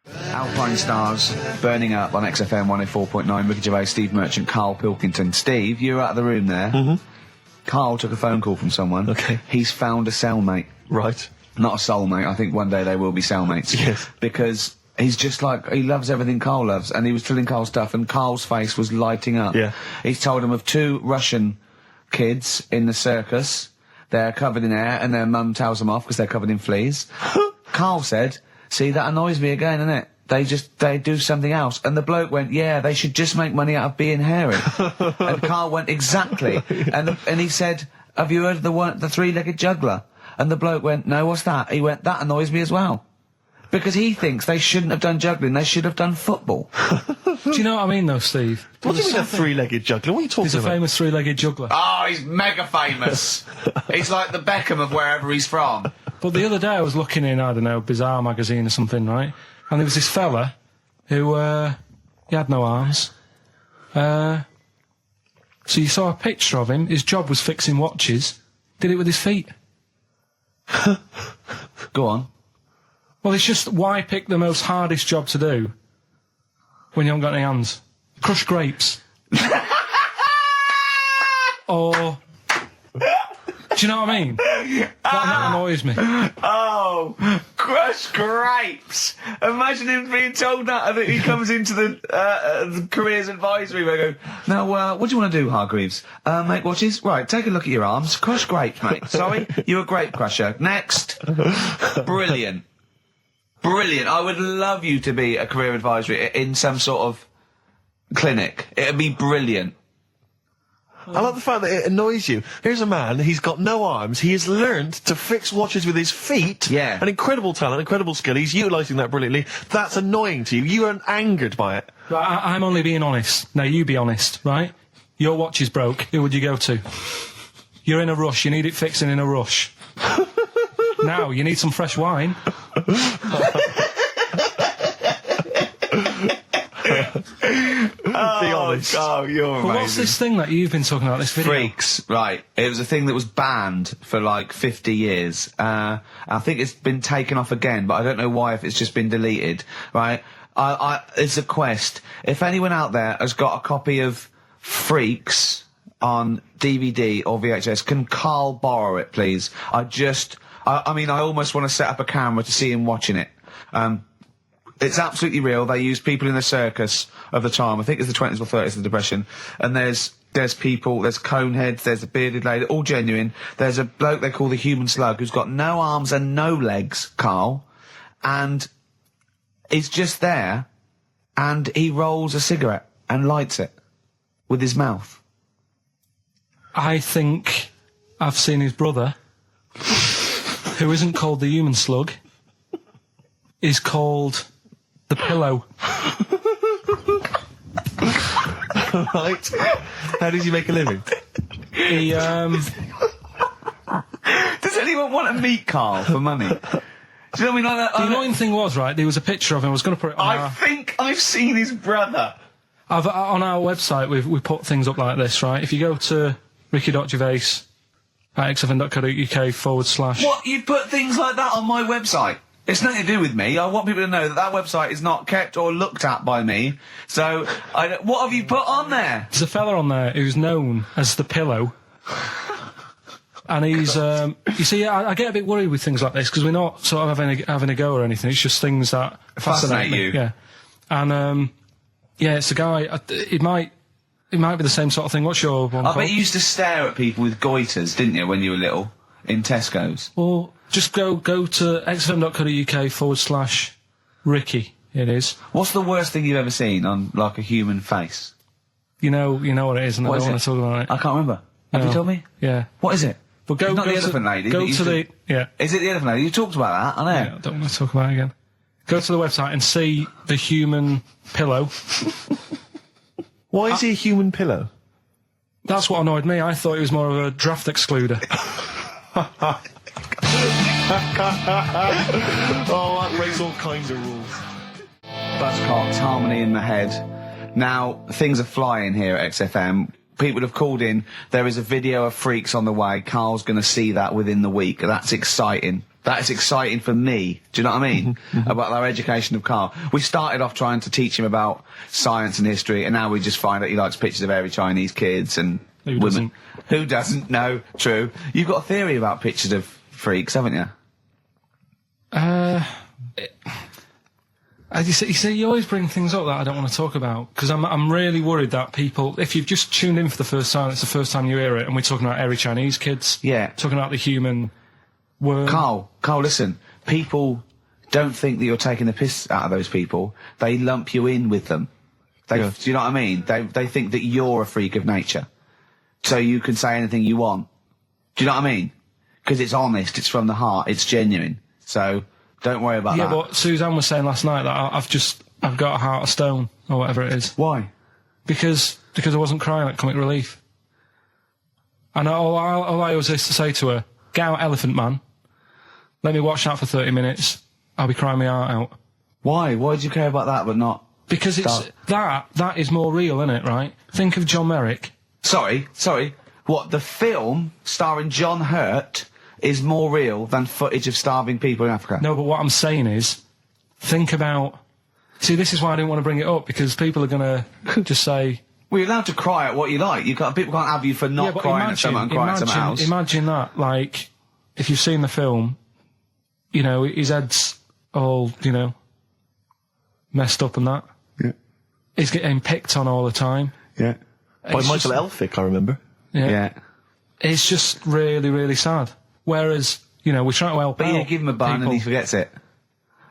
E: Alpine Stars, Burning Up on XFM 104.9, Ricky Gervais, Steve Merchant, Karl Pilkington. Steve, you were out of the room there. Mm-hmm. Karl took a phone call from someone.
B: Okay.
E: He's found a cellmate.
B: Right.
E: Not a soulmate. I think one day they will be cellmates.
B: Yes.
E: Because he's just like, he loves everything Karl loves, and he was telling Karl stuff, and Karl's face was lighting up.
B: Yeah.
E: He's told him of 2 Russian kids in the circus. They're covered in hair, and their mum tells them off because they're covered in fleas. Karl said, see, that annoys me again, innit? They do something else. And the bloke went, yeah, they should just make money out of being hairy. And Karl went, exactly. And he said, have you heard of the three-legged juggler? And the bloke went, no, what's that? He went, that annoys me as well. Because he thinks they shouldn't have done juggling, they should have done football.
A: Do you know what I mean, though, Steve?
B: What do you mean a 3-legged juggler? What are you talking
A: He's a
B: about?
A: famous 3-legged juggler.
E: Oh, he's mega famous. He's like the Beckham of wherever he's from.
A: But the other day I was looking in, I don't know, Bizarre magazine or something, right? And there was this fella who, he had no arms. So you saw a picture of him, his job was fixing watches, did it with his feet.
E: Go on.
A: Well, it's just, why pick the most hardest job to do when you haven't got any hands? Crush grapes. Or... Do you know what I mean? That annoys me.
C: Oh, crush grapes! Imagine him being told that, and that he comes into the careers advisory where I go, now, what do you want to do, Hargreaves? Make watches? Right, take a look at your arms. Crush grapes, mate. Sorry, you're a grape crusher. Next. Brilliant. Brilliant. I would love you to be a career advisory in some sort of clinic. It'd be brilliant.
B: I like the fact that it annoys you. Here's a man, he's got no arms, he has learned to fix watches with his feet.
C: Yeah.
B: An incredible talent, incredible skill, he's utilising that brilliantly. That's annoying to you. You are angered by it.
A: Right, I'm only being honest. Now, you be honest, right? Your watch is broke, who would you go to? You're in a rush, you need it fixing in a rush. Now, you need some fresh wine.
B: Be honest.
C: Oh, you're amazing.
A: But what's this thing that you've been talking about, this video?
C: Freaks, right. It was a thing that was banned for like 50 years. I think it's been taken off again, but I don't know why, if it's just been deleted, right? It's a quest. If anyone out there has got a copy of Freaks on DVD or VHS, can Karl borrow it, please? I mean, I almost want to set up a camera to see him watching it. It's absolutely real. They used people in the circus of the time. I think it's the 20s or 30s of the Depression. And there's people, there's coneheads, there's a bearded lady, all genuine. There's a bloke they call the human slug who's got no arms and no legs, Karl. And he's just there, and he rolls a cigarette and lights it with his mouth.
A: I think I've seen his brother, who isn't called the human slug, is called the pillow.
B: Right. How does he make a living?
A: He,
C: Does anyone want to meet Karl for money? Do you know what I mean?
A: The annoying thing was, right, there was a picture of him, I was going to put it on
C: I think I've seen his brother.
A: on our website, we put things up like this, right? If you go to Ricky.Gervais at xfm.co.uk /
C: What? You put things like that on my website? It's nothing to do with me. I want people to know that that website is not kept or looked at by me. So, what have you put on there?
A: There's a fella on there who's known as the Pillow. And he's, you see, I get a bit worried with things like this, because we're not sort of having a go or anything. It's just things that fascinate
C: you.
A: Yeah. And, yeah, it's a guy, it might be the same sort of thing. What's your one
C: I
A: called?
C: bet you used to stare at people with goiters, didn't you, when you were little? In Tesco's.
A: Well, just go to xfm.co.uk / Ricky, it is.
C: What's the worst thing you've ever seen on, like, a human face?
A: You know what it is, and I don't want to talk about it.
C: I can't remember. Have you told me?
A: Yeah.
C: What is it?
A: But go,
C: It's not
A: go
C: the
A: to,
C: elephant lady.
A: Go
C: that
A: to the, yeah.
C: Is it the elephant lady? You talked about that, I know.
A: Yeah, I don't want to talk about it again. Go to the website and see the human pillow.
B: Why is he a human pillow?
A: That's what annoyed me. I thought he was more of a draft excluder.
B: Oh, that breaks all kinds of rules.
C: Buzzcocks, harmony in the head. Now, things are flying here at XFM. People have called in. There is a video of Freaks on the way. Karl's going to see that within the week. That's exciting. That is exciting for me. Do you know what I mean? About our education of Karl. We started off trying to teach him about science and history, and now we just find out he likes pictures of hairy Chinese kids and
A: Who
C: women.
A: doesn't?
C: Who doesn't? No, true. You've got a theory about pictures of freaks, haven't you?
A: You see, you always bring things up that I don't want to talk about, because I'm really worried that people, if you've just tuned in for the first time, it's the first time you hear it, and we're talking about hairy Chinese kids.
C: Yeah.
A: Talking about the human worm.
C: Karl, listen. People don't think that you're taking the piss out of those people. They lump you in with them. Do you know what I mean? They think that you're a freak of nature. So you can say anything you want. Do you know what I mean? Because it's honest, it's from the heart, it's genuine. So, don't worry about that.
A: Yeah, but Suzanne was saying last night that I've got a heart of stone, or whatever it is.
C: Why?
A: Because I wasn't crying at Comic Relief. And all I always used to say to her, get out, Elephant Man. Let me watch that for 30 minutes. I'll be crying my heart out.
C: Why? Why do you care about that but not...
A: Because it's... That is more real, isn't it, right? Think of John Merrick.
C: Sorry. What, the film starring John Hurt is more real than footage of starving people in Africa.
A: No, but what I'm saying is, think about... See, this is why I didn't want to bring it up, because people are going to just say...
C: Well, you're allowed to cry at what you like. People can't have you for not crying at someone and crying at someone else.
A: Imagine that, like, if you've seen the film, you know, his head's all, you know, messed up and that.
B: Yeah.
A: He's getting picked on all the time.
B: Yeah. By Michael Elphick, I remember.
C: Yeah.
A: It's just really, really sad. Whereas, you know, we're trying to help
C: But you give him a bun and he forgets it.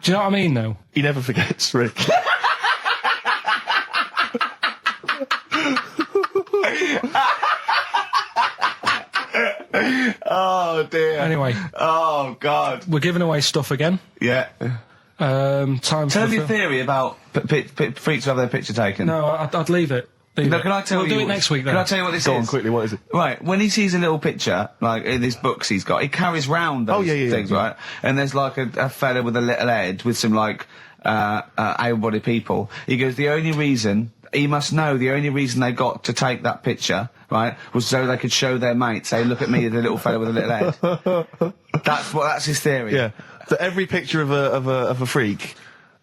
A: Do you know what I mean, though?
B: He never forgets, Rick.
C: Oh, dear.
A: Anyway.
C: Oh, God.
A: We're giving away stuff again.
C: Yeah.
A: Time
C: Tell me your theory about freaks who have their picture taken.
A: No, I'd leave it.
C: No, can I tell you?
A: We'll do it next week, then.
C: Can I tell you what this is?
B: Go on, quickly, what is it?
C: Right, when he sees a little picture, like in his books he's got, he carries round those things, right? And there's like a fella with a little head with some like, able-bodied people. He goes, the only reason they got to take that picture, right, was so they could show their mates, say, look at me, the little fella with a little head. That's his theory.
B: Yeah. That every picture of a freak,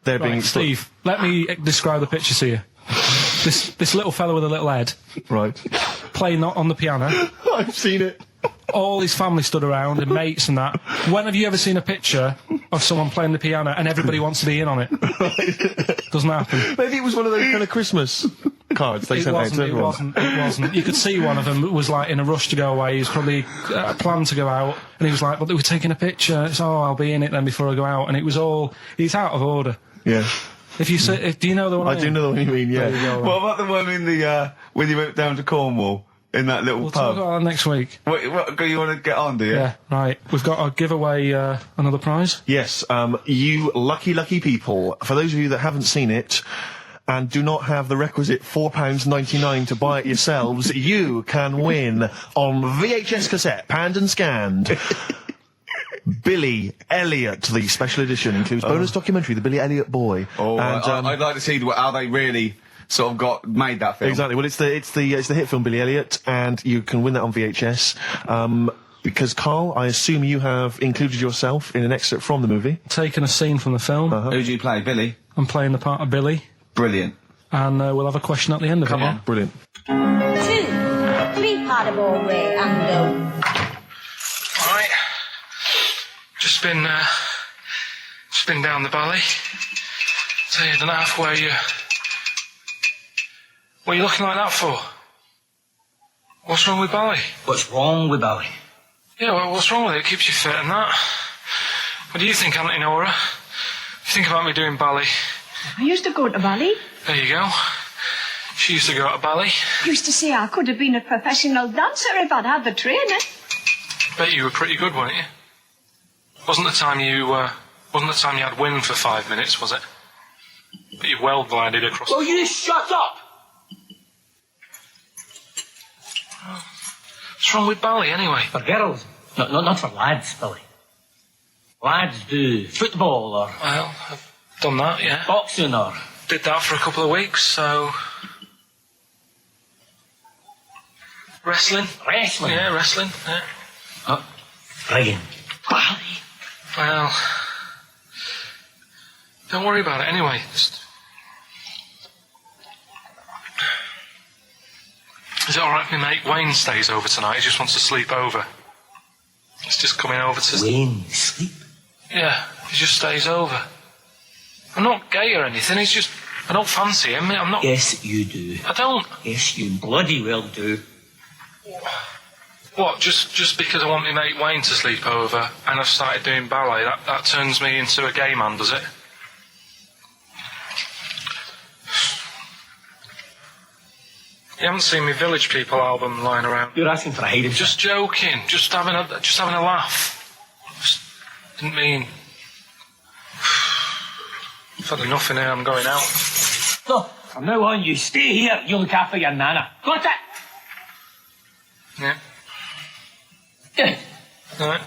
B: they're being...
A: Steve, let me describe the picture to you. This little fella with a little head.
B: Right.
A: Playing on the piano.
B: I've seen it.
A: All his family stood around, and mates and that. When have you ever seen a picture of someone playing the piano and everybody wants to be in on it? Doesn't happen.
B: Maybe it was one of those kind of Christmas cards they sent out to everyone.
A: It wasn't. You could see one of them was like in a rush to go away. He was probably planned to go out, and he was like, but they were taking a picture. It's, I'll be in it then before I go out. And it was all... He's out of order.
B: Yeah.
A: If you say... do you know the one I
B: do know the one you mean, yeah.
C: What about the one in the, when you went down to Cornwall? In that little
A: We'll
C: pub.
A: talk about that next week.
C: What you want to get on, do you?
A: Yeah, right. We've got to give away another prize.
B: Yes, you lucky people. For those of you that haven't seen it and do not have the requisite £4.99 to buy it yourselves, you can win on VHS cassette, panned and scanned. Billy Elliot, the special edition, includes bonus documentary, The Billy Elliot Boy.
C: Oh, and, I'd like to see how they really... sort of made that film.
B: Exactly. Well, it's the hit film Billy Elliot, and you can win that on VHS. Because Karl, I assume you have included yourself in an excerpt from the movie.
A: Taken a scene from the film.
C: Who do you play, Billy?
A: I'm playing the part of Billy.
C: Brilliant.
A: And we'll have a question at the end of it.
C: Come on.
B: Brilliant.
H: 2, 3-part of all way and go.
A: Alright. Just been down the valley. So you don't know where you... What are you looking like that for? What's wrong with Bally?
I: What's wrong with Bally?
A: Yeah, well, what's wrong with it? It keeps you fit and that. What do you think, Auntie Nora? You think about me doing Bally?
J: I used to go to Bally.
A: There you go. She used to go to Bally.
J: Used to say I could have been a professional dancer if I'd had the training.
A: Bet you were pretty good, weren't you? Wasn't the time you had wind for 5 minutes, was it? But you well glided across...
I: Well, you just shut up!
A: What's wrong with Bally, anyway?
I: For girls. Not for lads, Billy. Lads do football or...
A: Well, I've done that, yeah.
I: Boxing or...
A: Did that for a couple of weeks, so... Wrestling?
I: Wrestling?
A: Yeah, wrestling, yeah.
I: Oh, friggin' Bally.
A: Well... Don't worry about it, anyway. Just... Is it alright if my mate Wayne stays over tonight? He just wants to sleep over. He's just coming over to...
I: Wayne, sleep?
A: Yeah, he just stays over. I'm not gay or anything, he's just... I don't fancy him, I'm not...
I: Yes, you do.
A: I don't.
I: Yes, you bloody well do.
A: What, just because I want my mate Wayne to sleep over and I've started doing ballet, that turns me into a gay man, does it? You haven't seen my Village People album lying around.
I: You're asking for a hiding.
A: Just joking. Just having a laugh. Just didn't mean... I've had enough in here, I'm going out.
I: No, from now on you stay here, you look after your nana. Got it?
A: Yeah.
I: Yeah.
A: Alright.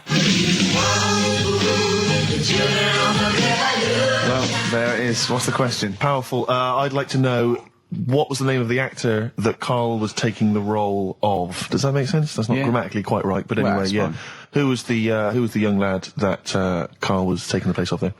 C: Well, there it is. What's the question?
B: Powerful. I'd like to know... what was the name of the actor that Karl was taking the role of? Does that make sense? That's not grammatically quite right, but anyway,
C: fine.
B: Who was the young lad that Karl was taking the place of there?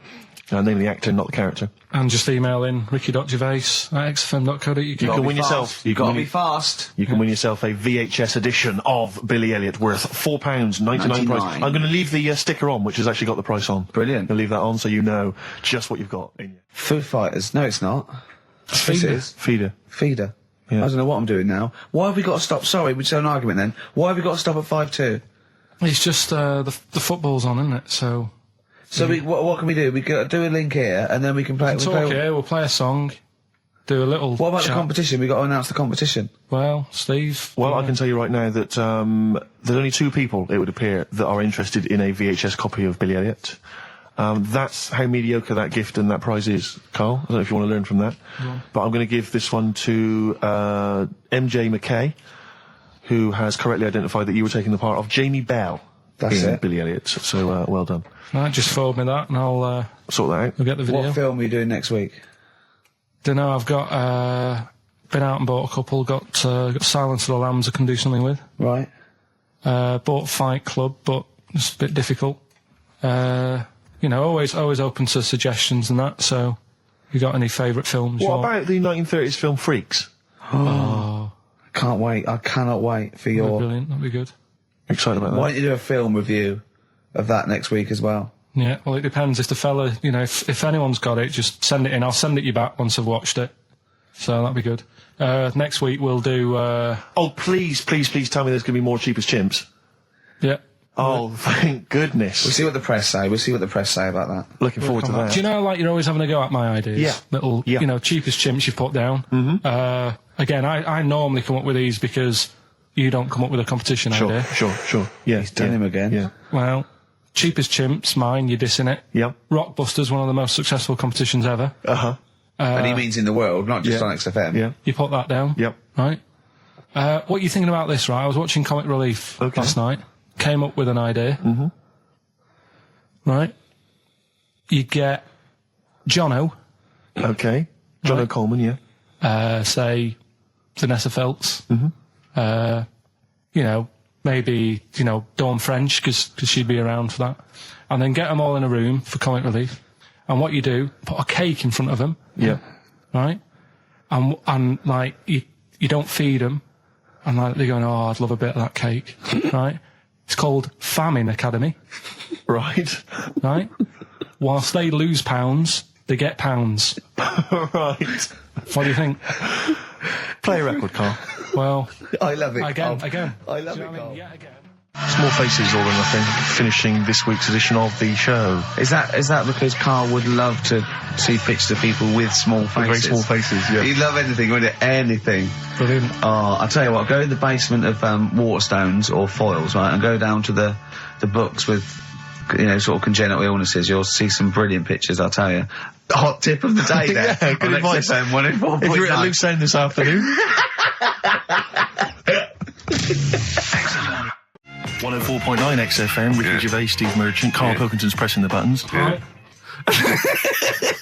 B: Name of the actor, not the character.
A: And just email in ricky.gervais@xfm.co.uk.
B: You can win yourself.
C: You gotta be fast.
B: You can win yourself a VHS edition of Billy Elliot worth £4.99 price. I'm going to leave the sticker on, which has actually got the price on.
C: Brilliant.
B: I'm going to leave that on so you know just what you've got in you.
C: Foo Fighters. No, it's not.
B: Feeder.
C: Feeder.
B: Yeah.
C: I don't know what I'm doing now. Why have we got to stop? Sorry, we just had an argument then. Why have we got to stop at 5-2?
A: It's just the football's on, isn't it? So
C: what can we do? We can do a link here, and then we can play.
A: We'll play a song, do a little.
C: What about
A: chat.
C: the competition? We got to announce the competition.
A: Well, Steve.
B: Well, I can tell you right now that there's only 2 people, it would appear, that are interested in a VHS copy of Billy Elliot. That's how mediocre that gift and that prize is, Karl. I don't know if you want to learn from that. Yeah. But I'm going to give this one to MJ McKay, who has correctly identified that you were taking the part of Jamie Bell.
C: That's it.
B: Billy Elliot. So well done.
A: Right, just forward me that and I'll
B: sort that out.
A: We'll get the video.
C: What film are you doing next week?
A: Dunno, I've got been out and bought a couple, got Silence of the Lambs I can do something with.
C: Right.
A: Bought Fight Club, but it's a bit difficult. Always open to suggestions and that, so you got any favourite films?
B: What about the 1930s film Freaks?
C: Oh. Can't wait. I cannot wait for your...
A: Brilliant, that'd be good.
B: Excited about that.
C: Why don't you do a film review of that next week as well?
A: Yeah, well, it depends. If the fella, if anyone's got it, just send it in. I'll send it you back once I've watched it. So that'd be good. Next week we'll do...
B: Oh, please tell me there's going to be more Cheapest Chimps.
A: Yeah.
B: Oh, thank goodness.
C: We'll see what the press say. We'll see what the press say about that.
B: Looking forward to that.
A: Do you know, like, you're always having a go at my ideas?
B: Yeah.
A: Little, Cheapest Chimps you put down. Mm-hmm. Again, I normally come up with these because... You don't come up with a competition idea.
B: Sure. Yeah.
C: He's done him again.
B: Yeah.
A: Well, Cheapest Chimps, mine, you're dissing it.
B: Yep.
A: Rockbusters, one of the most successful competitions ever.
B: Uh-huh.
C: And he means in the world, not just on XFM.
B: Yeah.
A: You put that down.
B: Yep.
A: Right. What are you thinking about this, right? I was watching Comic Relief last night. Came up with an idea.
B: Mm-hmm.
A: Right. You get Jono.
B: Okay. Jono Coleman, yeah.
A: Say, Vanessa Feltz.
B: Mm-hmm.
A: Maybe, Dawn French, because she'd be around for that. And then get them all in a room for Comic Relief. And what you do, put a cake in front of them.
B: Yeah.
A: Right? And like, you don't feed them. And like, they're going, oh, I'd love a bit of that cake. Right? It's called Famine Academy.
B: Right.
A: Right? Whilst they lose pounds, they get pounds.
B: Right.
A: What do you think?
B: Play a record, Karl.
A: Well,
C: I love it.
A: Again.
C: I love it, Karl.
A: Yeah, again.
B: Small Faces, All or Nothing, finishing this week's edition of the show.
C: Is that because Karl would love to see pictures of people with small faces?
B: Very small faces, yeah.
C: He'd love anything, wouldn't he? Anything.
A: Brilliant.
C: Oh, I'll tell you what, go in the basement of Waterstones or Foyles, right, and go down to the books with, sort of congenital illnesses. You'll see some brilliant pictures, I'll tell you. Hot tip of the day there.
B: Yeah, good advice.
C: XFM 104.9.
B: If you're at Luke's Sound this afternoon. 104.9 XFM, Ricky Gervais, Steve Merchant, Karl Pilkington's pressing the buttons.
E: Yeah.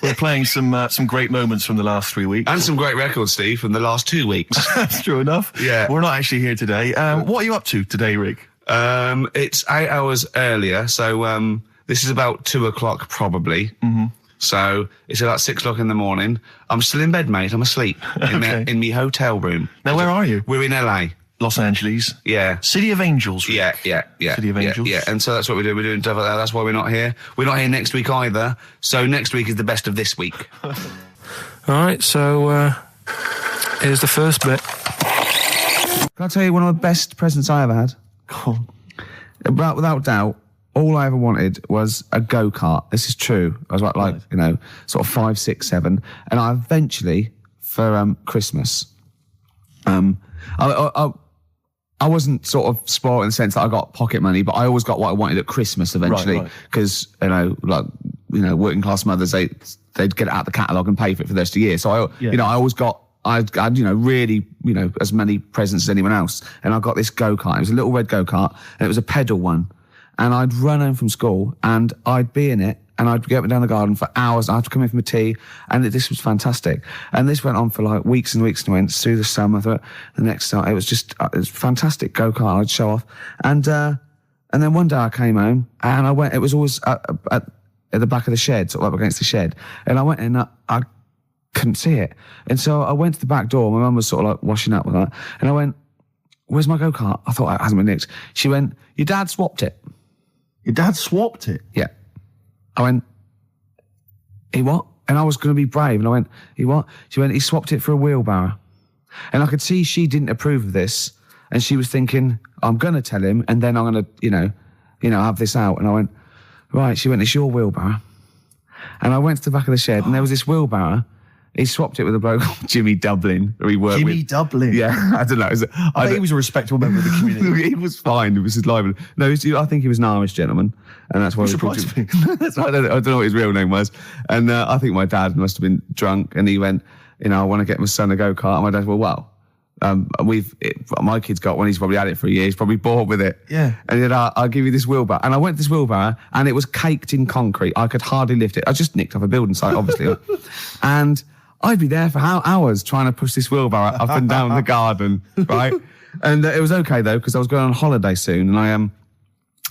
B: We're playing some great moments from the last 3 weeks.
E: And some great records, Steve, from the last 2 weeks.
B: That's true enough.
E: Yeah.
B: We're not actually here today. What are you up to today, Rick?
E: It's 8 hours earlier, so this is about 2 o'clock probably.
B: Mm-hmm.
E: So it's about 6 o'clock in the morning. I'm still in bed, mate. I'm asleep in my hotel room.
B: Now, where are you?
E: We're in LA.
B: Los Angeles.
E: Yeah.
B: City of Angels, Rick.
E: Yeah.
B: City of Angels.
E: Yeah, and so that's what we do. We're doing stuff like that. That's why we're not here. We're not here next week either. So next week is the best of this week.
A: All right, so here's the first bit.
C: Can I tell you one of the best presents I ever had?
B: Go on.
C: Without doubt, all I ever wanted was a go-kart. This is true. I was like sort of 5, 6, 7. And I eventually, for Christmas, I wasn't sort of spoiled in the sense that I got pocket money, but I always got what I wanted at Christmas eventually. Because, working class mothers, they'd get it out the catalogue and pay for it for the rest of the year. So I always got, I had, really, as many presents as anyone else. And I got this go-kart. It was a little red go-kart and it was a pedal one. And I'd run home from school and I'd be in it and I'd get up and down the garden for hours. I had to come in for my tea, and this was fantastic. And this went on for like weeks and weeks and went through the summer. The next time, it was fantastic go-kart. I'd show off. And then one day I came home, and I went, it was always at the back of the shed, sort of up against the shed. And I went in, I couldn't see it. And so I went to the back door. My mum was sort of like washing up with that. And I went, where's my go-kart? I thought it hasn't been nicked. She went, your dad swapped it.
B: Your dad swapped it?
C: Yeah. I went, he what? And I was going to be brave. And I went, he what? She went, he swapped it for a wheelbarrow. And I could see she didn't approve of this. And she was thinking, I'm going to tell him, and then I'm going to, you know, have this out. And I went, right. She went, it's your wheelbarrow. And I went to the back of the shed, and there was this wheelbarrow. He swapped it with a bloke called Jimmy Dublin, who he worked with.
B: Jimmy Dublin?
C: Yeah, I don't know.
B: I bet he was a respectable member of the community.
C: He was fine. It was his lively. No, I think he was an Irish gentleman, and that's why we
B: surprised me.
C: I don't know what his real name was. And I think my dad must have been drunk, and he went, I want to get my son a go-kart. And my dad said, well, my kid's got one. He's probably had it for a year. He's probably bored with it.
B: Yeah.
C: And he said, I'll give you this wheelbarrow. And I went to this wheelbarrow, and it was caked in concrete. I could hardly lift it. I just nicked off a building site, obviously. And I'd be there for hours trying to push this wheelbarrow up and down the garden, right? And it was okay, though, because I was going on holiday soon, and I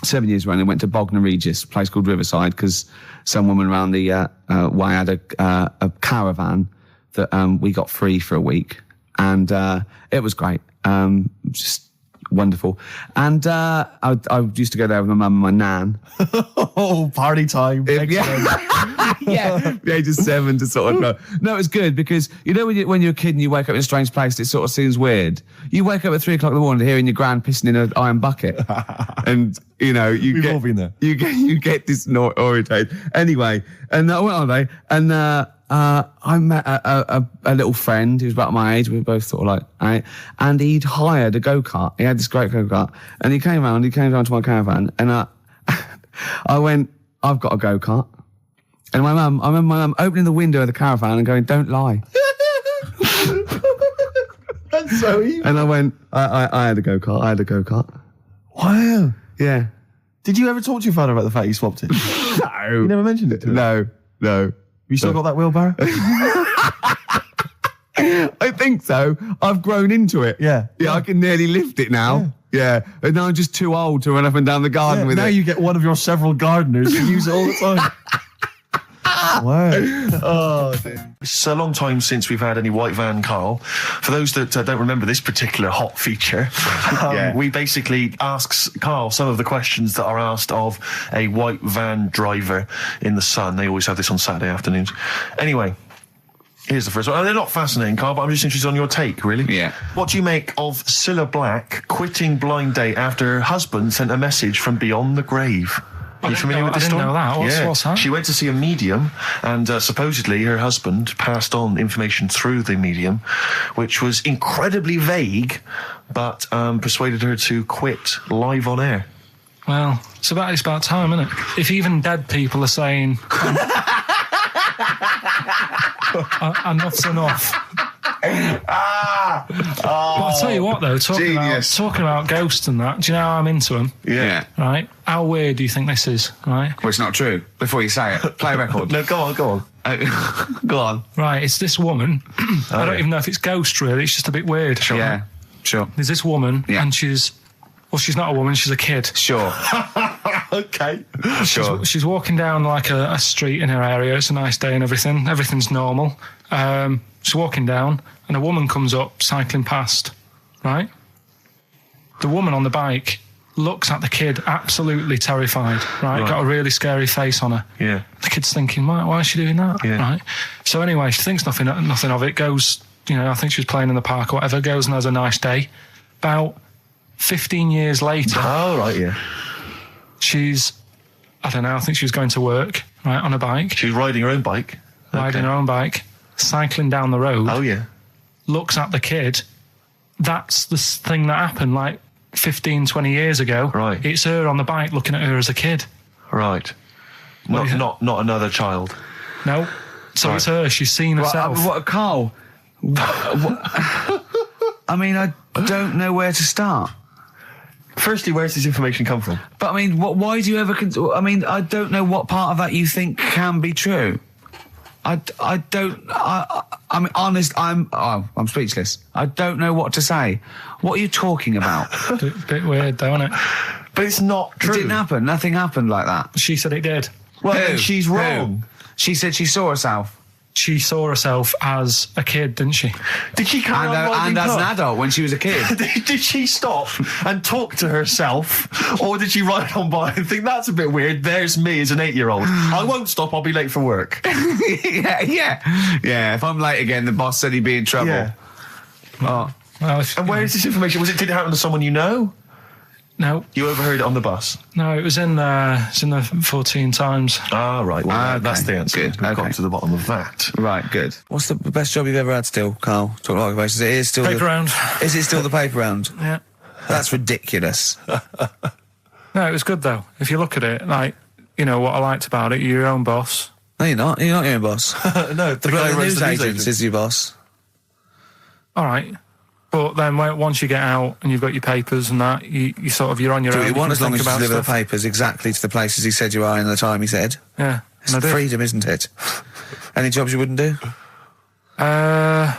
C: 7 years running, went to Bognor Regis, a place called Riverside, because some woman around the way had a caravan that we got free for a week. And it was great, just wonderful. And I used to go there with my mum and my nan.
B: Oh, party time.
C: Yeah, the age of 7 to sort of know. No, it was good because, when you're a kid and you wake up in a strange place, it sort of seems weird. You wake up at 3 o'clock in the morning hearing your gran pissing in an iron bucket. And,
B: We've all been there.
C: You get disorientated. Anyway, and I went on holiday, and I met a little friend who was about my age. We were both sort of like, and he'd hired a go-kart. He had this great go-kart, and he came around to my caravan, and I went, I've got a go-kart. And I remember my mum opening the window of the caravan and going, don't lie.
B: That's so evil.
C: And I went, I had a go-kart.
B: Wow.
C: Yeah.
B: Did you ever talk to your father about the fact you swapped it?
C: No.
B: You never mentioned it to him?
C: No.
B: You still got that wheelbarrow?
C: I think so. I've grown into it.
B: Yeah.
C: Yeah, I can nearly lift it now. Yeah. And now I'm just too old to run up and down the garden with it.
B: Now you get one of your several gardeners who use it all the time. Wow. Oh, dear. It's a long time since we've had any white van, Karl. For those that don't remember this particular hot feature, we basically ask Karl some of the questions that are asked of a white van driver in the Sun. They always have this on Saturday afternoons. Anyway, here's the first one. They're not fascinating, Karl, but I'm just interested on your take, really.
C: Yeah.
B: What do you make of Cilla Black quitting Blind Date after her husband sent a message from beyond the grave? Are you familiar with this story?
A: I didn't know that. What's that?
B: She went to see a medium, and supposedly her husband passed on information through the medium, which was incredibly vague, but persuaded her to quit live on air.
A: Well, it's about time, isn't it? If even dead people are saying, enough's enough. But I'll tell you what, though, talking about ghosts and that, do you know how I'm into them?
C: Yeah.
A: Right? How weird do you think this is, right?
C: Well, it's not true. Before you say it, play a record.
B: No, go on.
C: Go on.
A: Right, it's this woman. I don't even know if it's ghost, really. It's just a bit weird.
C: Sure. Yeah, sure.
A: There's this woman, and she's not a woman, she's a kid.
C: Sure.
B: Okay.
A: She's walking down like a street in her area. It's a nice day and everything. Everything's normal. She's walking down, and a woman comes up, cycling past, right? The woman on the bike looks at the kid, absolutely terrified, right? Got a really scary face on her.
B: Yeah.
A: The kid's thinking, why is she doing that?
B: Yeah.
A: Right? So anyway, she thinks nothing of it, goes, I think she was playing in the park or whatever, goes and has a nice day. About 15 years later...
B: Oh, right, yeah.
A: She's, I don't know, I think she was going to work, right, on a bike.
B: She was riding her own bike.
A: Riding her own bike, cycling down the road.
B: Oh, yeah.
A: Looks at the kid. That's the thing that happened, like, 15, 20 years ago.
B: Right.
A: It's her on the bike looking at her as a kid.
B: Right. Not another child.
A: No. So it's her. She's seen herself.
C: Karl? I mean, I don't know where to start.
B: Firstly, where's this information come from?
C: But I mean, why do you ever... I mean, I don't know what part of that you think can be true. I'm honest, I'm speechless. I don't know what to say. What are you talking about?
A: Bit weird, though, isn't it?
B: But it's not true.
C: It didn't happen. Nothing happened like that.
A: She said it did.
B: Well, then she's wrong.
C: She said she saw herself.
A: She saw herself as a kid, didn't she?
B: Did she carry on riding
C: as
B: pub?
C: an adult when she was a kid.
B: Did she stop and talk to herself? Or did she ride on by and think, that's a bit weird, there's me as an 8-year-old. I won't stop, I'll be late for work.
C: Yeah, if I'm late again, the boss said he'd be in trouble.
B: Yeah.
C: Oh.
A: Well,
B: And where is this information? Did it happen to someone you know?
A: No.
B: You overheard it on the bus?
A: No, it was in the 14 Times.
B: Ah, right. Well, that's the answer.
C: Good.
B: We've got to the bottom of that.
C: Right, good. What's the best job you've ever had still, Carl? Talk like occupations. It is still
A: Paper round.
C: Is it still the paper round?
A: Yeah.
C: That's ridiculous.
A: No, it was good, though. If you look at it, like, you know, what I liked about it, you're your own boss.
C: No, you're not. You're not your own boss.
B: No,
C: the news agent is your boss.
A: All right. But then once you get out and you've got your papers and that, you're on your own.
C: You want as long as you
A: about
C: deliver the
A: stuff.
C: papers exactly to the places he said you are in the time he said.
A: Yeah.
C: It's freedom, isn't it? Any jobs you wouldn't do?
A: I've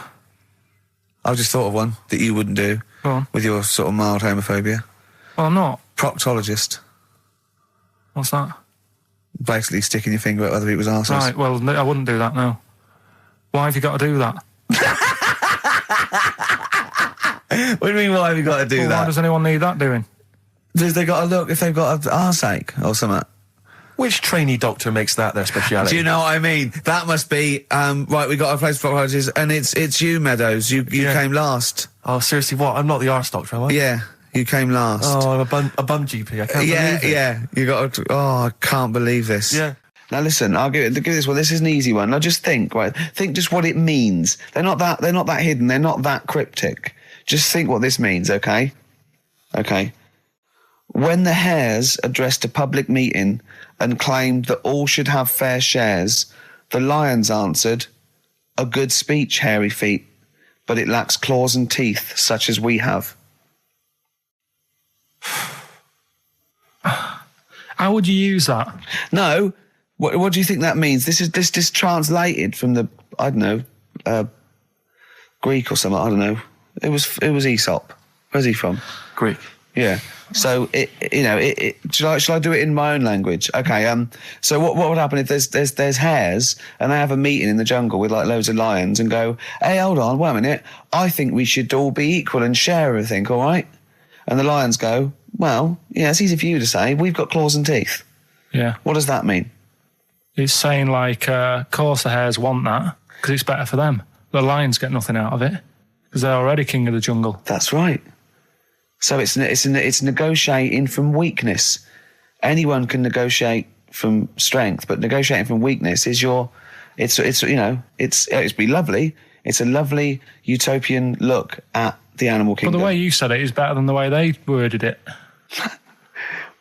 C: just thought of one that you wouldn't do.
A: Go on.
C: With your sort of mild homophobia.
A: Well, I'm not.
C: Proctologist.
A: What's that?
C: Basically sticking your finger at other people's arses.
A: Right, well, I wouldn't do that, no. Why have you got to do that?
C: What do you mean, why have you got to do that?
A: Why does anyone need that doing?
C: Because they've got to look if they've got an arseache or something.
B: Which trainee doctor makes that their speciality?
C: Do you know what I mean? That must be, right, we got a place for proctologists, and it's you, Meadows. You came last.
B: Oh, seriously, what? I'm not the arse doctor, am I?
C: Yeah, you came last.
B: Oh, I'm a bum GP. I can't believe it.
C: Yeah, you got to, I can't believe this.
B: Yeah.
C: Now listen, I'll give this one. This is an easy one. Now just think, right? Think just what it means. They're not that hidden. They're not that cryptic. Just think what this means, okay? Okay. When the Hares addressed a public meeting and claimed that all should have fair shares, the Lions answered, "A good speech, hairy feet, but it lacks claws and teeth such as we have."
A: How would you use that?
C: No. What do you think that means? This is translated from the, I don't know, Greek or something. I don't know. It was Aesop. Where's he from?
B: Greek.
C: Yeah. So shall I do it in my own language? Okay. So what would happen if there's hares and they have a meeting in the jungle with like loads of lions and go, "Hey, hold on, wait a minute. I think we should all be equal and share everything, all right?" And the lions go, "Well, yeah, it's easy for you to say. We've got claws and teeth."
A: Yeah.
C: What does that mean?
A: It's saying like, of course the hares want that because it's better for them. The lions get nothing out of it because they're already king of the jungle.
C: That's right. So it's negotiating from weakness. Anyone can negotiate from strength, but negotiating from weakness is it's be lovely. It's a lovely utopian look at the animal kingdom.
A: But the way you said it is better than the way they worded it.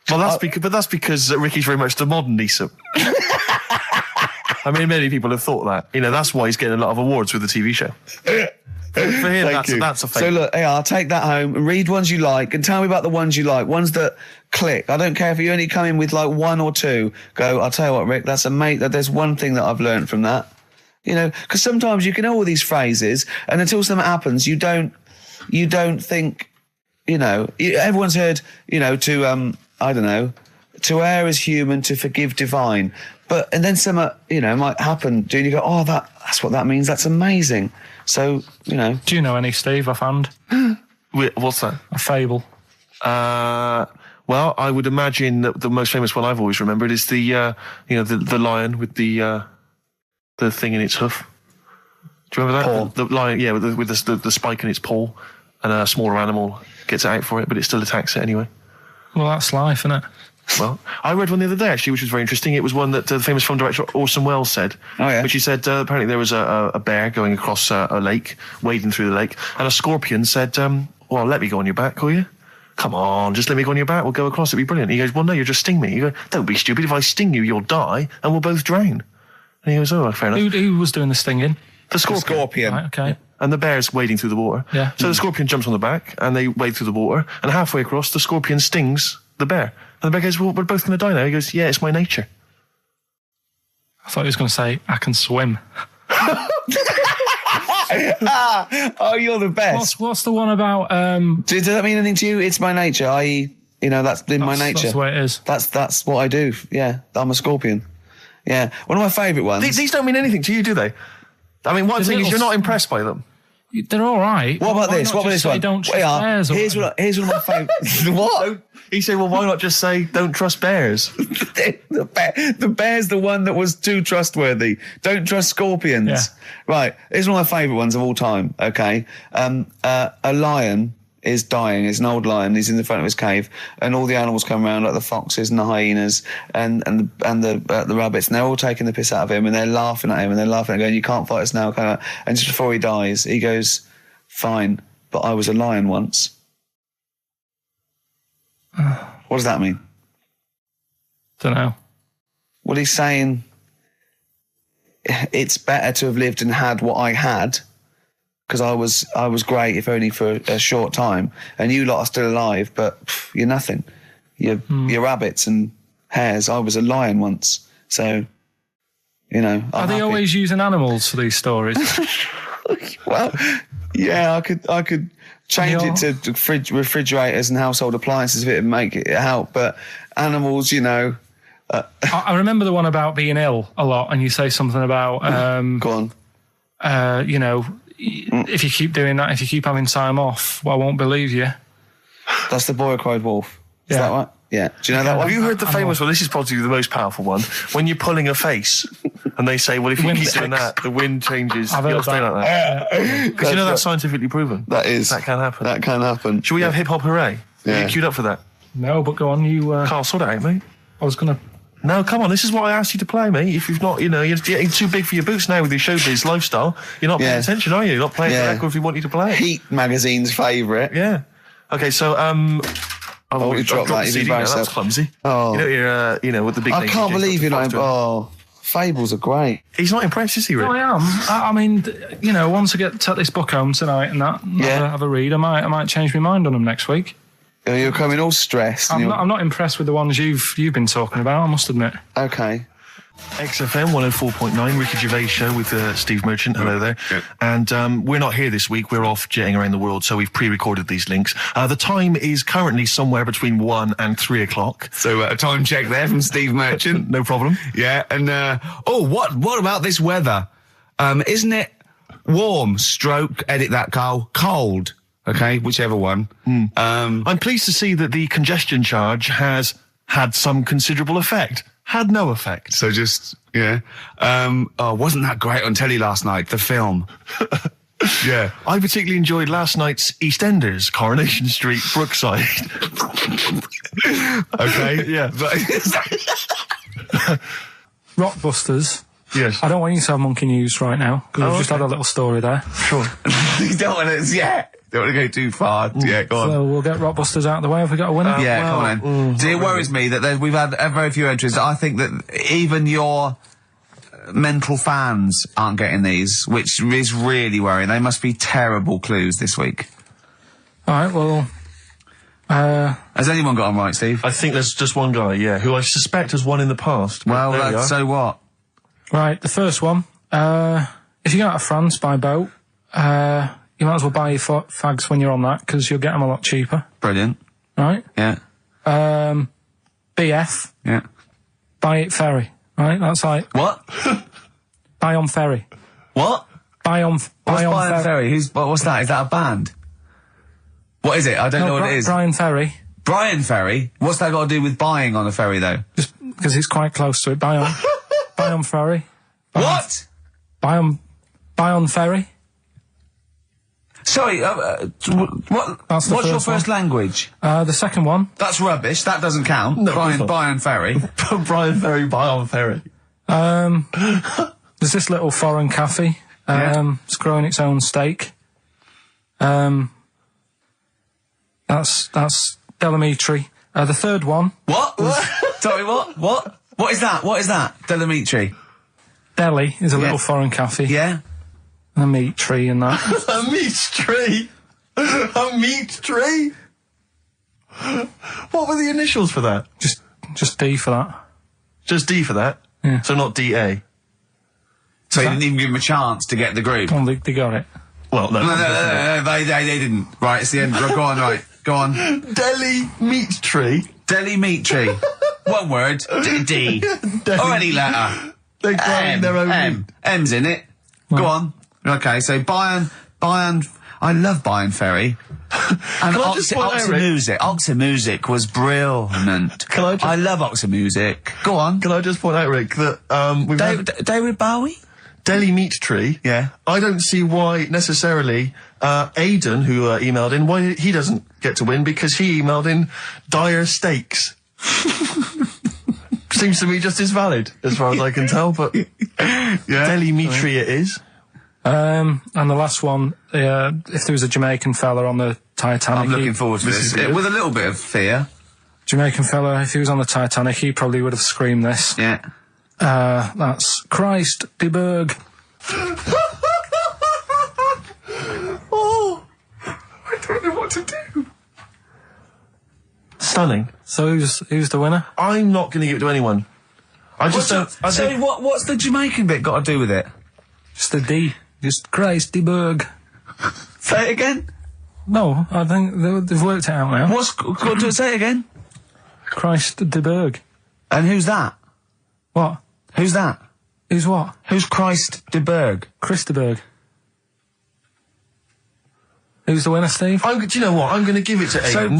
B: Well, that's because Ricky's very much the modern Aesop. I mean, many people have thought that. You know, that's why he's getting a lot of awards with the TV show. For him, that's a fake.
C: So look, I'll take that home and read ones you like and tell me about the ones you like, ones that click. I don't care if you only come in with like one or two. Go, I'll tell you what, Rick, there's one thing that I've learned from that. You know, because sometimes you can know all these phrases and until something happens, you don't think, you know, everyone's heard, you know, I don't know, to err is human, to forgive divine. And then something, you know, might happen. Do you go, oh, that's what that means. That's amazing. So, you know.
A: Do you know any, Steve, offhand?
B: Wait, what's that?
A: A fable.
B: Well, I would imagine that the most famous one I've always remembered is the lion with the thing in its hoof. Do you remember that? The lion, yeah, with the spike in its paw, and a smaller animal gets out for it, but it still attacks it anyway.
A: Well, that's life, isn't it?
B: Well, I read one the other day, actually, which was very interesting. It was one that the famous film director Orson Welles said.
C: Oh, yeah.
B: Which he said, apparently there was a bear going across a lake, wading through the lake, and a scorpion said, well, let me go on your back, will you? Come on, just let me go on your back, we'll go across, it'll be brilliant. He goes, well, no, you'll just sting me. You go, don't be stupid, if I sting you, you'll die, and we'll both drown. And he goes, oh, fair enough.
A: Who was doing the stinging?
B: The scorpion.
A: Right, okay.
B: and the bear's wading through the water.
A: Yeah.
B: So the scorpion jumps on the back, and they wade through the water, and halfway across, the scorpion stings the bear. And the bear goes, well, we're both going to die now. He goes, yeah, it's my nature.
A: I thought he was going to say, I can swim.
C: Oh, you're the best.
A: What's the one about...
C: Does that mean anything to you? It's my nature, i.e., you know, that's in my nature.
A: That's the way it is.
C: That's what I do. Yeah, I'm a scorpion. Yeah. One of my favourite ones.
B: These don't mean anything to you, do they? I mean, one thing is you're not impressed by them.
A: They're all right.
C: What about this? What about this one?
A: Don't trust bears.
C: Here's one of my favourite... What?
B: He said, well, why not just say, don't trust bears?
C: The bear's the one that was too trustworthy. Don't trust scorpions.
A: Yeah.
C: Right. Here's one of my favourite ones of all time, okay? A lion is dying. It's an old lion. He's in the front of his cave, and all the animals come around, like the foxes and the hyenas and the rabbits, and they're all taking the piss out of him, and they're laughing at him, and they're laughing and going, you can't fight us now. And just before he dies, he goes, fine, but I was a lion once. What does that mean?
A: Don't know.
C: Well, he's saying it's better to have lived and had what I had, because I was great, if only for a short time, and you lot are still alive, but you're nothing. You're rabbits and hares. I was a lion once, so you know.
A: Are they always using animals for these stories?
C: Well, yeah, I could change it to refrigerators and household appliances if it would make it help, but animals, you know.
A: I remember the one about being ill a lot, and you say something about
C: go on.
A: You know, if you keep doing that, if you keep having time off, well, I won't believe you.
C: That's the boy who cried wolf. Is that right? Yeah. Do you know that one?
B: Have you heard the famous one? This is probably the most powerful one. When you're pulling a face, and they say, well, if you keep doing that, the wind changes.
A: I've heard
B: stay like that. Because you know that's scientifically proven.
C: That is.
B: That can happen.
C: That can happen.
B: Should we have hip hop hooray?
C: Yeah.
B: Are you queued up for that?
A: No, but go on, you...
B: Carl, sort it out, mate.
A: I was going to...
B: No, come on, this is what I asked you to play, mate. If you've not, you know, you're getting too big for your boots now with your showbiz lifestyle. You're not paying attention, are you? You're not playing the record if we want you to play it.
C: Heat magazine's favourite.
B: Yeah. Okay, so,
C: Oh, you dropped that.
B: CD now. That's clumsy.
C: Oh.
B: You know, you're, you know, with the big
C: I can't believe you're not... Oh, fables are great.
B: He's not impressed, is he, Rick?
A: No, I am. I mean, you know, once I take this book home tonight and that, have a read, I might change my mind on them next week.
C: You're coming all stressed.
A: I'm not impressed with the ones you've been talking about, I must admit.
C: Okay.
B: XFM 104.9, Ricky Gervais Show with Steve Merchant. Hello there.
E: Good.
B: And we're not here this week. We're off jetting around the world, so we've pre-recorded these links. The time is currently somewhere between 1 and 3 o'clock.
E: So a time check there from Steve Merchant.
B: No problem.
E: Yeah, and what about this weather? Isn't it warm? Stroke, edit that, Carl. Cold. Okay, whichever one.
B: I'm pleased to see that the congestion charge has had some considerable effect. Had no effect.
E: So just, yeah. Wasn't that great on telly last night, the film? Yeah.
B: I particularly enjoyed last night's EastEnders, Coronation Street, Brookside.
E: Okay.
B: Yeah.
A: Rockbusters.
B: Yes.
A: I don't want you to have monkey news right now, because we've just had a little story there.
B: Sure.
E: You don't want to, don't want to go too far. Yeah, go on.
A: So we'll get Rockbusters out of the way. Have we got a winner?
E: Come on then. See, it worries me that we've had very few entries. I think that even your mental fans aren't getting these, which is really worrying. They must be terrible clues this week.
A: All right, well...
E: Has anyone got them right, Steve?
B: I think there's just one guy, who I suspect has won in the past.
E: Well, so what?
A: Right, the first one. If you go out of France by boat, you might as well buy your fags when you're on that, because you'll get them a lot cheaper.
E: Brilliant.
A: Right?
E: Yeah.
A: BF.
E: Yeah.
A: Buy it ferry. Right? That's like...
E: What?
A: Buy on ferry.
E: What?
A: Buy on
E: ferry. What's that? Is that a band? What is it? I don't know what it is.
A: Brian Ferry.
E: Brian Ferry? What's that got to do with buying on a ferry, though?
A: Just because it's quite close to it. Buy on ferry.
E: What?
A: Buy on ferry.
E: Sorry, what's your first language?
A: The second one.
E: That's rubbish. That doesn't count.
B: No,
E: Brian Ferry.
B: Brian Ferry, buy on ferry.
A: There's this little foreign cafe. It's growing its own steak. That's Delamitri. The third one.
E: What? Sorry, what? What is that? What is that? Delamitri.
A: Delhi is a little foreign cafe.
E: Yeah.
A: A meat tree and that.
B: A meat tree? A meat tree? What were the initials for that?
A: Just D for that.
B: Just D for that?
A: Yeah.
B: So not DA?
E: So you didn't even give him a chance to get the group?
A: Well, they got it.
B: Well, no.
E: No, they didn't. Right, it's the end. Go on, right. Go on.
B: Delhi meat tree?
E: Delhi meat tree. One word. D. Or any letter.
B: They're growing their own meat.
E: M's in it. Go on. Okay, so Bayern, I love Bayern Ferry. And Oxymusic was brilliant. I love Oxymusic. Go on.
B: Can I just point out, Rick, that, we've
E: David Bowie?
B: Delhi meat tree.
E: Yeah.
B: I don't see why necessarily, Aidan, who, emailed in, why he doesn't get to win, because he emailed in dire steaks. Seems to me just as valid, as far as I can tell, but Delhi meat tree it is.
A: And the last one, if there was a Jamaican fella on the Titanic...
E: I'm looking forward to this. With a little bit of fear.
A: Jamaican fella, if he was on the Titanic, he probably would have screamed this.
E: Yeah.
A: That's Christ de Berg.
B: Oh, I don't know what to do. Stunning.
A: So who's the winner?
B: I'm not going to give it to anyone. I just don't...
E: what's the Jamaican bit got to do with it?
A: Just the D. Just Christ de Berg.
E: Say it again?
A: No, I think they've worked it out now.
E: Say it again?
A: Christ de Berg.
E: And who's that?
A: What?
E: Who's that?
A: Who's what?
E: Who's Christ de Berg?
A: Chris de Berg. Who's the winner, Steve?
B: Do you know what? I'm going to give it to Aidan,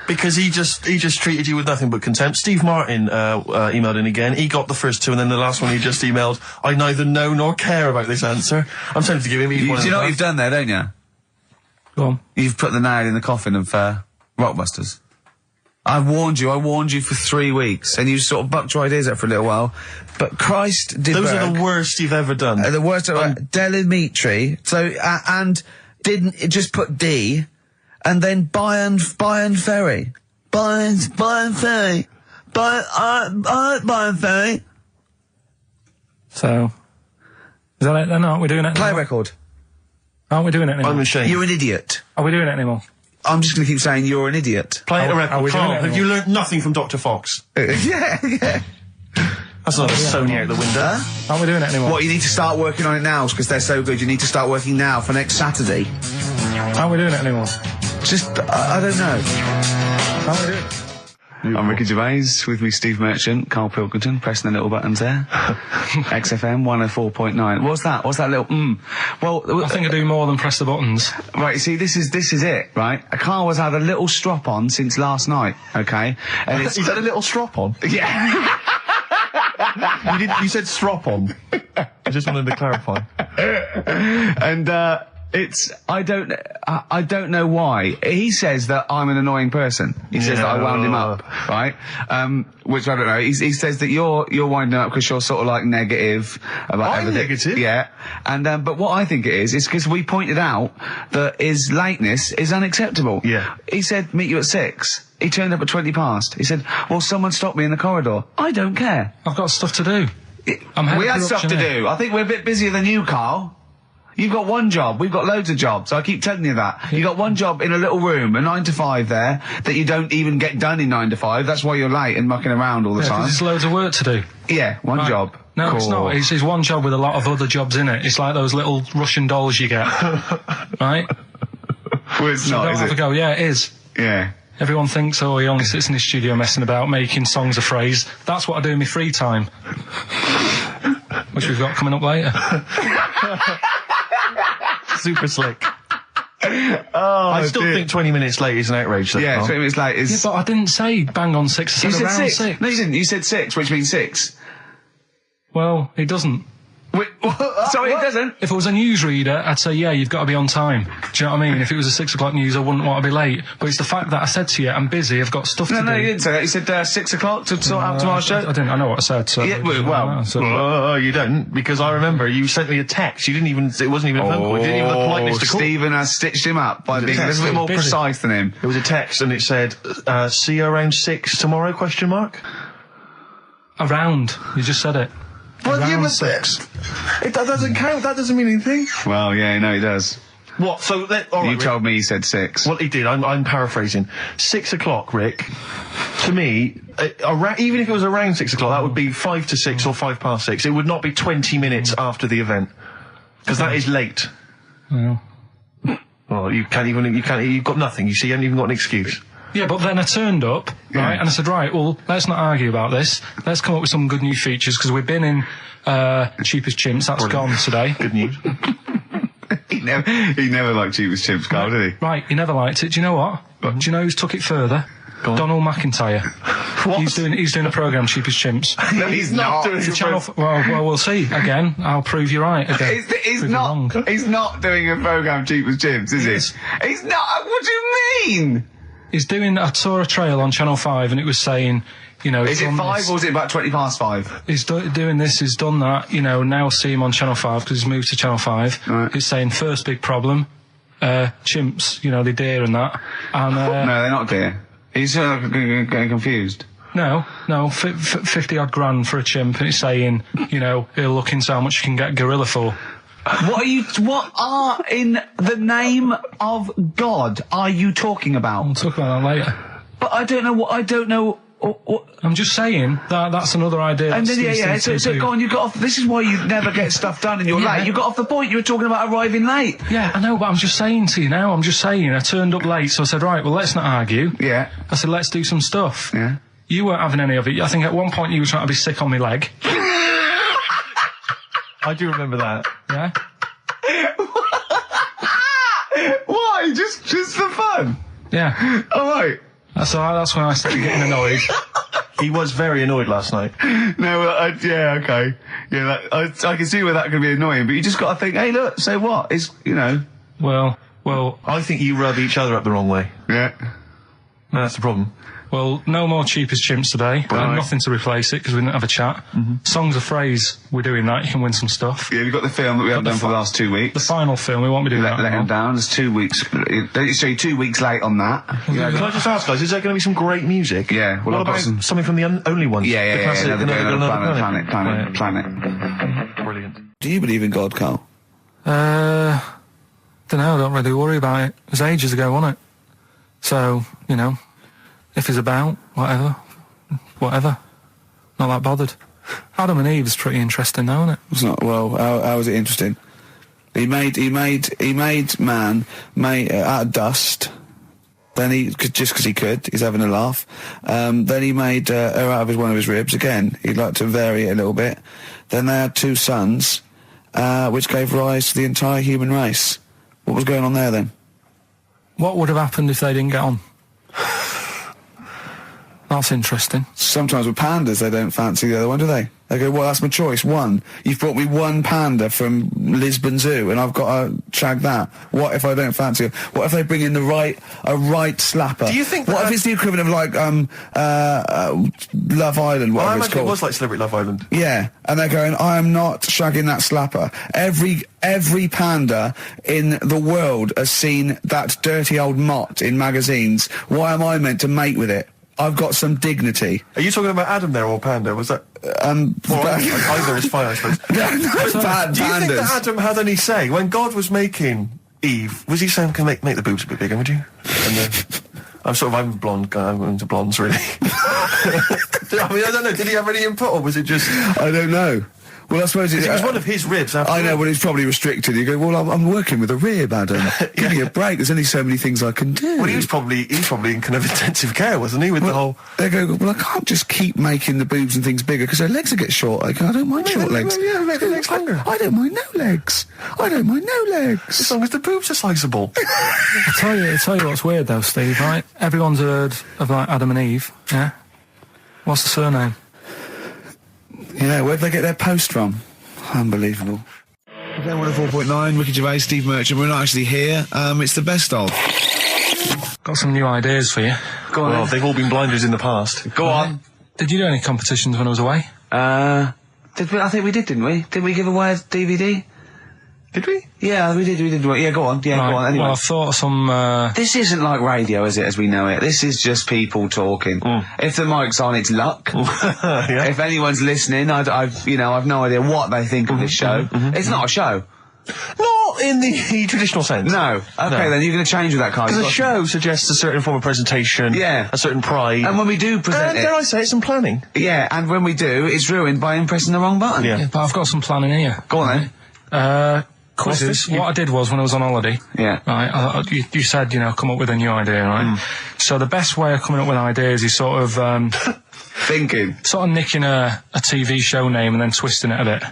B: because he just treated you with nothing but contempt. Steve Martin emailed in again. He got the first two, and then the last one he just emailed, I neither know nor care about this answer. I'm tempted to give him each one.
E: Do you know what you've done there, don't you?
A: Go on.
E: You've put the nail in the coffin of Rockbusters. I warned you for 3 weeks, and you sort of bucked your ideas up for a little while. But Christ de Berg...
B: Those are the worst you've ever done.
E: The worst... Delimitri. So, and... Didn't it just put D, and then Bayern Ferry. Bayern Ferry. Bayern Ferry.
A: So, is that it then? Aren't we doing it
E: Play
A: anymore?
E: record.
A: Aren't we doing it anymore?
B: I'm ashamed.
E: You're an idiot.
A: Are we doing it anymore?
E: I'm just going to keep saying you're an idiot.
B: Play a record.
A: Are we doing it
B: Have you learnt nothing from Dr. Fox?
E: Yeah.
B: That's not a Sony out the window.
A: Aren't we doing it anymore?
E: What, you need to start working on it now, because they're so good. You need to start working now for next Saturday.
A: Aren't we doing it anymore?
E: Just, I don't know.
A: Aren't we doing it?
C: I'm Ricky Gervais, with me Steve Merchant, Karl Pilkington, pressing the little buttons there. XFM 104.9. What's that? What's that little Well,
A: I think I do more than press the buttons.
C: Right, see, this is it, right? Karl has had a little strop on since last night, okay? And
B: He's had a little strop on?
C: Yeah.
B: You said strop on. I just wanted to clarify.
C: And, I don't know why. He says that I'm an annoying person. He says that I wound him up, right? Which I don't know. He says that you're winding up because you're sort of like negative about everything.
B: Negative?
C: Yeah. And, but what I think it is because we pointed out that his lateness is unacceptable.
B: Yeah.
C: He said, meet you at 6. He turned up at 20 past. He said, well, someone stopped me in the corridor. I don't care.
A: I've got stuff to do.
C: We had stuff to do. I think we're a bit busier than you, Karl. You've got one job. We've got loads of jobs. I keep telling you that. You got one job in a little room, a 9 to 5 there, that you don't even get done in 9 to 5. That's why you're late and mucking around all the time.
A: There's loads of work to do.
C: Yeah, one job.
A: No,
C: cool.
A: It's not. It's one job with a lot of other jobs in it. It's like those little Russian dolls you get. Right?
C: Well, it's
A: so
C: not,
A: don't
C: is
A: have
C: it?
A: to go, yeah, it is.
C: Yeah.
A: Everyone thinks, oh, he only sits in his studio messing about, making songs a phrase. That's what I do in my free time. Which we've got coming up later.
B: Super slick. I still think 20 minutes late is an outrage.
C: Yeah, 20 minutes late is...
A: Yeah, but I didn't say bang on 6. I said around 6.
C: No, you didn't. You said 6, which means 6.
A: Well, it doesn't.
C: Wait, sorry, it doesn't?
A: If it was a newsreader, I'd say, yeah, you've got to be on time. Do you know what I mean? If it was a 6 o'clock news, I wouldn't want to be late. But it's the fact that I said to you, I'm busy, I've got stuff to do.
C: No, you didn't say that. You said 6 o'clock to sort out tomorrow's show.
A: I didn't. I know what I said. So
C: yeah, well,
B: you don't, because I remember you sent me a text. You didn't even, it wasn't even a phone call. You didn't even have the politeness to call.
C: Stephen has stitched him up by being a little bit more precise than him.
B: It was a text and it said, see you around 6 tomorrow, question mark?
A: Around. You just said it.
B: Well, yeah,
A: Around
B: but
A: 6.
B: That doesn't count. That doesn't mean anything.
E: Well, yeah, no, he does.
B: What? So all right,
E: You told me he said 6.
B: Well, he did. I'm paraphrasing. 6 o'clock, Rick. To me, even if it was around 6 o'clock, that would be 5 to 6 or 5 past 6. It would not be 20 minutes after the event, because that is late.
A: Yeah.
B: Well, you've got nothing. You see, you haven't even got an excuse.
A: Yeah, but then I turned up, right, and I said, right, well, let's not argue about this. Let's come up with some good new features, because we've been in Cheapest Chimps. That's gone today.
B: Good news.
E: He never liked Cheapest Chimps, Carl, did he?
A: Right, he never liked it. Do you know what? Do you know who's took it further? Donald McIntyre.
B: What?
A: He's doing a programme, Cheapest Chimps.
B: No, he's not doing
A: It's a channel. Well, we'll see. Again, I'll prove you right. Again,
E: He's not doing a programme Cheapest Chimps, is he? He's not. What do you mean?
A: He's doing. I saw a trail on Channel 5, and it was saying, you know,
E: is it 5 or is it about 20 past 5?
A: He's doing this. He's done that. You know, now see him on Channel 5 because he's moved to Channel 5.
E: Right.
A: He's saying first big problem, chimps. You know, they're deer and that. And
E: no, they're not deer. He's getting confused.
A: No, 50 odd grand for a chimp, and it's saying, you know, he'll look into how much you can get gorilla for.
C: What are in the name of God are you talking about?
A: We'll talk about that later.
C: But I don't know what.
A: I'm just saying that's another idea.
C: And then so go on. You got off. This is why you never get stuff done and you're late. You got off the point. You were talking about arriving late.
A: Yeah, I know, but I'm just saying to you now. I'm just saying. I turned up late, so I said, right, well, let's not argue.
E: Yeah.
A: I said, let's do some stuff.
E: Yeah.
A: You weren't having any of it. I think at one point you were trying to be sick on my leg.
B: I do remember that.
A: Yeah.
E: Why? Just for fun?
A: Yeah.
E: All right.
A: That's when I started getting annoyed.
B: He was very annoyed last night.
E: No, yeah, okay. Yeah, I can see where that could be annoying, but you just got to think, hey, look, so what? It's, you know.
A: Well,
B: I think you rub each other up the wrong way.
E: Yeah.
B: No, that's the problem.
A: Well, no more Cheapest Chimps today.
E: Right.
A: Nothing to replace it because we didn't have a chat. Songs of Phrase, we're doing that. You can win some stuff.
E: Yeah, we've got the film that we haven't done for the last 2 weeks.
A: The final film, we won't be doing that.
E: Let him down. There's 2 weeks. So you're 2 weeks late on that.
B: Yeah, can I just ask, guys, is there going to be some great music?
E: Yeah. Well,
B: what
E: I've got
B: about something from the only ones?
E: Yeah.
B: The classic,
E: Another Planet.
B: Brilliant.
G: Do you believe in God, Carl?
A: Don't know, I don't really worry about it. It was ages ago, wasn't it? So, you know, if he's about, whatever. Not that bothered. Adam and Eve's pretty interesting though, isn't it?
G: It's not. Well, how is it interesting? He made man out of dust. Then just because he could, he's having a laugh. Then he made her out of one of his ribs. Again, he'd like to vary it a little bit. Then they had 2 sons, which gave rise to the entire human race. What was going on there then?
A: What would have happened if they didn't get on? That's interesting.
G: Sometimes with pandas, they don't fancy the other one, do they? They go, well, that's my choice. One. You've brought me one panda from Lisbon Zoo, and I've got to shag that. What if I don't fancy it? What if they bring in a right slapper?
B: Do you think
G: what if it's the equivalent of like Love Island, whatever it's called?
B: It was like Celebrity Love Island.
G: Yeah, and they're going, I am not shagging that slapper. Every panda in the world has seen that dirty old mott in magazines. Why am I meant to mate with it? I've got some dignity.
B: Are you talking about Adam there or Panda? Was that? Either is fine, I suppose.
G: No,
B: Do you think that Adam had any say when God was making Eve? Was he saying, "Can make the boobs a bit bigger, would you?" And I'm blonde. I'm into blondes, really. I mean, I don't know. Did he have any input, or was it just?
G: I don't know. Well, I suppose
B: it was one of his ribs.
G: I know, but it's probably restricted. You go, well, I'm working with a rib, Adam. Give me a break. There's only so many things I can do.
B: Well, he was probably in kind of intensive care, wasn't he? With the whole.
G: They go, well, I can't just keep making the boobs and things bigger because their legs will get shorter. I don't mind short legs.
B: Yeah, make the legs longer.
G: I don't mind no legs.
B: As long as the boobs are sliceable.
A: I tell you what's weird though, Steve. Right? Everyone's heard of like Adam and Eve. Yeah. What's the surname?
G: Yeah, where'd they get their post from? Unbelievable.
E: Again, 104.9, Ricky Gervais, Steve Merchant. We're not actually here. It's the best of.
A: Got some new ideas for you.
B: Go on. Well, they've all been blinders in the past.
E: Go on.
A: Did you do any competitions when I was away?
C: I think we did, didn't we? Didn't we give away a DVD?
B: Did we?
C: Yeah, we did. Yeah, go on. Yeah,
A: Right,
C: go on. Anyway.
A: Well, I thought of some...
C: This isn't like radio, is it, as we know it? This is just people talking. If the mic's on, it's luck.
B: Yeah.
C: If anyone's listening, I've no idea what they think of this show. It's not a show.
B: Not in the traditional sense.
C: No. Okay, then you're going to change with that, Karl.
B: Because a show suggests a certain form of presentation.
C: Yeah.
B: A certain pride.
C: And when we do present
B: dare I say it, some planning.
C: Yeah, and when we do, it's ruined by him pressing the wrong button.
A: Yeah, but I've got some planning here.
C: Go on then.
A: Quizzes. What I did was, when I was on holiday, right, you said, come up with a new idea, right? So the best way of coming up with ideas is sort of...
C: thinking.
A: Sort of nicking a TV show name and then twisting it a bit.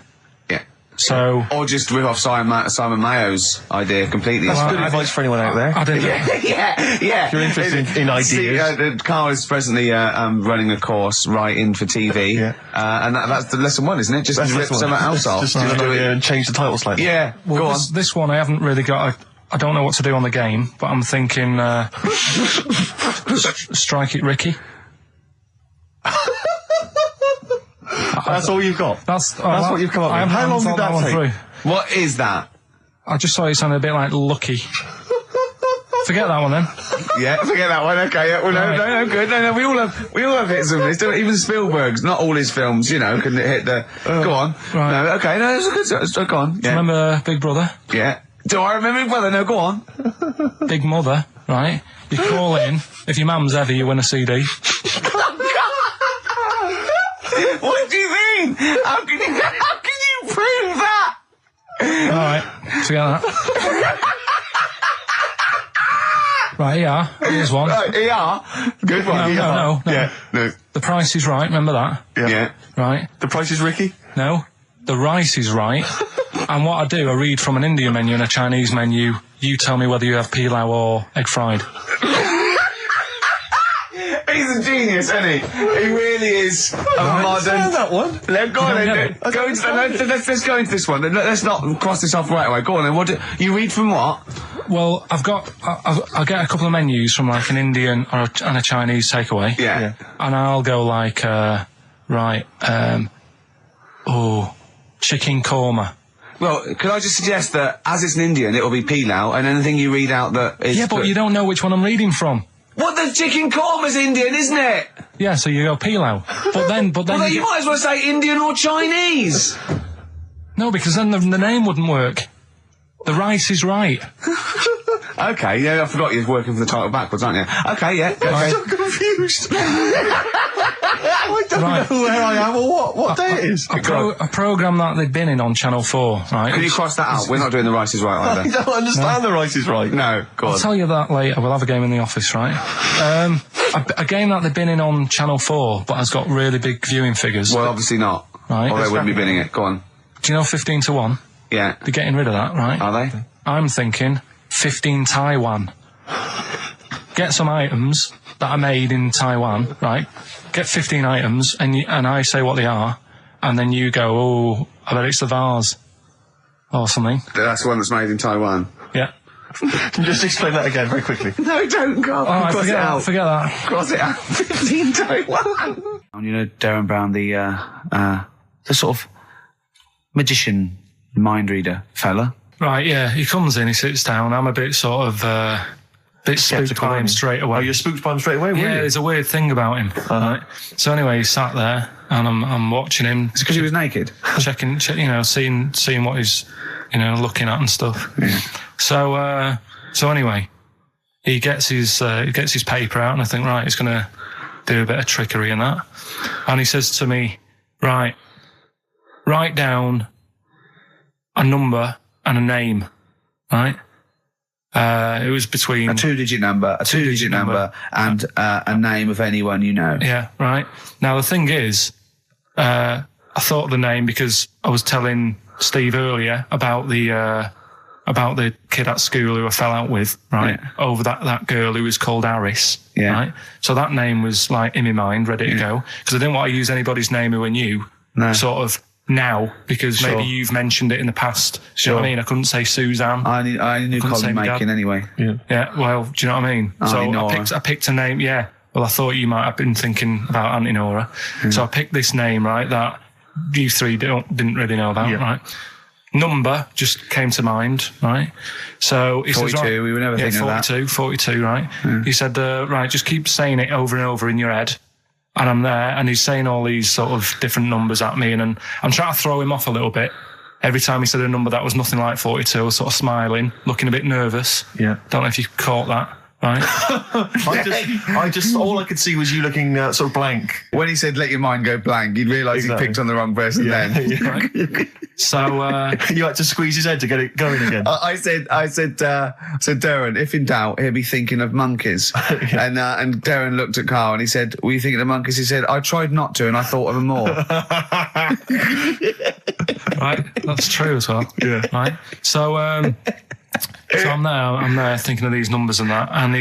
C: Yeah.
A: So...
C: Or just rip off Simon Mayo's idea completely.
B: That's good advice for anyone out there.
A: I didn't...
C: Yeah.
B: If you're interested in ideas.
C: Karl is presently running a course writing for TV.
B: Yeah.
C: And that's the lesson one, isn't it? Just rip something else off.
B: Just do it and change the title slightly.
C: Yeah,
A: well,
C: go on.
A: This one I haven't really got... I don't know what to do on the game, but I'm thinking... Strike It Ricky.
B: That's all you've got?
A: That's
B: what you've come up with. How long did that take?
C: What is that?
A: I just thought it sounded a bit like Lucky. Forget that one then.
C: Yeah, forget that one. Okay, yeah, well, no, good. No, we all have hits of this. Don't even Spielberg's, not all his films, can hit the. Go on.
A: Right.
C: No, okay, no, it's a good. Go on. Yeah.
A: Do you remember Big Brother?
C: Yeah. Do I remember Big Brother? No, go on.
A: Big Mother, right? You call in. If your mum's ever, you win a CD.
C: What do you mean? How can you prove that?
A: Alright, forget that. Right, ER. Here's one.
C: Right, ER. Good one.
A: No.
B: Yeah, no.
A: The Price is Right, remember that?
C: Yeah.
A: Right.
B: The Price is Ricky?
A: No. The Rice is Right. And what I do, I read from an Indian menu and a Chinese menu. You tell me whether you have pilau or egg fried.
C: He's a genius, isn't he? He really is a modern...
B: that one.
C: Go on then. Let's go into this one. Let's not cross this off right away. Go on then. You read from what?
A: Well, I'll get a couple of menus from like an Indian and a Chinese takeaway.
C: Yeah.
A: And I'll go like, chicken korma.
C: Well, could I just suggest that as it's an Indian, it will be pilau, and anything you read out that is...
A: Yeah, but you don't know which one I'm reading from.
C: What, the chicken korma's Indian, isn't it?
A: Yeah, so you go pilau. But then
C: well, you might as well say Indian or Chinese.
A: No, because then the name wouldn't work. The Rice is Right.
C: Okay, yeah, I forgot you were working for the title backwards, aren't you? Okay, yeah. Okay.
B: I'm so confused. I don't know where I am or what day it is.
A: A programme that they've been in on Channel 4, right?
C: Can you cross that out? We're not doing The Rice is Right either.
B: I don't understand The Rice is Right.
C: No, go on.
A: I'll tell you that later. We'll have a game in the office, right? A game that they've been in on Channel 4, but has got really big viewing figures.
C: Well, obviously not.
A: Right.
C: Or they wouldn't be binning it. Go on.
A: Do you know 15 to 1?
C: Yeah.
A: They're getting rid of that, right?
C: Are they?
A: I'm thinking 15 Taiwan. Get some items that are made in Taiwan, right? Get 15 items, and I say what they are, and then you go, oh, I bet it's the vase. Or something.
C: That's the one that's made in Taiwan.
A: Yeah.
B: Can you just explain that again very quickly?
C: No, don't, go.
A: Alright,
C: Cross it out.
A: Forget that.
C: Cross it out. 15 Taiwan.
G: Darren Brown, the sort of magician, mind reader fella.
A: Right, yeah, he comes in, he sits down, I'm a bit sort of, bit spooked by him straight away.
B: Oh, you're spooked by him straight away,
A: Yeah, there's a weird thing about him. Right? So anyway, he sat there, and I'm watching him.
G: It's because he was naked?
A: Checking, seeing what he's, looking at and stuff.
G: Yeah.
A: So anyway, he gets his paper out, and I think, right, he's gonna do a bit of trickery and that. And he says to me, right, write down a number and a name, right? It was between...
G: A two-digit number, and a name of anyone you know.
A: Yeah, right. Now, the thing is, I thought the name because I was telling Steve earlier about the kid at school who I fell out with, right? Yeah. Over that girl who was called Aris, right? So that name was, like, in my mind, ready to go. Because I didn't want to use anybody's name who I knew, sort of, now, because maybe you've mentioned it in the past. Do you know what I mean? I couldn't say Suzanne.
G: I knew Colin Makin anyway.
A: Yeah, well, do you know what I mean? So I picked a name, well, I thought you might have been thinking about Auntie Nora. So I picked this name, right, that you three didn't really know about, right? number just came to mind, right? So he
G: 42,
A: says, right,
G: we were never thinking of that.
A: 42, right? Yeah. He said, right, just keep saying it over and over in your head. And I'm there, and he's saying all these sort of different numbers at me, and I'm trying to throw him off a little bit. Every time he said a number that was nothing like 42, I was sort of smiling, looking a bit nervous.
B: Yeah.
A: Don't know if you caught that. Right.
B: I just, all I could see was you looking sort of blank.
G: When he said, let your mind go blank, you'd realise he picked on the wrong person then.
A: Right. So,
B: you had to squeeze his head to get it going again.
G: I said, Darren, if in doubt, he'll be thinking of monkeys. And Darren looked at Karl and he said, were you thinking of monkeys? He said, I tried not to and I thought of them more.
A: Right. That's true as well.
B: Yeah.
A: Right. So, so I'm there thinking of these numbers and that, and then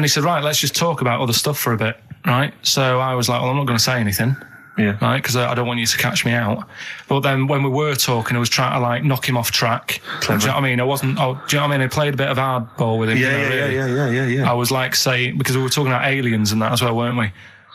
A: he said, right, let's just talk about other stuff for a bit, right? So I was like, well, I'm not going to say anything, right, because I don't want you to catch me out. But then when we were talking, I was trying to like knock him off track. Do you know what I mean? I wasn't. Oh, do you know what I mean? I played a bit of hardball with him.
B: Yeah.
A: I was like saying, because we were talking about aliens and that as well, weren't we?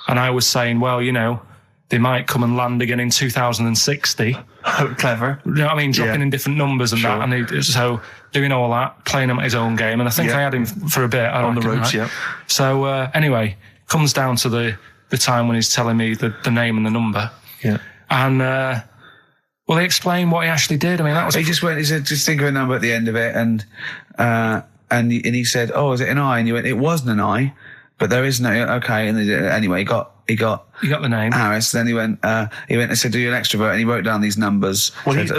A: And I was saying, well, you know, they might come and land again in 2060.
B: Oh, clever.
A: You know what I mean? Dropping in different numbers and that. And so doing all that, playing him at his own game. And I think I had him for a bit. On the ropes, right? So anyway, comes down to the time when he's telling me the name and the number.
B: Yeah.
A: And, well, he explained what he actually did. I mean, that was...
G: He said, just think of a number at the end of it. And he said, oh, is it an I? And you went, it wasn't an I, but there is no, okay. And anyway, he got
A: the name.
G: Harris. Then he went and said, "Do you an extrovert?" And he wrote down these numbers.
B: Well, he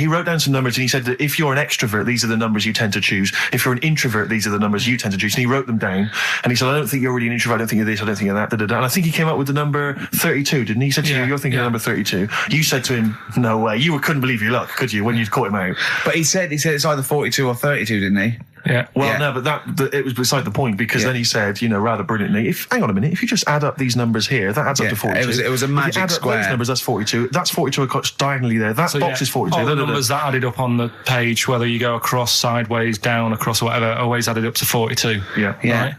B: wrote down some numbers and he said that if you're an extrovert, these are the numbers you tend to choose. If you're an introvert, these are the numbers you tend to choose. And he wrote them down. And he said, I don't think you're really an introvert. I don't think you're this. I don't think you're that. And I think he came up with the number 32, didn't he? He said to you, you're thinking of number 32. You said to him, no way. You couldn't believe your luck, could you, when you'd caught him out?
G: But he said it's either 42 or 32, didn't he?
A: Yeah.
B: Well, no, but it was beside the point, because then he said, you know, rather brilliantly, hang on a minute, if you just add up these numbers here, that adds up to 42.
G: It was a magic
B: if you add
G: square.
B: Up those numbers, that's 42. That's 42 across diagonally there. That box is 42.
A: All the numbers that added up on the page, whether you go across, sideways, down, across, whatever, always added up to 42.
B: Yeah.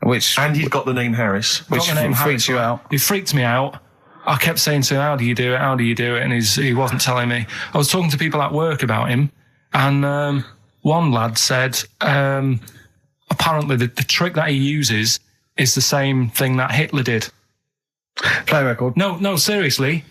A: Right?
B: And you've got the name Harris.
G: Which freaks you out.
A: He freaked me out. I kept saying to him, how do you do it? How do you do it? And he wasn't telling me. I was talking to people at work about him, and one lad said, apparently the trick that he uses is the same thing that Hitler did.
G: Play record.
A: No, seriously.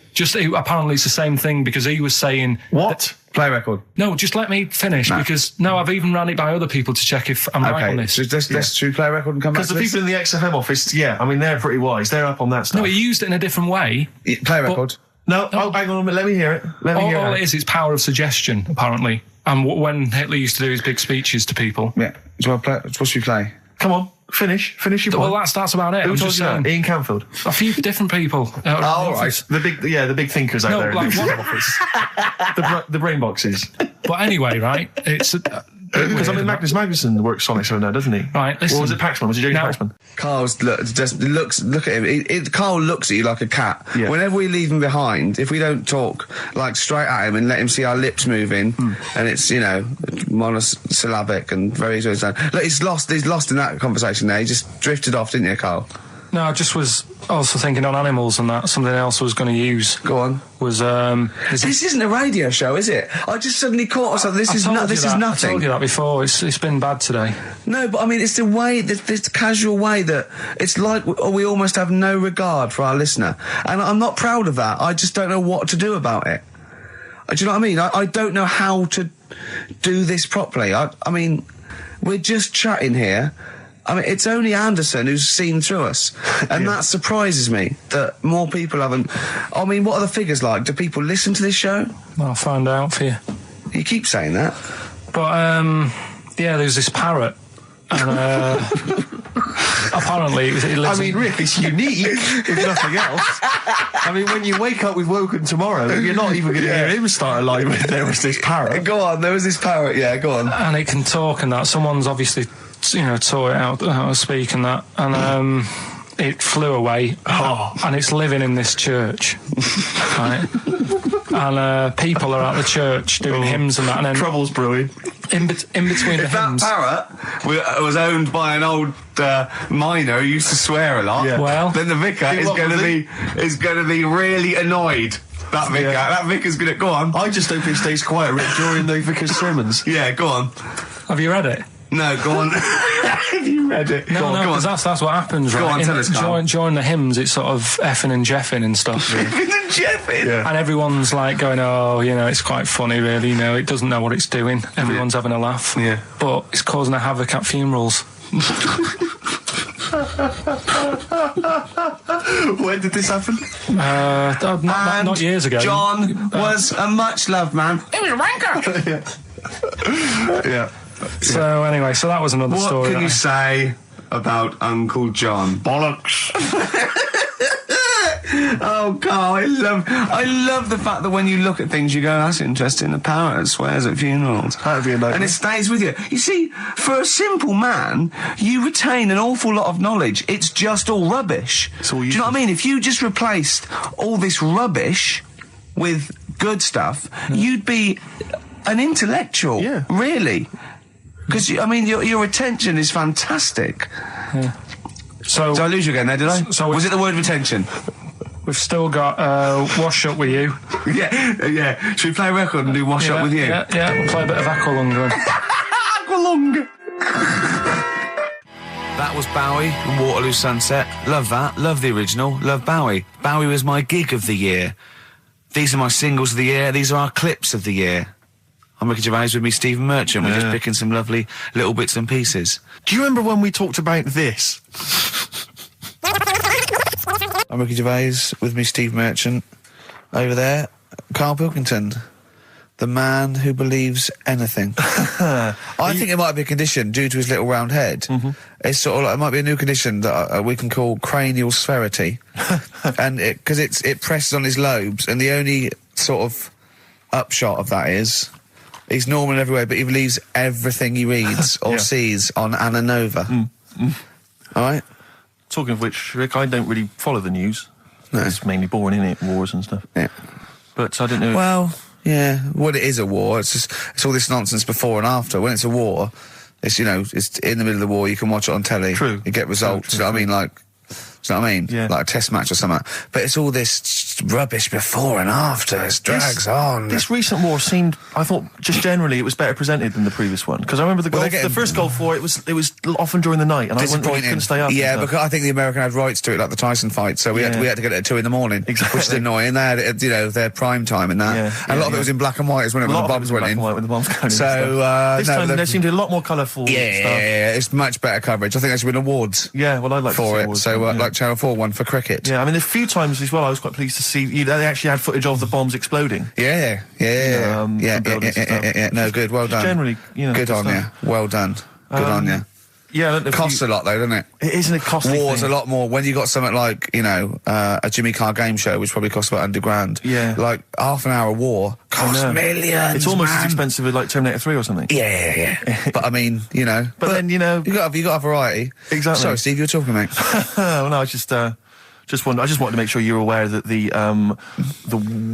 A: Apparently it's the same thing, because he was saying...
B: What?
G: Play record.
A: No, just let me finish, because I've even ran it by other people to check if I'm right on this.
G: So let's true play record and come back to
B: this. Because the people in the XFM office, I mean, they're pretty wise. They're up on that stuff.
A: No, he used it in a different way.
G: Play record.
B: No, hang on a minute. Let me hear it.
A: All it is, it's power of suggestion, apparently. And when Hitler used to do his big speeches to people...
G: Yeah. Well, what should we play?
B: Come on. Finish your point.
A: Well, that's about it.
B: Who told you that? Ian Canfield.
A: A few different people.
B: All right. The big thinkers out there.
A: Like
B: in the office. the brain boxes.
A: But anyway, right? It's
B: because Magnus Magnusson works Sonic so now, doesn't he?
A: Right. Listen.
B: Or was it Paxman? Was it James Paxman?
G: Karl's look at him. Karl looks at you like a cat.
B: Yeah.
G: Whenever we leave him behind, if we don't talk like straight at him and let him see our lips moving, and it's monosyllabic and very look, he's lost in that conversation there. He just drifted off, didn't you, Karl?
A: No, I just was also thinking on animals and that. Something else I was going to use.
G: Go on.
A: Was
G: this isn't a radio show, is it? I just suddenly caught myself. This is nothing.
A: I told you that before. It's been bad today.
G: No, but I mean, it's the way, this casual way that it's like we almost have no regard for our listener, and I'm not proud of that. I just don't know what to do about it. Do you know what I mean? I don't know how to do this properly. I mean, we're just chatting here. I mean, it's only Anderson who's seen through us. And that surprises me, that more people haven't... I mean, what are the figures like? Do people listen to this show?
A: I'll find out for you.
G: You keep saying that.
A: But, there's this parrot. And, apparently...
B: Rick, it's unique, if nothing else. I mean, when you wake up with Woken Tomorrow, you're not even going to hear him start a line with, there was this parrot.
G: Go on, there was this parrot, go on.
A: And it can talk and that. Someone's obviously... taught it out how to speak and that, and it flew away, and it's living in this church, right? And people are at the church doing hymns and that, and then
B: trouble's brewing.
A: In between the hymns.
G: That parrot was owned by an old miner who used to swear a lot.
A: Yeah. Well,
G: then the vicar is going to be really annoyed.
C: That vicar's good at... Go on.
B: I just hope it stays quiet, Rick, during the vicar's sermons.
C: Yeah, go on.
A: Have you read it?
C: No, go on. Have you read it?
A: No, because that's what happens, right?
C: Go on, tell us, Carl.
A: During the hymns, it's sort of effing and jeffing and stuff.
C: Effing and jeffing?
B: Yeah.
A: And everyone's like going, oh, it's quite funny, really, it doesn't know what it's doing. Everyone's having a laugh.
C: Yeah.
A: But it's causing a havoc at funerals.
C: When did this happen?
A: Not years ago.
C: John was a much-loved man.
A: He was a wanker!
C: Yeah.
A: So anyway, that was another story.
C: What can you say about Uncle John?
B: Bollocks.
C: Oh, Carl, I love the fact that when you look at things, you go, that's interesting. The parrot swears at funerals.
B: That'd be a nightmare.
C: And it stays with you. You see, for a simple man, you retain an awful lot of knowledge. It's just all rubbish. Do you know what I mean? If you just replaced all this rubbish with good stuff, you'd be an intellectual.
B: Yeah.
C: Really. Because, your attention is fantastic.
A: Yeah. So
C: Did I lose you again there, did I? Was it the word retention?
A: We've still got Wash Up With You.
C: Yeah. Should we play a record and do Wash Up With You?
A: Yeah, we'll play a bit of Aqualung then.
C: Aqualung!
G: That was Bowie and Waterloo Sunset. Love that. Love the original. Love Bowie. Bowie was my gig of the year. These are my singles of the year. These are our clips of the year. I'm Ricky Gervais, with me Stephen Merchant. We're just picking some lovely little bits and pieces.
B: Do you remember when we talked about this?
G: I'm Ricky Gervais, with me Steve Merchant. Over there, Karl Pilkington, the man who believes anything. I think it might be a condition due to his little round head. Mm-hmm. It's sort of like, it might be a new condition that we can call cranial spherity. And because it presses on his lobes, and the only sort of upshot of that is he's normal in every way, but he believes everything he reads or sees on Anna Nova. All right?
B: Talking of which, Rick, I don't really follow the news.
G: No.
B: It's mainly boring, innit? Wars and stuff.
G: Yeah.
B: But I don't know.
G: Well, yeah. Well, it is a war. It's all this nonsense before and after. When it's a war, it's, it's in the middle of the war, you can watch it on telly.
B: True.
G: You get results.
B: True.
G: You know what I mean? Like, do you know what I mean?
B: Yeah.
G: Like a test match or something. But it's all this rubbish before and after. It drags on.
B: This recent war seemed, I thought, just generally, it was better presented than the previous one. Because I remember the first Gulf War, it was often during the night, and I couldn't stay up.
G: Yeah, because I think the American had rights to it, like the Tyson fight, so we had to get it at 2 a.m.
B: Exactly.
G: Which is annoying. They had, their prime time and that.
B: Yeah,
G: and a lot of it was in black and white, when the bombs went in.
B: When the bombs went in.
G: So,
B: this time there seemed to be a lot more colourful stuff.
G: Yeah, it's much better coverage. I think there should win awards.
B: Yeah, well, I'd like
G: for
B: to see
G: it.
B: awards
G: So, like Channel 4 won for cricket.
B: Yeah, I mean, a few times as well, I was quite pleased to see they actually had footage of the bombs exploding.
G: Yeah. No, good. Well done.
B: Generally,
G: good on you. Well done. Good on you.
B: Yeah,
G: it costs a lot though, doesn't it?
B: It isn't a costly
G: War's
B: thing.
G: a lot more when you got something like a Jimmy Carr game show, which probably costs about $100,000.
B: Yeah,
G: like half an hour of war costs millions.
B: It's almost as expensive as like Terminator 3 or something.
G: Yeah. But I mean, but then you got to have variety.
B: Exactly.
G: Sorry, Steve, you were talking, mate.
B: Well, no, I just wanted to make sure you're aware that the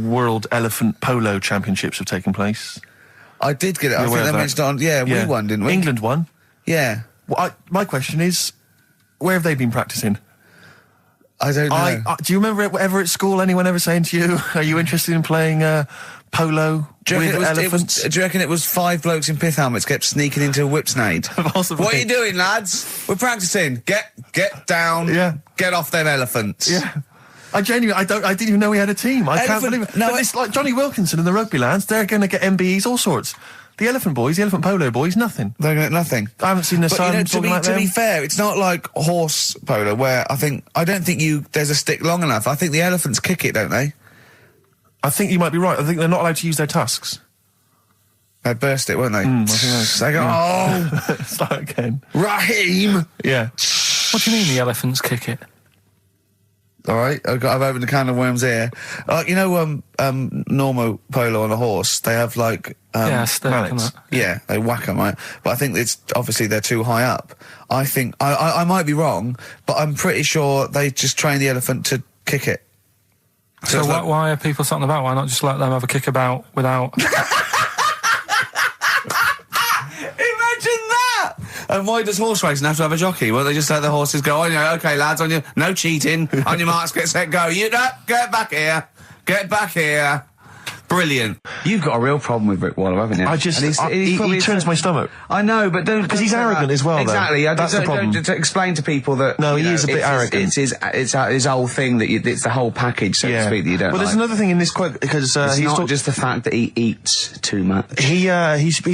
B: World Elephant Polo Championships have taken place.
G: I did get it. I think they mentioned it on. Yeah, we won, didn't we?
B: England won.
G: Yeah.
B: Well, my question is, where have they been practicing?
G: I don't know.
B: Do you remember ever at school anyone ever saying to you, "Are you interested in playing polo with elephants?"
G: Do you reckon it was 5 blokes in pith helmets kept sneaking into a whipsnade?
B: Possibly.
G: What are you doing, lads? We're practicing. Get down.
B: Yeah.
G: Get off them elephants.
B: Yeah. I didn't even know we had a team. I can't believe it. No, but it's like Johnny Wilkinson and the rugby lads. They're going to get MBEs, all sorts. The elephant boys, the elephant polo boys, nothing.
G: They're going to get nothing.
B: I haven't seen the sun talking like them.
G: To be fair, it's not like horse polo where I don't think there's a stick long enough. I think the elephants kick it, don't they?
B: I think you might be right. I think they're not allowed to use their tusks.
G: They'd burst it, won't they?
B: I think
G: they go,
B: start again.
G: Raheem!
B: Yeah.
A: What do you mean the elephants kick it?
G: All right, I've opened a can of worms here. Normal polo on a horse, they have like
A: mallets.
G: Yeah, they whack them, right? But I think it's obviously they're too high up. I think I might be wrong, but I'm pretty sure they just train the elephant to kick it.
A: So why are people something about? Why not just let them have a kick about without?
G: Imagine that! And why does horse racing have to have a jockey? Well, they just let the horses go, okay, lads, no cheating, on your marks, get set, go. You get back here.
C: Get back here. Brilliant. You've got a real problem with Rick Waller, haven't you?
B: He turns my stomach.
C: I know, but don't...
B: Because he's arrogant as well,
C: exactly.
B: That's the problem.
C: Don't explain to people that...
B: No, he is a bit arrogant.
C: It's his whole thing, that it's the whole package, so to speak, that you don't
B: there's another thing in this quote, because
C: it's not just the fact that he eats too much.
B: He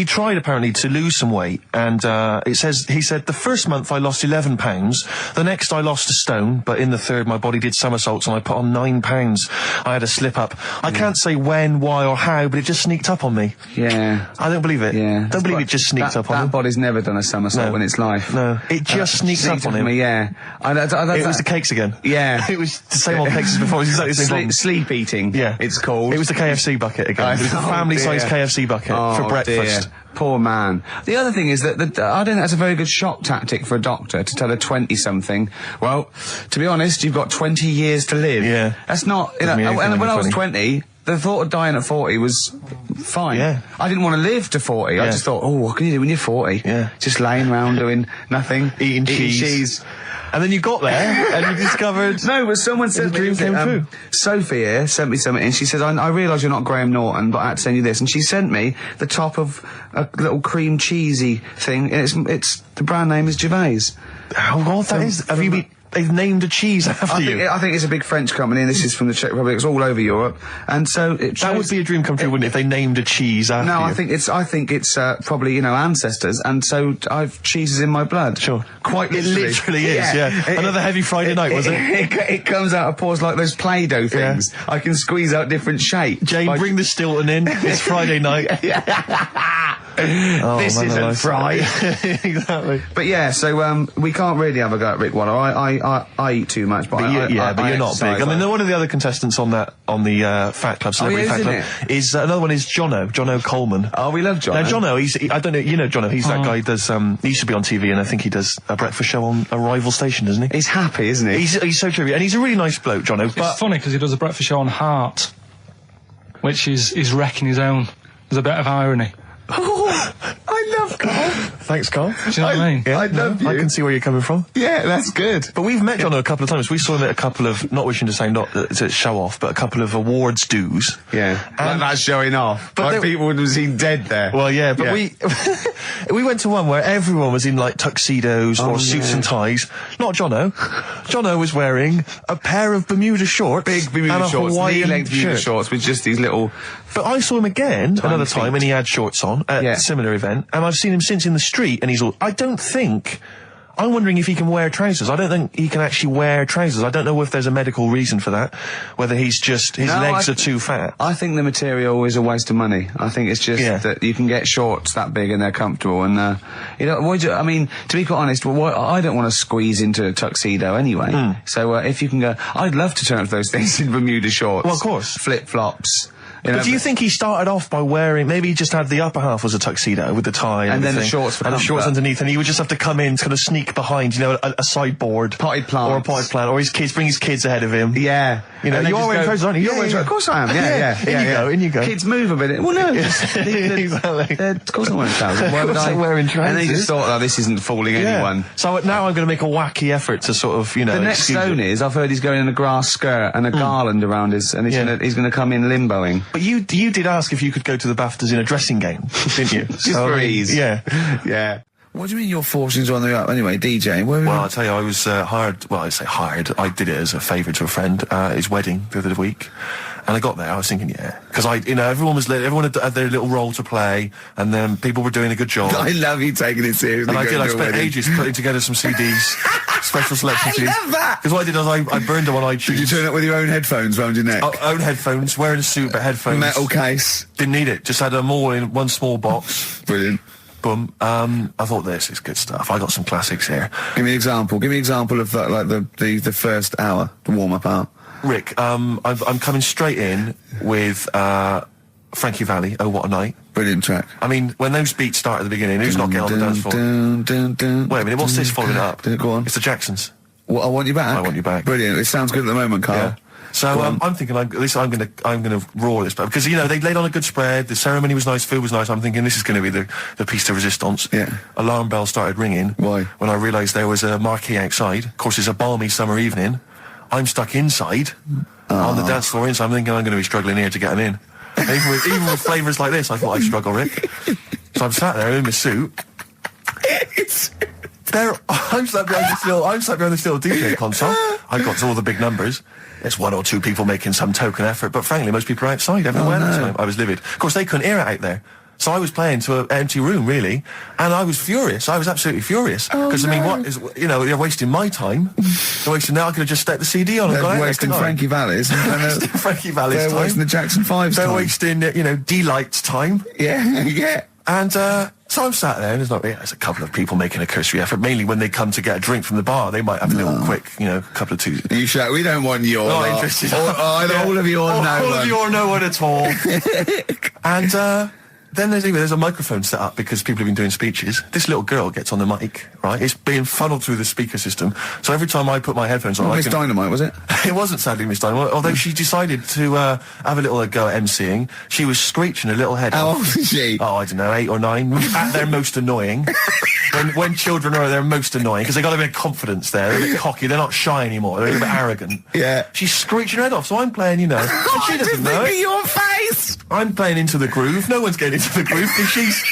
B: tried, apparently, to lose some weight, and he said, the first month I lost 11 pounds, the next I lost a stone, but in the third my body did somersaults and I put on 9 pounds. I had a slip up. I can't say when, why or how, but it just sneaked up on me.
C: Yeah.
B: I don't believe it.
C: Yeah.
B: Don't believe it just sneaked up on him.
C: That body's never done a somersault in its life.
B: No. It just sneaked up on him.
C: Yeah.
B: It was the cakes again.
C: Yeah.
B: It was the same old cakes as before. It was exactly the same problem.
C: Sleep eating. Yeah. It's called.
B: It was the KFC bucket again. It was the family-sized KFC bucket for breakfast.
C: Dear. Poor man. The other thing is that I don't think that's a very good shock tactic for a doctor to tell a 20-something, well, to be honest, you've got 20 years to live.
B: Yeah.
C: That's not, and when I was 20, the thought of dying at 40 was fine. Yeah. I didn't want to live to 40. Yeah. I just thought, what can you do when you're 40? Yeah. Just laying around doing nothing.
B: Eating cheese. And then you got there and you discovered...
C: No, but someone said...
B: The dream came true.
C: Sophie here sent me something and she says, I realise you're not Graham Norton, but I had to send you this. And she sent me the top of a little cream cheesy thing, and it's the brand name is Gervais.
B: How odd that is. Have you been... They've named a cheese after you.
C: I think it's a big French company, and this is from the Czech Republic. It's all over Europe, and so
B: that would be a dream come true, wouldn't it? If they named a cheese after you.
C: No, I think it's probably ancestors, and so I've cheeses in my blood.
B: Sure,
C: quite literally.
B: It literally is. Yeah. Another heavy Friday night, was it?
C: It comes out of pores like those Play-Doh things. Yeah. I can squeeze out different shapes.
B: Jane, bring the Stilton in. It's Friday night.
C: This isn't fried.
B: Exactly.
C: But yeah, so we can't really have a go at Rick Waller. I eat too much, but
B: you're not big. I mean, one of the other contestants on the Fat Club, Celebrity Fat Club, is another one is Jono Coleman.
C: Oh, we love Jono.
B: Now Jono, I don't know, you know Jono, he's that guy who does, he used to be on TV, and I think he does a breakfast show on a rival station, doesn't he?
C: He's happy, isn't he?
B: He's so true, and he's a really nice bloke, Jono.
A: It's funny because he does a breakfast show on Heart, which is wrecking his own. There's a bit of irony.
C: Oh, I love Carl.
B: Thanks, Carl.
A: Do you know what I mean?
B: Yeah,
C: I love you.
B: I can see where you're coming from.
C: Yeah, that's good.
B: But we've met Jono a couple of times. We saw him at a couple of, not wishing to say not to show off, but a couple of awards dues.
C: Yeah, like that's showing off. But like people would have seen dead there.
B: Well, yeah, but we went to one where everyone was in like tuxedos or suits and ties. Not Jono. Jono was wearing a pair of Bermuda shorts,
C: big Bermuda shorts, knee-length Bermuda shorts with just these little.
B: But I saw him again another time, and he had shorts on at a similar event, and I've seen him since in the street, and he's all. I'm wondering if he can wear trousers. I don't think he can actually wear trousers. I don't know if there's a medical reason for that, whether he's just, his legs are too fat.
C: I think the material is a waste of money. I think it's just that you can get shorts that big and they're comfortable, and, I mean, to be quite honest, I don't want to squeeze into a tuxedo anyway. So, if you can go, I'd love to turn up those things in Bermuda shorts.
B: Well, of course.
C: Flip-flops.
B: But do you think he started off by wearing, maybe he just had the upper half was a tuxedo with the tie and
C: then the shorts
B: and the shorts underneath, and he would just have to come in, kind of sneak behind, a sideboard.
C: Potted plant.
B: Or a potted plant, or bring his kids ahead of him.
C: Yeah.
B: You know, you're wearing trousers, aren't you?
C: Of course I am, yeah.
B: In you go.
C: Kids move a bit. Well, no,
B: exactly.
C: Of course I'm wearing trousers. Why would I?
B: Wearing trousers.
C: And they just thought, this isn't fooling anyone.
B: So now I'm going to make a wacky effort to sort of,
C: The next zone is, I've heard he's going in a grass skirt and a garland around his, and he's going to come in limboing.
B: But you did ask if you could go to the BAFTAs in a dressing gown, didn't you?
C: Just for ease.
B: Yeah.
G: What do you mean your fortunes on the up anyway, DJ?
B: Well, I'll tell you, I was hired, well, I say hired, I did it as a favour to a friend, his wedding the other week. And I got there, I was thinking, because everyone had their little role to play, and then people were doing a good job.
G: I love you taking it seriously.
B: And I spent ages putting together some CDs, special selection CDs.
G: I love that!
B: Because what I did was I burned them on iTunes.
G: Did you turn up with your own headphones round your neck?
B: Own headphones, wearing a suit, but headphones.
G: Metal case.
B: Didn't need it, just had them all in one small box.
G: Brilliant.
B: Boom. I thought this is good stuff. I got some classics here.
G: Give me an example. Give me an example of that, like the first hour, the warm-up hour.
B: Rick, I'm coming straight in with Frankie Valli, Oh What a Night.
G: Brilliant track.
B: I mean, when those beats start at the beginning, who's not getting on the dance floor? Wait a minute, what's this following it up?
G: Go on.
B: It's the Jacksons.
G: What, I Want You Back?
B: I Want You Back.
G: Brilliant. It sounds good at the moment, Carl.
B: Yeah. So I'm thinking, I'm gonna roar this, because they laid on a good spread. The ceremony was nice, food was nice. I'm thinking this is going to be the piece de resistance.
G: Yeah.
B: Alarm bell started ringing.
G: Why?
B: When I realised there was a marquee outside. Of course, it's a balmy summer evening. I'm stuck inside on the dance floor inside. I'm thinking I'm going to be struggling here to get them in. Even with flavours like this, I thought I'd struggle, Rick. So I'm sat there in my suit. I'm sat behind this little DJ console. I've got all the big numbers. There's one or two people making some token effort, but frankly, most people are outside everywhere at the time. I was livid. Of course, they couldn't hear it out there. So I was playing to an empty room, really, and I was furious. I was absolutely furious. Because, I mean, what is, they're wasting my time. They're wasting now. I could have just stuck the CD on and gone out.
G: They're wasting Frankie Valli's.
B: Frankie Valli's time.
G: They're wasting the Jackson 5's time.
B: They're wasting, D-Light's time.
G: Yeah.
B: And, so I'm sat there, and there's a couple of people making a cursory effort, mainly when they come to get a drink from the bar. They might have a little quick, couple of twos.
G: You shout, we don't want your
B: Not interested.
G: All of you or no one.
B: All of you or no one at all. And, then there's a microphone set up because people have been doing speeches. This little girl gets on the mic, right? It's being funneled through the speaker system. So every time I put my headphones on...
G: Miss Dynamite, was it?
B: It wasn't sadly Miss Dynamite, although she decided to have a little go at MCing. She was screeching a little head
G: How
B: off.
G: old is she?
B: Oh, I don't know, 8 or 9. At their most annoying. when children are their most annoying, because they got a bit of confidence there. They're a bit cocky. They're not shy anymore. They're a bit arrogant.
G: Yeah.
B: She's screeching her head off, so I'm playing, and she doesn't know it.
G: Your face!
B: I'm playing into the groove. No one's getting into the groove because she's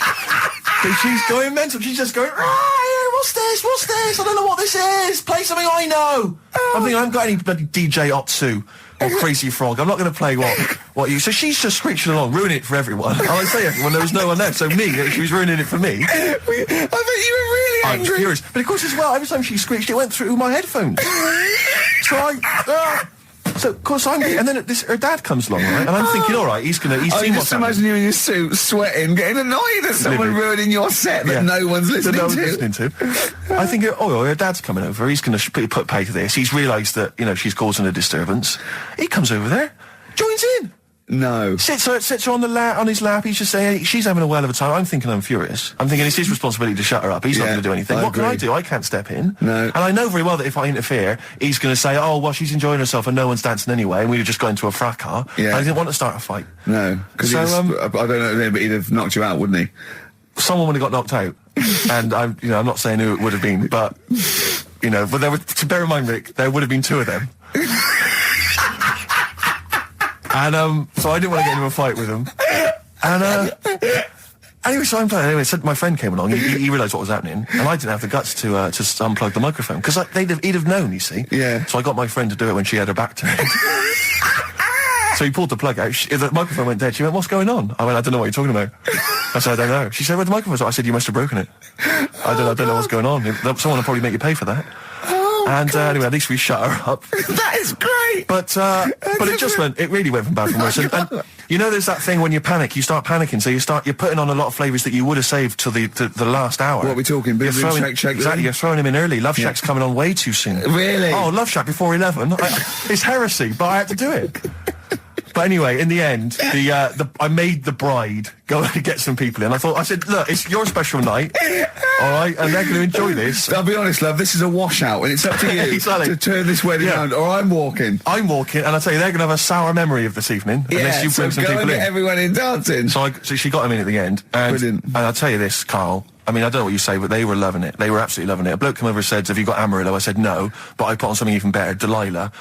B: going mental. She's just going, what's this? I don't know what this is. Play something I know. I'm thinking I haven't got any bloody DJ Otsu or Crazy Frog. I'm not going to play what you... So she's just screeching along, ruining it for everyone. I say everyone, there was no one left. So she was ruining it for me.
G: I bet you were really angry.
B: I was furious. But of course as well, every time she screeched, it went through my headphones. So, of course, and then her dad comes along, right? And I'm thinking, all right, he's seen what's happening.
G: Just imagine you in your suit, sweating, getting annoyed at someone ruining your set that no one's listening to.
B: I think, her dad's coming over. He's going to put pay to this. He's realised that, she's causing a disturbance. He comes over there, joins in.
G: No.
B: Sits her on his lap. He's just saying, she's having a whale of a time. I'm thinking I'm furious. I'm thinking it's his responsibility to shut her up. He's not going to do anything. What can I do? I can't step in.
G: No.
B: And I know very well that if I interfere, he's going to say, oh, well, she's enjoying herself and no one's dancing anyway, and we've just got into a fracas. Yeah. I didn't want to start a fight.
G: No. Because I don't know, but he'd have knocked you out, wouldn't he?
B: Someone would have got knocked out. And I'm not saying who it would have been, but, but there were, to bear in mind, Rick, there would have been 2 of them. And, so I didn't want to get into a fight with him. And, anyway, so I'm playing. Anyway, so my friend came along. He realised what was happening. And I didn't have the guts to unplug the microphone. Because he'd have known, you see.
G: Yeah.
B: So I got my friend to do it when she had her back turned. So he pulled the plug out. The microphone went dead. She went, what's going on? I went, I don't know what you're talking about. I said, I don't know. She said, where's the microphone? I said, you must have broken it. I don't know what's going on. Someone will probably make you pay for that. And anyway, at least we shut her up.
G: That is great.
B: But it really went from bad from worse. And there's that thing when you panic, you start panicking. So you're putting on a lot of flavours that you would have saved till the last hour.
G: What are we talking? Boom, boom, shake, shake.
B: Exactly. You're throwing him in early. Love Shack's coming on way too soon.
G: Really?
B: Oh, Love Shack before 11. It's heresy, but I had to do it. But anyway, in the end, I made the bride go and get some people in. I said, look, it's your special night, all right, and they're going to enjoy this.
G: I'll be honest, love, this is a washout, and it's up to you to turn this wedding around, or I'm walking.
B: I'm walking, and I tell you, they're going to have a sour memory of this evening, unless you bring some people in.
G: Everyone in dancing.
B: So she got him in at the end, and
G: brilliant.
B: And I'll tell you this, Karl. I mean, I don't know what you say, but they were loving it. They were absolutely loving it. A bloke came over and said, have you got Amarillo? I said, no, but I put on something even better, Delilah.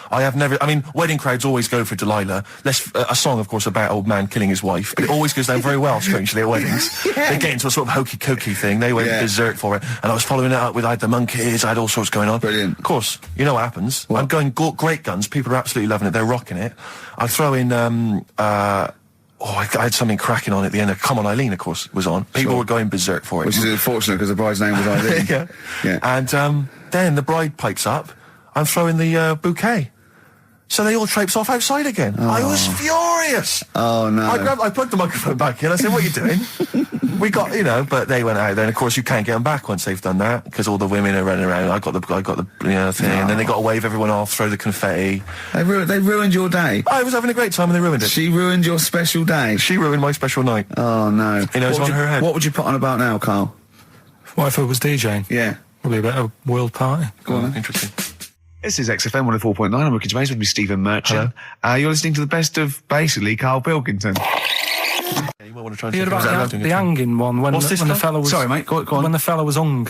B: Wedding crowds always go for Delilah. A song, of course, about old man killing his wife, but it always goes down very well, strangely, at weddings. They get into a sort of hokey-cokey thing. They went berserk for it. And I was following it up with, I had the monkeys, I had all sorts going on.
G: Brilliant.
B: Of course, you know what happens. What? I'm going great guns. People are absolutely loving it. They're rocking it. I throw in, I had something cracking on at the end. Come On Eileen, of course, was on. People were going berserk for it.
G: Which is unfortunate because the bride's name was Eileen.
B: Yeah. And then the bride pipes up. I'm throwing the bouquet. So they all traipse off outside again.
G: Oh.
B: I was furious.
G: Oh, no.
B: I plugged the microphone back in. I said, what are you doing? We got, but they went out. Then, of course, you can't get them back once they've done that because all the women are running around. I got the thing. And then they got to wave everyone off, throw the confetti.
G: They ruined your day.
B: I was having a great time and they ruined it.
G: She ruined your special day.
B: She ruined my special night.
G: Oh, no.
B: It's on her head.
G: What would you put on about now, Karl?
A: What if I was DJing?
G: Yeah.
A: Probably about a world party.
G: Go on.
B: Interesting.
E: This is XFM 104.9. I'm Ricky Gervais with me, Stephen Merchant. You're listening to the best of, basically, Karl Pilkington.
B: You might want to try and
A: you heard about the hanging one when the fella was...
E: Sorry, mate, go on.
A: When the fella was hung.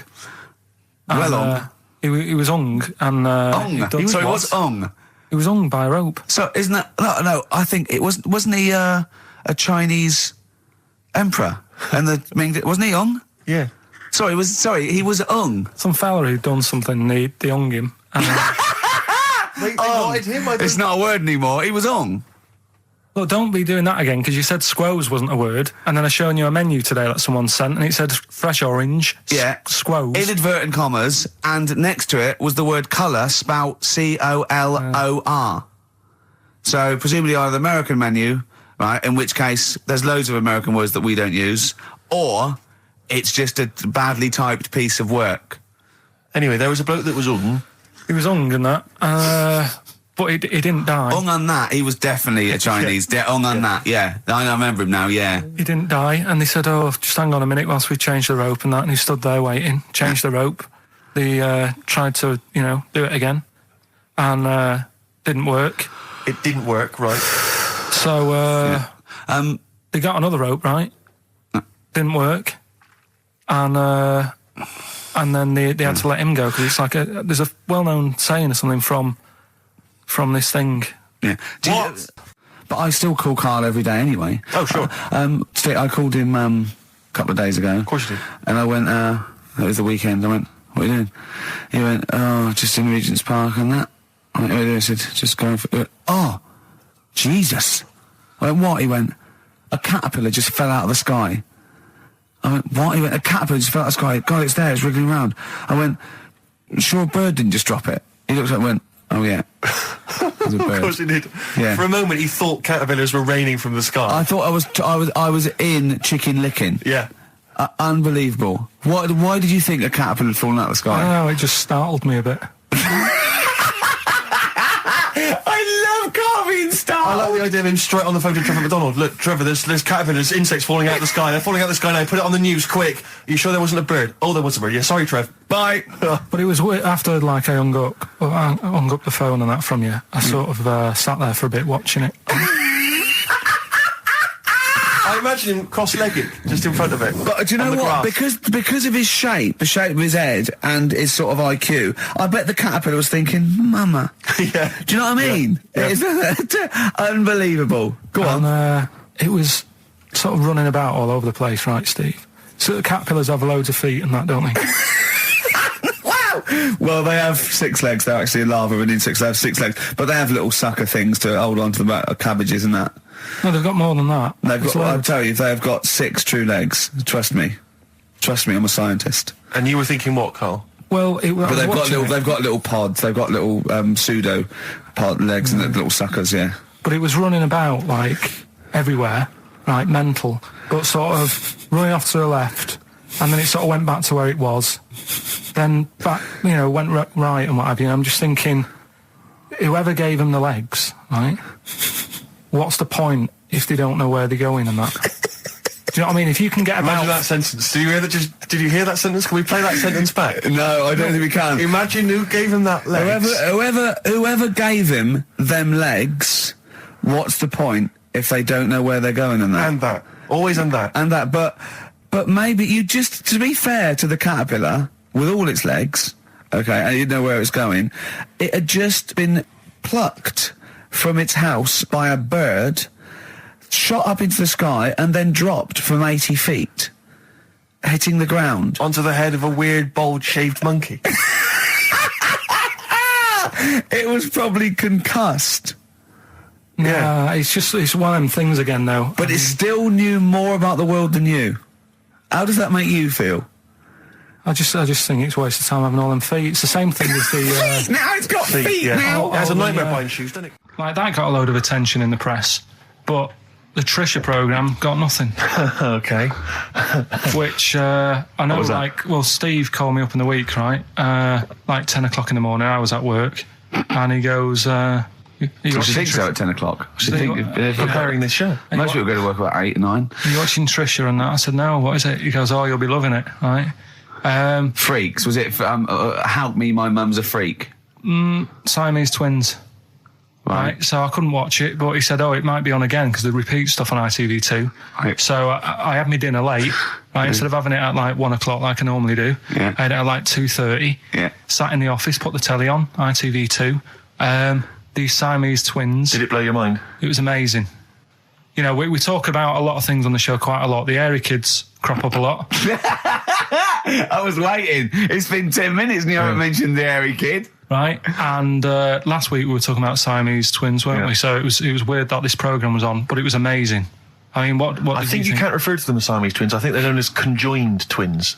E: Well hung?
A: He was hung and...
E: Hung? Sorry, what's hung?
A: He was hung by a rope.
G: So isn't that no? I think it wasn't he a Chinese emperor? And the Ming wasn't he hung?
B: Yeah.
G: He was hung.
A: Some fella who'd done something, they hung him. And,
B: They wanted him.
G: It's not a word anymore. He was hung.
A: Well, don't be doing that again, because you said squoze wasn't a word, and then I shown you a menu today that someone sent, and it said fresh orange.
G: Yeah.
A: Squoze.
G: In inverted commas, and next to it was the word colour spelt C-O-L-O-R. So presumably either the American menu, right? In which case there's loads of American words that we don't use, or it's just a badly typed piece of work.
B: Anyway, there was a bloke that was hung.
A: He was hung and that, but he didn't die.
G: Hung on that, he was definitely a Chinese. Hung on that, yeah. I remember him now, yeah.
A: He didn't die, and they said, oh, just hang on a minute whilst we change the rope and that, and he stood there waiting, changed the rope. They tried to, do it again, and didn't work.
B: It didn't work, right.
A: So, they got another rope, right? Didn't work. And then they had to let him go, because it's like there's a well-known saying or something from this thing.
G: Yeah. But I still call Karl every day anyway.
B: Oh, sure.
G: I called him a couple of days ago.
B: Of course you did.
G: And I went, it was the weekend, I went, what are you doing? He went, oh, just in Regent's Park and that. I went, what are you doing? I said, just going for... oh, Jesus. I went, what? He went, a caterpillar just fell out of the sky. I went, what? He went, a caterpillar just fell out of the sky. God, it's there, it's wriggling around. I went, sure a bird didn't just drop it? He looked at it and went, oh yeah. It was a bird.
B: Of course he did.
G: Yeah.
B: For a moment he thought caterpillars were raining from the sky.
G: I thought I was in chicken licking.
B: Yeah.
G: Unbelievable. Why did you think a caterpillar had fallen out of the sky?
A: I don't know, it just startled me a bit.
G: I love Karl being startled.
B: I like the idea of him straight on the phone to Trevor McDonald. Look, Trevor, there's caterpillars, insects falling out of the sky. They're falling out of the sky now. Put it on the news, quick. Are you sure there wasn't a bird? Oh, there was a bird. Yeah, sorry, Trev. Bye.
A: But it was after, like, I hung up the phone and that from you. I sort of sat there for a bit watching it.
B: I imagine him cross-legged, just in front of it.
G: But do you know what? Because of his shape, the shape of his head, and his sort of IQ, I bet the caterpillar was thinking, Mama.
B: Yeah.
G: Do you know what I mean?
B: Yeah.
G: It's unbelievable. Go on.
A: It was sort of running about all over the place, right, Steve? So the caterpillars have loads of feet and that, don't they?
G: Wow! Well, they have 6 legs. They're actually a larva of insects. They have 6 legs. But they have little sucker things to hold on to the back of cabbages and that.
A: No, they've got more than that.
G: I'll tell you, they have got 6 true legs. Trust me. Trust me, I'm a scientist.
B: And you were thinking what, Karl?
A: Well,
G: but they've got little pods. They've got little pseudo pod legs and little suckers. Yeah.
A: But it was running about like everywhere, right? Mental, but sort of running off to the left, and then it sort of went back to where it was. Then back, went right and what have you. And I'm just thinking, whoever gave them the legs, right? What's the point if they don't know where they're going and that? Do you know what I mean? If you can get about...
B: Imagine that sentence. Did you hear that sentence? Can we play that sentence back?
G: No, I don't think we can.
B: Imagine who gave him that legs.
G: Whoever gave him them legs, what's the point if they don't know where they're going and that?
B: And that. Always and that.
G: And that, but maybe you just, to be fair to the caterpillar, with all its legs, okay, and you didn't know where it was going, it had just been plucked from its house by a bird, shot up into the sky, and then dropped from 80 feet, hitting the ground.
B: Onto the head of a weird, bald-shaved monkey.
G: It was probably concussed.
A: Yeah, it's one of them things again, though.
G: But it still knew more about the world than you. How does that make you feel?
A: I just think it's a waste of time having all them feet. It's the same thing as the...
G: now it's got feet now!
B: It has a nightmare buying shoes, doesn't it?
A: Like, that got a load of attention in the press, but the Trisha programme got nothing.
B: Okay.
A: Which, I know, Steve called me up in the week, right? Like 10 o'clock in the morning, I was at work, and he goes,
G: She thinks so at 10 o'clock. She thinks
B: preparing this show.
G: Most people go to work about 8 or 9.
A: Are you watching Trisha and that? I said, no, what is it? He goes, oh, you'll be loving it, right?
G: Freaks, was it, Help Me, My Mum's a Freak?
A: Siamese twins. Right, so I couldn't watch it, but he said, it might be on again, because they repeat stuff on ITV2. Right. So I had my dinner late, right, instead of having it at like 1 o'clock like I normally do, I had it at like 2:30, sat in the office, put the telly on, ITV2, these Siamese twins.
B: Did it blow your mind?
A: It was amazing. You know, we talk about a lot of things on the show quite a lot. The hairy kids crop up a lot.
C: I was waiting. It's been 10 minutes and you haven't mentioned the hairy kid.
A: Right, and last week we were talking about Siamese twins, weren't we? So it was weird that this programme was on, but it was amazing. I mean, what
B: I think you can't refer to them as Siamese twins. I think they're known as conjoined twins.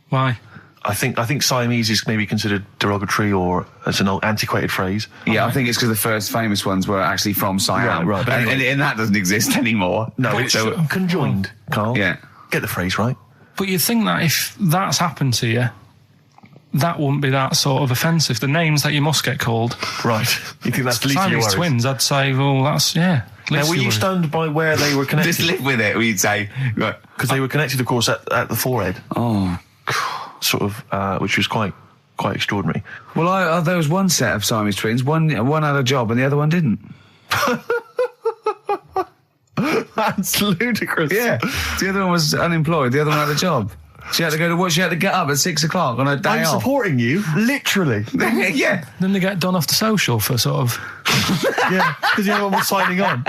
A: Why?
B: I think Siamese is maybe considered derogatory or as an old antiquated phrase.
C: Yeah, I think it's because the first famous ones were actually from Siam.
B: Right. But anyway.
C: And that doesn't exist anymore.
B: No, it's conjoined, Carl.
C: Yeah.
B: Get the phrase right.
A: But you'd think that if that's happened to you, that wouldn't be that sort of offensive. The names that you must get called.
B: Right. You think that's the least of your
A: Siamese
B: worries?
A: twins, I'd say, well, that's, yeah.
B: Now, were you stunned by where they were connected?
C: Just live with it, we'd say.
B: Because they were connected, of course, at the forehead.
C: Oh.
B: Sort of, which was quite extraordinary.
C: Well, there was one set of Siamese twins. One had a job and the other one didn't.
B: That's ludicrous.
C: Yeah. The other one was unemployed. The other one had a job. She had to go to work. She had to get up at 6 o'clock on her day
B: I'm
C: off.
B: supporting you, literally.
C: Yeah.
A: Then they get done off the social for sort of...
B: Yeah, because the other one was signing on.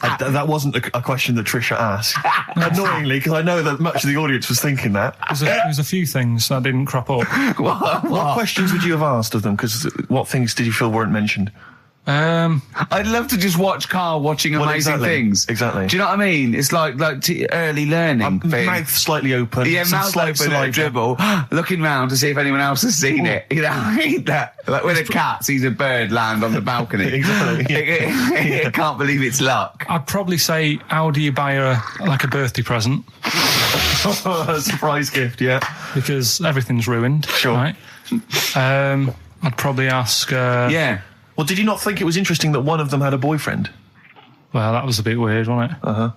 B: That wasn't a question that Trisha asked. Annoyingly, because I know that much of the audience was thinking that.
A: There's a few things that didn't crop up.
B: What questions would you have asked of them? Because what things did you feel weren't mentioned?
C: I'd love to just watch Karl watching amazing things.
B: Exactly.
C: Do you know what I mean? It's like early learning thing.
B: Mouth slightly open.
C: Yeah, mouth open, like dribble, looking round to see if anyone else has seen it. You know, that like when a cat sees a bird land on the balcony.
B: Exactly.
C: It can't believe it's luck.
A: I'd probably say, how do you buy her like a birthday present?
B: A surprise gift, yeah.
A: Because everything's ruined.
B: Sure.
A: Right? I'd probably ask...
C: Yeah.
B: Well, did you not think it was interesting that one of them had a boyfriend?
A: Well, that was a bit weird, wasn't it?
B: Uh-huh.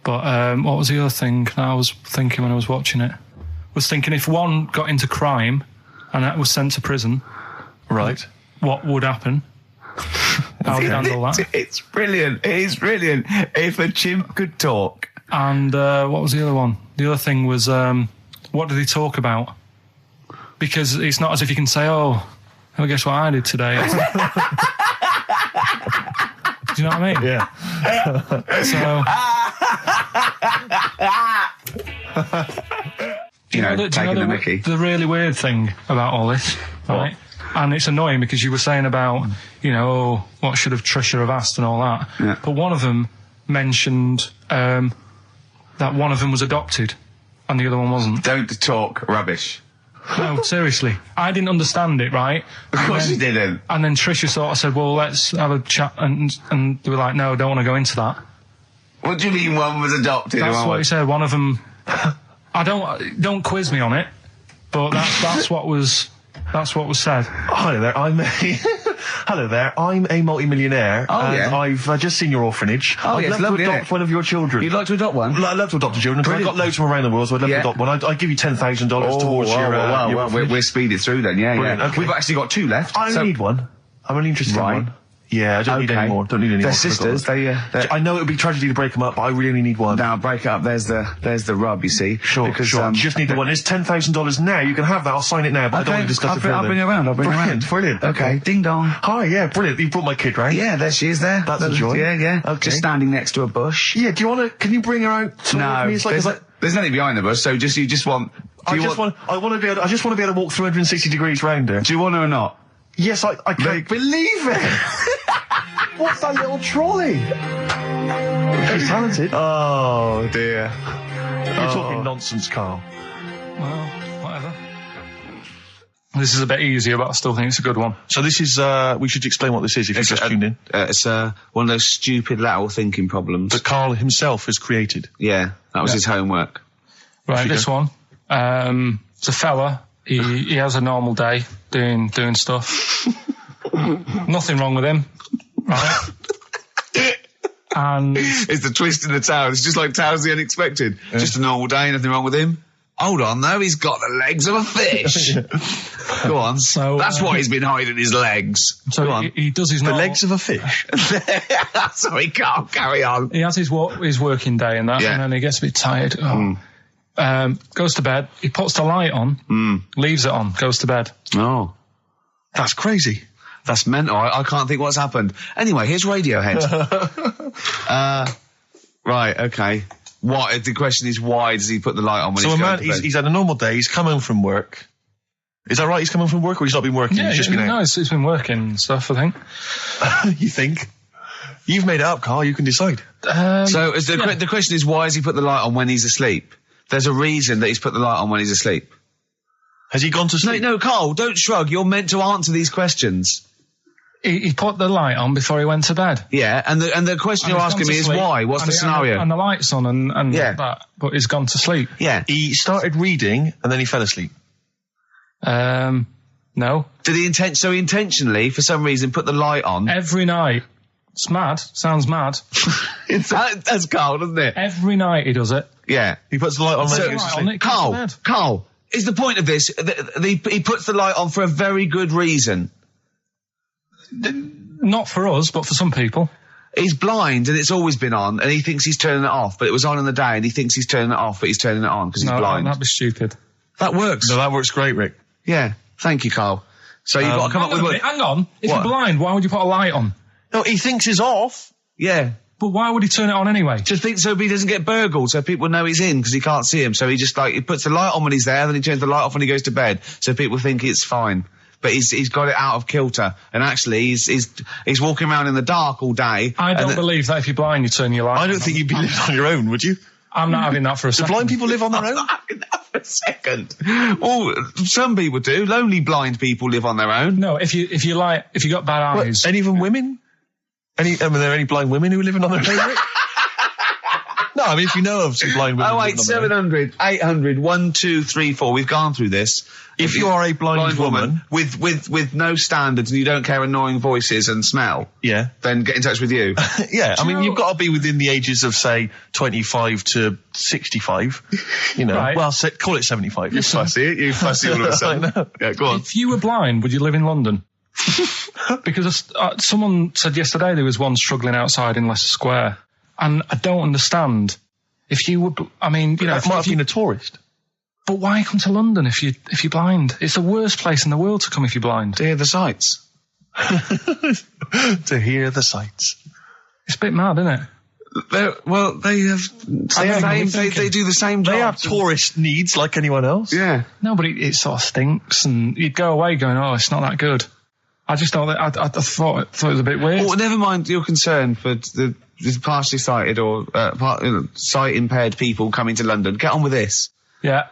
A: But what was the other thing that I was thinking when I was watching it? I was thinking if one got into crime and that was sent to prison...
B: Right.
A: What would happen? How would you handle that?
C: It's brilliant. It is brilliant. If a chimp could talk.
A: And what was the other one? The other thing was, what did he talk about? Because it's not as if you can say, oh, guess what I did today? Do you know what I mean?
B: Yeah.
A: The really weird thing about all this, right? And it's annoying because you were saying about, what should have Trisha have asked and all that.
C: Yeah.
A: But one of them mentioned that one of them was adopted and the other one wasn't.
C: Don't talk rubbish.
A: No, seriously. I didn't understand it, right?
C: Of course you didn't.
A: And then Trisha sort of said, well, let's have a chat. And they were like, no, I don't want to go into that.
C: What do you mean one was adopted?
A: That's what he said. One of them... don't quiz me on it, but that's what was said.
B: Hello there, Hello there, I'm a multi-millionaire.
C: Oh, yeah.
B: I've just seen your orphanage.
C: Oh,
B: I'd love to adopt one of your children.
C: You'd like to adopt one?
B: I'd love to adopt a children, because I've got loads from around the world, so I'd love to adopt one. I'd give you $10,000 towards your...
C: We're speeding through then, yeah.
B: Brilliant, okay.
C: We've actually got 2 left.
B: I only need one. I'm only interested in one. Yeah, I don't need any more. Don't need any more.
C: They're sisters.
B: I know it would be tragedy to break them up, but I really only need one.
C: Now break it up. There's the rub. You see.
B: Sure. Because you just need the one. It's $10,000 now. You can have that. I'll sign it now. But I don't want to discuss it further.
C: I'll bring you around.
B: Brilliant.
C: Okay. Ding dong.
B: Hi. Yeah. Brilliant. You brought my kid round.
C: Yeah. There she is. There.
B: That's a joy.
C: Yeah.
B: Okay.
C: Just standing next to a bush.
B: Yeah. Do you want to? Can you bring her out?
C: No.
B: Me?
C: There's nothing behind the bush. So you just want.
B: I just want to be able to walk 360 degrees round her.
C: Do you want her or not?
B: Yes. I can't believe it. What's that little trolley? She's talented.
C: Oh, dear.
B: You're talking nonsense, Karl.
A: Well, whatever. This is a bit easier, but I still think it's a good one.
B: So this is, we should explain what this is if you just tuned in.
C: It's one of those stupid lateral thinking problems.
B: That Karl himself has created.
C: Yeah, that was his homework.
A: Right, this one. It's a fella. He has a normal day doing stuff. Nothing wrong with him. Right. And
C: it's the twist in the tale. It's just like Tales the Unexpected. Yeah. Just a normal day, nothing wrong with him. Hold on, though, he's got the legs of a fish. Go on. So that's why he's been hiding his legs.
A: So
C: Go on.
A: He does his
B: the legs of a fish.
C: So he can't carry on.
A: He has his working day and that, and then he gets a bit tired. Goes to bed. He puts the light on, leaves it on, goes to bed.
C: Oh,
B: that's crazy.
C: That's mental. I can't think what's happened. Anyway, here's Radiohead. Right, okay. What? The question is, why does he put the light on when he's going to bed?
B: He's had a normal day, he's come home from work. Is that right? He's come home from work, or he's not been working?
A: Yeah,
B: he's just been out?
A: No, he's been working and stuff, I think.
B: You think? You've made it up, Carl, you can decide.
C: So the question is, why has he put the light on when he's asleep? There's a reason that he's put the light on when he's asleep.
B: Has he gone to sleep?
C: No, Carl, don't shrug. You're meant to answer these questions.
A: He put the light on before he went to bed.
C: Yeah, and the question you're asking me is why? What's the scenario?
A: And the light's on and that, but he's gone to sleep.
C: Yeah.
B: He started reading and then he fell asleep.
A: No.
C: Did he intentionally, for some reason, put the light on?
A: Every night. It's mad. Sounds mad.
C: That's Carl, doesn't it?
A: Every night he does it.
C: Yeah.
B: He puts the light on when he goes to sleep.
C: Carl, is the point of this, he puts the light on for a very good reason.
A: Not for us, but for some people.
C: He's blind and it's always been on, and he thinks he's turning it off, but it was on in the day, and he thinks he's turning it off, but he's turning it on because he's blind.
A: No, that'd be stupid.
C: That works.
B: No, that works great, Rick.
C: Yeah. Thank you, Carl. So you've got to come up with...
A: Hang on. If you're blind, why would you put a light on?
B: No, he thinks it's off.
C: Yeah.
A: But why would he turn it on anyway?
C: Just think so he doesn't get burgled, so people know he's in because he can't see him. So he just he puts the light on when he's there, then he turns the light off when he goes to bed, so people think it's fine. But he's got it out of kilter, and actually he's walking around in the dark all day.
A: I don't believe that if you're blind you turn your light on.
B: I don't think you'd be living on your own, would you?
A: I'm not having that for a second.
B: Do blind people live on their own?
C: I'm not having that for a second. Well, some people do. Lonely blind people live on their own.
A: No, if you got bad eyes.
B: Any of them women? Are there any blind women who are living on their own? No, I mean, if you know of some blind women.
C: 08700 800 1234. We've gone through this.
B: If you are a blind woman
C: with no standards and you don't care annoying voices and smell,
B: yeah,
C: then get in touch with you.
B: Yeah, I mean, you've got to be within the ages of, say, 25 to 65. You know,
A: right.
B: Well, call it 75.
C: You fussy, you fussy all of a sudden. Yeah, go on.
A: If you were blind, would you live in London? Because someone said yesterday there was one struggling outside in Leicester Square, and I don't understand. If you were, I mean, you know,
B: that might have been a tourist.
A: But why come to London if you're blind? It's the worst place in the world to come if you're blind.
C: To hear the sights.
B: To hear the sights.
A: It's a bit mad, isn't it?
C: They do the same job.
B: They have tourist needs like anyone else.
C: Yeah.
A: No, but it sort of stinks, and you'd go away going, oh, it's not that good. I just thought that, I thought it was a bit weird.
C: Well, never mind your concern for the partially sighted or sight impaired people coming to London. Get on with this.
A: Yeah.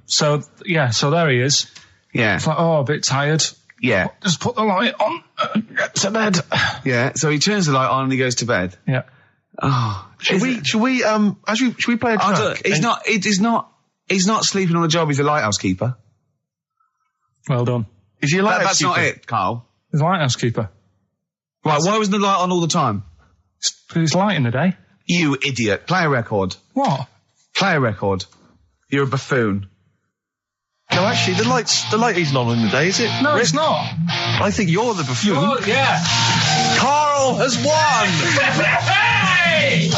A: So there he is.
C: Yeah.
A: It's like, oh, a bit tired.
C: Yeah.
A: Just put the light on, get to bed.
C: Yeah. So he turns the light on and he goes to bed.
A: Yeah.
C: Oh.
B: Should we play a track?
C: He's not sleeping on the job, he's a lighthouse keeper.
A: Well done.
B: Is he a lighthouse keeper?
C: That's not it, Carl.
A: He's a lighthouse keeper.
C: Right, why wasn't the light on all the time?
A: It's light in the day.
C: You idiot. Play a record.
A: What?
C: Play a record. You're a buffoon.
B: No, actually, the light isn't on in the day, is it?
A: No, it's not.
B: I think you're the buffoon.
A: Oh, yeah.
B: Carl has won!
A: Hey!